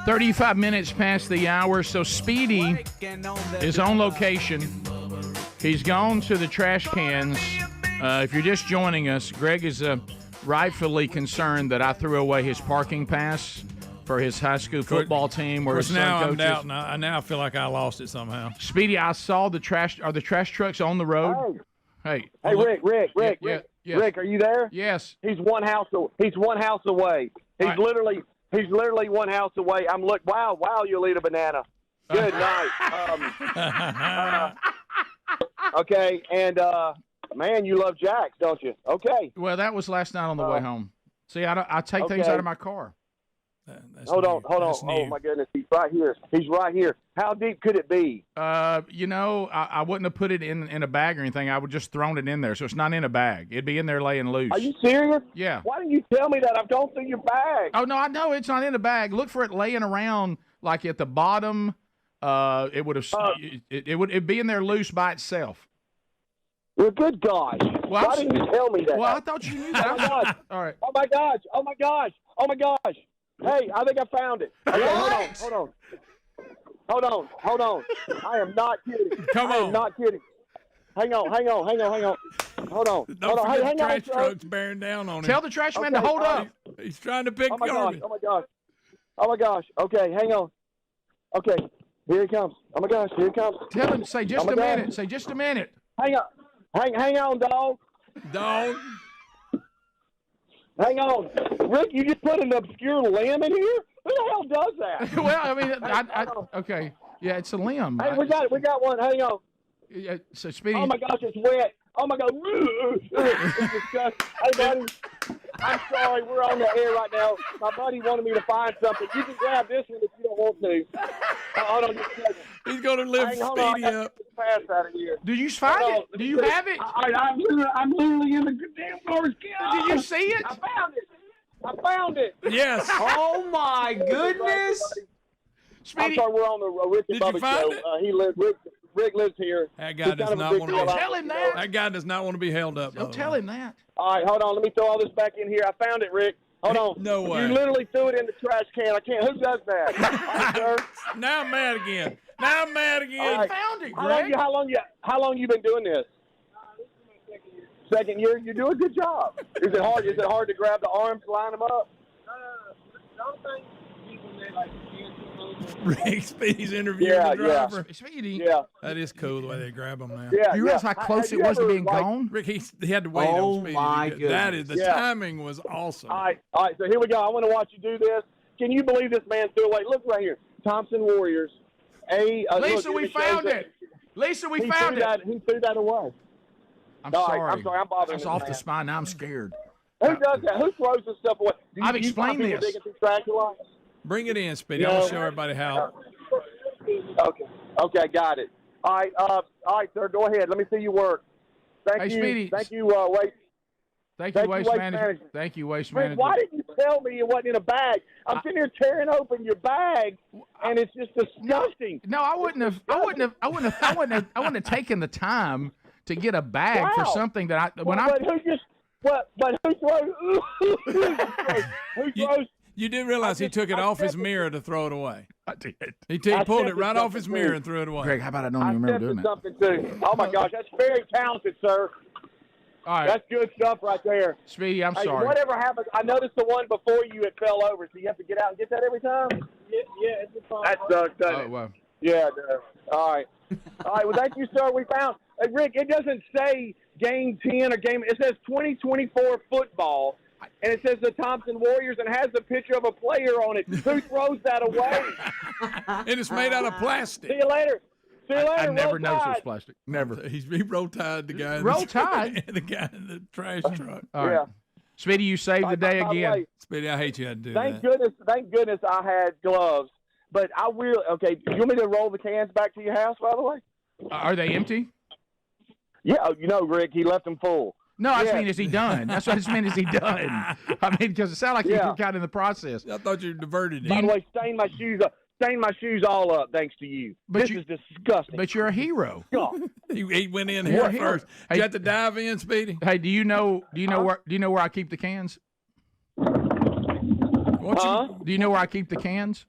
35 minutes past the hour, so Speedy is on location. He's gone to the trash cans. If you're just joining us, Greg is rightfully concerned that I threw away his parking pass for his high school football team where his son now coaches. I'm doubting. I now feel like I lost it somehow. Speedy, I saw the trash. Are the trash trucks on the road? Hey, Rick, yes. Rick, are you there? Yes. He's one house away. He's literally one house away. Wow, you'll eat a banana. Good night. Okay, and Man, you love Jacks, don't you? Okay. Well, that was last night on the way home. See, I take things okay. out of my car. Hold on. Oh my goodness, he's right here. He's right here. How deep could it be? I wouldn't have put it in a bag or anything. I would just thrown it in there, so it's not in a bag. It'd be in there laying loose. Are you serious? Yeah. Why didn't you tell me that? I've gone through your bag. Oh no, I know it's not in a bag. Look for it laying around, like at the bottom. It would have. It'd be in there loose by itself. Well, good gosh. Well, Why didn't you tell me that? Well, I thought you knew that. Oh my gosh. All right. Oh my gosh. Oh my gosh. Oh my gosh. Hey, I think I found it. Okay, hold on. I am not kidding. Come on. I am not kidding. Hang on. Hold on. Don't forget Hey, hang the trash on, truck's bearing down on him. Tell the trash man to hold up. He's trying to pick garbage. Oh my gosh. Okay, hang on. Okay, here he comes. Oh my gosh, here he comes. Tell him. Say just a minute. Say just a minute. Hang on. Hang on, dog. Dog. Hang on. Rick, you just put an obscure limb in here? Who the hell does that? Well, I mean, okay. Yeah, it's a limb. Hey, we got one. Hang on. Yeah, so Speedy. Oh my gosh, it's wet. Oh my God. It's disgusting. Hey, buddy. I'm sorry. We're on the air right now. My buddy wanted me to find something. You can grab this one if you don't want to. Hold on just a second. He's going to lift Speedy up. Pass out of here. Did you find it? Do you have it? I'm literally in the damn garbage can. Did you see it? I found it. Yes. Oh my goodness. Speedy. I'm sorry, we're on the Rick and Bubba show. Rick lives here. That guy does not want to. Don't tell him that. That guy does not want to be held up. Don't tell him that. All right, hold on. Let me throw all this back in here. I found it, Rick. Hold on. No way. You literally threw it in the trash can. I can't. Who does that? Right, sir. Now I'm mad again. Right. Found it, Greg. How long you been doing this? Second year. You do a good job. Is it hard? Is it hard to grab the arms, line them up? Rick Speedy's interviewing the driver. Speedy. Yeah. That is cool the way they grab him now. Yeah. Do you realize how close it was to being gone? Rick, he had to wait on Speedy. My That is goodness. the timing was awesome. All right. So here we go. I want to watch you do this. Can you believe this man threw away? Look right here. Thompson Warriors. Lisa, we found it. Lisa, we found it. He threw that away. I'm sorry. I'm sorry. I'm bothering That's this off man. the spine. Now I'm scared. Who does that? Who throws this stuff away? I've explained you find people this. digging through trash a lot? Bring it in, Speedy. I want to show everybody how. Okay, got it. All right, sir. Go ahead. Let me see you work. Thank you. Speedy. Thank you, Waste. Thank you, Waste Management. Thank you, Waste Rick, Management. why didn't you tell me it wasn't in a bag? I'm sitting here tearing open your bag, and it's just disgusting. No, I wouldn't have taken the time to get a bag for something that But who throws? Who throws? You didn't realize he took it off his mirror to throw it away. I did. He pulled it right off his mirror and threw it away. Greg, how about I don't even remember doing that? Something too. Oh my gosh, that's very talented, sir. All right. That's good stuff right there. Speedy, I'm sorry. Whatever happened, I noticed the one before you, it fell over, so you have to get out and get that every time? Yeah, it's a problem. That sucks, doesn't it? Wow. Yeah, it does. All right. Well, thank you, sir. We found, Rick, it doesn't say game 10 or game, it says 2024 football, and it says the Thompson Warriors and has the picture of a player on it. Who throws that away? And it's made out of plastic. See you later. I never noticed it was plastic. Never. He roll tied the guy. Roll tide? The guy in the trash truck. All right. Speedy, you saved the day again. Speedy, I hate you had to do Thank that. goodness I had gloves. But I will, okay, do you want me to roll the cans back to your house, by the way? Are they empty? Yeah, Rick, he left them full. No, I just mean, is he done? That's what I just mean, is he done? I mean, because it sounded like you were kind of in the process. I thought you diverted it. By the way, stain my shoes all up thanks to you. This is disgusting. But you're a hero. He went in here first. Did you have to dive in, Speedy? Hey, do you know where I keep the cans? Huh? Do you know where I keep the cans?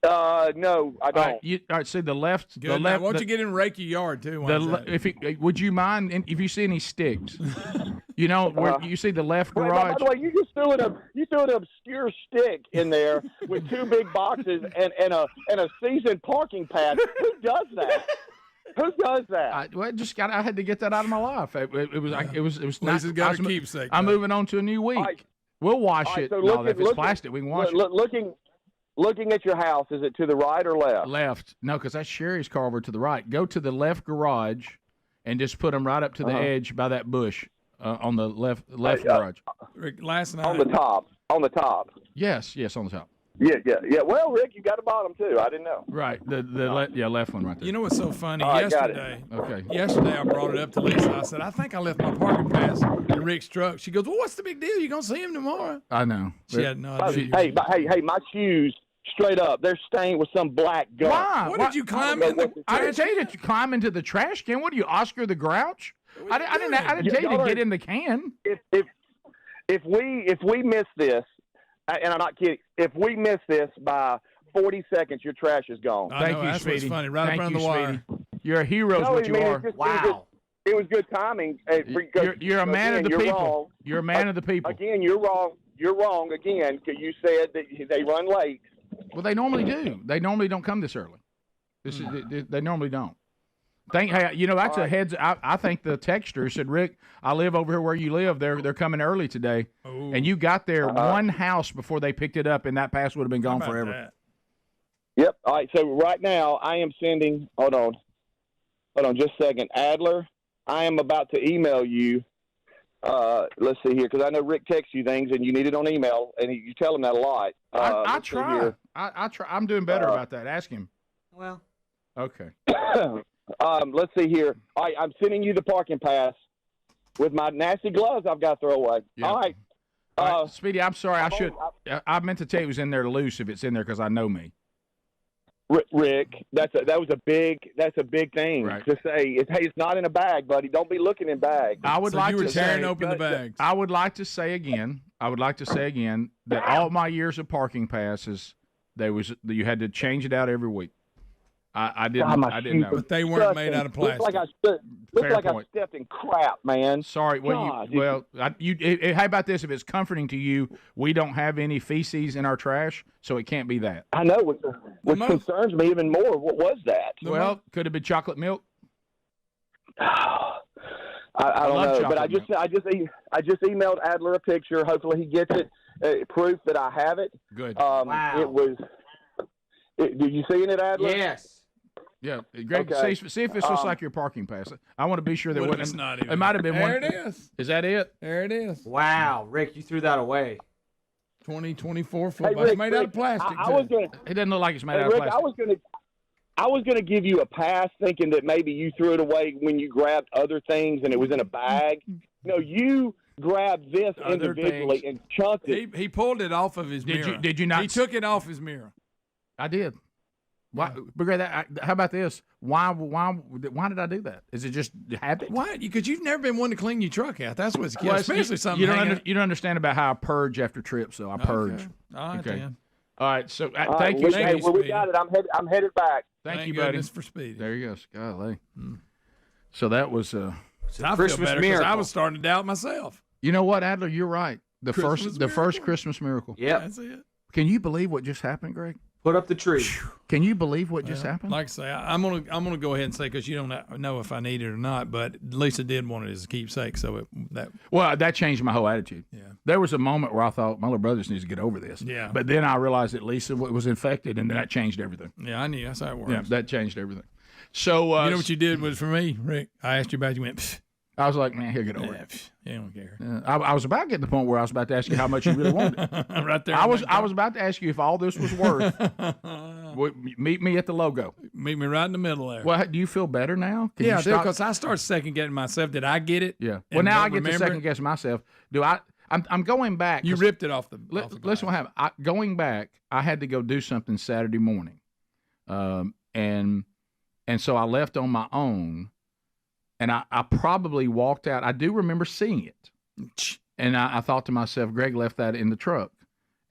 No, I don't. All right, see the left. Good. Why don't you get in and rake your yard too? Would you mind if you see any sticks? You know where you see the left garage. By the way, you just threw an obscure stick in there with two big boxes and a seasoned parking pad. Who does that? Who does that? I had to get that out of my life. It was not. Lisa's got a keepsake. I'm moving on to a new week. Right. We'll wash it. So If it's plastic, we can wash it. Looking at your house, is it to the right or left? Left. No, because that's Sherry's car over to the right. Go to the left garage, and just put them right up to the edge by that bush on the left garage. Rick, last night On the top. Yes, on the top. Yeah. Well, Rick, you got a bottom too. I didn't know. Right, the left one right there. You know what's so funny? All right, got Yesterday, Okay. Yesterday I brought it up to Lisa. I said, I think I left my parking pass in Rick's truck. She goes, well, what's the big deal? You're going to see him tomorrow. I know. She had no idea. Hey, my shoes, straight up, they're stained with some black gunk. Why? What did you climb in the I didn't tell you to climb into the trash can. What are you, Oscar the Grouch? I didn't tell you to get in the can. If we miss this, and I'm not kidding, if we miss this by 40 seconds, your trash is gone. Thank you, Speedy. That's funny, right in front of the wire. Speedy. You're a hero, is what you are. Wow. It was good timing. You're a man of the people. Wrong. You're a man of the people. Again, you're wrong. You're wrong again because you said that they run late. Well, they normally do. They normally don't come this early. They normally don't. That's a heads. I think the texter said, Rick, I live over here where you live. They're coming early today, and you got there one house before they picked it up, and that pass would have been gone forever. That? Yep. All right. So right now I am sending. Hold on, just a second, Adler. I am about to email you. Let's see here, because I know Rick texts you things, and you need it on email, and you tell him that a lot. I try. I try. I'm doing better about that. Ask him. Well. Okay. Let's see here. All right, I'm sending you the parking pass with my nasty gloves I've got to throw away. Yeah. All right. Speedy, I'm sorry. I meant to tell you it was in there loose if it's in there because I know me. Rick, that's a big thing to say. It's not in a bag, buddy. Don't be looking in bags. I would like to tearing open the bags. I would like to say again that all my years of parking passes, you had to change it out every week. I didn't know. But they weren't made out of plastic. Looks like I stepped in crap, man. Sorry. How about this? If it's comforting to you, we don't have any feces in our trash, so it can't be that. I know. What concerns me even more, what was that? Well, could have been chocolate milk. I don't know, but I just emailed Adler a picture. Hopefully he gets it, proof that I have it. Good. Wow. It was. Did you see it, Adler? Yes. Yeah, Greg. Okay. See if it's just like your parking pass. I want to be sure there wasn't. It's not even. It might have been one. There it is. Is that it? There it is. Wow, Rick, you threw that away. 2024 Hey, football. Rick, It's made out of plastic. It doesn't look like it's made out of Rick, plastic. I was gonna give you a pass, thinking that maybe you threw it away when you grabbed other things and it was in a bag. No, you grabbed this Other individually things. and chunked it. He pulled it off of his mirror. Did you not? He took it off his mirror. I did. Why? How about this? Why did I do that? Is it just habit? Why? Because you've never been one to clean your truck out. That's what's killing. Especially something. You don't understand about how I purge after trips. So I purge. Okay. All right, then. All right. So All thank right, you. we got it. I'm headed back. Thank you, buddy. For Speedy. There you go. Golly. So that was. I feel better because I was starting to doubt myself. You know what, Adler? You're right. The first Christmas miracle. Yeah, that's it. Can you believe what just happened, Greg? Put up the tree. Can you believe what just happened? Like I say, I'm gonna go ahead and say, because you don't know if I need it or not, but Lisa did want it as a keepsake, so that changed my whole attitude. Yeah. There was a moment where I thought my little brother just needs to get over this. Yeah. But then I realized that Lisa was infected, and that changed everything. Yeah, I knew that's how it works. Yeah, that changed everything. So you know what you did was for me, Rick. I asked you about it. You went. Pfft. I was like, man, he'll get over it. He don't care. I was about to get to the point where I was about to ask you how much you really wanted. Right there. I was about to ask you if all this was worth. Meet me at the logo. Meet me right in the middle there. Well, do you feel better now? Yeah, because I started second guessing myself. Did I get it? Yeah. Well, now I get to second guess myself. I'm going back. You ripped it off the. Listen, what happened? Going back, I had to go do something Saturday morning, and so I left on my own. And I probably walked out. I do remember seeing it. And I thought to myself, Greg left that in the truck.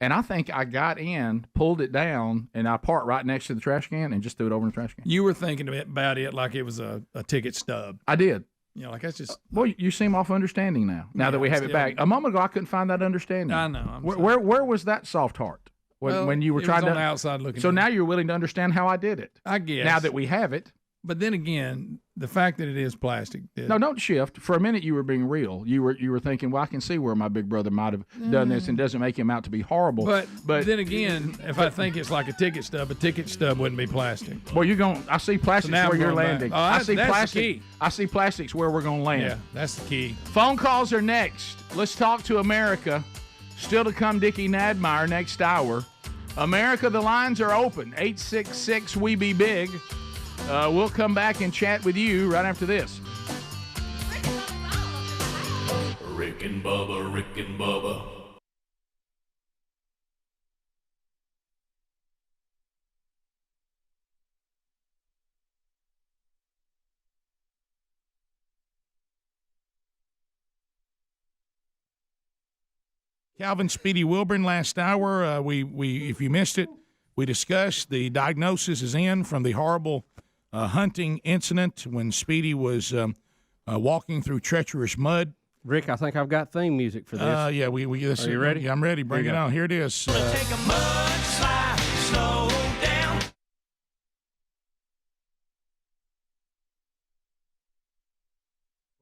And I think I got in, pulled it down, and I parked right next to the trash can and just threw it over in the trash can. You were thinking about it like it was a ticket stub. I did. You know, like that's just. Well, you seem off understanding now. Now that we have it back. A moment ago, I couldn't find that understanding. I know. Where was that soft heart when you were trying to? On the outside looking. So now you're willing to understand how I did it. I guess. Now that we have it. But then again, the fact that it is plastic. No, don't shift. For a minute, you were being real. You were thinking, well, I can see where my big brother might have done this, and doesn't make him out to be horrible. But then again, if I think it's like a ticket stub wouldn't be plastic. Well, I see plastics So now where I'm you're going landing. back. Oh, I see that's the plastic. key. I see plastics where we're going to land. Yeah, that's the key. Phone calls are next. Let's talk to America. Still to come, Dickie Nadmeyer next hour. America, the lines are open. 866-WE-BE-BIG. We'll come back and chat with you right after this. Rick and Bubba, Rick and Bubba. Calvin Speedy Wilburn last hour. We if you missed it, we discussed the diagnosis is in from the horrible hunting incident when Speedy was walking through treacherous mud. Rick, I think I've got theme music for this. Yeah, we Are you ready? Yeah, I'm ready. Bring it on. Here it is. Take a mudslide, slow down.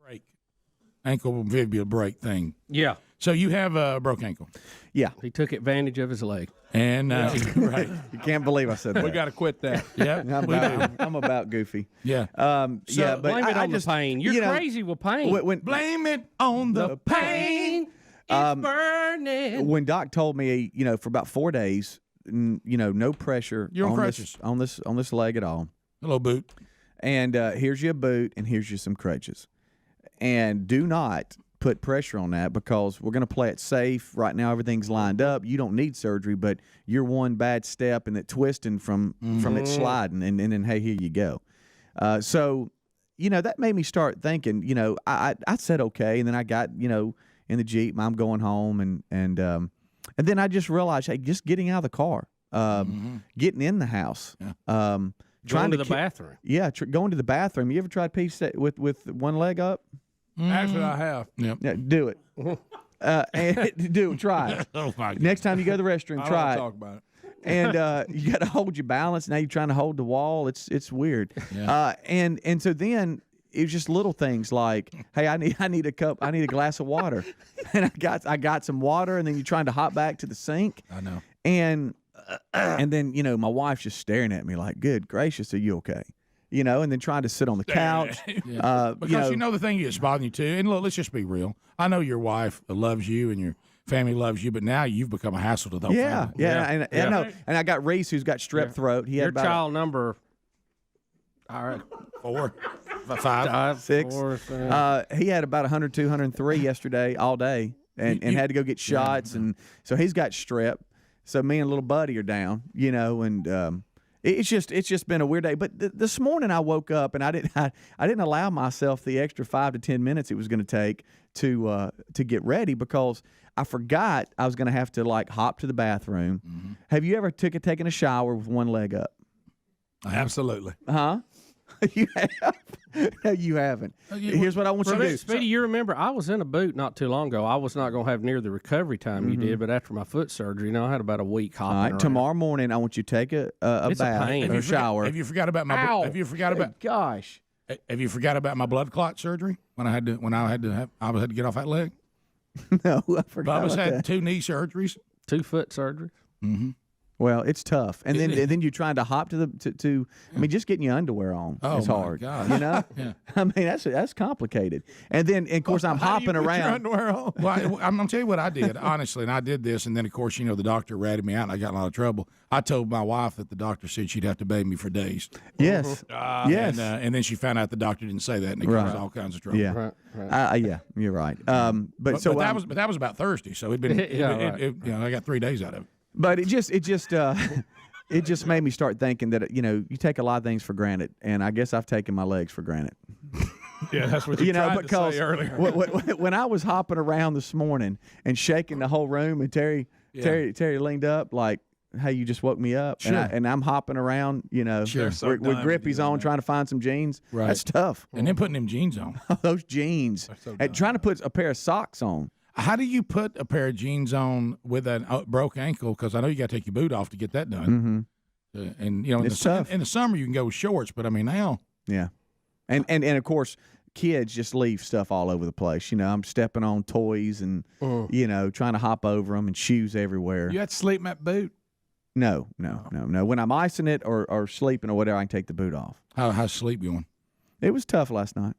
Break. Ankle fibula break thing. Yeah. So you have a broke ankle. Yeah. He took advantage of his leg. And right. You can't believe I said that. We got to quit that. Yeah, I'm about goofy. Yeah. So yeah, but blame it I on just, the pain. You're crazy with pain. Blame it on the pain. It's burning. When Doc told me, for about 4 days, no pressure You're on on crutches. on this leg at all. A little boot. And here's you a boot, and here's you some crutches. And do not put pressure on that, because we're going to play it safe. Right now, everything's lined up. You don't need surgery, but you're one bad step and it twisting from it sliding, and then, hey, here you go. So, that made me start thinking, I said okay, and then I got, in the Jeep, I'm going home, and then I just realized, hey, just getting out of the car, getting in the house, Going to the bathroom. Yeah, going to the bathroom. You ever tried to pee with one leg up? Actually, I have. Yep. Yeah, do it. Try it. Oh my God. Next time you go to the restroom, try it. Talk about it. And you got to hold your balance. Now you're trying to hold the wall. It's weird. Yeah. And so then it was just little things like, hey, I need a cup. I need a glass of water, and I got some water. And then you're trying to hop back to the sink. I know. And then my wife's just staring at me like, good gracious, are you okay? And then trying to sit on the couch. Because the thing that's bothering you too. And look, let's just be real. I know your wife loves you and your family loves you, but now you've become a hassle to the whole family. Yeah. And I know. And I got Reese, who's got strep throat. He had Your about child number. All right. 4, 5, 6. He had about 102, 103 yesterday all day, and had to go get shots, and so he's got strep. So me and little buddy are down, and it's just been a weird day. But this morning I woke up and I didn't allow myself the extra 5 to 10 minutes it was going to take to get ready, because I forgot I was going to have to hop to the bathroom. Mm-hmm. Have you ever taken a shower with one leg up? Absolutely. Huh? You have? No, you haven't. Here's what I want you to do. Speedy, you remember I was in a boot not too long ago. I was not going to have near the recovery time you did, but after my foot surgery, I had about a week hopping around. Tomorrow morning, I want you to take a bath, a shower. Have you forgot about my? Ow. Have you forgot about? Gosh. Have you forgot about my blood clot surgery when I had to get off that leg? No, I forgot. Bubba's about had that. 2 knee surgeries, 2 foot surgeries. Mm-hmm. Well, it's tough, and then you're trying to hop to. I mean, just getting your underwear on is hard. God. Yeah. I mean, that's complicated. And then, of course, I'm hopping around. Well, I'm gonna tell you what I did, honestly, and I did this, and then of course, the doctor ratted me out, and I got in a lot of trouble. I told my wife that the doctor said she'd have to bathe me for days. Yes. Yes. And then she found out the doctor didn't say that, and it caused all kinds of trouble. Yeah. Right. Yeah. You're right. But that was about Thursday, so it'd been. I got 3 days out of it. But it just made me start thinking that you take a lot of things for granted, and I guess I've taken my legs for granted. Yeah, that's what you tried to say earlier. When I was hopping around this morning and shaking the whole room, and Terry leaned up like, "Hey, you just woke me up," Sure. and I'm hopping around, Sure. with grippies on, trying to find some jeans. Right. That's tough. And then putting them jeans on. Those jeans, and trying to put a pair of socks on. How do you put a pair of jeans on with a broke ankle? Because I know you got to take your boot off to get that done. Mm-hmm. And it's tough. In the summer you can go with shorts, but I mean now. Yeah. And of course, kids just leave stuff all over the place. I'm stepping on toys and trying to hop over them and shoes everywhere. You had to sleep in that boot? No. When I'm icing it or sleeping or whatever, I can take the boot off. How's sleep going? It was tough last night.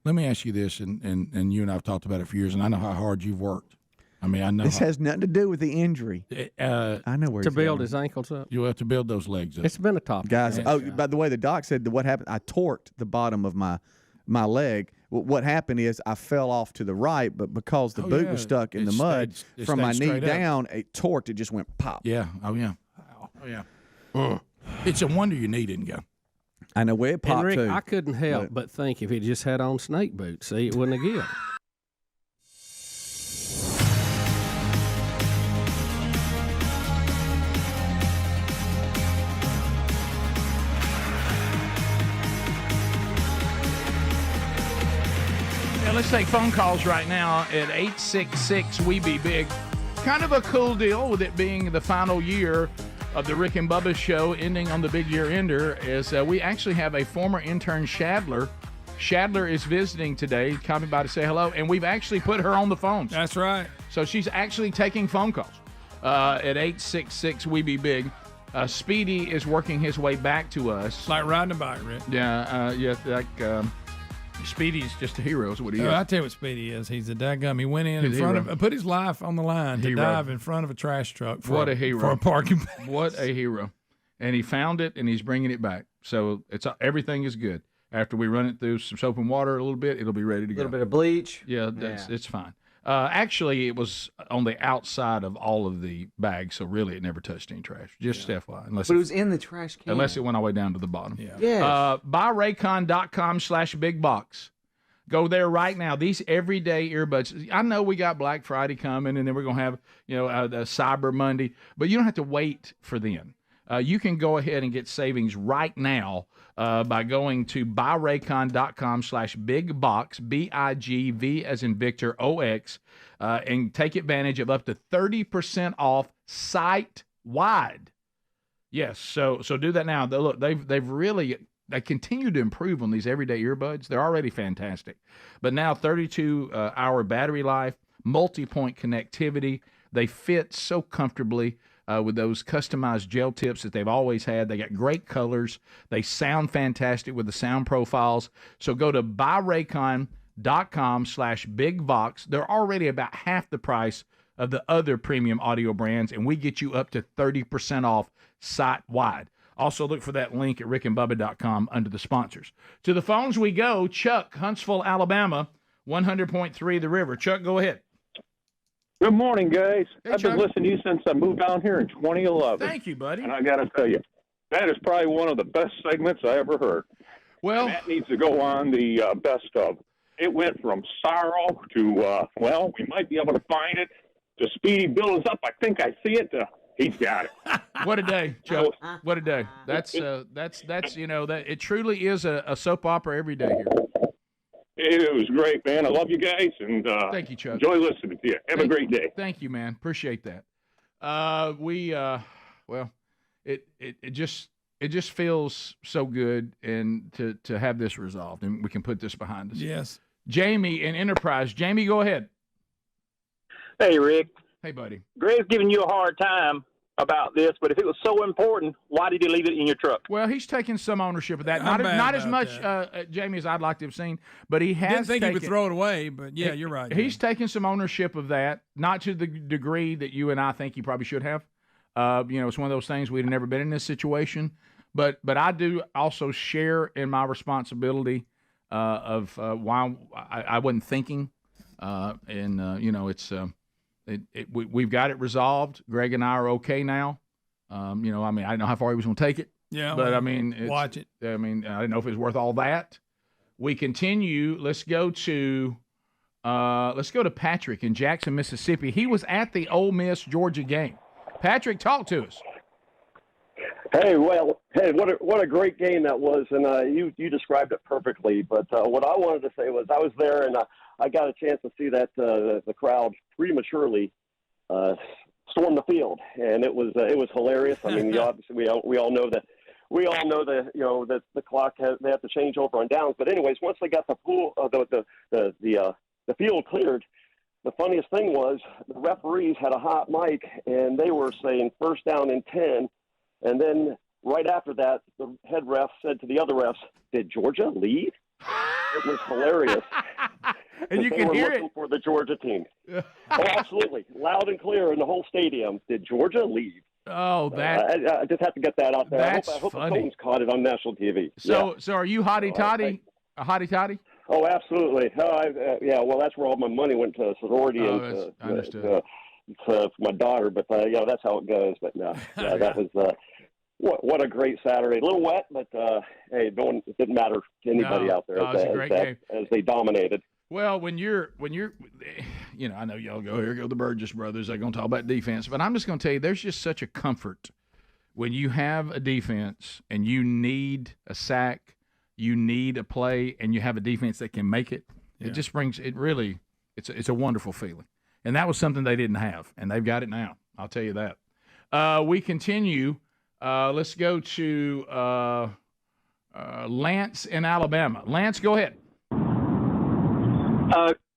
Let me ask you this, and you and I have talked about it for years, and I know how hard you've worked. I know this has nothing to do with the injury. I know where to he's build going. his ankles up. You'll have to build those legs up. It's been a topic, guys. By the way, the doc said that what happened. I torqued the bottom of my leg. What happened is I fell off to the right, but because the boot was stuck in the mud from my knee down, it torqued. It just went pop. Yeah. Oh yeah. It's a wonder your knee didn't go. I know where it popped and Rick, too. I couldn't help but think if he just had on snake boots, see, it wouldn't have given. Let's take phone calls right now at 866-WE-BE-BIG. Kind of a cool deal with it being the final year of the Rick and Bubba show, ending on the big year ender, is we actually have a former intern, Shadler. Shadler is visiting today, coming by to say hello, and we've actually put her on the phones. That's right. So she's actually taking phone calls at 866-WE-BE-BIG. Speedy is working his way back to us. Like riding a bike, Rick. Speedy's just a hero is what he is. I'll tell you what Speedy is. He's a dadgum. He went in front of, put his life on the line to dive in front of a trash truck what a hero. For a parking base. What a hero. And he found it, and he's bringing it back. So everything is good. After we run it through some soap and water a little bit, it'll be ready to go. A little bit of bleach. Yeah, it's fine. Actually, it was on the outside of all of the bags, so really it never touched any trash. Just FYI. But it was in the trash can. Unless it went all the way down to the bottom. Yeah. Yes. BuyRaycon.com/bigbox. Go there right now. These everyday earbuds. I know we got Black Friday coming, and then we're going to have the Cyber Monday, but you don't have to wait for them. You can go ahead and get savings right now by going to BuyRaycon.com/bigbox, BIGV as in Victor, OX, and take advantage of up to 30% off site-wide. Yes, so do that now. Look, they continue to improve on these everyday earbuds. They're already fantastic. But now 32-hour battery life, multi-point connectivity. They fit so comfortably with those customized gel tips that they've always had. They got great colors. They sound fantastic with the sound profiles. So go to BuyRaycon.com/bigbox. They're already about half the price of the other premium audio brands, and we get you up to 30% off site-wide. Also, look for that link at rickandbubba.com under the sponsors. To the phones we go. Chuck, Huntsville, Alabama, 100.3 The River. Chuck, go ahead. Good morning, guys. Hey, I've been listening to you since I moved down here in 2011. Thank you, buddy. And I got to tell you, that is probably one of the best segments I ever heard. Well, and that needs to go on the best of. It went from sorrow to, we might be able to find it, to Speedy builds up. I think I see it. He's got it. What a day, Chuck. What a day. That's it truly is a soap opera every day here. It was great, man. I love you guys, and thank you, Chuck. Enjoy listening to you. Have a great day. Thank you, man. Appreciate that. It just feels so good and to have this resolved, and we can put this behind us. Yes. Jamie in Enterprise. Jamie, go ahead. Hey, Rick. Hey, buddy. Greg's giving you a hard time about this, but if it was so important, why did you leave it in your truck? Well, he's taking some ownership of that. Not as much, Jamie, as I'd like to have seen, but he has. Didn't think he would throw it away, but yeah, you're right. He's taken some ownership of that, not to the degree that you and I think he probably should have. It's one of those things we'd have never been in this situation, but I do also share in my responsibility of why I wasn't thinking, we've got it resolved. Greg and I are okay now. I don't know how far he was going to take it. Yeah, but watch it. I didn't know if it was worth all that. We continue. Let's go to Patrick in Jackson, Mississippi. He was at the Ole Miss Georgia game. Patrick, talk to us. Hey, what a great game that was, and you described it perfectly. But what I wanted to say was I was there, and I got a chance to see that the crowd prematurely storm the field, and it was hilarious. I mean, obviously we all know that we all know that that the clock they have to change over on downs. But anyways, once they got the field cleared, the funniest thing was the referees had a hot mic and they were saying 1st down and 10, and then right after that, the head ref said to the other refs, "Did Georgia leave?" It was hilarious. And you can hear it. They were looking for the Georgia team. Oh, absolutely, loud and clear in the whole stadium. Did Georgia leave? Oh, that! I just have to get that out there. That's I hope funny. the Cones caught it on national TV. So are you hotty toddy? A hotty toddy? Oh, absolutely. Yeah, well, that's where all my money went to sorority and to my daughter. But that's how it goes. But no, that was what a great Saturday. A little wet, but hey, it didn't matter to anybody out there as they dominated. Well, when you're, I know y'all here go the Burgess brothers. They're going to talk about defense, but I'm just going to tell you, there's just such a comfort when you have a defense and you need a sack, you need a play, and you have a defense that can make it. Yeah. It just brings it really. It's a wonderful feeling, and that was something they didn't have, and they've got it now. I'll tell you that. We continue. Let's go to Lance in Alabama. Lance, go ahead.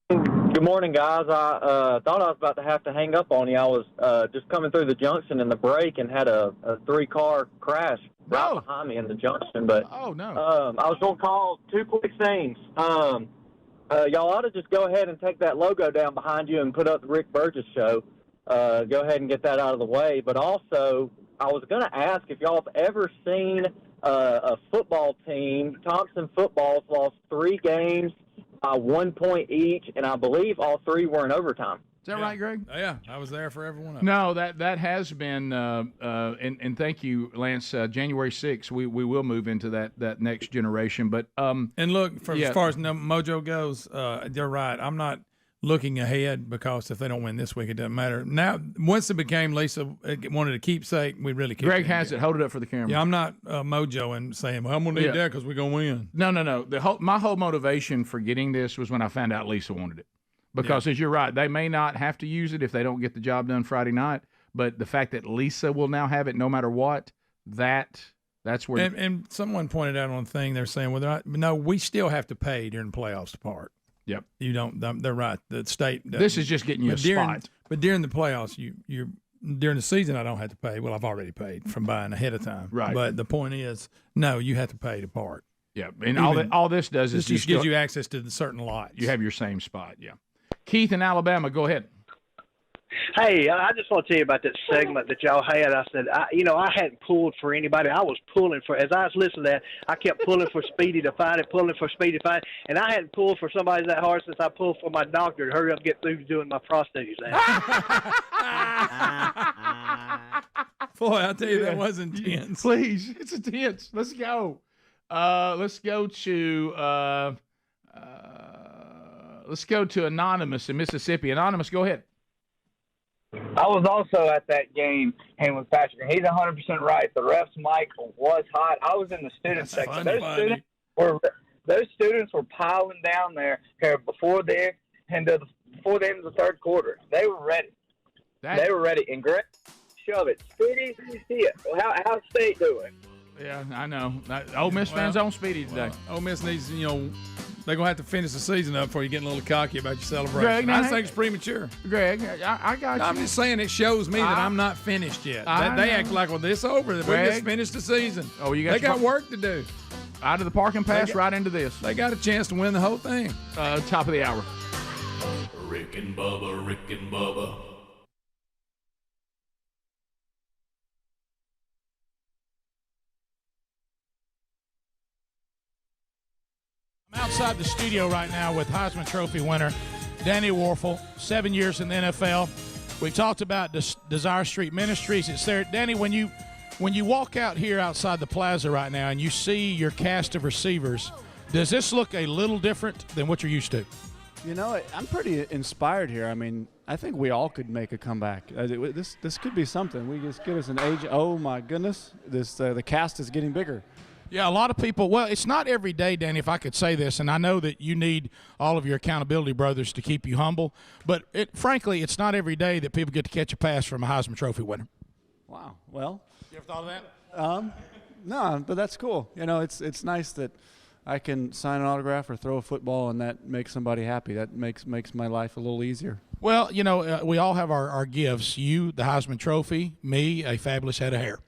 Good morning, guys. I thought I was about to have to hang up on you. I was just coming through the junction in the break and had a 3-car crash right behind me in the junction. But I was going to call 2 quick things. Y'all ought to just go ahead and take that logo down behind you and put up the Rick Burgess show. Go ahead and get that out of the way. But also, I was going to ask if y'all have ever seen a football team. Thompson footballs lost 3 games. 1 point each, and I believe all 3 were in overtime. Is that right, Greg? Yeah, I was there for every one of them. No, that has been, and thank you, Lance. January 6th, we will move into that next generation. But and look, as far as Mojo goes, they're right. I'm not looking ahead because if they don't win this week, it doesn't matter. Now, once it became Lisa wanted a keepsake, we really kicked Greg has it. Hold it up for the camera. Yeah, I'm not Mojo and saying, well, I'm going to need that because we're going to win. No. My whole motivation for getting this was when I found out Lisa wanted it. Because, as you're right, they may not have to use it if they don't get the job done Friday night, but the fact that Lisa will now have it no matter what, that's where... And someone pointed out on the thing, they're saying, we still have to pay during the playoffs to park. Yep. You don't. They're right. The state. This is just getting you a spot. But during the playoffs, you're during the season, I don't have to pay. Well, I've already paid from buying ahead of time. Right. But the point is, no, you have to pay to park. Yeah. And all this does is just gives you access to the certain lots. You have your same spot. Yeah. Keith in Alabama, go ahead. Hey, I just want to tell you about that segment that y'all had. I said, I hadn't pulled for anybody. I was pulling for, as I was listening to that, I kept pulling for Speedy to fight it, pulling for Speedy to fight it, and I hadn't pulled for somebody that hard since I pulled for my doctor to hurry up and get through doing my prostate exam. Boy, I'll tell you, that was intense. Please, it's intense. Let's go. Let's go to Anonymous in Mississippi. Anonymous, go ahead. I was also at that game hanging with Patrick, and he's 100% right. The ref's mic was hot. I was in the student section. Those students were piling down there before the end of the third quarter. They were ready. They were ready. And Greg, shove it. Speedy, how's State doing? Yeah, I know. Ole Miss fans on Speedy today. Ole Miss needs, they're going to have to finish the season up before you get a little cocky about your celebration. Greg, I just think it's premature. Greg, I got you. I'm just saying it shows me that I'm not finished yet. They act like, well, this over. We just finished the season. Oh, they got work to do. Out of the parking pass right into this. They got a chance to win the whole thing. Top of the hour. Rick and Bubba, Rick and Bubba. I'm outside the studio right now with Heisman Trophy winner Danny Warfel, 7 years in the NFL. We talked about Desire Street Ministries. It's there. Danny, when you walk out here outside the plaza right now and you see your cast of receivers, does this look a little different than what you're used to? I'm pretty inspired here. I mean, I think we all could make a comeback. This could be something. We just get us an age. Oh, my goodness. The cast is getting bigger. Yeah, a lot of people, well, it's not every day, Danny, if I could say this, and I know that you need all of your accountability brothers to keep you humble, but frankly, it's not every day that people get to catch a pass from a Heisman Trophy winner. Wow. Well. You ever thought of that? No, but that's cool. It's nice that I can sign an autograph or throw a football, and that makes somebody happy. That makes my life a little easier. Well, we all have our gifts. You, the Heisman Trophy. Me, a fabulous head of hair.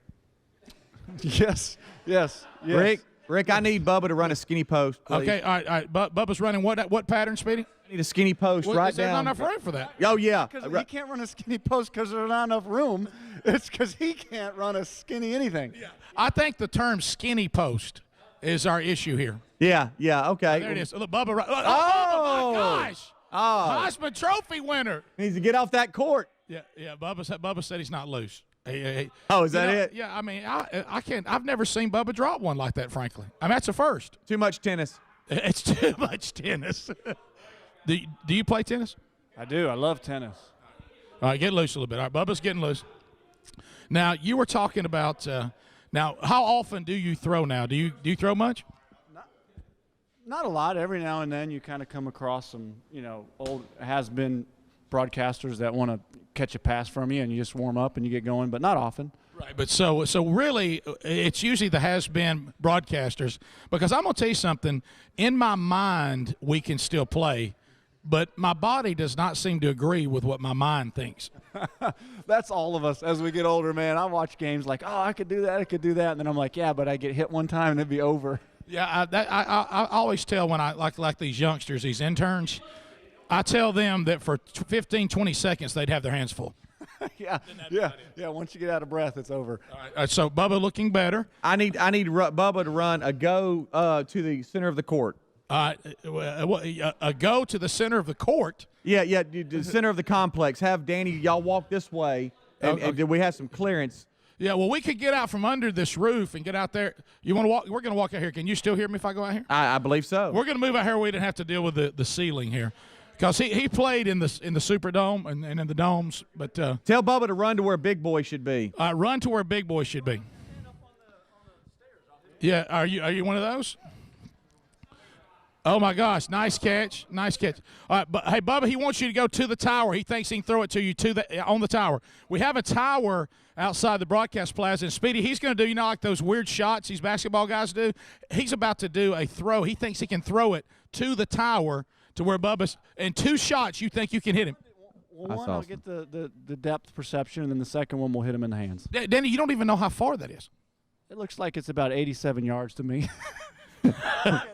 Yes. Rick, I need Bubba to run a skinny post, please. Okay, all right. Bubba's running what pattern, Speedy? I need a skinny post right There's down. not enough room for that. Oh, yeah. He can't run a skinny post because there's not enough room. It's because he can't run a skinny anything. Yeah. I think the term skinny post is our issue here. Yeah, okay. There it is. Look, Bubba. Oh, my gosh. Oh. Heisman Trophy winner. Needs to get off that court. Yeah. Bubba said he's not loose. Oh, is that it? Yeah, I mean, I can't. I've never seen Bubba drop one like that, frankly. I mean, that's a first. Too much tennis. It's too much tennis. Do you play tennis? I do. I love tennis. All right, get loose a little bit. All right, Bubba's getting loose. Now, you were talking about now, how often do you throw now? Do you throw much? Not a lot. Every now and then you kind of come across some, old has-been broadcasters that want to catch a pass from you, and you just warm up and you get going, but not often. Right, but so really it's usually the has-been broadcasters, because I'm going to tell you something. In my mind, we can still play, but my body does not seem to agree with what my mind thinks. That's all of us as we get older, man. I watch games like, oh, I could do that, and then I'm like, yeah, but I get hit one time and it'd be over. Yeah, I always tell when I like these youngsters, these interns, I tell them that for 15, 20 seconds they'd have their hands full. Yeah. Once you get out of breath, it's over. All right, so Bubba looking better. I need Bubba to run a go to the center of the court. A go to the center of the court. Yeah, the center of the complex. Have Danny, y'all walk this way, and we have some clearance. Yeah, well, we could get out from under this roof and get out there. You want to walk? We're going to walk out here. Can you still hear me if I go out here? I believe so. We're going to move out here. We didn't have to deal with the ceiling here. Because he played in the Superdome and in the domes, but tell Bubba to run to where Big Boy should be. Run to where Big Boy should be. Yeah, are you one of those? Oh my gosh, nice catch. All right, but hey, Bubba, he wants you to go to the tower. He thinks he can throw it to you on the tower. We have a tower outside the broadcast plaza, and Speedy, he's going to do like those weird shots these basketball guys do. He's about to do a throw. He thinks he can throw it to the tower. To where Bubba's in 2 shots, you think you can hit him? Well, one, I'll get the depth perception, and then the second one will hit him in the hands. Danny, you don't even know how far that is. It looks like it's about 87 yards to me.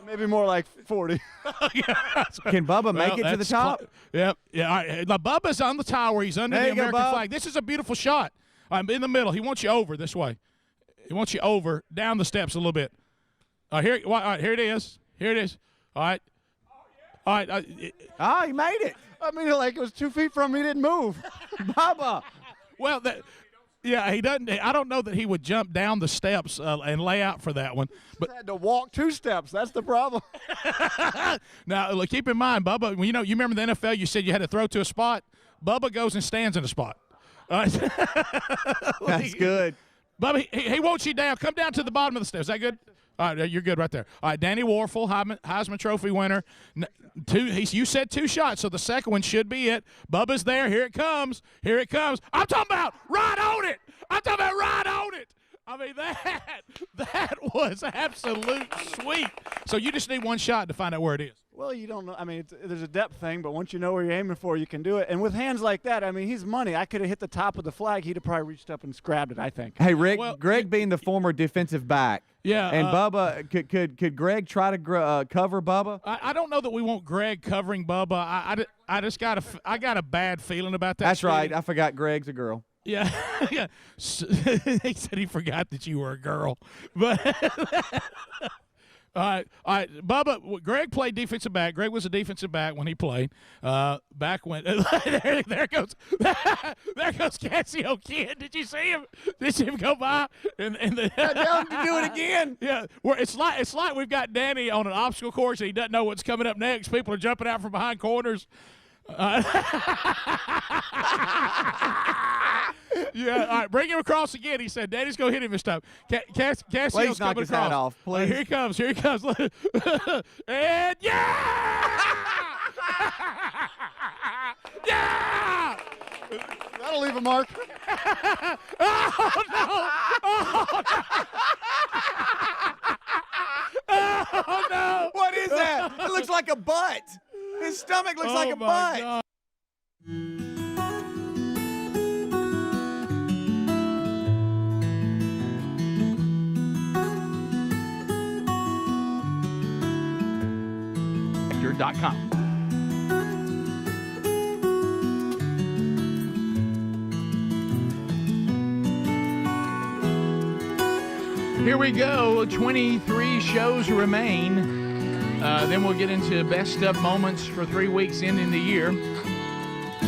Maybe more like 40. Can Bubba make it to the top? Yep. Yeah. All right. Now, Bubba's on the tower. He's under the American flag. This is a beautiful shot. I'm in the middle. He wants you over this way. He wants you over, down the steps a little bit. Here it is. All right. All right. He made it. I mean, like it was 2 feet from me. He didn't move. Bubba. Well, he doesn't. I don't know that he would jump down the steps and lay out for that one. But had to walk 2 steps. That's the problem. Now, look, keep in mind, Bubba. You remember the NFL? You said you had to throw to a spot. Bubba goes and stands in a spot. That's good. Bubba, he wants you down. Come down to the bottom of the steps. Is that good? All right, you're good right there. All right, Danny Warfel, Heisman Trophy winner. You said 2 shots, so the second one should be it. Bubba's there. Here it comes. I'm talking about right on it. I mean, that was absolute sweet. So you just need 1 shot to find out where it is. Well, you don't know. I mean, there's a depth thing, but once you know where you're aiming for, you can do it. And with hands like that, I mean, he's money. I could have hit the top of the flag. He'd have probably reached up and grabbed it, I think. Hey, Rick, Greg being the former defensive back. Yeah. And Bubba, could Greg try to cover Bubba? I don't know that we want Greg covering Bubba. I just got a bad feeling about that. That's right. I forgot Greg's a girl. Yeah. Yeah. He said he forgot that you were a girl. But All right, Bubba. Greg played defensive back. Greg was a defensive back when he played. Back when there goes Cassio Kid. Did you see him? Did you see him go by? And tell him to do it again. Yeah, it's like we've got Danny on an obstacle course and he doesn't know what's coming up next. People are jumping out from behind corners. Yeah, all right, bring him across again. He said, "Daddy's gonna hit him this time." Cassio's please knock coming his across. hat off, please. Here he comes. And yeah, yeah. That'll leave a mark. Oh no! Oh, no. is that? It looks like a butt. His stomach looks like a butt. God. .com. Here we go. 23 shows remain. Then we'll get into best of moments for 3 weeks ending the year.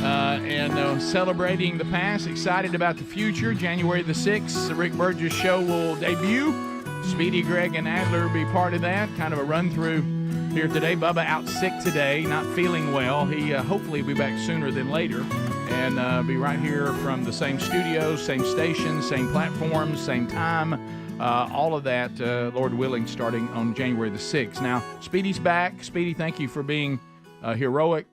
And celebrating the past, excited about the future. January the 6th, the Rick Burgess Show will debut. Speedy, Greg, and Adler will be part of that. Kind of a run-through here today. Bubba out sick today, not feeling well. He hopefully will be back sooner than later and be right here from the same studios, same stations, same platforms, same time. All of that, Lord willing, starting on January the 6th. Now, Speedy's back. Speedy, thank you for being heroic.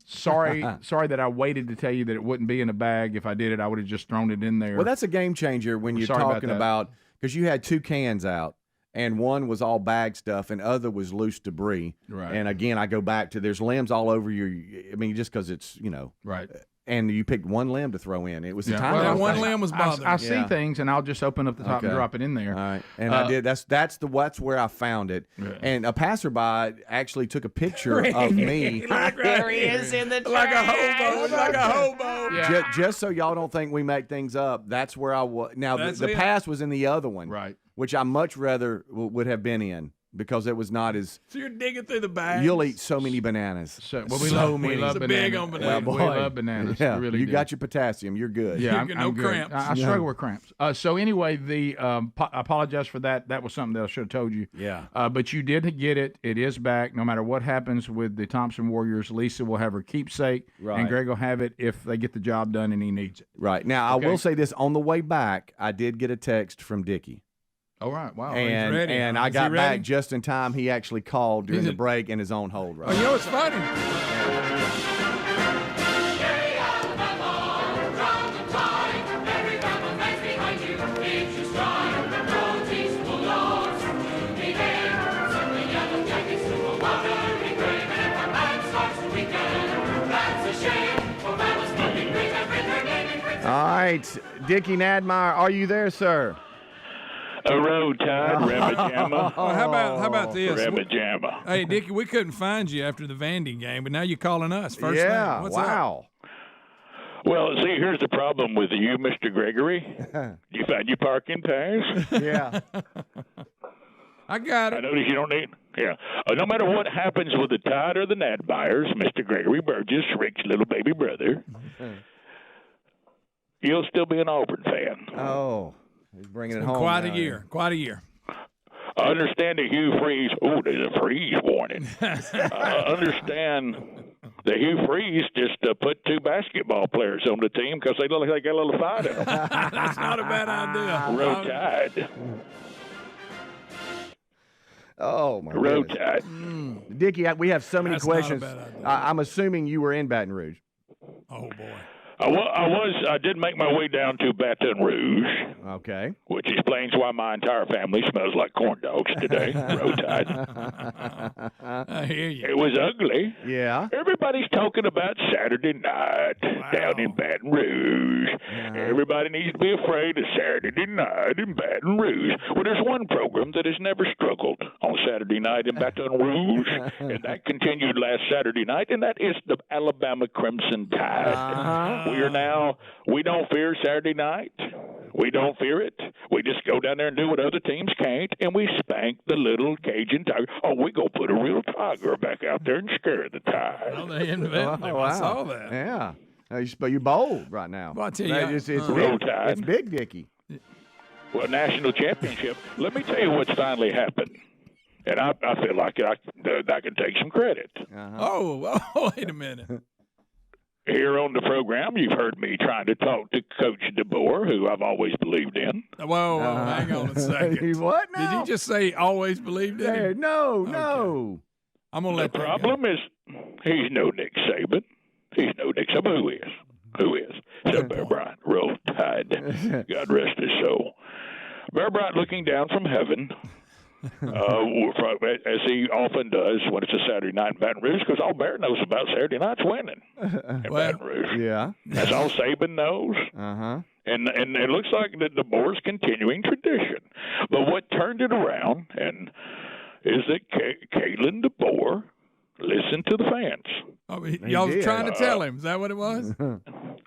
Sorry that I waited to tell you that it wouldn't be in a bag. If I did it, I would have just thrown it in there. Well, that's a game changer when you're talking about, because you had 2 cans out. And one was all bag stuff, and other was loose debris. Right. And again, I go back to there's limbs all over your. I mean, just because it's right. And you picked one limb to throw in. It was the time. Well, that one limb was bothering. I see things, and I'll just open up the top and drop it in there. All right. And I did. That's where I found it. Yeah. And a passerby actually took a picture of me. There he is in the trash. Like a hobo. Yeah. Just so y'all don't think we make things up. That's where I was. Now the pass was in the other one, right? Which I much rather would have been in. Because it was not as. So you're digging through the bags. You'll eat so many bananas. We love bananas. Big on bananas. We love bananas. Yeah, really you do. got your potassium. You're good. Yeah, I'm good. Cramps. I struggle with cramps. So anyway, I apologize for that. That was something that I should have told you. Yeah. But you did get it. It is back. No matter what happens with the Thompson Warriors, Lisa will have her keepsake, and Greg will have it if they get the job done and he needs it. Right. Now, I will say this. On the way back, I did get a text from Dickie. All right, wow. And, ready, and huh? I Is got he back ready? just in time. He actually called during the break in his own hold. Right. Oh, you know what's funny? All right, Dickie Nadmeyer, are you there, sir? A road tide, Ramajama. Well, how about this? Ramajama. Hey, Dickie, we couldn't find you after the Vandy game, but now you're calling us. First yeah, name. What's wow. up? Well, see, here's the problem with you, Mr. Gregory. You find your parking pass? Yeah. I got it. I notice you don't need. Yeah. No matter what happens with the Tide or the Nadmeyers, Mr. Gregory Burgess, Rick's little baby brother, you'll still be an Auburn fan. Oh, he's bringing it home. Quite now. a year. Quite a year. I understand the Hugh Freeze. Oh, there's a freeze warning. I understand the Hugh Freeze just put 2 basketball players on the team because they look like they got a little fight in them. That's not a bad idea. Road Tide. Oh, my Road goodness. Tide. Dickie, we have so many That's not a questions. bad idea. I'm assuming you were in Baton Rouge. Oh, boy. I did make my way down to Baton Rouge. Okay. Which explains why my entire family smells like corn dogs today. Road Tide. I hear you. It was ugly. Yeah. Everybody's talking about Saturday night down in Baton Rouge. Everybody needs to be afraid of Saturday night in Baton Rouge. Well, there's one program that has never struggled on Saturday night in Baton Rouge, and that continued last Saturday night, and that is the Alabama Crimson Tide. We don't fear Saturday night. We don't fear it. We just go down there and do what other teams can't, and we spank the little Cajun Tiger. Oh, we go put a real tiger back out there and scare the Tide. Well, they invented it. I saw that. Yeah. But you're bold right now. Well, I tell you, it's Roll big. Tide. It's big, Dickie. Well, national championship. Let me tell you what's finally happened. And I feel like I can take some credit. Oh, wait a minute. Here on the program, you've heard me trying to talk to Coach DeBoer, who I've always believed in. Whoa, hang on a second. What now? Did you just say always believed in him? No. I'm going to let the that problem is he's no Nick Saban. He's no Nick Saban. Who is? Who is? So Bear Bryant, Roll Tide. God rest his soul. Bear Bryant looking down from heaven as he often does when it's a Saturday night in Baton Rouge, because all Bear knows about Saturday night's winning in Baton Rouge. Yeah. That's all Saban knows. Uh-huh. And it looks like the DeBoer's continuing tradition. But what turned it around is that Kalen DeBoer listened to the fans. Oh, y'all was trying to tell him. Is that what it was?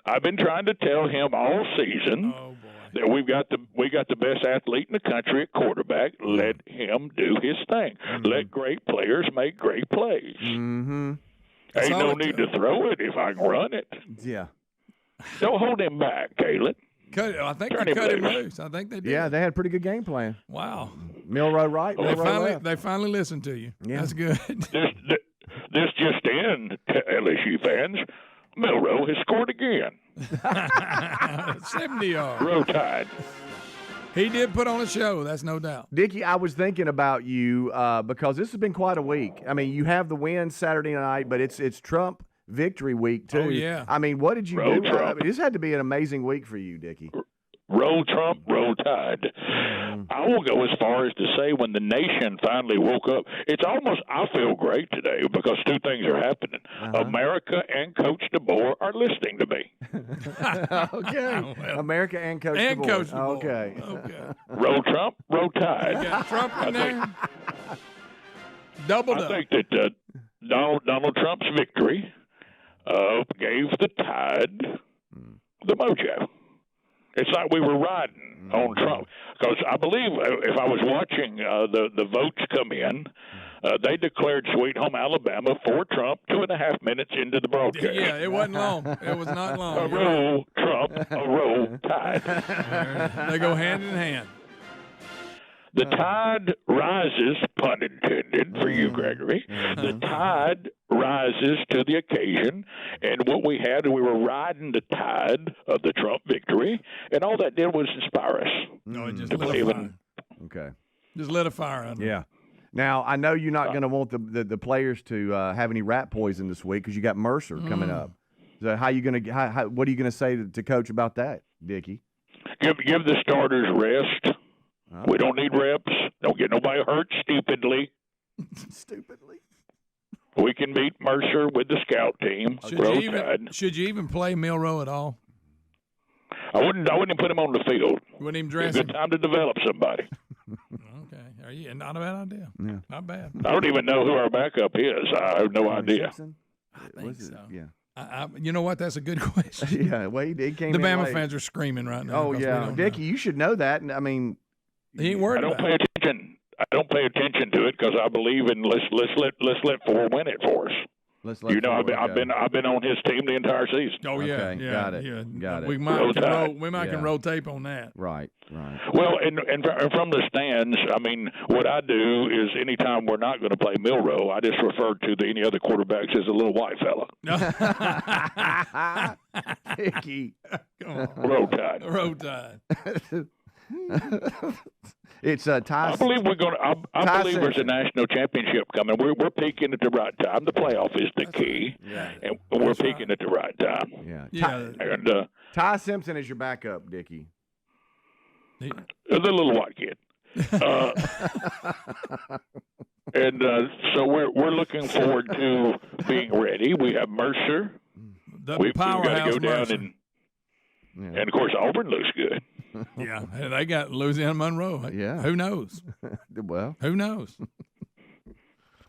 I've been trying to tell him all season that we got the best athlete in the country at quarterback. Let him do his thing. Let great players make great plays. Mm-hmm. Ain't no need to throw it if I can run it. Yeah. Don't hold him back, Kalen. I think they cut him loose. I think they did. Yeah, they had a pretty good game plan. Wow. Milroe right. They finally listened to you. Yeah. That's good. This just in, LSU fans. Milroe has scored again. 70 yards. Row Tide. He did put on a show, that's no doubt. Dickie, I was thinking about you because this has been quite a week. I mean, you have the win Saturday night, but it's Trump victory week, too. Oh, yeah. I mean, what did you Roll do? Trump. I mean, this had to be an amazing week for you, Dickie. Roll Trump, roll Tide. I will go as far as to say when the nation finally woke up, I feel great today because two things are happening. America and Coach DeBoer are listening to me. Okay. America and Coach DeBoer. Coach DeBoer. Okay. Roll Trump, roll Tide. You got Trump in there. Doubled up. I think that Donald Trump's victory gave the Tide the mojo. It's like we were riding on Trump. Because I believe if I was watching the votes come in, they declared Sweet Home Alabama for Trump 2.5 minutes into the broadcast. Yeah, it wasn't long. It was not long. A roll Trump, a roll Tide. They go hand in hand. The tide rises, pun intended for you, Gregory. The tide rises to the occasion, and what we had, we were riding the tide of the Trump victory, and all that did was inspire us. No, it just lit a fire. Okay. Just lit a fire under. Yeah. Now, I know you're not going to want the players to have any rat poison this week because you got Mercer coming up. So how you going to what are you going to say to Coach about that, Dickie? Give the starters rest. We don't need reps. Don't get nobody hurt stupidly. Stupidly. We can beat Mercer with the scout team. Should you even play Milroe at all? I wouldn't put him on the field. You wouldn't even dress him. Good time to develop somebody. Okay. Not a bad idea. Yeah. Not bad. I don't even know who our backup is. I have no idea. I think so. Yeah. You know what? That's a good question. Yeah. Well, he came The in Bama late. fans are screaming right now. Oh, yeah. Dickie, you should know that. I mean, he ain't worried about it. I don't pay attention to it because I believe in let's let Ford win it for us. I've been on his team the entire season. Oh yeah, Okay, yeah, got it. yeah. Got it. We might can roll tape on that. Right. Well, and from the stands, I mean, what I do is anytime we're not going to play Milroe, I just refer to any other quarterbacks as a little white fella. Dickie. Come on. Roll Tide. Roll Tide. It's Ty. I believe we're going to. I believe there's a national championship coming. We're peaking at the right time. The playoff is the key, and we're peaking at the right time. Yeah. And Ty Simpson is your backup, Dickie. the little white kid. And so we're looking forward to being ready. We have Mercer. We've got to go down Mercer. and of course Auburn looks good. Yeah, and they got Louisiana Monroe. Yeah. Who knows? Well, who knows?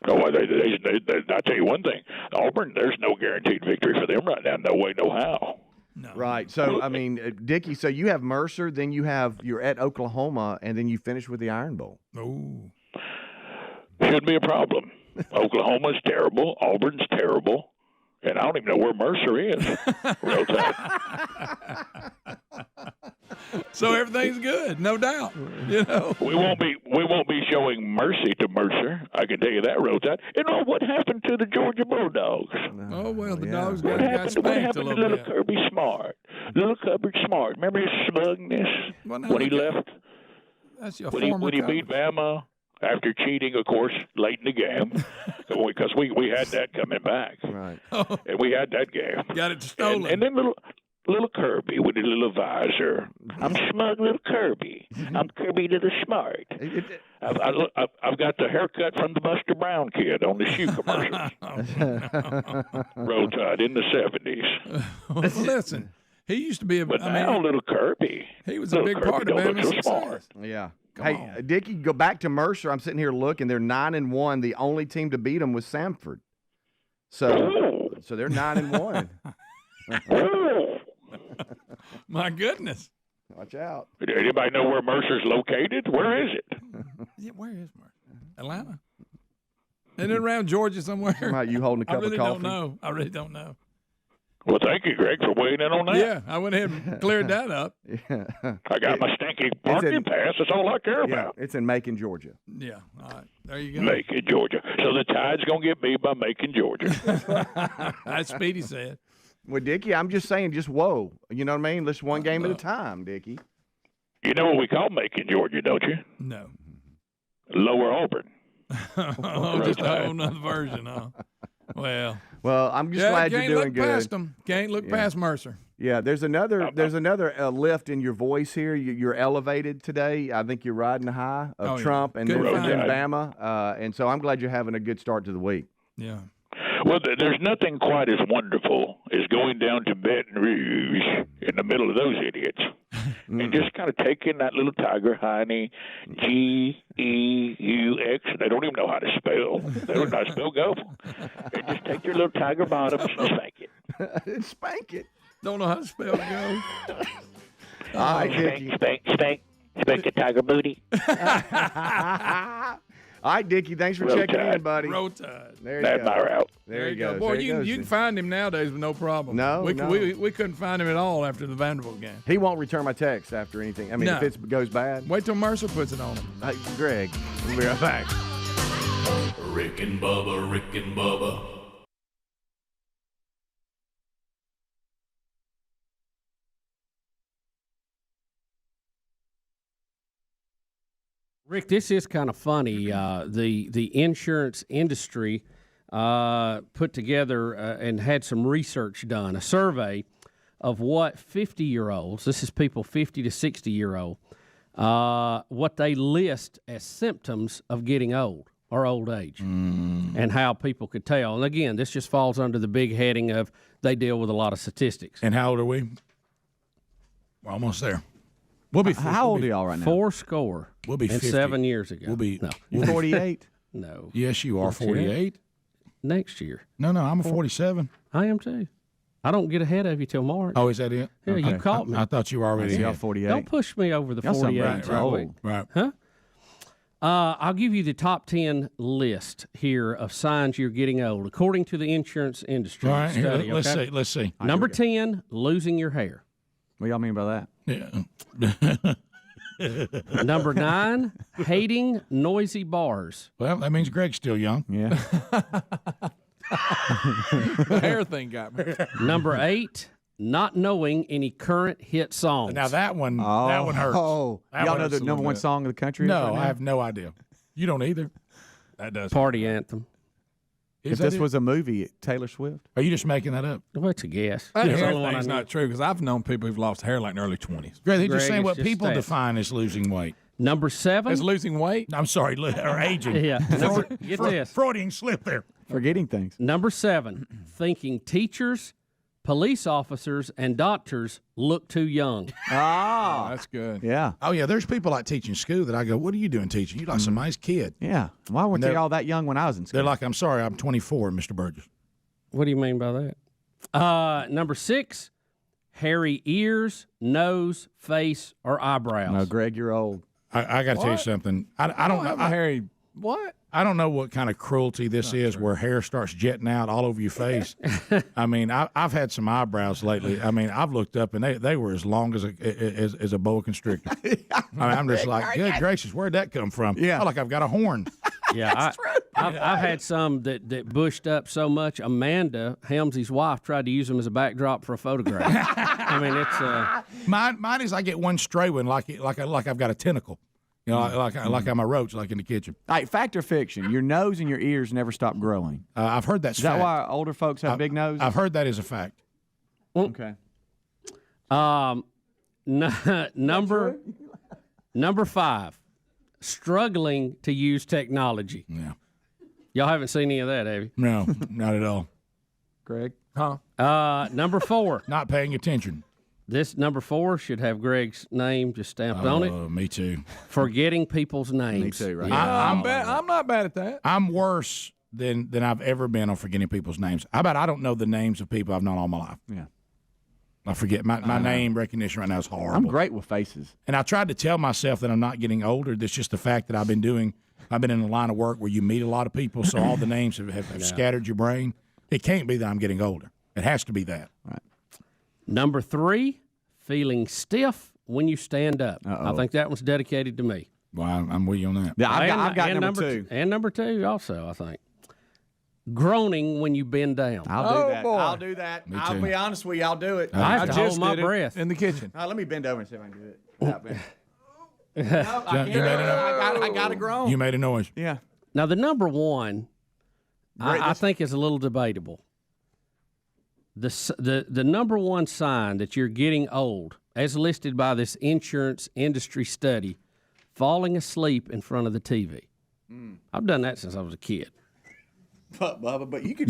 Oh, I tell you one thing, Auburn. There's no guaranteed victory for them right now. No way, no how. No. Right. So I mean, Dickie. So you have Mercer, then you're at Oklahoma, and then you finish with the Iron Bowl. Oh, should be a problem. Oklahoma's terrible. Auburn's terrible. And I don't even know where Mercer is. Real time. So everything's good, no doubt. You know, we won't be showing mercy to Mercer. I can tell you that, real time. You know what happened to the Georgia Bulldogs? Oh well, the dogs What got happened spanked to a little little bit. Kirby Smart? Little Kirby Smart. Remember his smugness when he left? That's your When he former coach. beat Bama after cheating, of course, late in the game, because we had that coming back, right? And we had that game. Got it stolen. And then little Kirby with his little visor. I'm smug little Kirby. I'm Kirby to the smart. I've got the haircut from the Buster Brown kid on the shoe commercials. Roll Tide in the 70s. Well, listen, he used to be a. But now, little Kirby. He was a big part of Bama's success. Yeah. Hey, Dickie, go back to Mercer. I'm sitting here looking. They're 9-1. The only team to beat them was Samford. So they're 9-1. My goodness. Watch out. Anybody know where Mercer's located? Where is it? Yeah, where is Mercer? Atlanta? Isn't it around Georgia somewhere? Right, you holding a cup of coffee? I really don't know. Well, thank you, Greg, for weighing in on that. Yeah, I went ahead and cleared that up. Yeah. I got my stinky parking pass. That's all I care about. It's in Macon, Georgia. Yeah, all right. There you go. Macon, Georgia. So the Tide's going to get me by Macon, Georgia. That's Speedy said. Well, Dickie, I'm just saying, just whoa. You know what I mean? Let's one game at a time, Dickie. You know what we call Macon, Georgia, don't you? No. Lower Auburn. Just a whole nother version, huh? Well, I'm just glad you're doing good. Past them. Can't look past Mercer. Yeah, there's another lift in your voice here. You're elevated today. I think you're riding the high of Trump and then Bama, and so I'm glad you're having a good start to the week. Yeah. Well, there's nothing quite as wonderful as going down to Baton Rouge in the middle of those idiots and just kind of taking that little tiger honey, Geeux. They don't even know how to spell. They don't know how to spell go. And just take your little tiger bottoms and spank it. Spank it. Don't know how to spell go. All right, spank the tiger booty. All right, Dickie, thanks for checking in, buddy. Roll Tide. There you go. My route. There you go. Boy, you can find him nowadays with no problem. No, we couldn't find him at all after the Vanderbilt game. He won't return my text after anything. I mean, if it goes bad. Wait till Mercer puts it on him. Hey, Greg, we'll be right back. Rick and Bubba, Rick and Bubba. Rick, this is kind of funny. The insurance industry put together and had some research done, a survey of what 50-year-olds, this is people 50 to 60-year-old, what they list as symptoms of getting old or old age and how people could tell. And again, this just falls under the big heading of they deal with a lot of statistics. And how old are we? We're almost there. We'll be. How old are y'all right now? 40. We'll be 50. 7 years ago. We'll be. No. You're 48? No. Yes, you are 48. Next year. No, I'm a 47. I am too. I don't get ahead of you till March. Oh, is that it? Yeah, Okay. you caught me. I thought you were already. Y'all 48. Don't push me over the 48. Right. Huh? I'll give you the top 10 list here of signs you're getting old, according to the insurance industry All right, study. here, let's see. Number 10, losing your hair. What y'all mean by that? Yeah. Number 9, hating noisy bars. Well, that means Greg's still young. Yeah. The hair thing got me. Number 8, not knowing any current hit songs. Now that one hurts. Oh, y'all know the number one song of the country? No, I have no idea. You don't either. That does. Party anthem. If this was a movie, Taylor Swift. Are you just making that up? Well, it's a guess. That That's the hair only one I thing's know. not true because I've known people who've lost hair like in their early 20s. Greg, they're just Greg, saying it's what just people stats. define as losing weight. Number 7. As losing weight? I'm sorry, or aging. Yeah. Get this. Freudian slip there. Forgetting things. Number 7, thinking teachers, police officers, and doctors look too young. Oh, that's good. Yeah. Oh, yeah, there's people like teaching school that I go, what are you doing teaching? You're like some nice kid. Yeah. Why weren't they all that young when I was in school? They're like, I'm sorry, I'm 24, Mr. Burgess. What do you mean by that? Number 6, hairy ears, nose, face, or eyebrows. No, Greg, you're old. I got to tell you something. I don't know. Hairy, what? I don't know what kind of cruelty this is where hair starts jetting out all over your face. I mean, I've had some eyebrows lately. I mean, I've looked up and they were as long as a boa constrictor. I mean, I'm just like, good gracious, where'd that come from? Yeah. Like I've got a horn. Yeah, I've had some that bushed up so much. Amanda, Helmsley's wife, tried to use them as a backdrop for a photograph. I mean, it's Mine is I get one stray one like I've got a tentacle. You know, like I'm a roach, like in the kitchen. All right, fact or fiction? Your nose and your ears never stop growing. I've heard that's Is that fact. why older folks have big noses? I've heard that is a fact. Okay. number 5, struggling to use technology. Yeah. Y'all haven't seen any of that, have you? No, not at all. Greg? Huh? Number 4. Not paying attention. This number 4 should have Greg's name just stamped on it. Me too. Forgetting people's names. Me too, right? I'm not bad at that. I'm worse than I've ever been on forgetting people's names. How about I don't know the names of people I've known all my life? Yeah. I forget. My name recognition right now is horrible. I'm great with faces. And I tried to tell myself that I'm not getting older. That's just the fact that I've been in a line of work where you meet a lot of people, so all the names have scattered your brain. It can't be that I'm getting older. It has to be that. Right. Number 3, feeling stiff when you stand up. I think that one's dedicated to me. Well, I'm with you on that. Yeah, I've got number 2. And number 2 also, I think. Groaning when you bend down. I'll do that. Boy. I'll do that. Me I'll too. be honest with you. I'll do it. I just hold my did it breath. in the kitchen. Let me bend over and see if I can do it. Without bending. No, John, you made a noise. I got to groan. You made a noise. Yeah. Now, the number 1, I think is a little debatable. The number 1 sign that you're getting old, as listed by this insurance industry study, falling asleep in front of the TV. I've done that since I was a kid. Bubba, but you could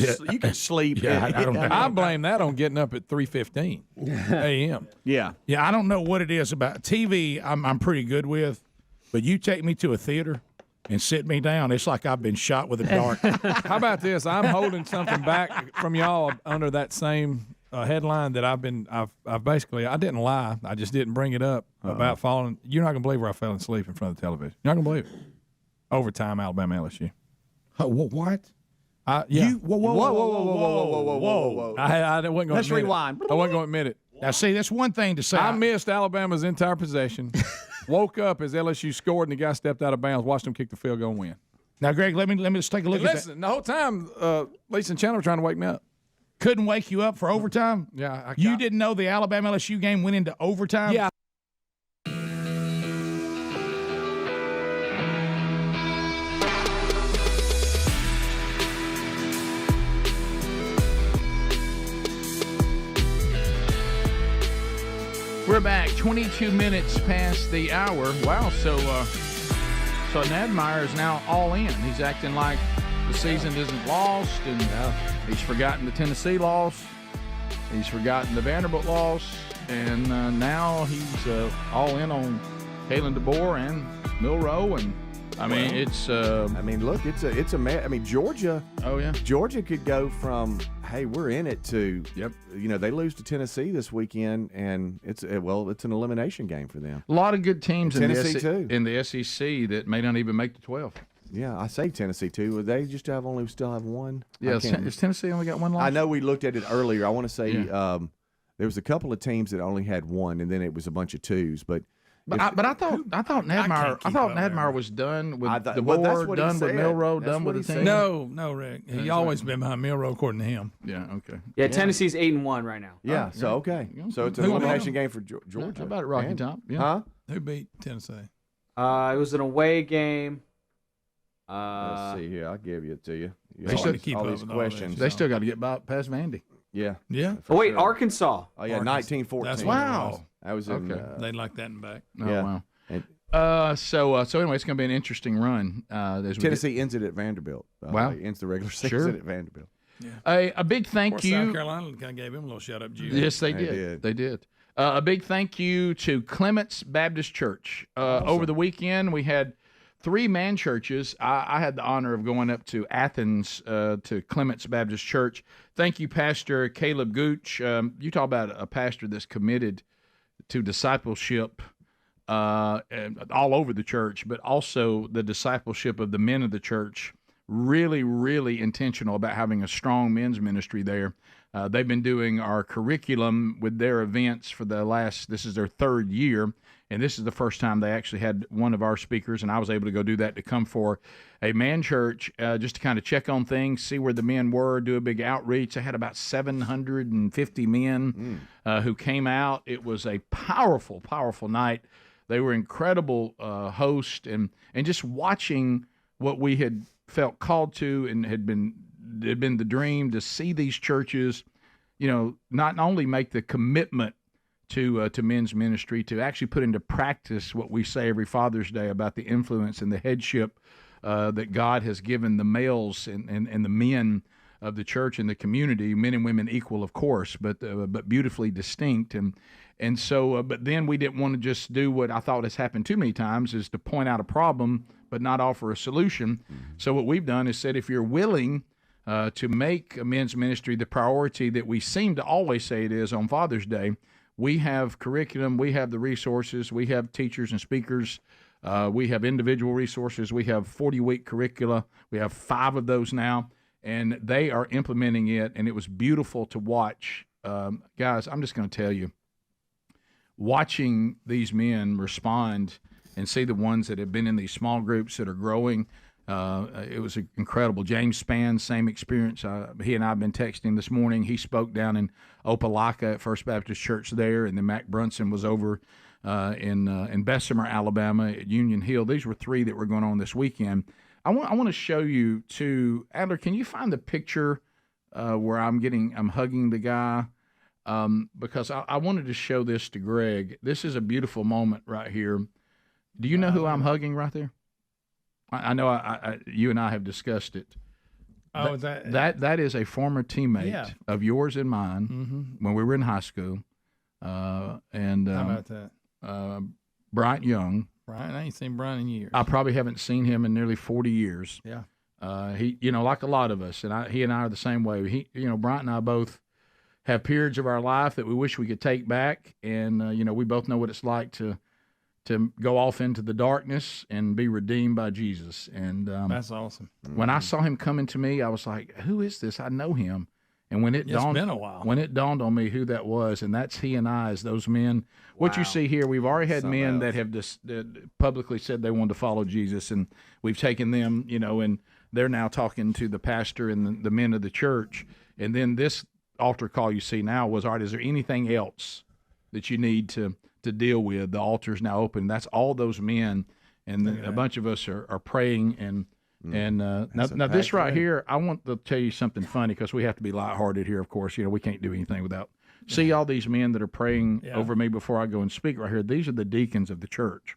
sleep. Yeah, I blame that on getting up at 3:15 a.m. Yeah. Yeah, I don't know what it is about TV. I'm pretty good with, but you take me to a theater and sit me down, it's like I've been shot with a dart. How about this? I'm holding something back from y'all under that same headline that I've basically, I didn't lie. I just didn't bring it up about falling. You're not gonna believe where I fell asleep in front of the television. You're not gonna believe it. Overtime, Alabama, LSU. What? Yeah. Whoa. I wasn't going to Let's admit rewind. I wasn't going to admit it. Now, see, that's one thing to say. I missed Alabama's entire possession. Woke up as LSU scored, and the guy stepped out of bounds. Watched him kick the field goal and win. Now, Greg, let me just take a look And at listen, the whole time, Lisa and Chandler were trying to wake me up. Couldn't wake you up for overtime? Yeah. You didn't know the Alabama LSU game went into overtime? Yeah. We're back 22 minutes past the hour. Wow, so Nadmeyer is now all in. He's acting like the season isn't lost, and he's forgotten the Tennessee loss. He's forgotten the Vanderbilt loss, and now he's all in on Kalen DeBoer and Milroe, and I mean it's. I mean, look, it's a. I mean, Georgia. Oh yeah. Georgia could go from hey, we're in it to yep. You know, they lose to Tennessee this weekend, and it's an elimination game for them. A lot of good teams Tennessee too in the SEC that may not even make the 12. Yeah, I say Tennessee too. They just still have one. Yeah, is Tennessee only got one loss? I know we looked at it earlier. I want to say there was a couple of teams that only had one, and then it was a bunch of twos. But I thought Nadmeyer was done with the board, done with Milroe, done with the team. No, Rick. He's always been behind Milroe, according to him. Yeah, okay. Yeah, Tennessee's 8-1 right now. Yeah, so okay. So it's an elimination game for Georgia. How about it, Rocky Top? Yeah. Huh? Who beat Tennessee? It was an away game. Let's see here. I'll give it to you. They still keep all these questions. They still got to get past Vandy. Yeah. Yeah. Oh wait, Arkansas. Oh yeah, 1914. That's wow. That was in. They'd like that in back. Oh yeah. wow. So anyway, it's going to be an interesting run. Tennessee ends it at Vanderbilt. Wow. Ends the regular season at Vanderbilt. Yeah. A big thank you. South Carolina kind of gave him a little shout out. Yes, they did. They did. A big thank you to Clements Baptist Church. Awesome. Over the weekend, we had 3 man churches. I had the honor of going up to Athens to Clements Baptist Church. Thank you, Pastor Caleb Gooch. You talk about a pastor that's committed to discipleship all over the church, but also the discipleship of the men of the church. Really, really intentional about having a strong men's ministry there. They've been doing our curriculum with their events for this is their 3rd year, and this is the first time they actually had one of our speakers, and I was able to go do that, to come for a man church just to kind of check on things, see where the men were, do a big outreach. They had about 750 men who came out. It was a powerful, powerful night. They were incredible hosts, and just watching what we had felt called to and had been the dream to see these churches, not only make the commitment to men's ministry, to actually put into practice what we say every Father's Day about the influence and the headship that God has given the males and the men of the church and the community, men and women equal, of course, but beautifully distinct. And so, but then we didn't want to just do what I thought has happened too many times, is to point out a problem but not offer a solution. So what we've done is said, if you're willing to make a men's ministry the priority that we seem to always say it is on Father's Day, we have curriculum, we have the resources, we have teachers and speakers, we have individual resources, we have 40-week curricula, we have 5 of those now, and they are implementing it, and it was beautiful to watch. Guys, I'm just going to tell you, watching these men respond and see the ones that have been in these small groups that are growing, it was incredible. James Spann, same experience. He and I have been texting this morning. He spoke down in Opelika at First Baptist Church there, and then Mac Brunson was over in Bessemer, Alabama at Union Hill. These were 3 that were going on this weekend. I want to show you too. Adler, can you find the picture where I'm hugging the guy? Because I wanted to show this to Greg. This is a beautiful moment right here. Do you know who I'm hugging right there? I know you and I have discussed it. Oh, that is a former teammate of yours and mine when we were in high school. And how about that? Bryant Young. Brian, I ain't seen Brian in years. I probably haven't seen him in nearly 40 years. Yeah. He, like a lot of us, and he and I are the same way. Bryant and I both have periods of our life that we wish we could take back, and we both know what it's like to go off into the darkness and be redeemed by Jesus. And that's awesome. When I saw him coming to me, I was like, "Who is this? I know him." And when it's been a while. When it dawned on me who that was, and that's he and I, as those men. What you see here, we've already had men that have that publicly said they wanted to follow Jesus, and we've taken them, and they're now talking to the pastor and the men of the church. And then this altar call you see now was, all right, is there anything else that you need to deal with? The altar's now open. That's all those men, and a bunch of us are praying. And now this right here, I want to tell you something funny, because we have to be lighthearted here, of course. We can't do anything without see all these men that are praying over me before I go and speak right here. These are the deacons of the church.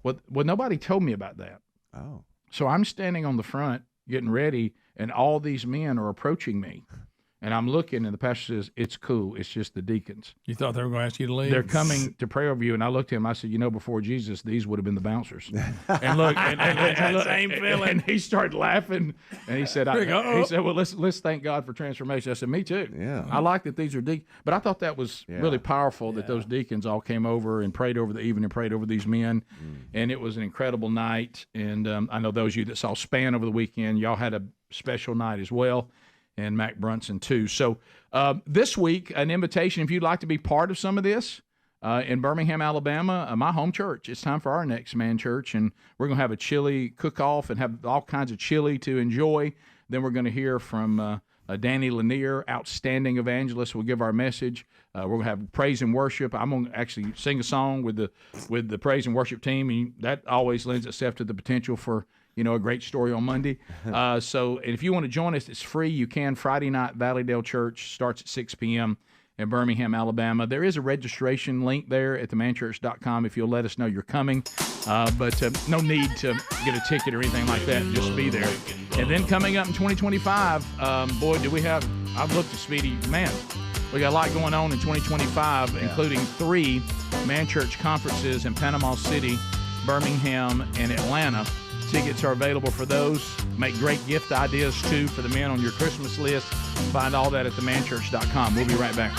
Well, nobody told me about that. Oh. So I'm standing on the front getting ready, and all these men are approaching me. And I'm looking, and the pastor says, "It's cool. It's just the deacons." You thought they were going to ask you to leave? They're coming to pray over you. And I looked at him. I said, before Jesus, these would have been the bouncers. And look, same feeling. And he started laughing, and he said, "Well, let's thank God for transformation." I said, "Me too. Yeah. I like that these are deacons." But I thought that was really powerful that those deacons all came over and prayed over the evening and prayed over these men. And it was an incredible night. And I know those of you that saw Span over the weekend, y'all had a special night as well. And Mac Brunson, too. So this week, an invitation, if you'd like to be part of some of this in Birmingham, Alabama, my home church. It's time for our next man church, and we're going to have a chili cook-off and have all kinds of chili to enjoy. Then we're going to hear from Danny Lanier, outstanding evangelist, will give our message. We're going to have praise and worship. I'm going to actually sing a song with the praise and worship team, and that always lends itself to the potential for a great story on Monday. So if you want to join us, it's free. You can. Friday night, Valleydale Church starts at 6 p.m. in Birmingham, Alabama. There is a registration link there at themanchurch.com if you'll let us know you're coming. But no need to get a ticket or anything like that. Just be there. And then coming up in 2025, boy, do we have – I've looked at Speedy. Man, we got a lot going on in 2025, including 3 Man Church conferences in Panama City, Birmingham, and Atlanta. Tickets are available for those. Make great gift ideas, too, for the men on your Christmas list. Find all that at themanchurch.com. We'll be right back.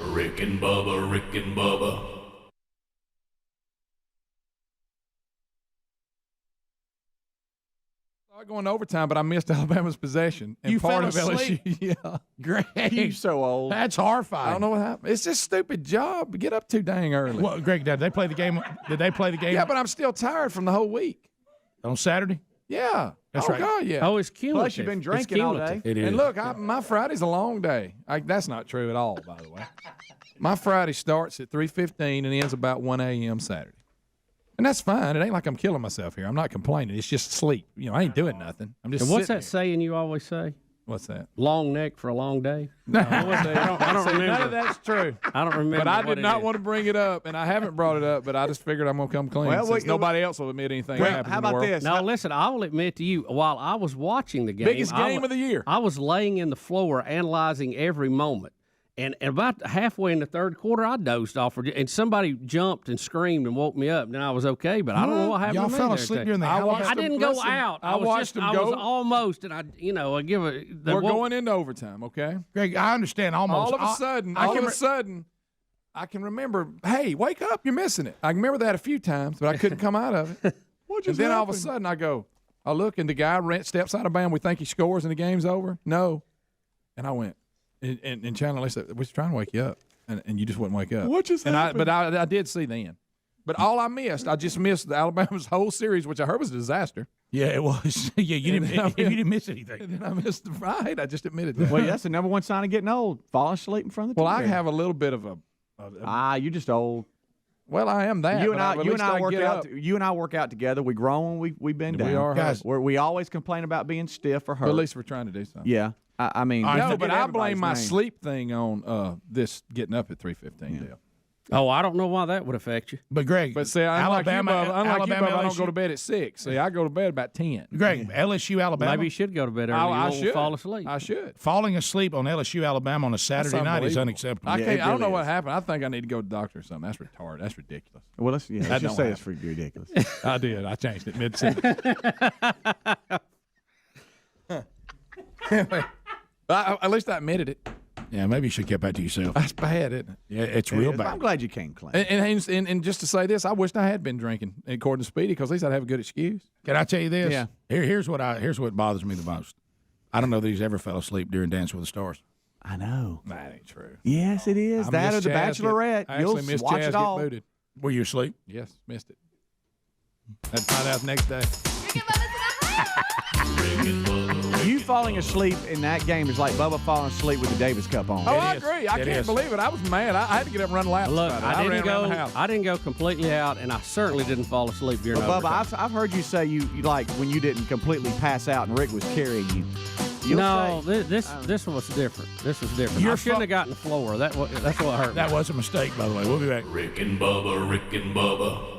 Rick and Bubba, Rick and Bubba. Going to overtime, but I missed Alabama's possession. And You part fell of asleep? LSU, yeah. Greg, You're so old. That's horrifying. I don't know what happened. It's just a stupid job. Get up too dang early. Well, Greg, did they play the game? Did they play the game? Yeah, but I'm still tired from the whole week. On Saturday? Yeah. That's right. God, yeah. Oh, it's cumulative. Plus, you've been drinking all day. It is. And look, my Friday's a long day. That's not true at all, by the way. My Friday starts at 3:15 and ends about 1 a.m. Saturday. And that's fine. It ain't like I'm killing myself here. I'm not complaining. It's just sleep. I ain't doing nothing. I'm just And what's that sitting here. saying you always say? What's that? Long neck for a long day. No, I don't remember. None of that's true. I don't remember. But I what did not want to bring it up, and I haven't brought it up. But I just figured I'm gonna come clean since nobody else will admit anything. Happened how in the about world. this? Now listen, I will admit to you, while I was watching the game, Biggest game of the year. I was laying in the floor analyzing every moment. And about halfway in the third quarter, I dozed off, and somebody jumped and screamed and woke me up. And then I was okay, but I don't know what happened. Y'all to me fell there asleep today. during the Alabama. I didn't go out. I watched them I go. was almost, and I give it. We're going into overtime, okay? Greg, I understand almost. All of a sudden, I can remember, hey, wake up, you're missing it. I can remember that a few times, but I couldn't come out of it. And then all of a sudden I look, and the guy steps out of bounds. We think he scores, and the game's over. No. And I went, and Chandler said, we're trying to wake you up, and you just wouldn't wake up. What just happened? But I did see then. But all I just missed the Alabama's whole series, which I heard was a disaster. Yeah, it was. Yeah, you didn't miss anything. And then I missed the ride. I just admitted that. Well, that's the number one sign of getting old: falling asleep in front of the TV. Well, I have a little bit of you're just old. Well, I am that. You and I work out. You and I work out together. We grown. We bend down. We are, guys. We always complain about being stiff or hurt. But at least we're trying to do something. Yeah, I mean, no, but I blame my sleep thing on this getting up at 3:15 deal. Oh, I don't know why that would affect you. But Greg, see, unlike you, Bubba, I don't go to bed at 6. See, I go to bed about 10. Greg, LSU, Alabama. Maybe you should go to bed early. I won't should fall asleep. I should. Falling asleep on LSU, Alabama on a Saturday night is unacceptable. I don't know what happened. I think I need to go to the doctor or something. That's retarded. That's ridiculous. Well, let's just say it's ridiculous. I did. I changed it mid-sentence. At least I admitted it. Yeah, maybe you should keep that to yourself. That's bad, isn't it? Yeah, it's real bad. I'm glad you came clean. And just to say this, I wished I had been drinking, according to Speedy, because at least I'd have a good excuse. Can I tell you this? Yeah. Here's what bothers me the most. I don't know that he's ever fell asleep during Dance with the Stars. I know. That ain't true. Yes, it is. That or The Bachelorette. I missed watch Chaz it all. Get booted. Were you asleep? Yes, missed it. Had to find out the next day. You falling asleep in that game is like Bubba falling asleep with the Davis Cup on. Oh, I agree. I can't believe it. I was mad. I had to get up and run laps. Look, I ran around the house. I didn't go completely out, and I certainly didn't fall asleep during Well, overtime. Bubba, I've heard you say you like when you didn't completely pass out and Rick was carrying you. This was different. This was different. I shouldn't have gotten the floor. That's what hurt. That was a mistake, by the way. We'll be back. Rick and Bubba, Rick and Bubba.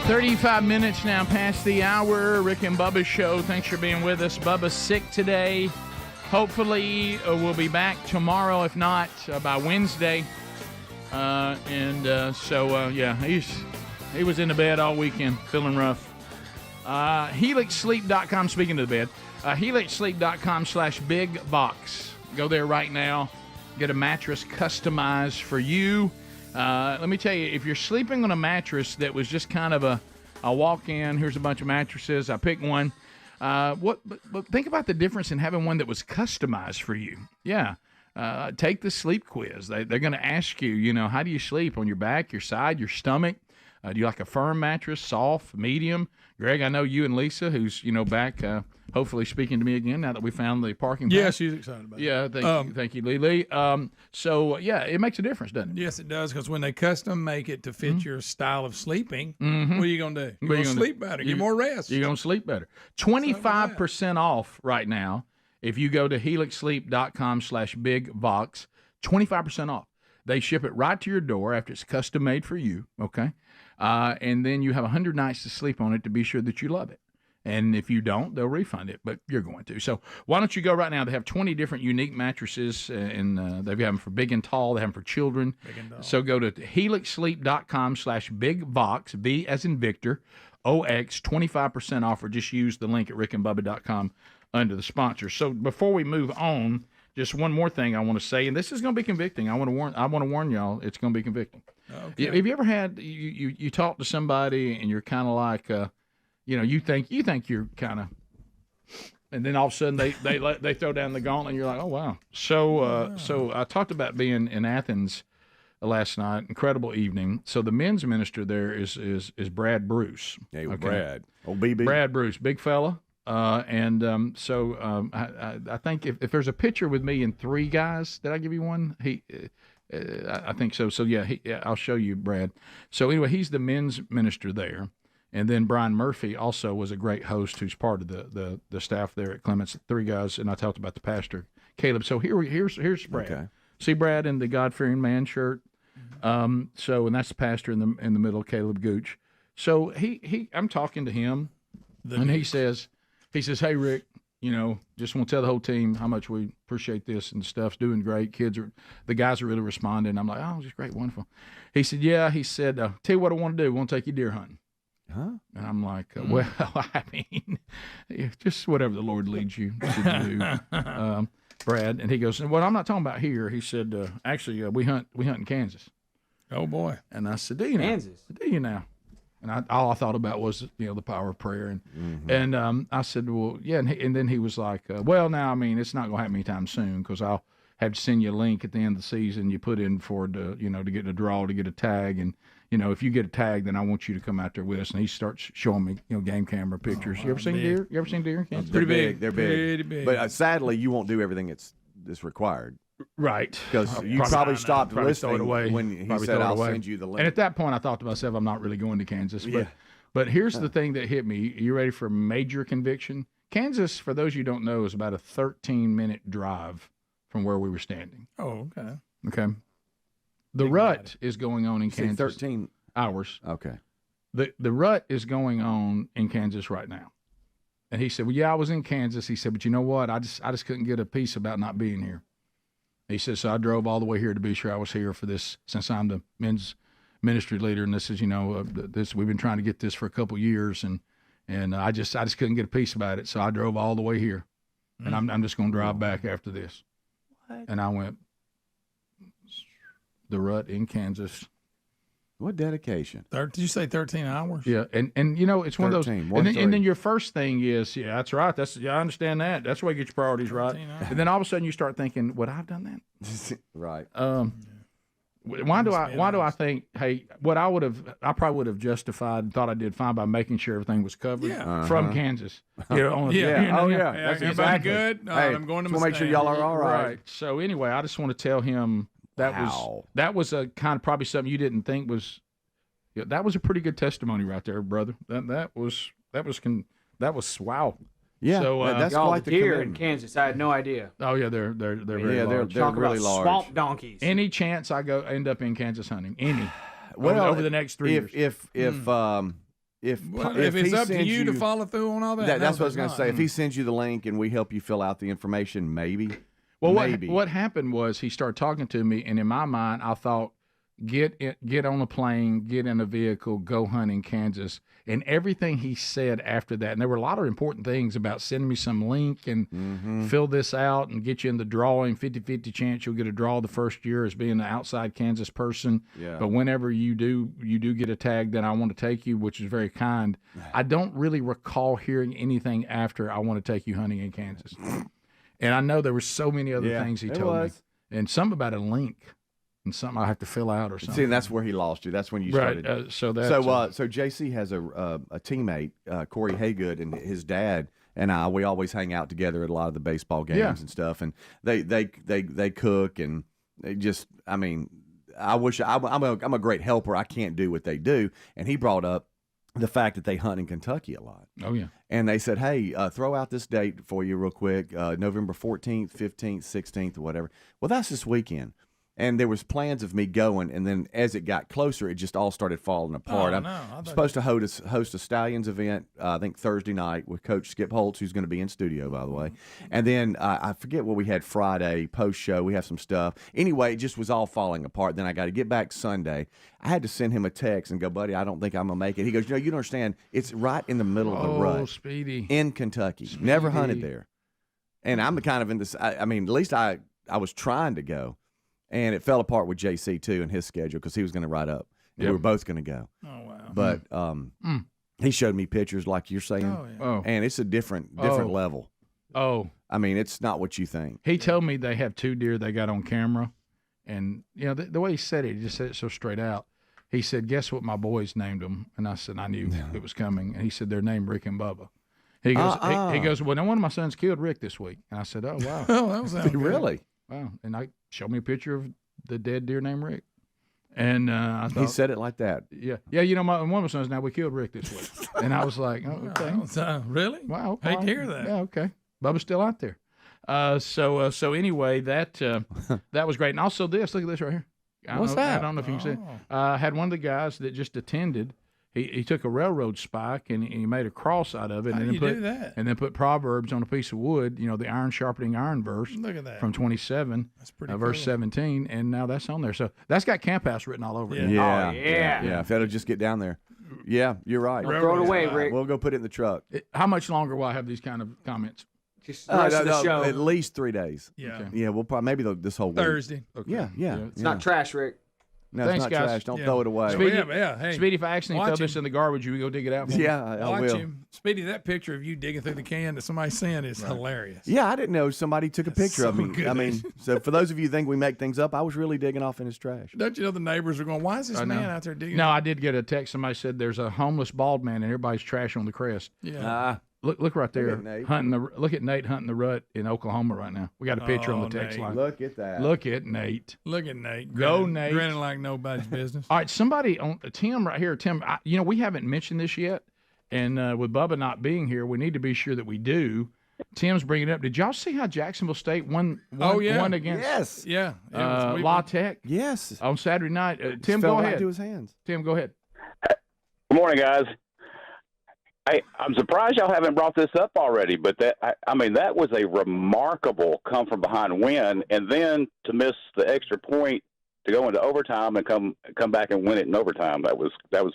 $35 minutes now past the hour. Rick and Bubba's show. Thanks for being with us. Bubba's sick today. Hopefully, we'll be back tomorrow, if not by Wednesday. He was in the bed all weekend, feeling rough. HelixSleep.com, speaking of the bed, HelixSleep.com/bigbox. Go there right now. Get a mattress customized for you. Let me tell you, if you're sleeping on a mattress that was just kind of a walk-in, here's a bunch of mattresses, I picked one. But think about the difference in having one that was customized for you. Yeah. Take the sleep quiz. They're going to ask you, how do you sleep? On your back, your side, your stomach? Do you like a firm mattress, soft, medium? Greg, I know you and Lisa, who's, back, hopefully speaking to me again now that we found the parking Yeah, pass. she's excited about it. Yeah, thank you, Lily. It makes a difference, doesn't it? Yes, it does, because when they custom make it to fit your style of sleeping, Mhm. what are you going to do? You're What are going you to gonna sleep do? better, get more rest. You're going to sleep better. 25% off right now if you go to HelixSleep.com/bigbox. 25% off. They ship it right to your door after it's custom made for you, okay? And then you have 100 nights to sleep on it to be sure that you love it. And if you don't, they'll refund it, but you're going to. So why don't you go right now? They have 20 different unique mattresses, and they have them for big and tall. They have them for children. Big and tall. So go to HelixSleep.com/bigbox, B as in Victor, OX, 25% off, or just use the link at rickandbubba.com under the sponsor. So before we move on, just one more thing I want to say, and this is going to be convicting. I want to warn y'all, it's going to be convicting. Okay. Have you ever had you talk to somebody and you're kind of like, you think you're kind of, and then all of a sudden they throw down the gauntlet and you're like, oh wow. So I talked about being in Athens last night. Incredible evening. So the men's minister there is Brad Bruce. Hey, Brad. Old BB. Brad Bruce, big fella. I think if there's a picture with me and three guys, did I give you one? I think so. So yeah, I'll show you Brad. So anyway, he's the men's minister there, and then Brian Murphy also was a great host, who's part of the staff there at Clements. Three guys, and I talked about the pastor Caleb. So here's Brad. Okay. See Brad in the God-fearing man shirt. And that's the pastor in the middle, Caleb Gooch. So I'm talking to him, and he says, hey, Rick, just want to tell the whole team how much we appreciate this, and stuff's doing great. The guys are really responding. I'm like, oh, just great, wonderful. He said, yeah. He said, tell you what I want to do. I want to take you deer hunting. Huh? And I'm like, well, I mean, just whatever the Lord leads you to do, Brad. And he goes, well, I'm not talking about here. He said, actually, we hunt in Kansas. Oh boy. And I said, do you now? Kansas? Do you now? And all I thought about was, the power of prayer. And I said, well, yeah. And then he was like, well, now, I mean, it's not going to happen anytime soon, because I'll have to send you a link at the end of the season. You put in to get a draw, to get a tag. And, if you get a tag, then I want you to come out there with us. And he starts showing me, game camera pictures. You ever seen deer? You ever seen deer in Kansas? Pretty big. They're big. Pretty big. But sadly, you won't do everything that's required. Right. Because you probably stopped listening when he said, I'll send you the link. And at that point, I thought to myself, I'm not really going to Kansas. But here's the thing that hit me. You ready for major conviction? Kansas, for those you don't know, is about a 13-minute drive from where we were standing. Oh, okay. Okay. The rut is going on in Kansas. 13 hours. Okay. The rut is going on in Kansas right now. And he said, well, yeah, I was in Kansas. He said, but you know what? I just couldn't get a peace about not being here. He says, so I drove all the way here to be sure I was here for this, since I'm the men's ministry leader, and this is, we've been trying to get this for a couple years, and I just couldn't get a peace about it, so I drove all the way here, and I'm just going to drive back after this. What? And I went, the rut in Kansas. What dedication? Did you say 13 hours? Yeah, and it's one of those. And then your first thing is, yeah, that's right. I understand that. That's why you get your priorities right. And then all of a sudden you start thinking, would I have done that? Right. Why do I think, hey, I probably would have justified and thought I did fine by making sure everything was covered from Kansas. That's exactly good. Hey, I'm going to make sure y'all are all right. So anyway, I just want to tell him that was a kind of probably something you didn't think was. That was a pretty good testimony right there, brother. That was wow. Yeah, so that's quite the deer in Kansas. I had no idea. Oh yeah, they're very large. Talk really about large. Swamp donkeys. Any chance I end up in Kansas hunting? Any? Well, over the next 3 years. If If it's up to you to follow through on all that. That's what I was going to say. If he sends you the link and we help you fill out the information, maybe. Well, maybe. What happened was he started talking to me, and in my mind, I thought, get on a plane, get in a vehicle, go hunt in Kansas. And everything he said after that, and there were a lot of important things about sending me some link and fill this out and get you in the drawing, 50-50 chance you'll get a draw the first year as being an outside Kansas person. Yeah. But whenever you do get a tag, then I want to take you, which is very kind. I don't really recall hearing anything after I want to take you hunting in Kansas. And I know there were so many other things he told me. And something about a link. And something I have to fill out or something. See, and that's where he lost you. That's when you started. Right. So JC has a teammate, Corey Haygood, and his dad and I. We always hang out together at a lot of the baseball games and stuff. And they cook and they just. I mean, I wish I'm a great helper. I can't do what they do. And he brought up the fact that they hunt in Kentucky a lot. Oh yeah. And they said, hey, throw out this date for you real quick, November 14th, 15th, 16th, or whatever. Well, that's this weekend. And there was plans of me going, and then as it got closer, it just all started falling apart. I'm supposed to host a Stallions event, I think Thursday night with Coach Skip Holtz, who's going to be in studio, by the way. And then I forget what we had Friday, post-show. We have some stuff. Anyway, it just was all falling apart. Then I got to get back Sunday. I had to send him a text and go, buddy, I don't think I'm going to make it. He goes, you don't understand. It's right in the middle of the rut. Speedy. In Kentucky. Speedy. Never hunted there. And I'm kind of in this, I mean, at least I was trying to go. And it fell apart with JC, too, in his schedule because he was going to ride up. And we were both going to go. Oh, wow. But he showed me pictures like you're saying. Oh, yeah. And it's a different level. Oh. I mean, it's not what you think. He told me they have 2 deer they got on camera. And, you know, the way he said it, he just said it so straight out. He said, guess what my boys named them? And I said, I knew it was coming. And he said, they're named Rick and Bubba. He goes, he goes, well, now one of my sons killed Rick this week. And I said, oh, wow. Oh, that was really? Wow. And I showed me a picture of the dead deer named Rick. And I thought, he said it like that. Yeah. Yeah, you know, one of my sons, now we killed Rick this week. And I was like, oh, okay. Really? Wow. Hate to hear that. Yeah, okay. Bubba's still out there. So anyway, that was great. And also this, look at this right here. What's that? I don't know if you can see it. Had one of the guys that just attended. He took a railroad spike and he made a cross out of it. How and do you then do that? And then put Proverbs on a piece of wood, you know, the iron sharpening iron verse. Look at that. From 27, that's pretty verse cool. 17, and now that's on there. So that's got Camp House written all over it. Yeah. Yeah. If that'll just get down there. Yeah, you're right. Throw it away, Rick. We'll go put it in the truck. How much longer will I have these kind of comments? Just the rest of the show. At least 3 days. Yeah. Okay. Yeah, we'll probably this whole week. Thursday. Okay. Yeah. It's not trash, Rick. No, Thanks, it's not guys. trash. Don't throw it away. Speedy, Hey, Speedy, if I accidentally watch throw this him. in the garbage, you go dig it out for me? Yeah, I Watch will. him. Speedy, that picture of you digging through the can that somebody sent is hilarious. Yeah, I didn't know somebody took a picture of so me. good. I mean, so for those of you who think we make things up, I was really digging off in his trash. Don't you know the neighbors are going, why is this man out there digging? No, I did get a text. Somebody said there's a homeless bald man and everybody's trash on the crest. Yeah. Look right there. Look Look at Nate hunting the rut in Oklahoma right now. We got a picture on the text Nate. line. Look at that. Look at Nate. Look at Nate. Go, Grinning, Nate. Grinning like nobody's business. All right, somebody on Tim right here. Tim, you know, we haven't mentioned this yet. And with Bubba not being here, we need to be sure that we do. Tim's bringing it up. Did y'all see how Jacksonville State won against Yeah. La Tech? Yes. On Saturday night. Tim, fell go right ahead. to his hands. Tim, go ahead. Good morning, guys. Hey, I'm surprised y'all haven't brought this up already, but that was a remarkable come from behind win, and then to miss the extra point to go into overtime and come back and win it in overtime. That was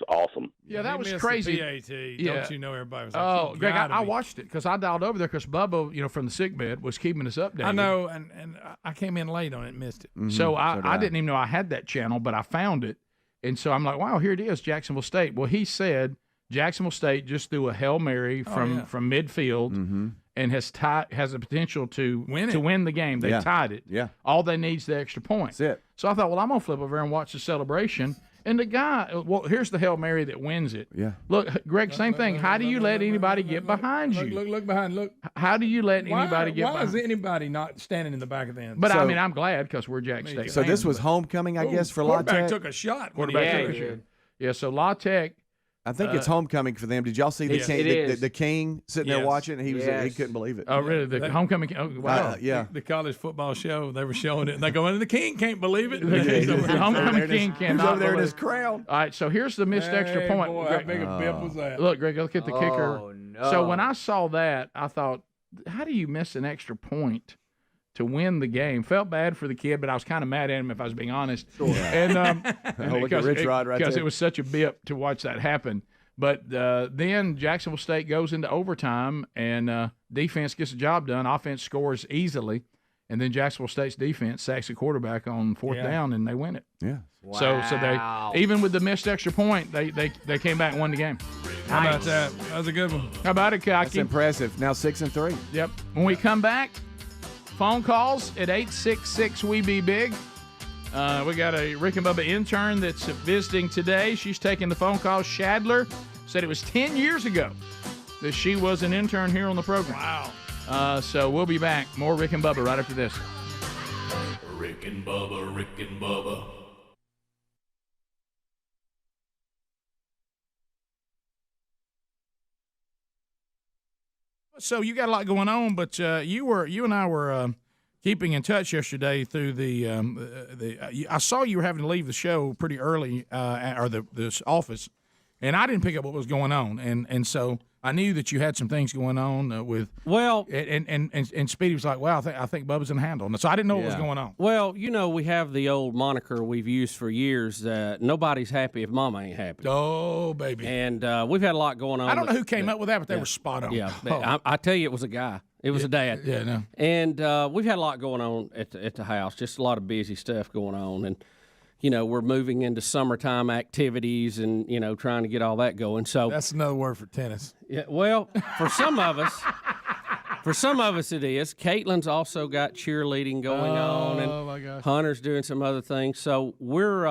awesome. Yeah, that He was missed crazy. the PAT. Yeah. Don't you know everybody was like, Oh, you Greg, gotta I be. watched it because I dialed over there because Bubba, you know, from the sick bed was keeping us updated. I know, and I came in late on it and missed it. So I didn't even know I had that channel, but I found it. And so I'm like, wow, here it is, Jacksonville State. Well, he said Jacksonville State just threw a Hail Mary from midfield and has the potential to win the game. They tied it. Yeah. All they need is the extra point. That's it. So I thought, well, I'm going to flip over and watch the celebration. And the guy, well, here's the Hail Mary that wins it. Yeah. Look, Greg, same thing. How do you let anybody get behind you? Look behind. Look. How do you let anybody get Why behind? is anybody not standing in the back of the end? But I mean, I'm glad because we're Jack State. So this fans, was but- homecoming, I guess, for La Quarterback Tech. took a shot. Quarterback took a shot. Yeah, so La Tech I think it's homecoming for them. Did y'all see the Yes, king? it is. The king sitting there watching. He was he couldn't believe it. Oh, really? The homecoming? Oh, wow. Yeah. The college football show, they were showing it, and they go, and the king can't believe it. The homecoming king cannot. He's over there in believe- his crown. All right, so here's the missed extra point. Boy, how big a bip was that? Look, Greg, look at the kicker. Oh, no. So when I saw that, I thought, how do you miss an extra point to win the game? Felt bad for the kid, but I was kind of mad at him if I was being honest. Sure. And Look at Rich Rod right because there. it was such a bip to watch that happen. But then Jacksonville State goes into overtime, and defense gets the job done. Offense scores easily, and then Jacksonville State's defense sacks the quarterback on fourth down, and they win it. Yeah. So they even with the missed extra point, they came back and won the game. How about that? That was a good one. How about it, That's Cocky? impressive. Now 6-3. Yep. When we come back, phone calls at 866-WE-BE-BIG. We got a Rick and Bubba intern that's visiting today. She's taking the phone call. Shadler said it was 10 years ago that she was an intern here on the program. Wow. So we'll be back. More Rick and Bubba right after this. Rick and Bubba, Rick and Bubba. So you got a lot going on, but you and I were keeping in touch yesterday through I saw you were having to leave the show pretty early, or this office, and I didn't pick up what was going on, and so I knew that you had some things going on with. Well, and Speedy was like, "Well, I think Bubba's in handle," and so I didn't know what was going on. Well, we have the old moniker we've used for years. Nobody's happy if Mama ain't happy. Oh, baby. And we've had a lot going on. I don't know who came up with that, but they were spot on. Yeah, Oh. I tell you, it was a guy. It was a dad. Yeah, no. And we've had a lot going on at the house. Just a lot of busy stuff going on, and we're moving into summertime activities, and trying to get all that going. So that's another word for tennis. Yeah. Well, for some of us. For some of us, it is. Caitlin's also got cheerleading going on, and my gosh. Hunter's doing some other things. So we're,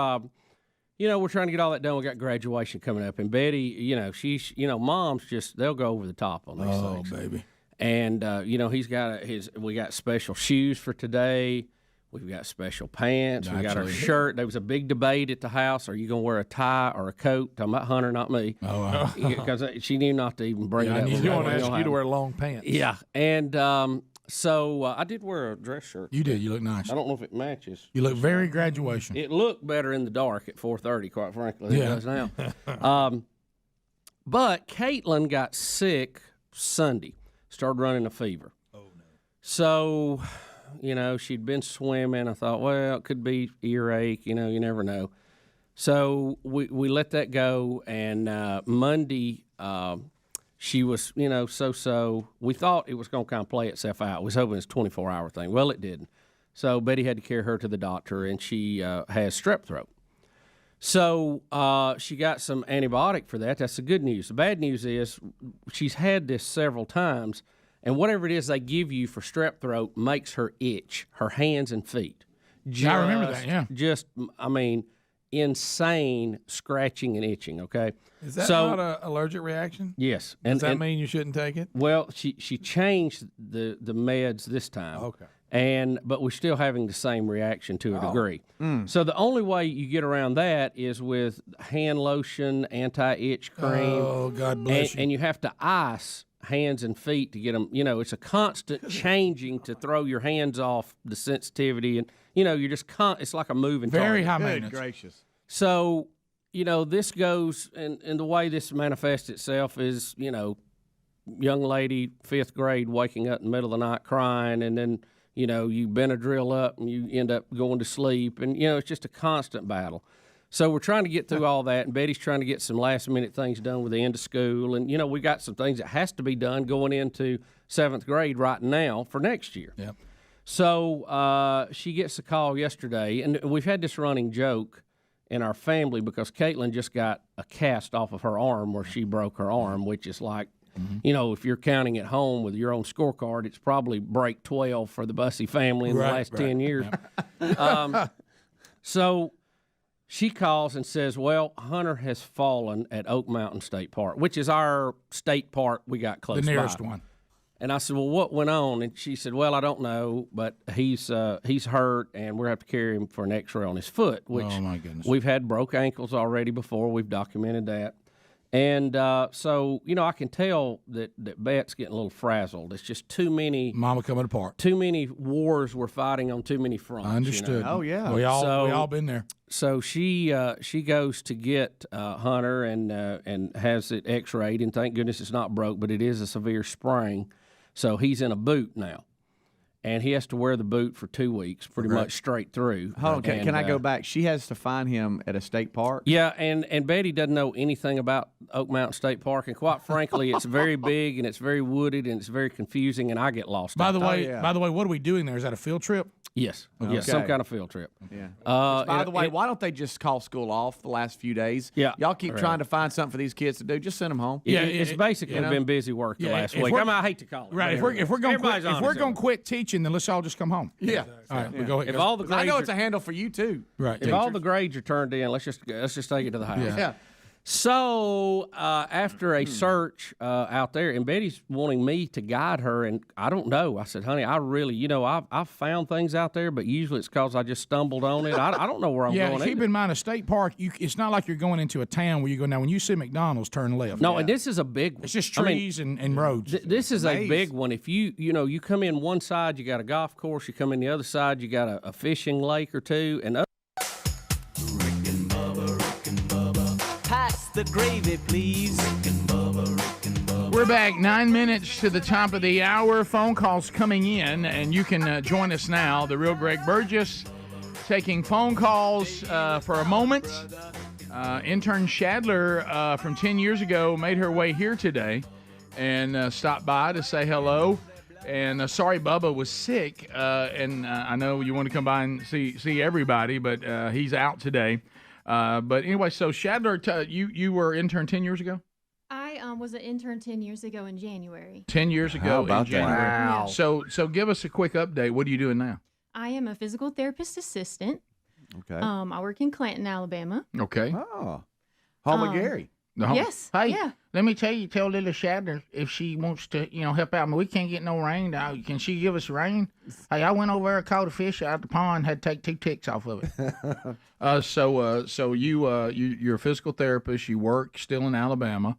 we're trying to get all that done. We got graduation coming up, and Betty, she's, moms they'll go over the top on these things. Oh, baby. And he's got we got special shoes for today. We've got special pants. We got our shirt. There was a big debate at the house. Are you going to wear a tie or a coat? Talking about Hunter, not me. Oh, wow. Because she knew not to even bring it up. He's going to ask you to wear long pants. Yeah. And so I did wear a dress shirt. You did. You look nice. I don't know if it matches. You look very graduation. It looked better in the dark at 4:30, quite frankly, than it does now. But Caitlin got sick Sunday. Started running a fever. Oh, no. So... she'd been swimming. I thought, well, it could be earache. You never know. So we let that go. And Monday, she was, so. We thought it was going to kind of play itself out. We was hoping it's a 24-hour thing. Well, it didn't. So Betty had to carry her to the doctor, and she has strep throat. So she got some antibiotic for that. That's the good news. The bad news is she's had this several times. And whatever it is they give you for strep throat makes her itch, her hands and feet. I remember that, yeah. Just, insane scratching and itching, okay? Is that not an allergic reaction? Yes. Does that mean you shouldn't take it? Well, she changed the meds this time. Okay. But we're still having the same reaction to a degree. So the only way you get around that is with hand lotion, anti-itch cream. Oh, God bless you. And you have to ice hands and feet to get them, it's a constant changing to throw your hands off the sensitivity, and you're just it's like a moving very target. high maintenance. Gracious. So this goes, and the way this manifests itself is young lady 5th grade waking up in the middle of the night crying, and then you Benadryl up and you end up going to sleep, and it's just a constant battle. So we're trying to get through all that, and Betty's trying to get some last-minute things done with the end of school. And, we got some things that has to be done going into 7th grade right now for next year. Yep. So she gets a call yesterday, and we've had this running joke in our family because Caitlin just got a cast off of her arm where she broke her arm, which is like, if you're counting at home with your own scorecard, it's probably break 12 for the Bussey family in the last 10 years. So... she calls and says, well, Hunter has fallen at Oak Mountain State Park, which is our state park we got close by. The nearest one. And I said, well, what went on? And she said, well, I don't know, but he's hurt, and we're going to have to carry him for an X-ray on his foot, which oh, my goodness. We've had broke ankles already before. We've documented that. And so, I can tell that Bet's getting a little frazzled. It's just too many. Mama coming apart. Too many wars we're fighting on too many fronts. I understood. Oh, yeah. We all been there. So she goes to get Hunter and has it X-rayed, and thank goodness it's not broke, but it is a severe sprain. So he's in a boot now. And he has to wear the boot for 2 weeks, pretty much straight through. Hold on, can I go back? She has to find him at a state park? Yeah, and Betty doesn't know anything about Oak Mountain State Park, and quite frankly, it's very big and it's very wooded and it's very confusing, and I get lost. By the way, what are we doing there? Is that a field trip? Yes, Okay. yes, some kind of field trip. Yeah. By the way, why don't they just call school off the last few days? Yeah, y'all keep trying to find something for these kids to do. Just send them home. Yeah, it's basically been busy work the last week. I hate to call it. Right. If we're going to quit teaching, then let's all just come home. Yeah. All right. We'll go ahead. If all the grades I know it's a handle for you too. Right. If all the grades are turned in, let's just take it to the house. Yeah. So after a search out there, and Betty's wanting me to guide her, and I don't know. I said, honey, I really, I've found things out there, but usually it's because I just stumbled on it. I don't know where I'm going. Yeah, keep in mind, a state park, it's not like you're going into a town where you go, now when you see McDonald's, turn left. No, and this is a big one. It's just trees and roads. This is a big one. If you come in one side, you got a golf course. You come in the other side, you got a fishing lake or two, and Pass the gravy, please. We're back 9 minutes to the top of the hour. Phone calls coming in, and you can join us now. The real Greg Burgess taking phone calls for a moment. Intern Shadler from 10 years ago made her way here today and stopped by to say hello. And sorry Bubba was sick, and I know you want to come by and see everybody, but he's out today. But anyway, so Shadler, you were intern 10 years ago? I was an intern 10 years ago in January. 10 years ago in January. Wow. So give us a quick update. What are you doing now? I am a physical therapist assistant. Okay. I work in Clanton, Alabama. Okay. Oh. Home of Gary. Yes. Hey, yeah. let me tell little Shadler if she wants to, help out. I mean, we can't get no rain. Can she give us rain? Hey, I went over there, caught a fish out of the pond, had to take 2 ticks off of it. So you're a physical therapist. You work still in Alabama,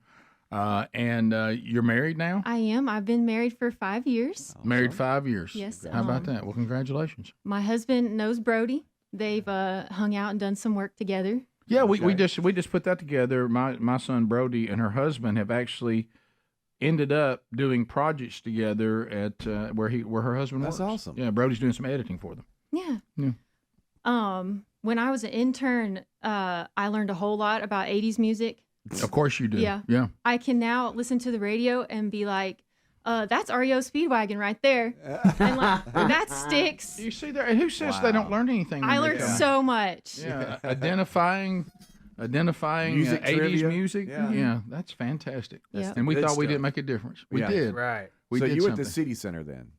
and you're married now. I am. I've been married for 5 years. Married 5 years. Yes. How about that? Well, congratulations. My husband knows Brody. They've hung out and done some work together. Yeah, we just put that together. My son Brody and her husband have actually ended up doing projects together at where her husband works. That's awesome. Yeah, Brody's doing some editing for them. Yeah. Yeah. When I was an intern, I learned a whole lot about 80s music. Of course you do. Yeah. Yeah. I can now listen to the radio and be like, that's REO Speedwagon right there. And like, that sticks. You see there, and who says they don't learn anything? I learned so much. Yeah, identifying Music 80s trivia. music. Yeah. Yeah, that's fantastic. Yep. And we Good thought we stuff. didn't make a difference. We Yeah. did. Right. We so did you were at something. the City Center then?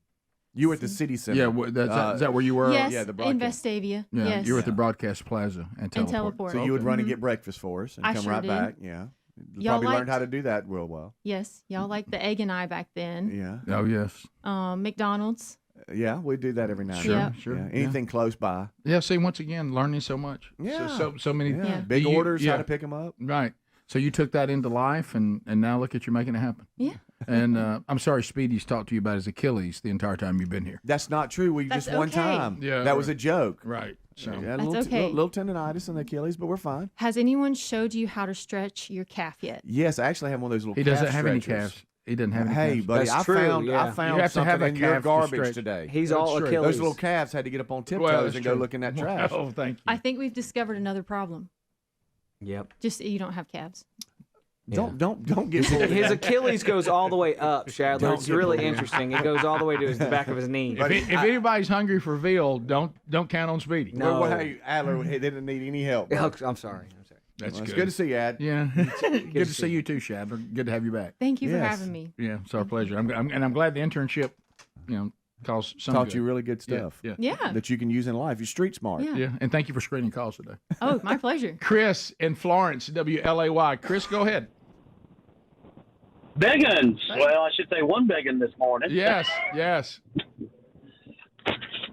You were at the City Center. Yeah, is that where you were? Yes, Yeah, the in broadcast. Vestavia. Yeah, Yes. you were at the Broadcast Plaza and Teleport. So you would run and get breakfast for us and I come sure right did. back. Yeah. You Y'all probably learned liked- how to do that real well. Yes. Y'all like the egg and I back then. Yeah. Oh yes. McDonald's. Yeah, we do that every now and Sure, then. sure. Yeah. Anything close by. Yeah. See, once again, learning so much. Yeah. So many. Yeah. Big orders, how to pick them up. Right. So you took that into life, and now look at you making it happen. Yeah. And I'm sorry, Speedy's talked to you about his Achilles the entire time you've been here. That's not true. We That's just one okay. time. Yeah, That was right. a joke. Right. So Yeah, That's little, okay. little tendonitis in the Achilles, but we're fine. Has anyone showed you how to stretch your calf yet? Yes, I actually have one of those little. he doesn't calf have any stretchers. calves. He doesn't have any Hey, calves. buddy, That's I true, found yeah. I found You have to something have a in your calf to garbage stretch. today. He's That's all true. Achilles. Those little calves had to get up on tiptoes that's and go true. look in that trash. Oh, thank you. I think we've discovered another problem. Yep. Just you don't have calves. Don't get His Achilles goes all the way up, Shadler. Don't It's get really bullied. interesting. It goes all the way to the back of his knee. If anybody's hungry for veal, don't count on Speedy. No. Well, hey, Adler, they didn't need any help. bro. I'm sorry. That's Well, good. it's good to see you, Ad. Yeah, good to see you too, Shadler. Good to have you back. Thank you for Yes. having me. Yeah, it's our pleasure. I'm glad the internship, caused some Taught good. you really good stuff. Yeah, Yeah. That you can use in life. You're street smart. Yeah. yeah. And thank you for screening calls today. Oh, my pleasure. Chris in Florence, WLAY. Chris, go ahead. Beggins. Well, I should say one beggin this morning. Yes, yes.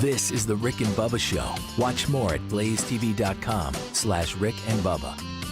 This is the Rick and Bubba Show. Watch more at blazetv.com/Rick and Bubba.